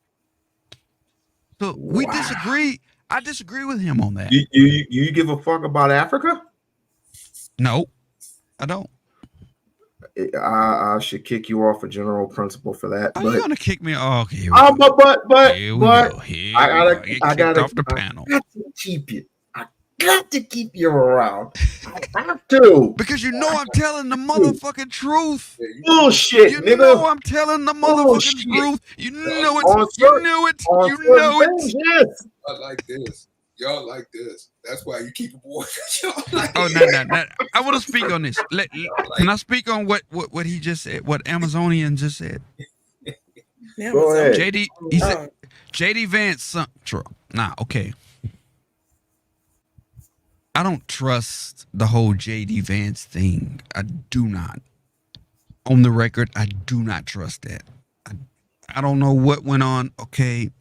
So we disagree. I disagree with him on that. You give a fuck about Africa? No, I don't. I should kick you off a general principle for that. Are you gonna kick me? Oh, okay. But here we go. I gotta off the panel. I got to keep you. I got to keep you around. I have to because you know I'm telling the motherfucking truth. Bullshit, you nigga. know I'm telling the motherfucking truth. You know it. You know it. You know it. Yes. I like this. Y'all like this. That's why you keep it boy. Oh no. I want to speak on this. Can I speak on what he just said? What Amazonian just said? Go ahead. JD. He said JD Vance. Nah. Okay. I don't trust the whole JD Vance thing. I do not. On the record, I do not trust that. I don't know what went on. Okay.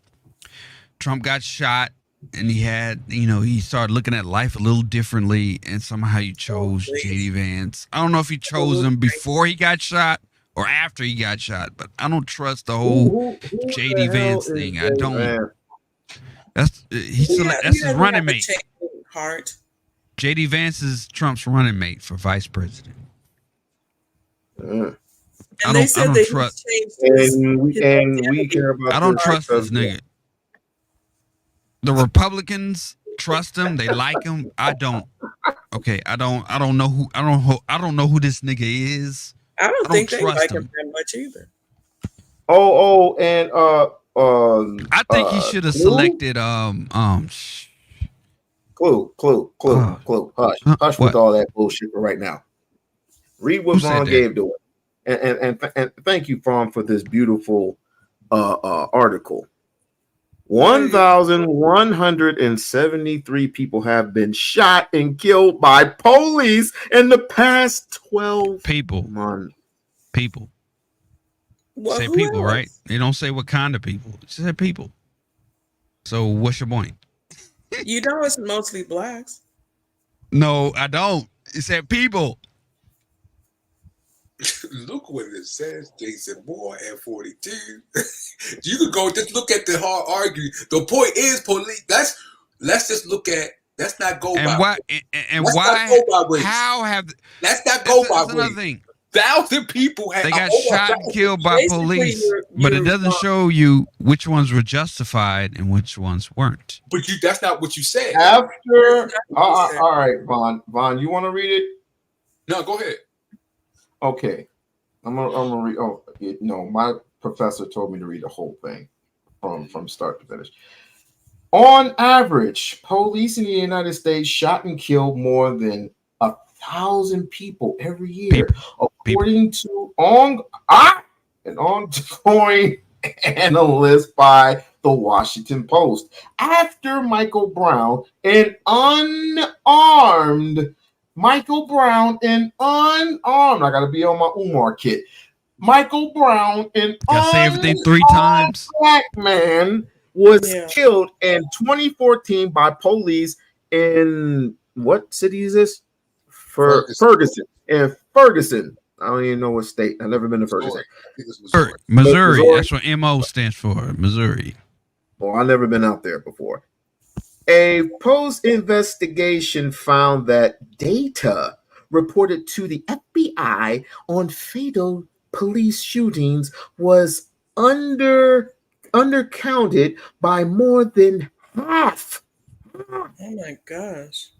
Trump got shot. And he had, he started looking at life a little differently, and somehow he chose JD Vance. I don't know if he chose him before he got shot or after he got shot, but I don't trust the whole JD Vance thing. I don't. That's his running mate. JD Vance is Trump's running mate for vice president. And they said that he changed and we care about. I don't trust this nigga. The Republicans trust him. They like him. I don't. Okay, I don't know who. I don't know who this nigga is. I don't think they like him that much either. And I think he should have selected Clue. Hush with all that bullshit for right now. Read what Vaughn gave to it. And thank you, Vaughn, for this beautiful article. 1,173 people have been shot and killed by police in the past 12 months. People. Well, say people, else? Right? They don't say what kind of people. They say people. So what's your point? You know it's mostly blacks. No, I don't. It said people. Look what it says, Jason Moore at 42. You could go just look at the hard argument. The point is, police. Let's just look at. Let's not go and by. Why? And let's why? Not go by race. How have? Let's not go by that's race. Another thing. 1,000 people they got shot and killed by police, but it doesn't show you which ones were justified and which ones weren't. But that's not what you said. After, all right, Vaughn, you want to read it? No, go ahead. Okay, I'm gonna read. Oh, no, my professor told me to read the whole thing from start to finish. On average, police in the United States shot and killed more than 1,000 people every year, according to an ongoing analyst by the Washington Post. After Michael Brown, an unarmed, I gotta be on my Umar kit. Michael Brown, an say everything 3 times. Black man was killed in 2014 by police in what city is this? Ferguson. In Ferguson. I don't even know what state. I've never been to Ferguson. Missouri. That's what MO stands for. Missouri. Well, I've never been out there before. A Post investigation found that data reported to the FBI on fatal police shootings was undercounted by more than half. Oh my gosh.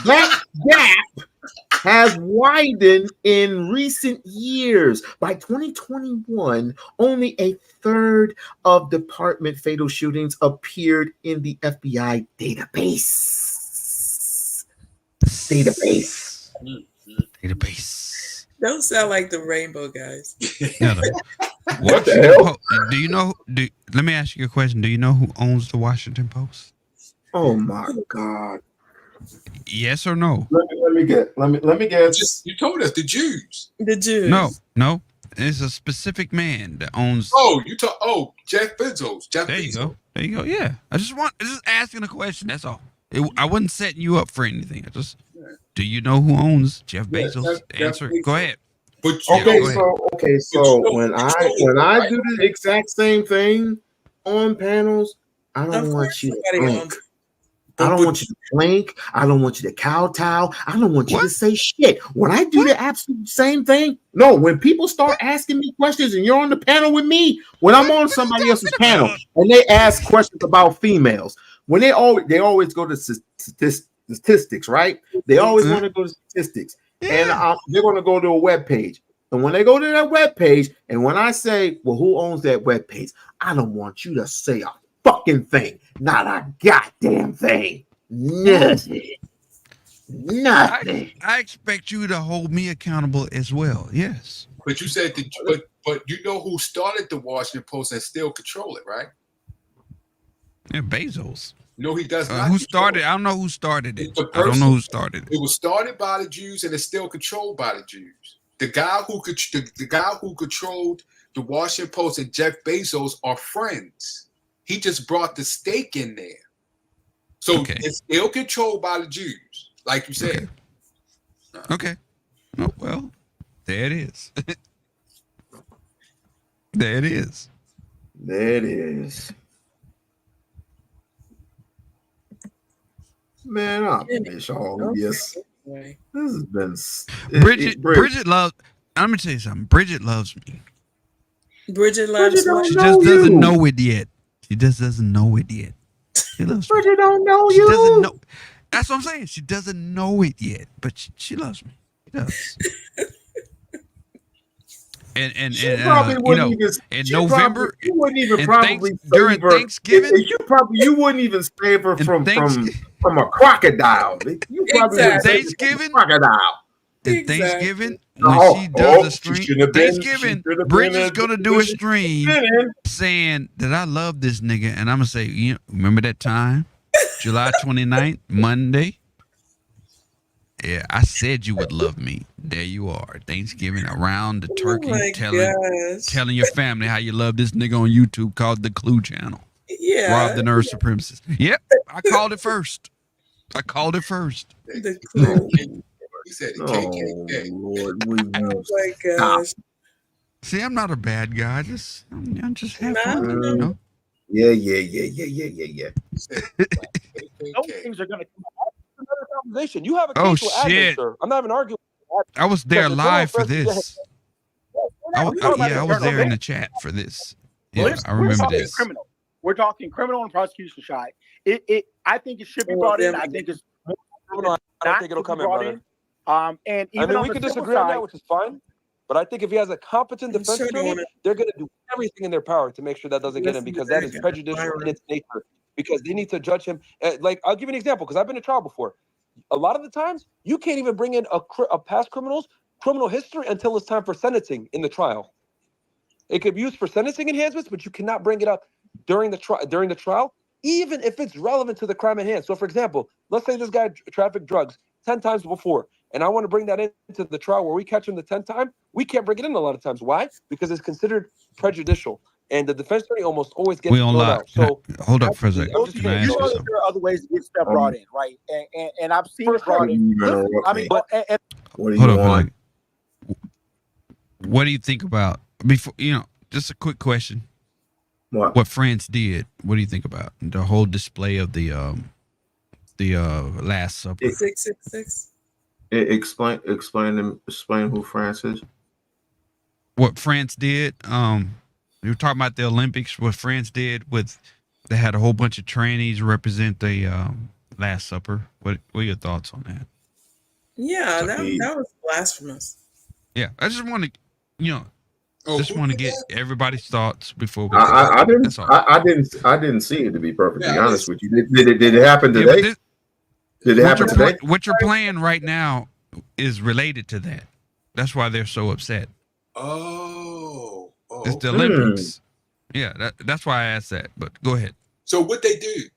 That gap has widened in recent years. By 2021, only a third of department fatal shootings appeared in the FBI database. Database. Don't sound like the Rainbow Guys. What the hell? Do you know? Let me ask you a question. Do you know who owns the Washington Post? Oh my God! Yes or no? Let me guess. You told us the Jews. The Jews. No. It's a specific man that owns. Oh, Jeff Bezos. There you go. Yeah. I just asking a question. That's all. I wasn't setting you up for anything. Do you know who owns Jeff Bezos? Answer. Go ahead. Okay. So when I do the exact same thing on panels, I don't want you to blink. I don't want you to blink. I don't want you to kowtow. I don't want you to say shit. When I do the absolute same thing, no, when people start asking me questions and you're on the panel with me, when I'm on somebody else's panel and they ask questions about females, when they always go to statistics, right? They always want to go to statistics. And they're going to go to a web page. And when they go to that web page, and when I say, well, who owns that web page? I don't want you to say a fucking thing. Not a goddamn thing. Nothing. I expect you to hold me accountable as well. Yes. But you said but you know who started the Washington Post and still control it, right? Yeah, Bezos. No, he does not. Who started? I don't know who started it. I don't know who started it. It was started by the Jews and it's still controlled by the Jews. The guy who controlled the Washington Post and Jeff Bezos are friends. He just brought the stake in there. So it's still controlled by the Jews, like you said. Okay. Oh, well, there it is. There it is. Man, I miss all of this. This has been Bridget loves. I'm gonna tell you something. Bridget loves me. Bridget loves me. She just doesn't know it yet. She just doesn't know it yet. She loves me. Bridget don't know She you. doesn't know. That's what I'm saying. She doesn't know it yet, but she loves me. She does. And She probably wouldn't even. in She November, probably, you wouldn't even and probably during save her. Thanksgiving, You wouldn't even save her and from a crocodile. You probably would save her from a crocodile. And Thanksgiving, when she does a stream, Thanksgiving, Bridget's gonna do a stream saying that I love this nigga, and I'm gonna say, you know, remember that time, July 29th, Monday? Yeah, I said you would love me. There you are, Thanksgiving around the turkey, telling your family how you love this nigga on YouTube called the Clue Channel. Yeah, Rob the Nerve Supremacist. Yep, I called it first. The Clue. He said the Oh KKK. Lord, we Oh my gosh. See, I'm not a bad guy. I'm just having fun, you know. Yeah. Those things are gonna come out. Another conversation. You have a Oh, case with admin, shit. sir. I'm not even arguing. I was there Because the live for criminal this. I was there in the chat for this. Yeah, I We're remember talking this. criminal. We're talking criminal and prosecution side. I think it should be brought in. I think it's I don't think it'll come in, brother. And I even mean, on we the could civil disagree on side, that, which is fine. But I think if he has a competent defense attorney, they're going to do everything in their power to make sure that doesn't get him, because that is prejudicial in its nature. Because they need to judge him. Like, I'll give you an example, because I've been to trial before. A lot of the times, you can't even bring in a past criminal's criminal history until it's time for sentencing in the trial. It could be used for sentencing enhancements, but you cannot bring it up during the trial, even if it's relevant to the crime at hand. So, for example, let's say this guy trafficked drugs 10 times before, and I want to bring that into the trial where we catch him the 10th time. We can't bring it in a lot of times. Why? Because it's considered prejudicial, and the defense attorney almost always gets thrown out. So, hold up for a second. you know that there are other ways to get stuff brought in, right? And I've seen it brought in. I mean, what do you Hold up for a want? second. What do you think about before? You know, just a quick question. What France did? What do you think about the whole display of the Last Supper? 666. Explain who France is. What France did? You were talking about the Olympics. What France did with they had a whole bunch of trannies represent the Last Supper. What are your thoughts on that? Yeah, that was blasphemous. Yeah, I just want to, just want to get everybody's thoughts before we. I didn't. That's all. I didn't see it, to be perfectly honest with you. Did it happen today? Did it happen today? What you're playing right now is related to that. That's why they're so upset. It's the Olympics. Yeah, that's why I asked that. But go ahead. So what they do?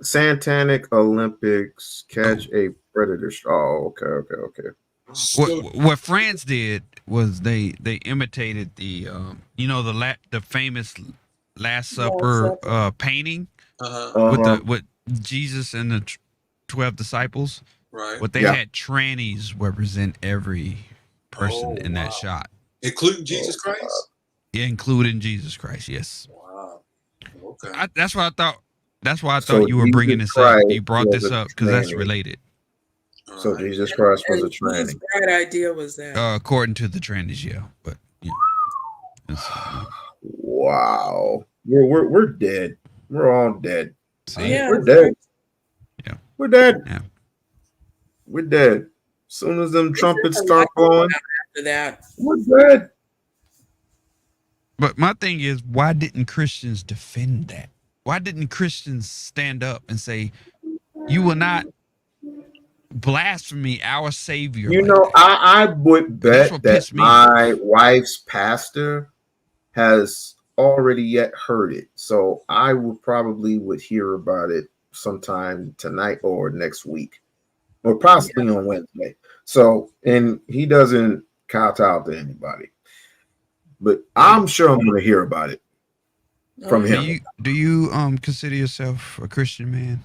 Satanic Olympics catch a predator. Oh, okay. What France did was they imitated the the famous Last Supper painting with Jesus and the 12 disciples. Right. But they had trannies represent every person in that shot, including Jesus Christ. Yeah, including Jesus Christ. Yes. Wow. Okay. That's what I thought. That's why I thought you were bringing this up. You brought this up because that's related. So Jesus Christ was a tranny. Whose bright idea was that? According to the trannies, yeah. But wow, we're dead. We're all dead. Yeah, we're dead. Yeah, we're dead. Yeah, we're dead. As soon as them trumpets start blowing, after that, we're dead. But my thing is, why didn't Christians defend that? Why didn't Christians stand up and say, "You will not blaspheme our Savior"? You know, I would bet that my wife's pastor has already yet heard it, so I would hear about it sometime tonight or next week, or possibly on Wednesday. So, and he doesn't kowtow to anybody, but I'm sure I'm going to hear about it from him. Do you consider yourself a Christian man?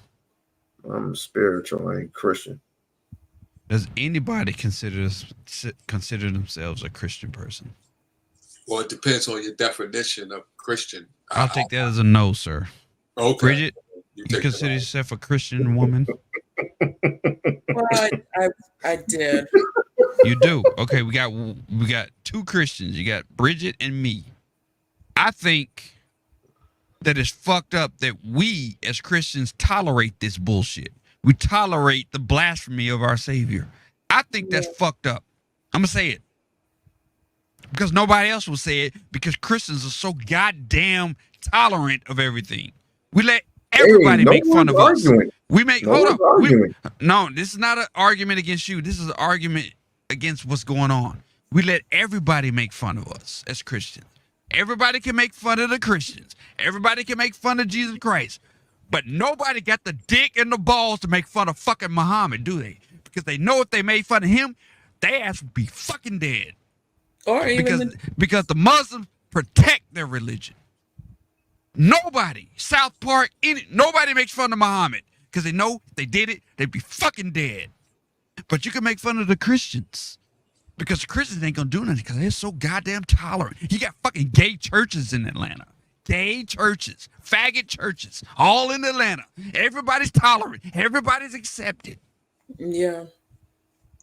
I'm spiritual, I ain't Christian. Does anybody consider themselves a Christian person? Well, it depends on your definition of Christian. I'll take that as a no, sir. Okay. Bridget, you consider yourself a Christian woman? Well, I did. You do? Okay, we got two Christians. You got Bridget and me. I think that it's fucked up that we as Christians tolerate this bullshit. We tolerate the blasphemy of our Savior. I think that's fucked up. I'm gonna say it because nobody else will say it because Christians are so goddamn tolerant of everything. We let everybody make fun of us. We make no, this is not an argument against you. This is an argument against what's going on. We let everybody make fun of us as Christians. Everybody can make fun of the Christians. Everybody can make fun of Jesus Christ. But nobody got the dick and the balls to make fun of fucking Muhammad, do they? Because they know if they made fun of him, their ass would be fucking dead. Or because the Muslims protect their religion. Nobody, South Park, nobody makes fun of Muhammad because they know if they did it, they'd be fucking dead. But you can make fun of the Christians because the Christians ain't gonna do nothing because they're so goddamn tolerant. You got fucking gay churches in Atlanta. Gay churches, faggot churches, all in Atlanta. Everybody's tolerant. Everybody's accepted. Yeah.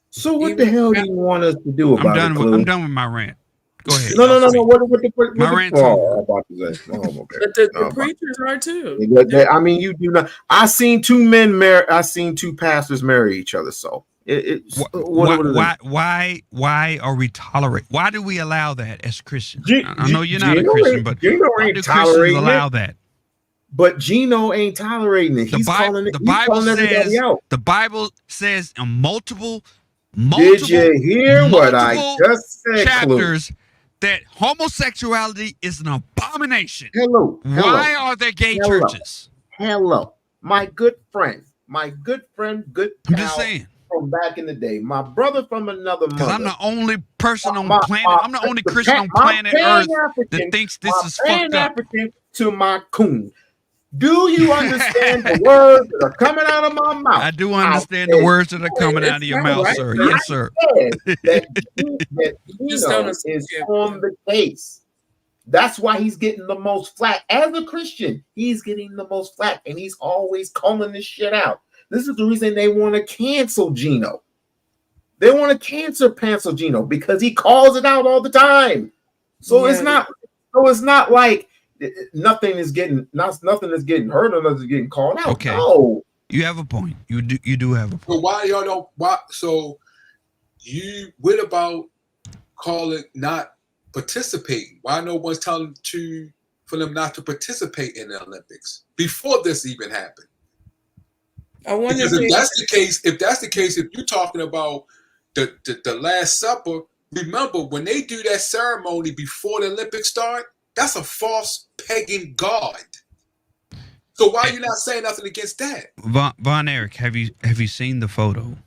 So what the hell do you want us to do about it? I'm done with my rant. Go ahead. No. What my rant's over. over. But the preachers are too. I mean, you do not. I seen two men marry. I seen two pastors marry each other. So why are we tolerate? Why do we allow that as Christians? I know you're not a Christian, but why do Christians allow that? But Gino ain't tolerating it. He's calling it. The Bible says in multiple. Did you hear what I just said? Chapters that homosexuality is an abomination. Hello. Why are there gay churches? Hello, my good friend, good pal. I'm just saying. From back in the day, my brother from another mother. Because I'm the only person on planet. I'm the only Christian on planet Earth that thinks this is fucked up. To my coon. Do you understand the words that are coming out of my mouth? I do understand the words that are coming out of your mouth, sir. Yes, sir. That Gino is on the case. That's why he's getting the most flack. As a Christian, he's getting the most flack, and he's always calling this shit out. This is the reason they want to cancel Gino. They want to cancel Gino because he calls it out all the time. So it's not like nothing is getting hurt or nothing is getting called out. Okay. No. You have a point. You do have a point. So why y'all don't? Why? So what about calling not participating? Why no one's telling for them not to participate in the Olympics before this even happened? I wonder because if that's the case, if you're talking about the Last Supper, remember when they do that ceremony before the Olympics start, that's a false pagan god. So why are you not saying nothing against that? Von Erich, have you seen the photo?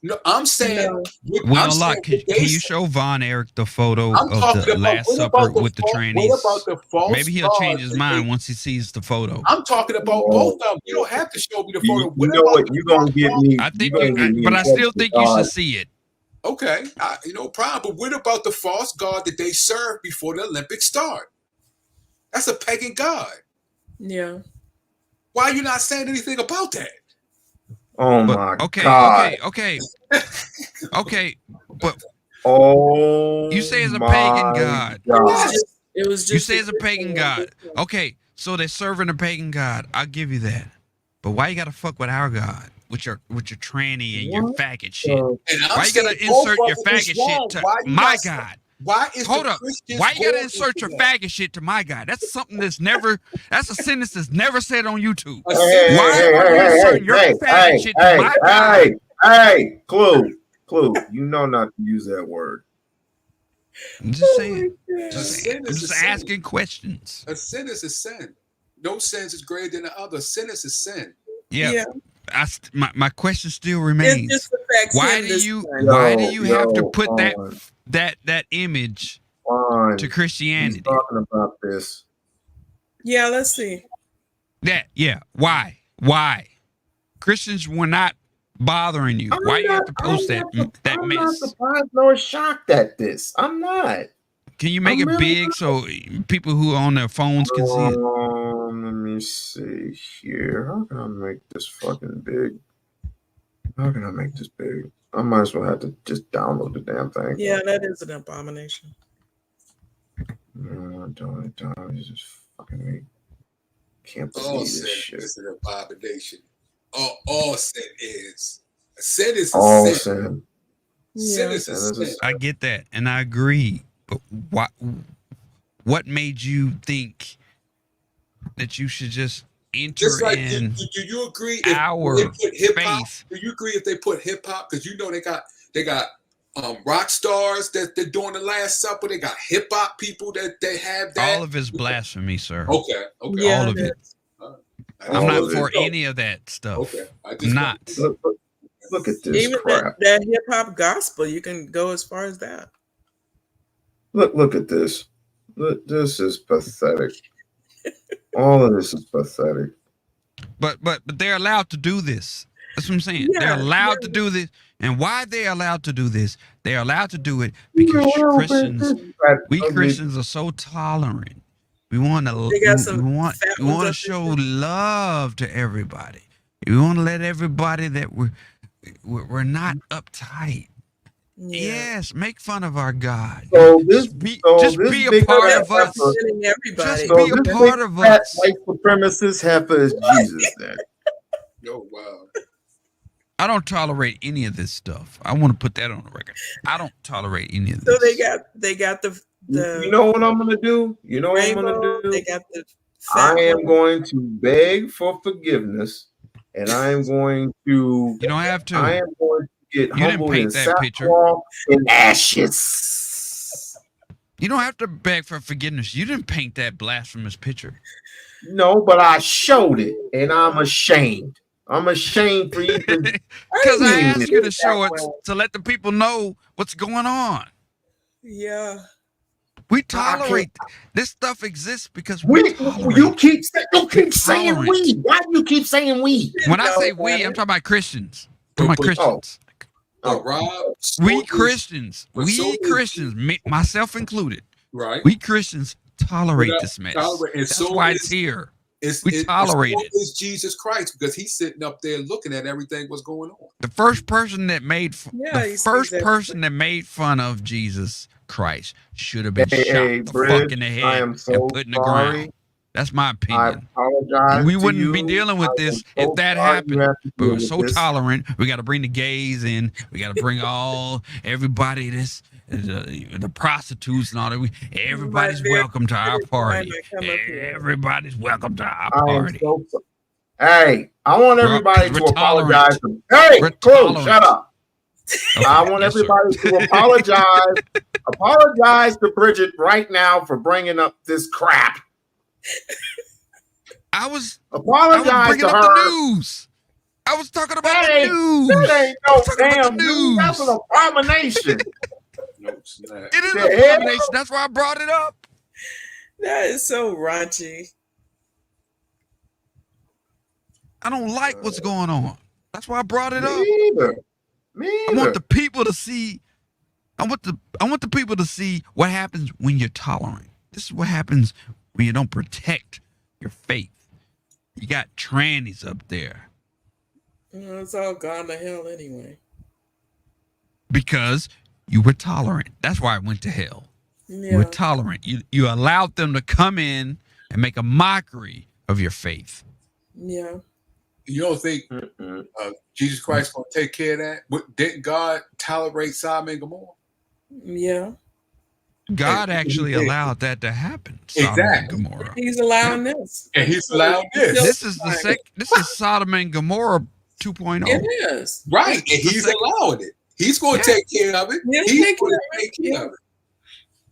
No, I'm saying. We-On-Loc, can you show Von Erich the photo of the Last Supper with the trannies? What about the false Maybe he'll change his mind once he sees the photo. I'm talking about both of them. You don't have to show me the photo. You know what? You're gonna get me. I think, but I still think you should see it. Okay, no problem. But what about the false god that they serve before the Olympics start? That's a pagan god. Yeah. Why are you not saying anything about that? Oh my God. Okay. But you say it's a pagan god. It was just you say it's a pagan god. Okay, so they're serving a pagan god. I'll give you that. But why you gotta fuck with our god? With your tranny and your faggot shit. Why you gotta insert your faggot shit to my god? Hold up. Why you gotta insert your faggot shit to my god? That's something that's a sentence that's never said on YouTube. Why are you inserting your faggot shit to my god? Hey, Clue. You know not to use that word. I'm just saying. I'm just asking questions. A sin is a sin. No sin is greater than the other. Sin is a sin. Yeah. My question still remains. Why do you have to put that image to Christianity? He's talking about this. Yeah, let's see. Why? Christians were not bothering you. Why you have to post that mess? I'm not surprised nor shocked at this. I'm not. Can you make it big so people who on their phones can see it? Let me see here. How can I make this fucking big? How can I make this big? I might as well have to just download the damn thing. Yeah, that is an abomination. No, don't. This is fucking me. Can't believe this shit. Is an abomination. All sin is. Sin is all sin. sin. Yeah. Citizens. I get that, and I agree. But what made you think that you should just enter Just like, in do you agree our if they put hip hop? faith? Do you agree if they put hip hop? Because you know they got rock stars that they're doing the Last Supper. They got hip hop people that they have that. All of it's blasphemy, sir. Okay. Yeah, all of it. I'm not for any of that stuff. Okay. I'm not. Look at this Even crap. that hip hop gospel, you can go as far as that. Look at this. Look, this is pathetic. All of this is pathetic. But they're allowed to do this. That's what I'm saying. Yeah, they're allowed to do this. And why they're allowed to do this? They're allowed to do it because Christians are so tolerant. We want to we want to show love to everybody. We want to let everybody that we're not uptight. Yes, make fun of our God. So just be a part of us. Just be a part of us. White supremacist heifer is Jesus then. Oh wow. I don't tolerate any of this stuff. I want to put that on the record. I don't tolerate any of this. So they got the you know what I'm gonna do? You know what I'm gonna do? They got the I am going to beg for forgiveness, and I am going to. You don't have to. I am going to get humble in picture. and ashes. You don't have to beg for forgiveness. You didn't paint that blasphemous picture. No, but I showed it, and I'm ashamed. I'm ashamed for you because I asked you to show it to let the people know what's going on. Yeah. We tolerate this stuff exists because we tolerate. You keep saying we. Why do you keep saying we? When I say we, I'm talking about Christians. I'm talking about Christians. Rob, we Christians, myself included. Right. We Christians tolerate this mess. That's why it's here. We tolerate it. It's Jesus Christ because he's sitting up there looking at everything what's going on. The first person that made fun of Jesus Christ should have been shot the fuck in the head and put in the ground. That's my opinion. I apologize. We wouldn't be dealing with this if that happened. But we're so tolerant. We got to bring the gays in. We got to bring everybody. The prostitutes and all that. Everybody's welcome to our party. Everybody's welcome to our party. Hey, I want everybody to apologize. Hey, cool, shut up. I want everybody to apologize. Apologize to Bridget right now for bringing up this crap. I was apologize to her. The news. I was talking about the news. That ain't no damn news. That's an abomination. It is an abomination. That's why I brought it up. That is so raunchy. I don't like what's going on. That's why I brought it up. Me I want the people to see. I want the people to see what happens when you're tolerant. This is what happens when you don't protect your faith. You got trannies up there. It's all gone to hell anyway. Because you were tolerant. That's why I went to hell. Yeah. You were tolerant. You allowed them to come in and make a mockery of your faith. Yeah. You don't think Jesus Christ going to take care of that? Didn't God tolerate Sodom and Gomorrah? Yeah. God actually allowed that to happen. Exactly. Sodom and Gomorrah. He's allowing this. And he's allowing this. This is Sodom and Gomorrah 2.0. It is. Right. And he's allowing it. He's going to take care of it. Yeah, he's going to take care of it.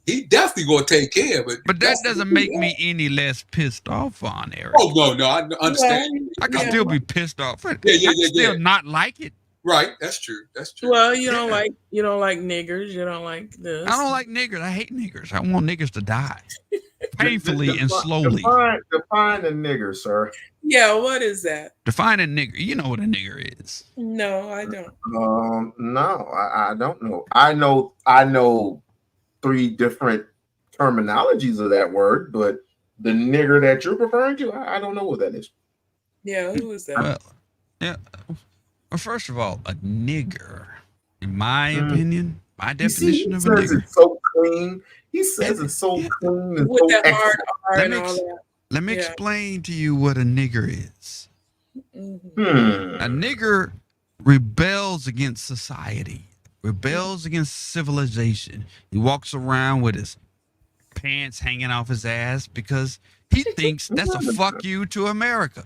He definitely going to take care of it. But that doesn't make me any less pissed off on Eric. Oh, no, I understand. I can still be pissed off. I can still not like it. Right, that's true. That's true. Well, you don't like niggers. You don't like this. I don't like niggers. I hate niggers. I want niggers to die painfully and slowly. Define a nigger, sir. Yeah, what is that? Define a nigger. You know what a nigger is. No, I don't. No, I don't know. I know 3 different terminologies of that word, but the nigger that you're referring to, I don't know what that is. Yeah, who is that? Well, yeah. Well, first of all, a nigger, in my opinion, my definition of a nigger. It's so clean. He says it's so clean and with so that hard R and let me, all that. Let me explain to you what a nigger is. Mm-hmm. A nigger rebels against society. rebels against civilization. He walks around with his pants hanging off his ass because he thinks that's a fuck you to America.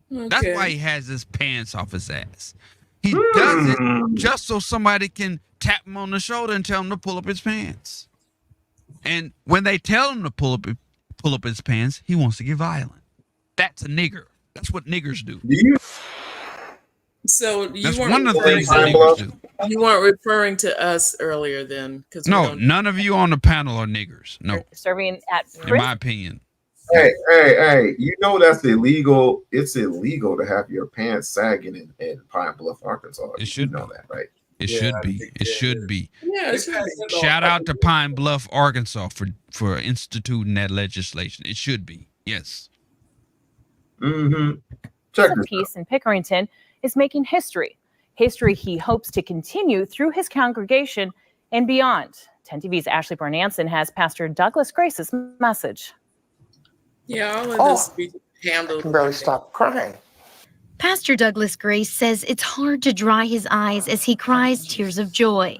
That's why he has his pants off his ass. He does it just so somebody can tap him on the shoulder and tell him to pull up his pants. And when they tell him to pull up his pants, he wants to get violent. That's a nigger. That's what niggers do. So you That's weren't one of the referring things that niggers do. You weren't referring to us earlier then, because No, none of you on the panel are niggers. No, Serving at in my opinion. Hey, you know that's illegal. It's illegal to have your pants sagging in Pine Bluff, Arkansas. It should know that, right? It should be. It should be. Yeah, it should be. Shout out to Pine Bluff, Arkansas for instituting that legislation. It should be. Yes. Mm-hmm. Peace in Pickerington is making history. History he hopes to continue through his congregation and beyond. 10 TV's Ashley Bernanson has Pastor Douglas Grace's message. Yeah, all of this be handled. I can barely stop crying. Pastor Douglas Grace says it's hard to dry his eyes as he cries tears of joy.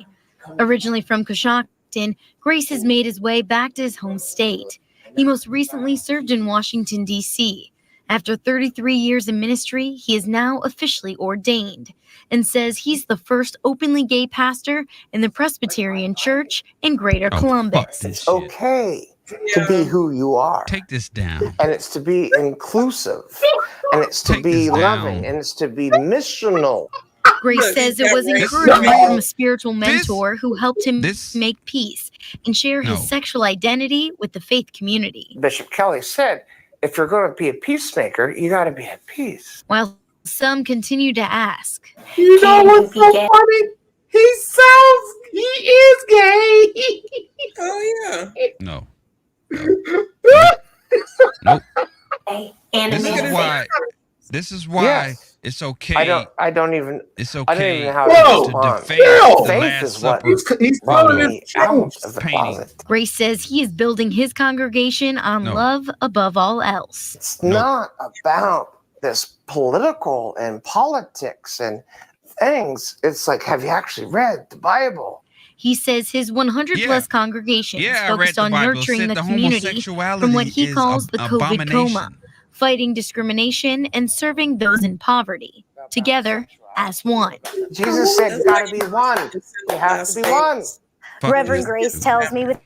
Originally from Coshocton, Grace has made his way back to his home state. He most recently served in Washington, D.C. After 33 years in ministry, he is now officially ordained and says he's the first openly gay pastor in the Presbyterian Church in Greater Columbus. It's okay to be who you are. Take this down. And it's to be inclusive. And it's to be loving. And it's to be missional. Grace says it was encouragement from a spiritual mentor who helped him make peace and share his sexual identity with the faith community. Bishop Kelly said, if you're going to be a peacemaker, you got to be at peace. While some continue to ask, you know what's so funny? He is gay. Oh yeah. No. Nope. This is why it's okay. I don't even. It's okay. I don't even know how to deface the Last Supper. He's telling out of the closet. Grace says he is building his congregation on love above all else. It's not about this political and politics and things. It's like, have you actually read the Bible? He says his 100-plus congregation is focused on nurturing the community from what he calls the COVID coma, fighting discrimination and serving those in poverty, together as one. Jesus said, you got to be one. You have to be one. Reverend Grace tells me with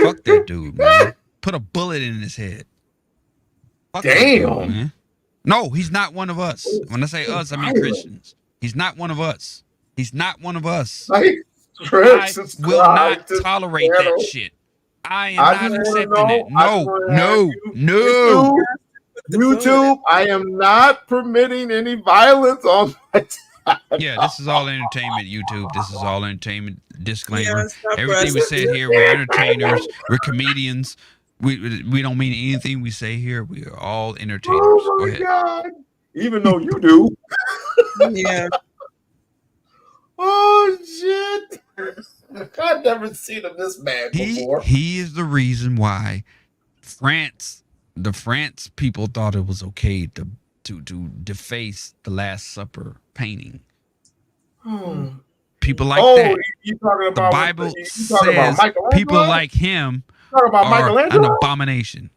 Fuck that dude, man. Put a bullet in his head. Fuck that dude, man. No, he's not one of us. When I say us, I mean Christians. He's not one of us. He's not one of us. I will not tolerate that shit. I am not accepting that. No. YouTube, I am not permitting any violence on my time. Yeah, this is all entertainment, YouTube. This is all entertainment. Disclaimer. Everything we said here, we're entertainers. We're comedians. We don't mean anything we say here. We are all entertainers. Oh my God. Even though you do. Yeah. Oh shit! I've never seen him this mad before. He is the reason why the France people thought it was okay to deface the Last Supper painting. People like that. You talking about the Bible says people like him are an abomination.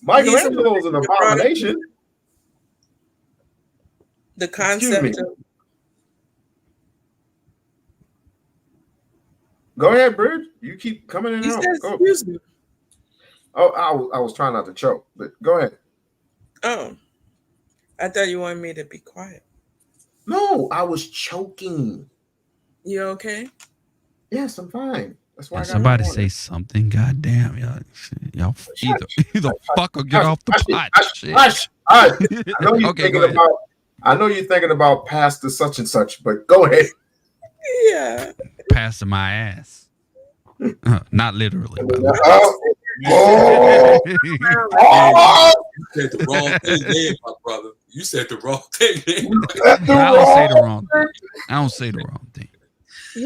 Michelangelo is an abomination. The concept of Go ahead, Bridge. You keep coming in and out. Excuse me. Oh, I was trying not to choke, but go ahead. Oh, I thought you wanted me to be quiet. No, I was choking. You okay? Yes, I'm fine. That's why. Somebody say something. Goddamn, y'all either fuck or get off the pot. Hush. I know you're thinking about. I know you're thinking about Pastor such and such, but go ahead. Yeah. Pastor my ass. Not literally. You said the wrong thing there, my brother. You said the wrong thing there. I don't say the wrong thing. I don't say the wrong thing.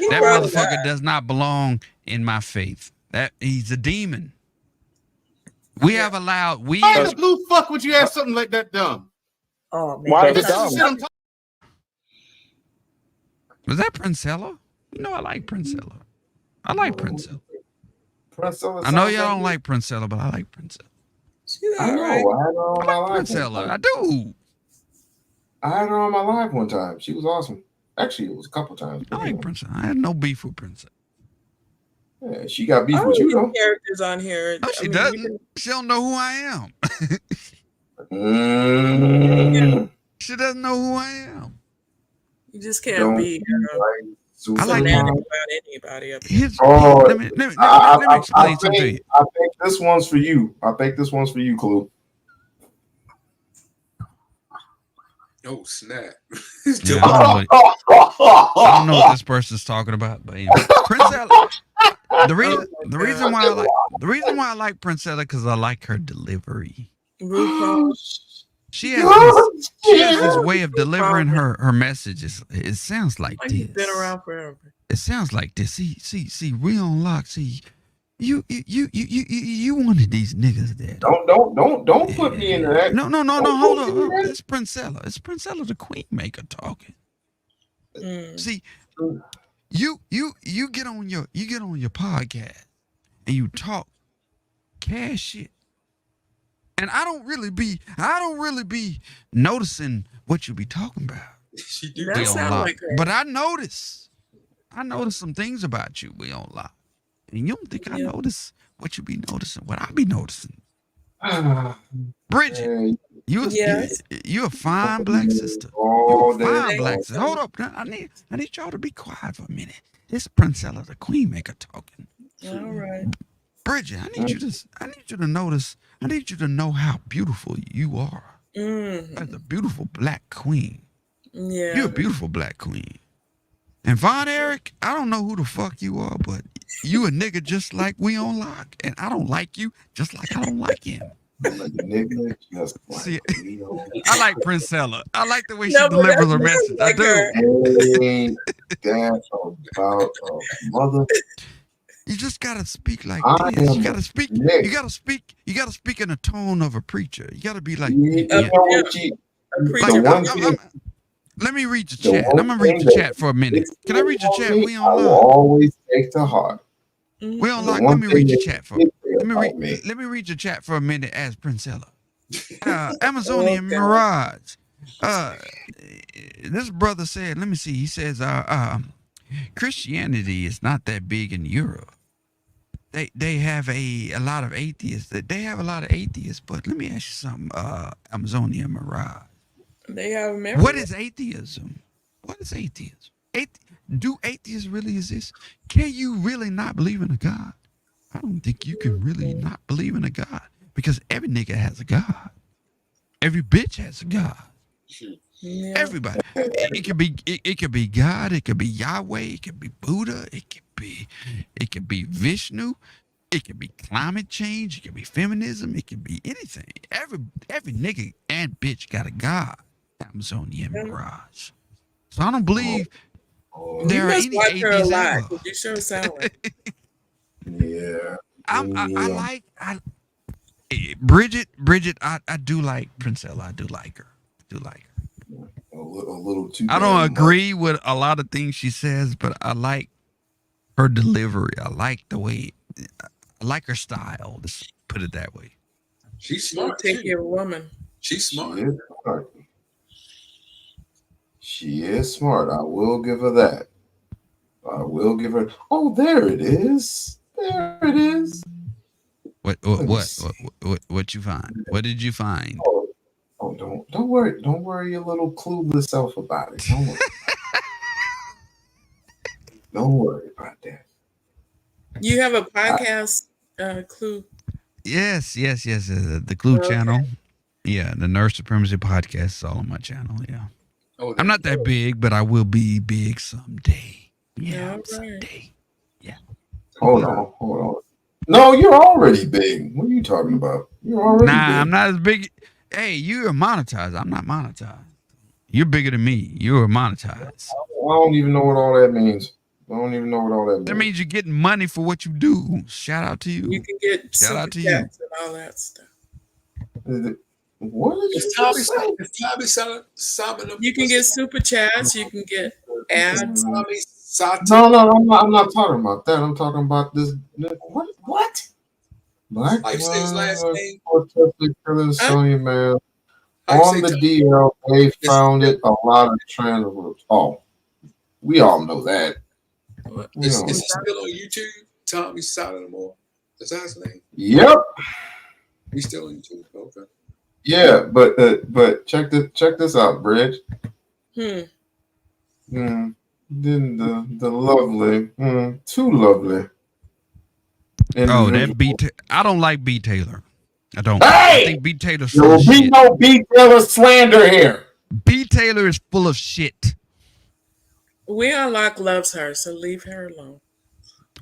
That motherfucker does not belong in my faith. That he's a demon. We have allowed. Why the blue fuck would you ask something like that dumb? Oh man, why is it dumb? Was that Princella? You know, I like Princella. I like Princella. Princella. I know y'all don't like Princella, but I like Princella. She's I all know. right. I like Princella. I do. I had her on my live one time. She was awesome. Actually, it was a couple times. I like Princella. I had no beef with Princella. Yeah, she got beef I with don't you get though. characters on here. No, she doesn't. She don't know who I am. She doesn't know who I am. You just can't be I like fanatic about anybody up here. Let me explain something to you. I think this one's for you. I think this one's for you, Clue. Oh snap! Yeah, I don't know what this person's talking about, but anyway, Princella. The reason why I like Princella because I like her delivery. RuPaul. She has this way of delivering her messages. It sounds like this. You've been around forever. It sounds like this. See, We-On-Loc. See, you one of these niggas that don't put me into that. No, hold on. It's Princella. It's Princella the Queen Maker talking. See, you get on your podcast and you talk cash shit. And I don't really be noticing what you be talking about. She do that sound like her. But I notice some things about you, We-On-Loc. And you don't think I notice what you be noticing, what I be noticing. Bridget, you a fine black sister. You a fine black sister. Hold up. I need y'all to be quiet for a minute. It's Princella the Queen Maker talking. All right. Bridget, I need you to notice. I need you to know how beautiful you are. As a beautiful black queen. Yeah. You're a beautiful black queen. And Von Eric, I don't know who the fuck you are, but you a nigga just like We-On-Loc. And I don't like you just like I don't like him. See, I like Princella. I like the way she delivers her message. I do. That's about a mother. You just gotta speak like this. You gotta speak. You gotta speak in a tone of a preacher. You gotta be like. Let me read the chat. I'm gonna read the chat for a minute. Can I read the chat? We-On-Loc. Always take to heart. We-On-Loc. Let me read your chat for. Let me read your chat for a minute as Princella. Amazonian Mirage. This brother said. Let me see. He says. Christianity is not that big in Europe. They have a lot of atheists. They have a lot of atheists. But let me ask you something. Amazonian Mirage. They have What is atheism? What is atheism? Do atheists really exist? Can you really not believe in a God? I don't think you can really not believe in a God because every nigga has a God. Every bitch has a God. Yeah. Everybody. It could be God. It could be Yahweh. It could be Buddha. It could be Vishnu. It could be climate change. It could be feminism. It could be anything. Every nigga and bitch got a God. Amazonian Mirage. So I don't believe there are any atheists ever. You sure sound like. Yeah. Bridget. I do like Princella. I do like her. A little too. I don't agree with a lot of things she says, but I like her delivery. I like the way. I like her style. Let's put it that way. She's smart. Take your woman. She's smart. She is smart. I will give her that. I will give her. Oh, there it is. There it is. What you find? What did you find? Oh, don't worry. Don't worry your little clueless self about it. Don't worry. Don't worry about that. You have a podcast, Clue? Yes. The Clue channel. Yeah, the Nurse Supremacy podcast is all on my channel. Yeah. Oh, I'm not that big, but I will be big someday. Yeah, someday. Yeah. Hold on. No, you're already big. What are you talking about? You're already big. I'm not as big. Hey, you are monetized. I'm not monetized. You're bigger than me. You're monetized. I don't even know what all that means. That means you're getting money for what you do. Shout out to you. You can get shout out to you and all that stuff. What is You can get super chats. You can get Add Tommy Sati. No, I'm not talking about that. I'm talking about this. What? Black How you say his last name? killing Sonya Massey. How you On say the Tommy? DL, they found it a lot of transcripts. Oh, we all know that. Is he still on YouTube? Tommy Sotomayor. Is that his name? Yep. He's still on YouTube. Okay. Yeah, but check this out, Bridge. Then the lovely, too lovely. Oh, that B. I don't like B. Taylor. I don't. Hey! I think B. Taylor's There full will of be shit. no B. Taylor slander here. B. Taylor is full of shit. We-On-Loc loves her, so leave her alone.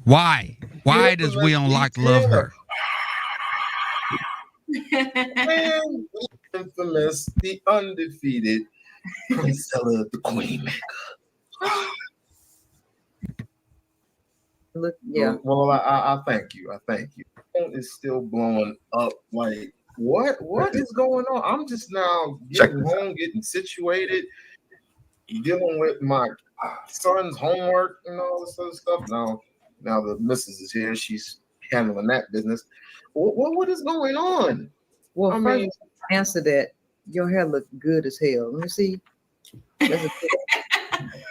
Why? Why does We-On-Loc love her? Man, infamous, the undefeated Priscilla, the Queenmaker. Look, yeah. Well, I thank you. I thank you. Phone is still blowing up. Like, what is going on? I'm just now getting home, getting situated, dealing with my son's homework and all this other stuff. Now the missus is here. She's handling that business. What is going on? Well, first answer that. Your hair look good as hell. Let me see.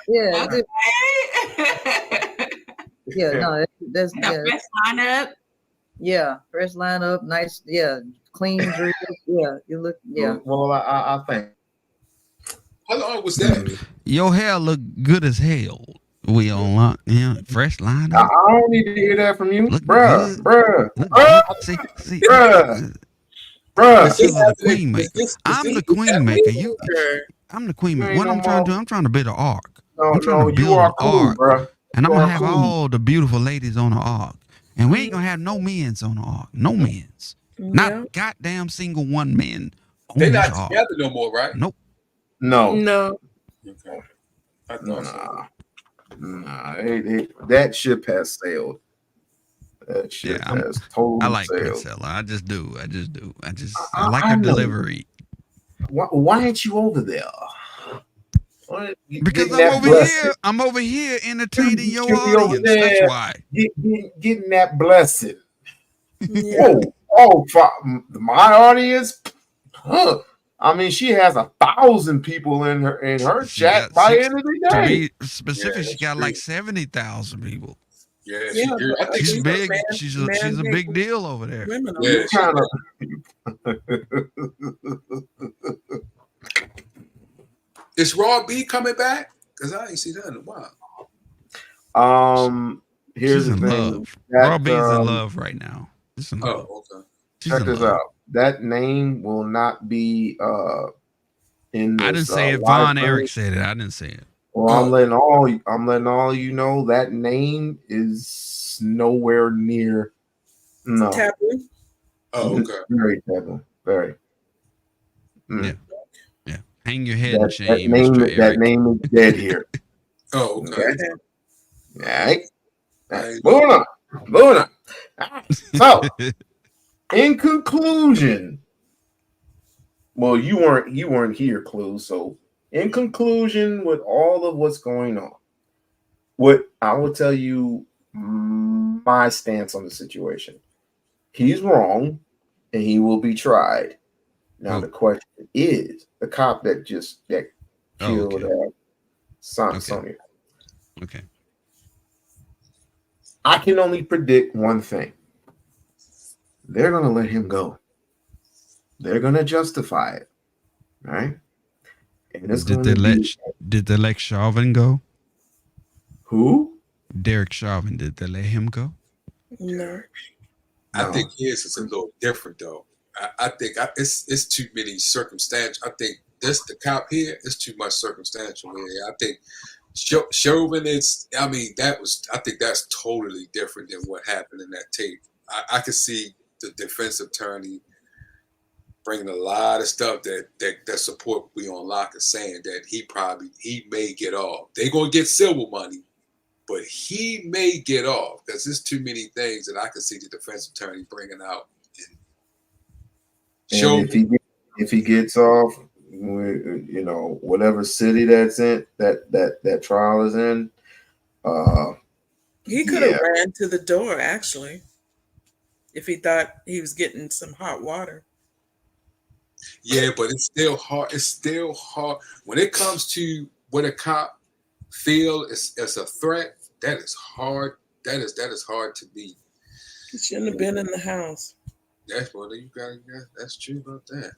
Yeah. Yeah, no, that's Fresh lineup. Yeah, fresh lineup, nice, clean dress. Yeah, you look, Well, I think. How long was that? Your hair look good as hell. We-On-Loc, fresh lineup. I don't need to hear that from you, bruh. Priscilla the Queen Maker. I'm the Queen Maker. I'm the Queen Maker. What I'm trying to do, I'm trying to build an ark. I'm trying to build an ark. Bruh. And I'm going to have all the beautiful ladies on the ark. And we ain't going to have no men's on the ark. No men's. Not goddamn single one man. They're not together no more, right? Nope. No. Okay. Nah, that ship has sailed. That ship has totally I like sailed. Priscilla. I just do. I like her delivery. Why ain't you over there? Because I'm over here entertaining your audience. That's why. Getting that blessing. My audience. Huh. I mean, she has 1,000 people in her chat by the end of the day. To be specific, she got like 70,000 people. Yeah, I think she's big. She's a big deal over there. Is Raw B coming back? Because I ain't seen that in a while. Here's the thing. Love. Raw B's in love right now. Okay. Check this out. That name will not be in this. I didn't say it. Von Erich said it. I didn't say it. Well, I'm letting all you know that name is nowhere near. No. Taboo. Oh, okay. Very taboo. Very. Yeah. Hang your head in shame. That name is dead here. Oh, okay. All right. Moving on. So, in conclusion, well, you weren't here, Clue. So, in conclusion, with all of what's going on, what I will tell you, my stance on the situation: he's wrong, and he will be tried. Now, the question is, the cop that killed Sonya. Okay. I can only predict one thing. They're going to let him go. They're going to justify it. Right? And it's Did they let Chauvin go? Who? Derek Chauvin. Did they let him go? No. I think his is a little different, though. I think it's too many circumstantial. I think the cop here is too much circumstantial. Man. I think Chauvin I think that's totally different than what happened in that tape. I could see the defense attorney bringing a lot of stuff that support We-On-Loc is saying that he may get off. They're gonna get civil money, but he may get off because there's too many things that I could see the defense attorney bringing out. And if he gets off, you know, whatever city that's in that trial is in. He could have ran to the door actually, if he thought he was getting some hot water. Yeah, but it's still hard. It's still hard when it comes to what a cop feel as a threat. That is hard. That is hard to beat. He shouldn't have been in the house. That's what you got. That's true about that.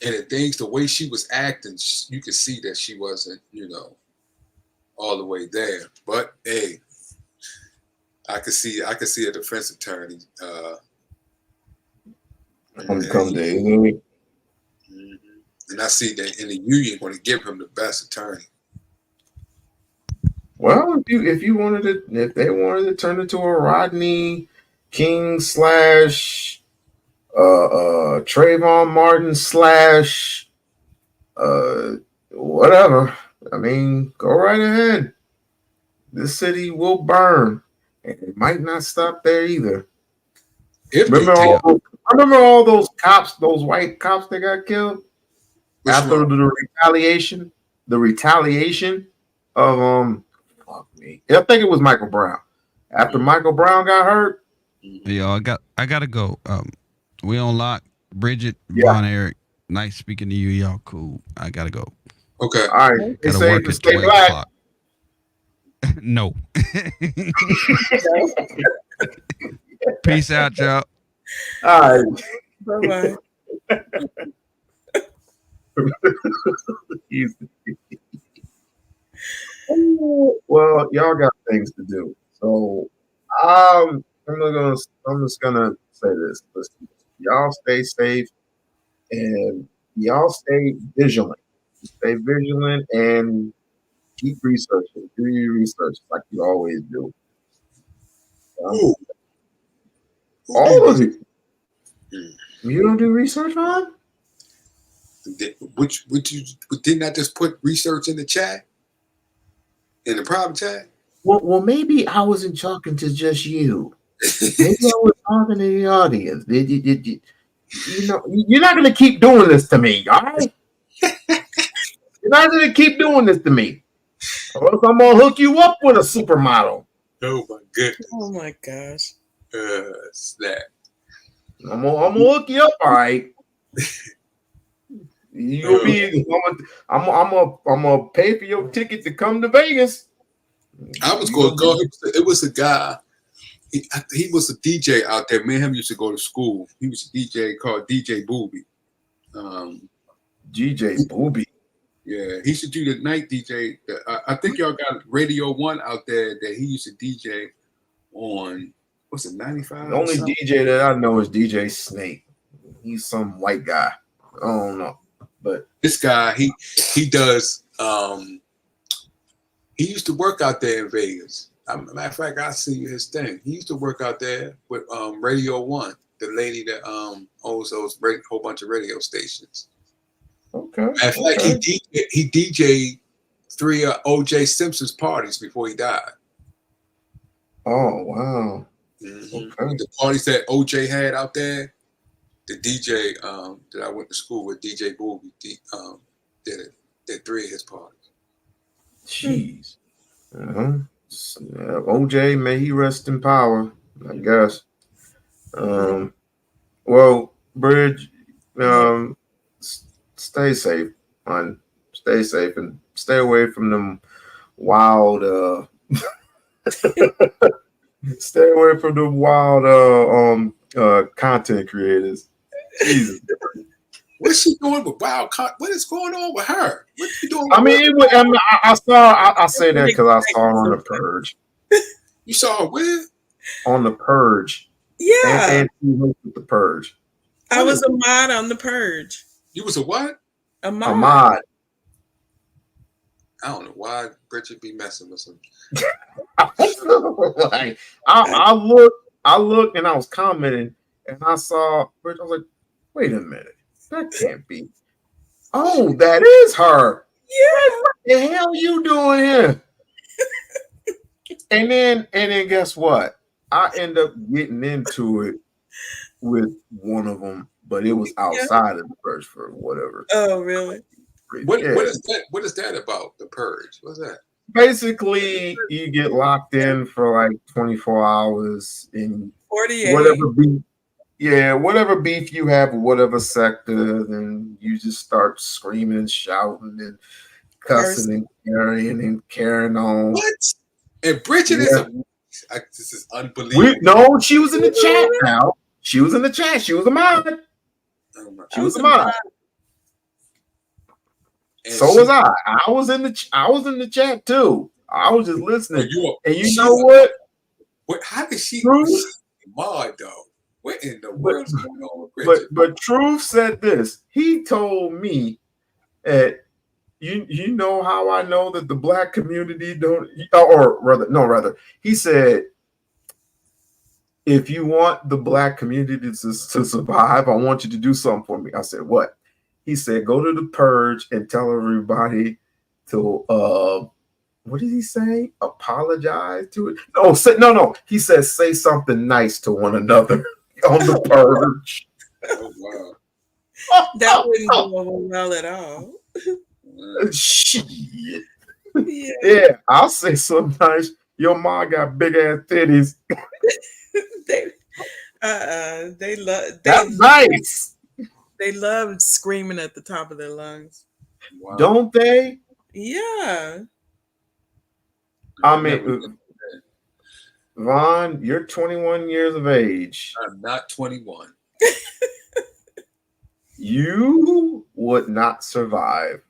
And the things, the way she was acting, you could see that she wasn't, you know, all the way there. But hey, I could see a defense attorney. Come to and I see that in the union going to give him the best attorney. Well, if they wanted to turn it to a Rodney King / Trayvon Martin / whatever, I mean, go right ahead. This city will burn, and it might not stop there either. Remember all those cops, those white cops that got killed after the retaliation? The retaliation of fuck me. I think it was Michael Brown. After Michael Brown got hurt. Yeah, I gotta go. We-On-Loc, Bridget, Von Eric. Nice speaking to you. Y'all cool. I gotta go. Okay. All right. Gotta Stay work at stay 12 black. o'clock. No. Peace out, y'all. All right. Bye-bye. Well, y'all got things to do. So I'm just gonna say this. Listen, y'all stay safe and y'all stay vigilant. Stay vigilant and keep researching. Do your research like you always do. All of you. You don't do research, man? Didn't I just put research in the chat? In the private chat? Well, maybe I wasn't talking to just you. Maybe I was talking to the audience. You know, you're not going to keep doing this to me, all right? You're not going to keep doing this to me. Or else I'm going to hook you up with a supermodel. Oh, my goodness. Oh, my gosh. Snap. I'm gonna hook you up, all right? You'll be. I'm gonna pay for your ticket to come to Vegas. I was going to go. It was a guy. He was a DJ out there. Me and him used to go to school. He was a DJ called DJ Booby. DJ Booby. Yeah, he should do the night DJ. I think y'all got Radio 1 out there that he used to DJ on. What's it, 95? The only DJ that I know is DJ Snake. He's some white guy. I don't know, but this guy he does. He used to work out there in Vegas. Matter of fact, I see his thing. He used to work out there with Radio 1, the lady that owns those whole bunch of radio stations. Okay. Matter of fact, he DJ'd 3 O.J. Simpson's parties before he died. Oh wow. Mm-hmm. Okay. The parties that OJ had out there, the DJ that I went to school with, DJ Booby, did 3 of his parties. Jeez. OJ, may he rest in power, I guess. Well, Bridge, stay safe, man. Stay safe and stay away from them wild stay away from the wild content creators. Jesus. What's she doing with wild content? What is going on with her? What you doing? I mean, I say that because I saw her on The Purge. You saw her with? On The Purge. Yeah. And she hosted The Purge. I was a mod on The Purge. You was a what? A mod. A mod. I don't know why Bridget be messing with him. Like, I looked and I was commenting and I saw Bridget. I was like, wait a minute. That can't be. Oh, that is her. Yeah. What the hell you doing here? and then guess what? I end up getting into it with one of them but it was outside of the purge for whatever. Oh, really? What is that? What is that about? The purge? What's that? Basically, you get locked in for like 24 hours in 48. whatever beef. Yeah, whatever beef you have with whatever sector, then you just start screaming and shouting and cussing and carrying on. What? And Bridget is this is unbelievable. No, she was in the chat now. She was in the chat. She was a mod. She was a mod. So was I. I was in the chat too. I was just listening. And you know what? How did she mod though? What in the world's going on with Bridget? But Truth said this. He told me that you know how I know that the black community don't, or rather, he said, if you want the black community to survive, I want you to do something for me. I said, what? He said, go to the purge and tell everybody to what did he say? Apologize to it? No. He says say something nice to one another on the purge. Oh wow. That wouldn't go over well at all. Shit. Yeah, I'll say something nice. Your mom got big ass titties. They love. That's nice. They love screaming at the top of their lungs. Wow. Don't they? Yeah. I mean, Vaughn, you're 21 years of age. I'm not 21. You would not survive.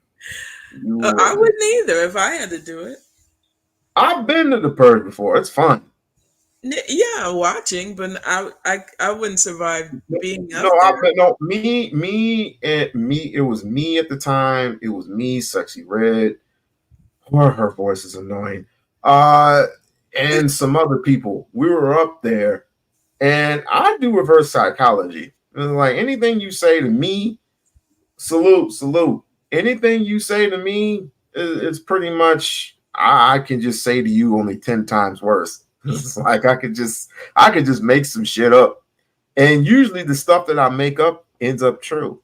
I wouldn't either if I had to do it. I've been to the purge before. It's fun. Yeah, watching, but I wouldn't survive being up there. Me. It was me at the time. It was me, Sexy Red. Her voice is annoying. And some other people. We were up there, and I do reverse psychology. Like anything you say to me, salute. Anything you say to me is pretty much I can just say to you only 10 times worse. It's like I could just make some shit up, and usually the stuff that I make up ends up true.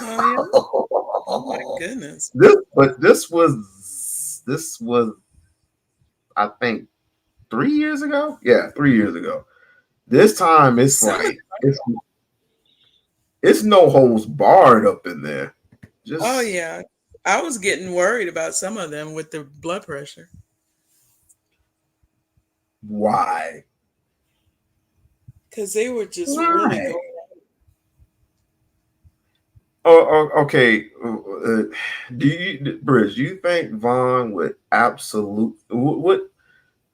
Oh my goodness! This was I think 3 years ago. Yeah, 3 years ago. This time it's like it's no holds barred up in there. Oh yeah, I was getting worried about some of them with the blood pressure. Why? Because they were just really going. Oh, okay. Bridge, do you think Vaughn would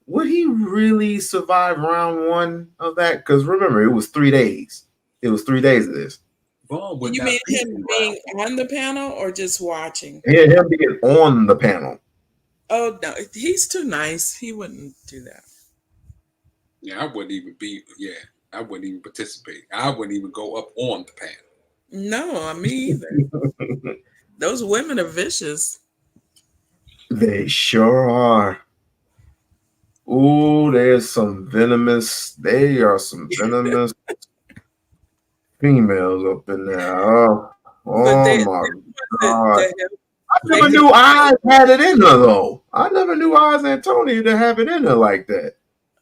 would he really survive round one of that? Because remember, it was 3 days. It was 3 days of this. You mean him being on the panel or just watching? Yeah, him being on the panel. Oh no, he's too nice. He wouldn't do that. Yeah, I wouldn't even participate. I wouldn't even go up on the panel. No, me either. Those women are vicious. They sure are. Ooh, they are some venomous females up in there. Oh my God. I never knew Eyes had it in her, though. I never knew Eyes Antonia to have it in her like that.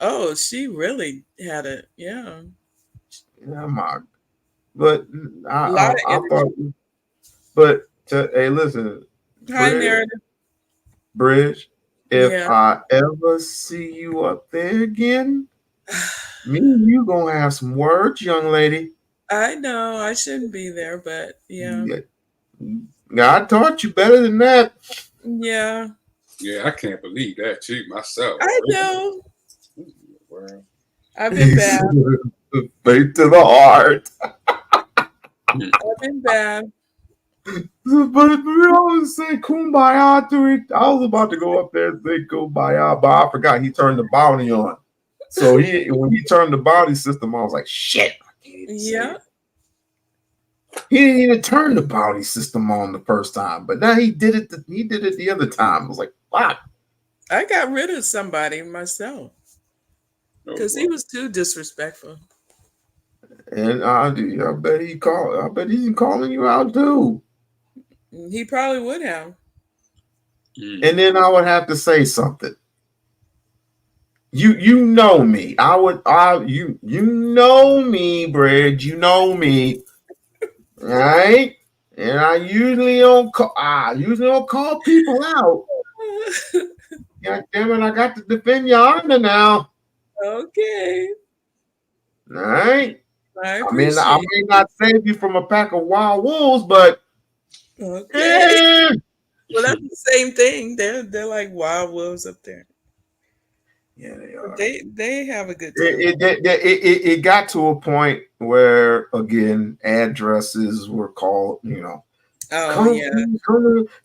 Oh, she really had it. Yeah. Yeah, but I thought. But hey, listen. Hi, Bridge. If I ever see you up there again, me and you gonna have some words, young lady. I know I shouldn't be there, but yeah. God taught you better than that. Yeah. Yeah, I can't believe that too myself. I know. I've been bad. Faith to the heart. I've been bad. But if we always say kumbaya to it, I was about to go up there and say kumbaya, but I forgot he turned the bounty on. So when he turned the bounty system, I was like, shit. Yeah. He didn't even turn the bounty system on the first time, but now he did it. He did it the other time. I was like, wow. I got rid of somebody myself because he was too disrespectful. And I bet he's calling you out too. He probably would have. And then I would have to say something. You know me. You know me, Bridge. You know me. Right? And I usually don't call people out. God damn it, I got to defend your honor now. Okay. All right. I may not save you from a pack of wild wolves, but okay. Well, that's the same thing. They're like wild wolves up there. Yeah, they are. They have a good time. It got to a point where, again, addresses were called, Oh,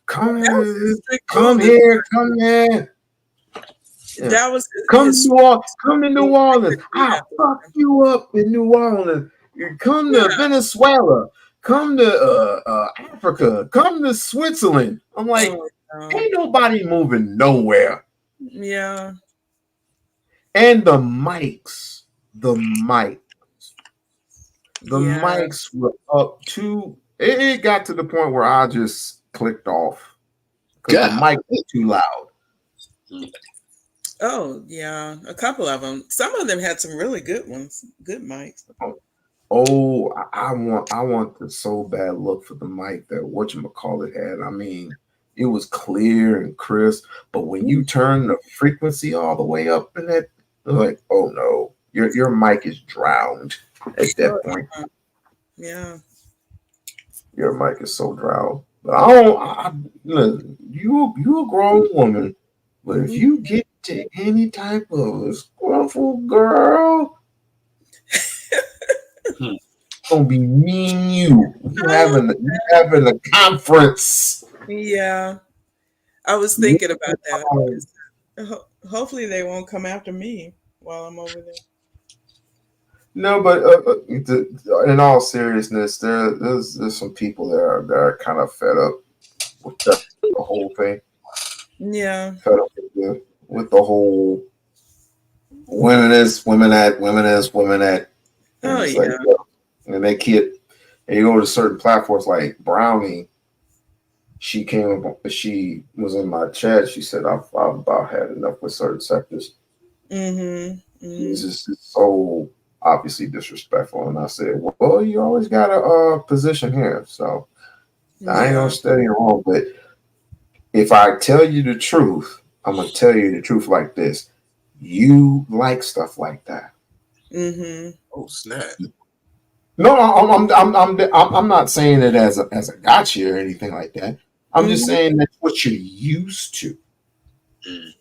come here. Yeah. That was come to New Orleans. I'll fuck you up in New Orleans. Come to Venezuela. Come to Africa. Come to Switzerland. I'm like, ain't nobody moving nowhere. Yeah. And the mics were up to. It got to the point where I just clicked off because the mic was too loud. Oh yeah, a couple of them. Some of them had some really good ones, good mics. Oh, I want the so bad look for the mic that whatchamacallit had. I mean, it was clear and crisp, but when you turn the frequency all the way up in that, like, oh no, your mic is drowned at that point. Yeah, your mic is so drowned. But look, you a grown woman, but if you get to any type of scruffle girl, gonna be me and you. You having a conference. Yeah, I was thinking about that. Hopefully, they won't come after me while I'm over there. No, but in all seriousness, there's some people that are kind of fed up with the whole thing. Yeah, fed up with the whole women at. Oh yeah. Like, and they you go to certain platforms like Brownie. She was in my chat. She said, I've about had enough with certain sectors. It's just so obviously disrespectful. And I said, well, you always got a position here. So I ain't gonna study it wrong. But if I tell you the truth, I'm gonna tell you the truth like this. You like stuff like that. Oh snap! No, I'm not saying it as a gotcha or anything like that. I'm just saying that's what you're used to.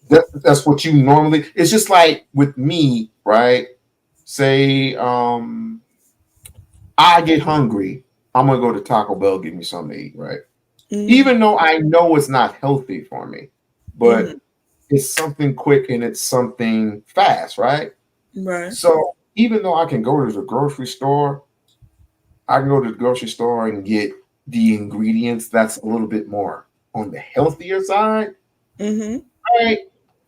That's what you normally. It's just like with me, right? Say, I get hungry, I'm gonna go to Taco Bell, get me something to eat, right? Even though I know it's not healthy for me, but it's something quick and it's something fast, right? Right. So even though I can go to the grocery store, and get the ingredients that's a little bit more on the healthier side. Right?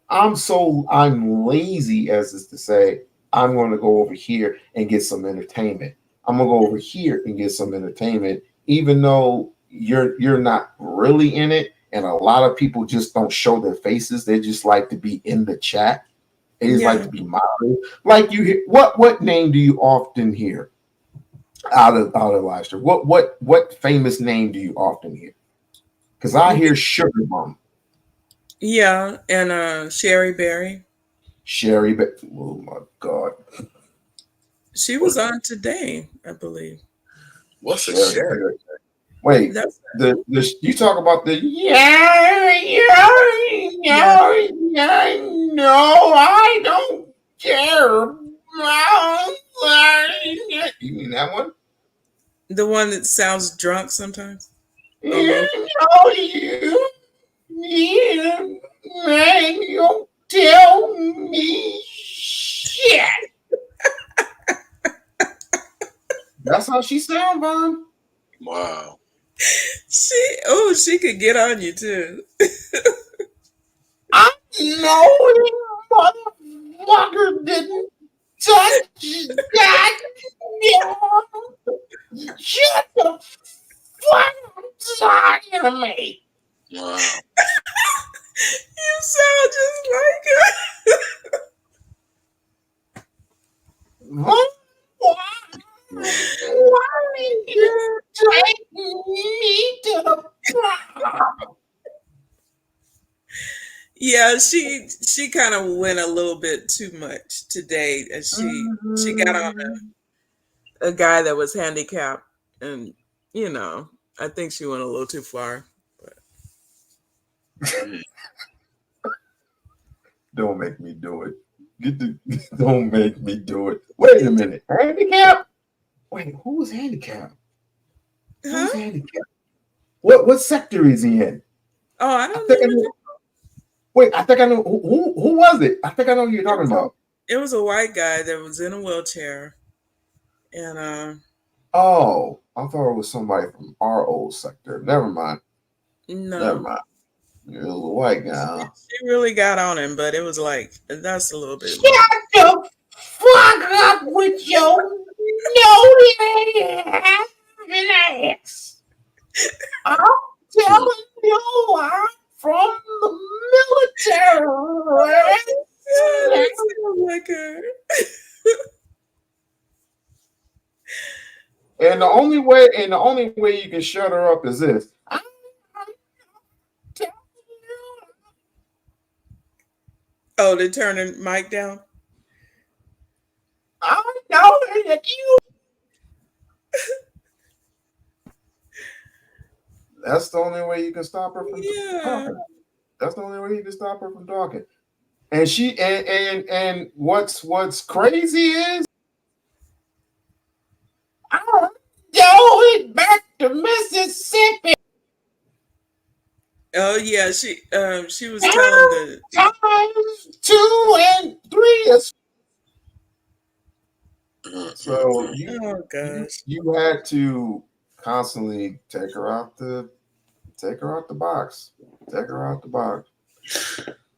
I'm lazy, as is to say, I'm going to go over here and get some entertainment. I'm going to go over here and get some entertainment, even though you're not really in it. And a lot of people just don't show their faces. They just like to be in the chat. They just like to be moderated. Like you hear, what name do you often hear out of live stream? What famous name do you often hear? Because I hear Sugar Mom. Yeah, and Sherry Berry. Oh my God. She was on today, I believe. What's a Sherry? Wait, you talk about the no, I don't care. You mean that one? The one that sounds drunk sometimes? You man, you don't tell me shit. That's how she sound, Vaughn. Wow. She could get on you too. I know motherfucker didn't Shut the fuck up to me. Wow. You sound just like her. Why did you take me to the prom? Yeah, she kind of went a little bit too much today, and she got on a guy that was handicapped, and I think she went a little too far. Don't make me do it. Don't make me do it. Wait a minute. Handicap? Wait, who was handicapped? Who's handicapped? What sector is he in? Oh, I don't know. Wait, I think I know who was it? I think I know who you're talking about. It was a white guy that was in a wheelchair, and oh, I thought it was somebody from our old sector. Never mind. No, never mind. It was a white guy. She really got on him, but it was like that's a little bit. Shut the fuck up with your no ass. I'm telling you, I'm from the military. Like her. And the only way you can shut her up is this. Oh, to turn the mic down? I know that you. That's the only way you can stop her from talking. That's the only way you can stop her from talking. And she and what's crazy is I'm going back to Mississippi. Oh yeah, she was telling the times 2 and 3. So you had to constantly take her out the box. Take her out the box.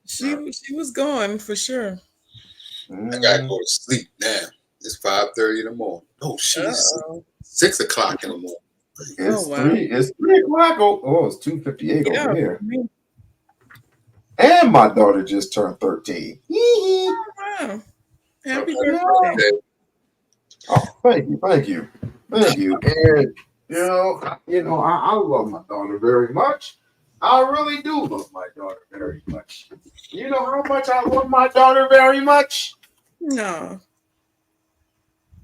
She was going for sure. I gotta go to sleep now. It's 5:30 in the morning. Oh shit! It's 6 o'clock in the morning. It's 3 o'clock. Oh, it's 2:58 over here. And my daughter just turned 13. Oh, wow. Happy birthday. Oh, thank you. And I love my daughter very much. I really do love my daughter very much. You know how much I love my daughter very much? No.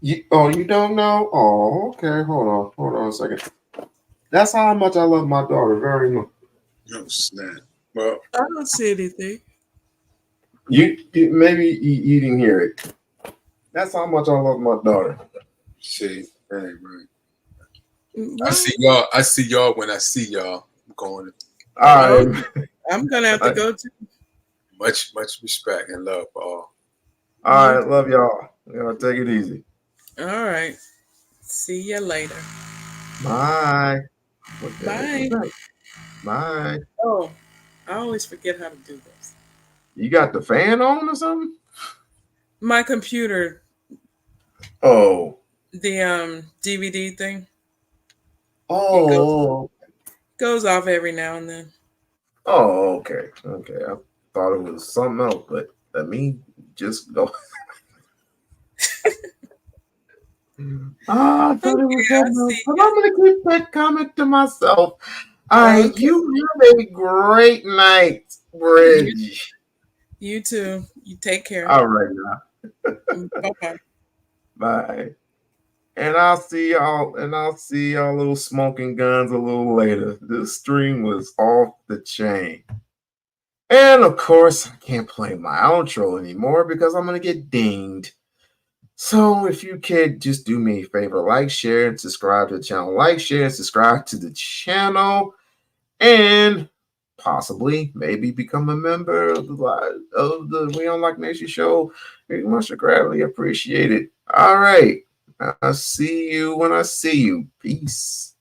You don't know? Oh, okay. Hold on a second. That's how much I love my daughter very much. No snap. Well, I don't see anything. You maybe you didn't hear it. That's how much I love my daughter. See, right. I see y'all when I see y'all. I'm going. All right. I'm gonna have to go to. Much respect and love for all. All right, love y'all. Take it easy. All right. See you later. Bye. Bye. Bye. Oh, I always forget how to do this. You got the fan on or something? My computer. Oh. The DVD thing. Oh. Goes off every now and then. Oh, okay. I thought it was something else, but let me just go. I thought it was something else, but I'm gonna keep that comment to myself. All right, you have a great night, Bridge. You too. You take care. All right now. Bye-bye. Bye. And I'll see y'all little smoking guns a little later. This stream was off the chain. And of course, I can't play my outro anymore because I'm gonna get dinged. So if you could just do me a favor, like, share, and subscribe to the channel. Like, share, and subscribe to the channel. And possibly, maybe become a member of the We-On-Loc Nation show. We much greatly appreciate it. All right. I'll see you when I see you. Peace.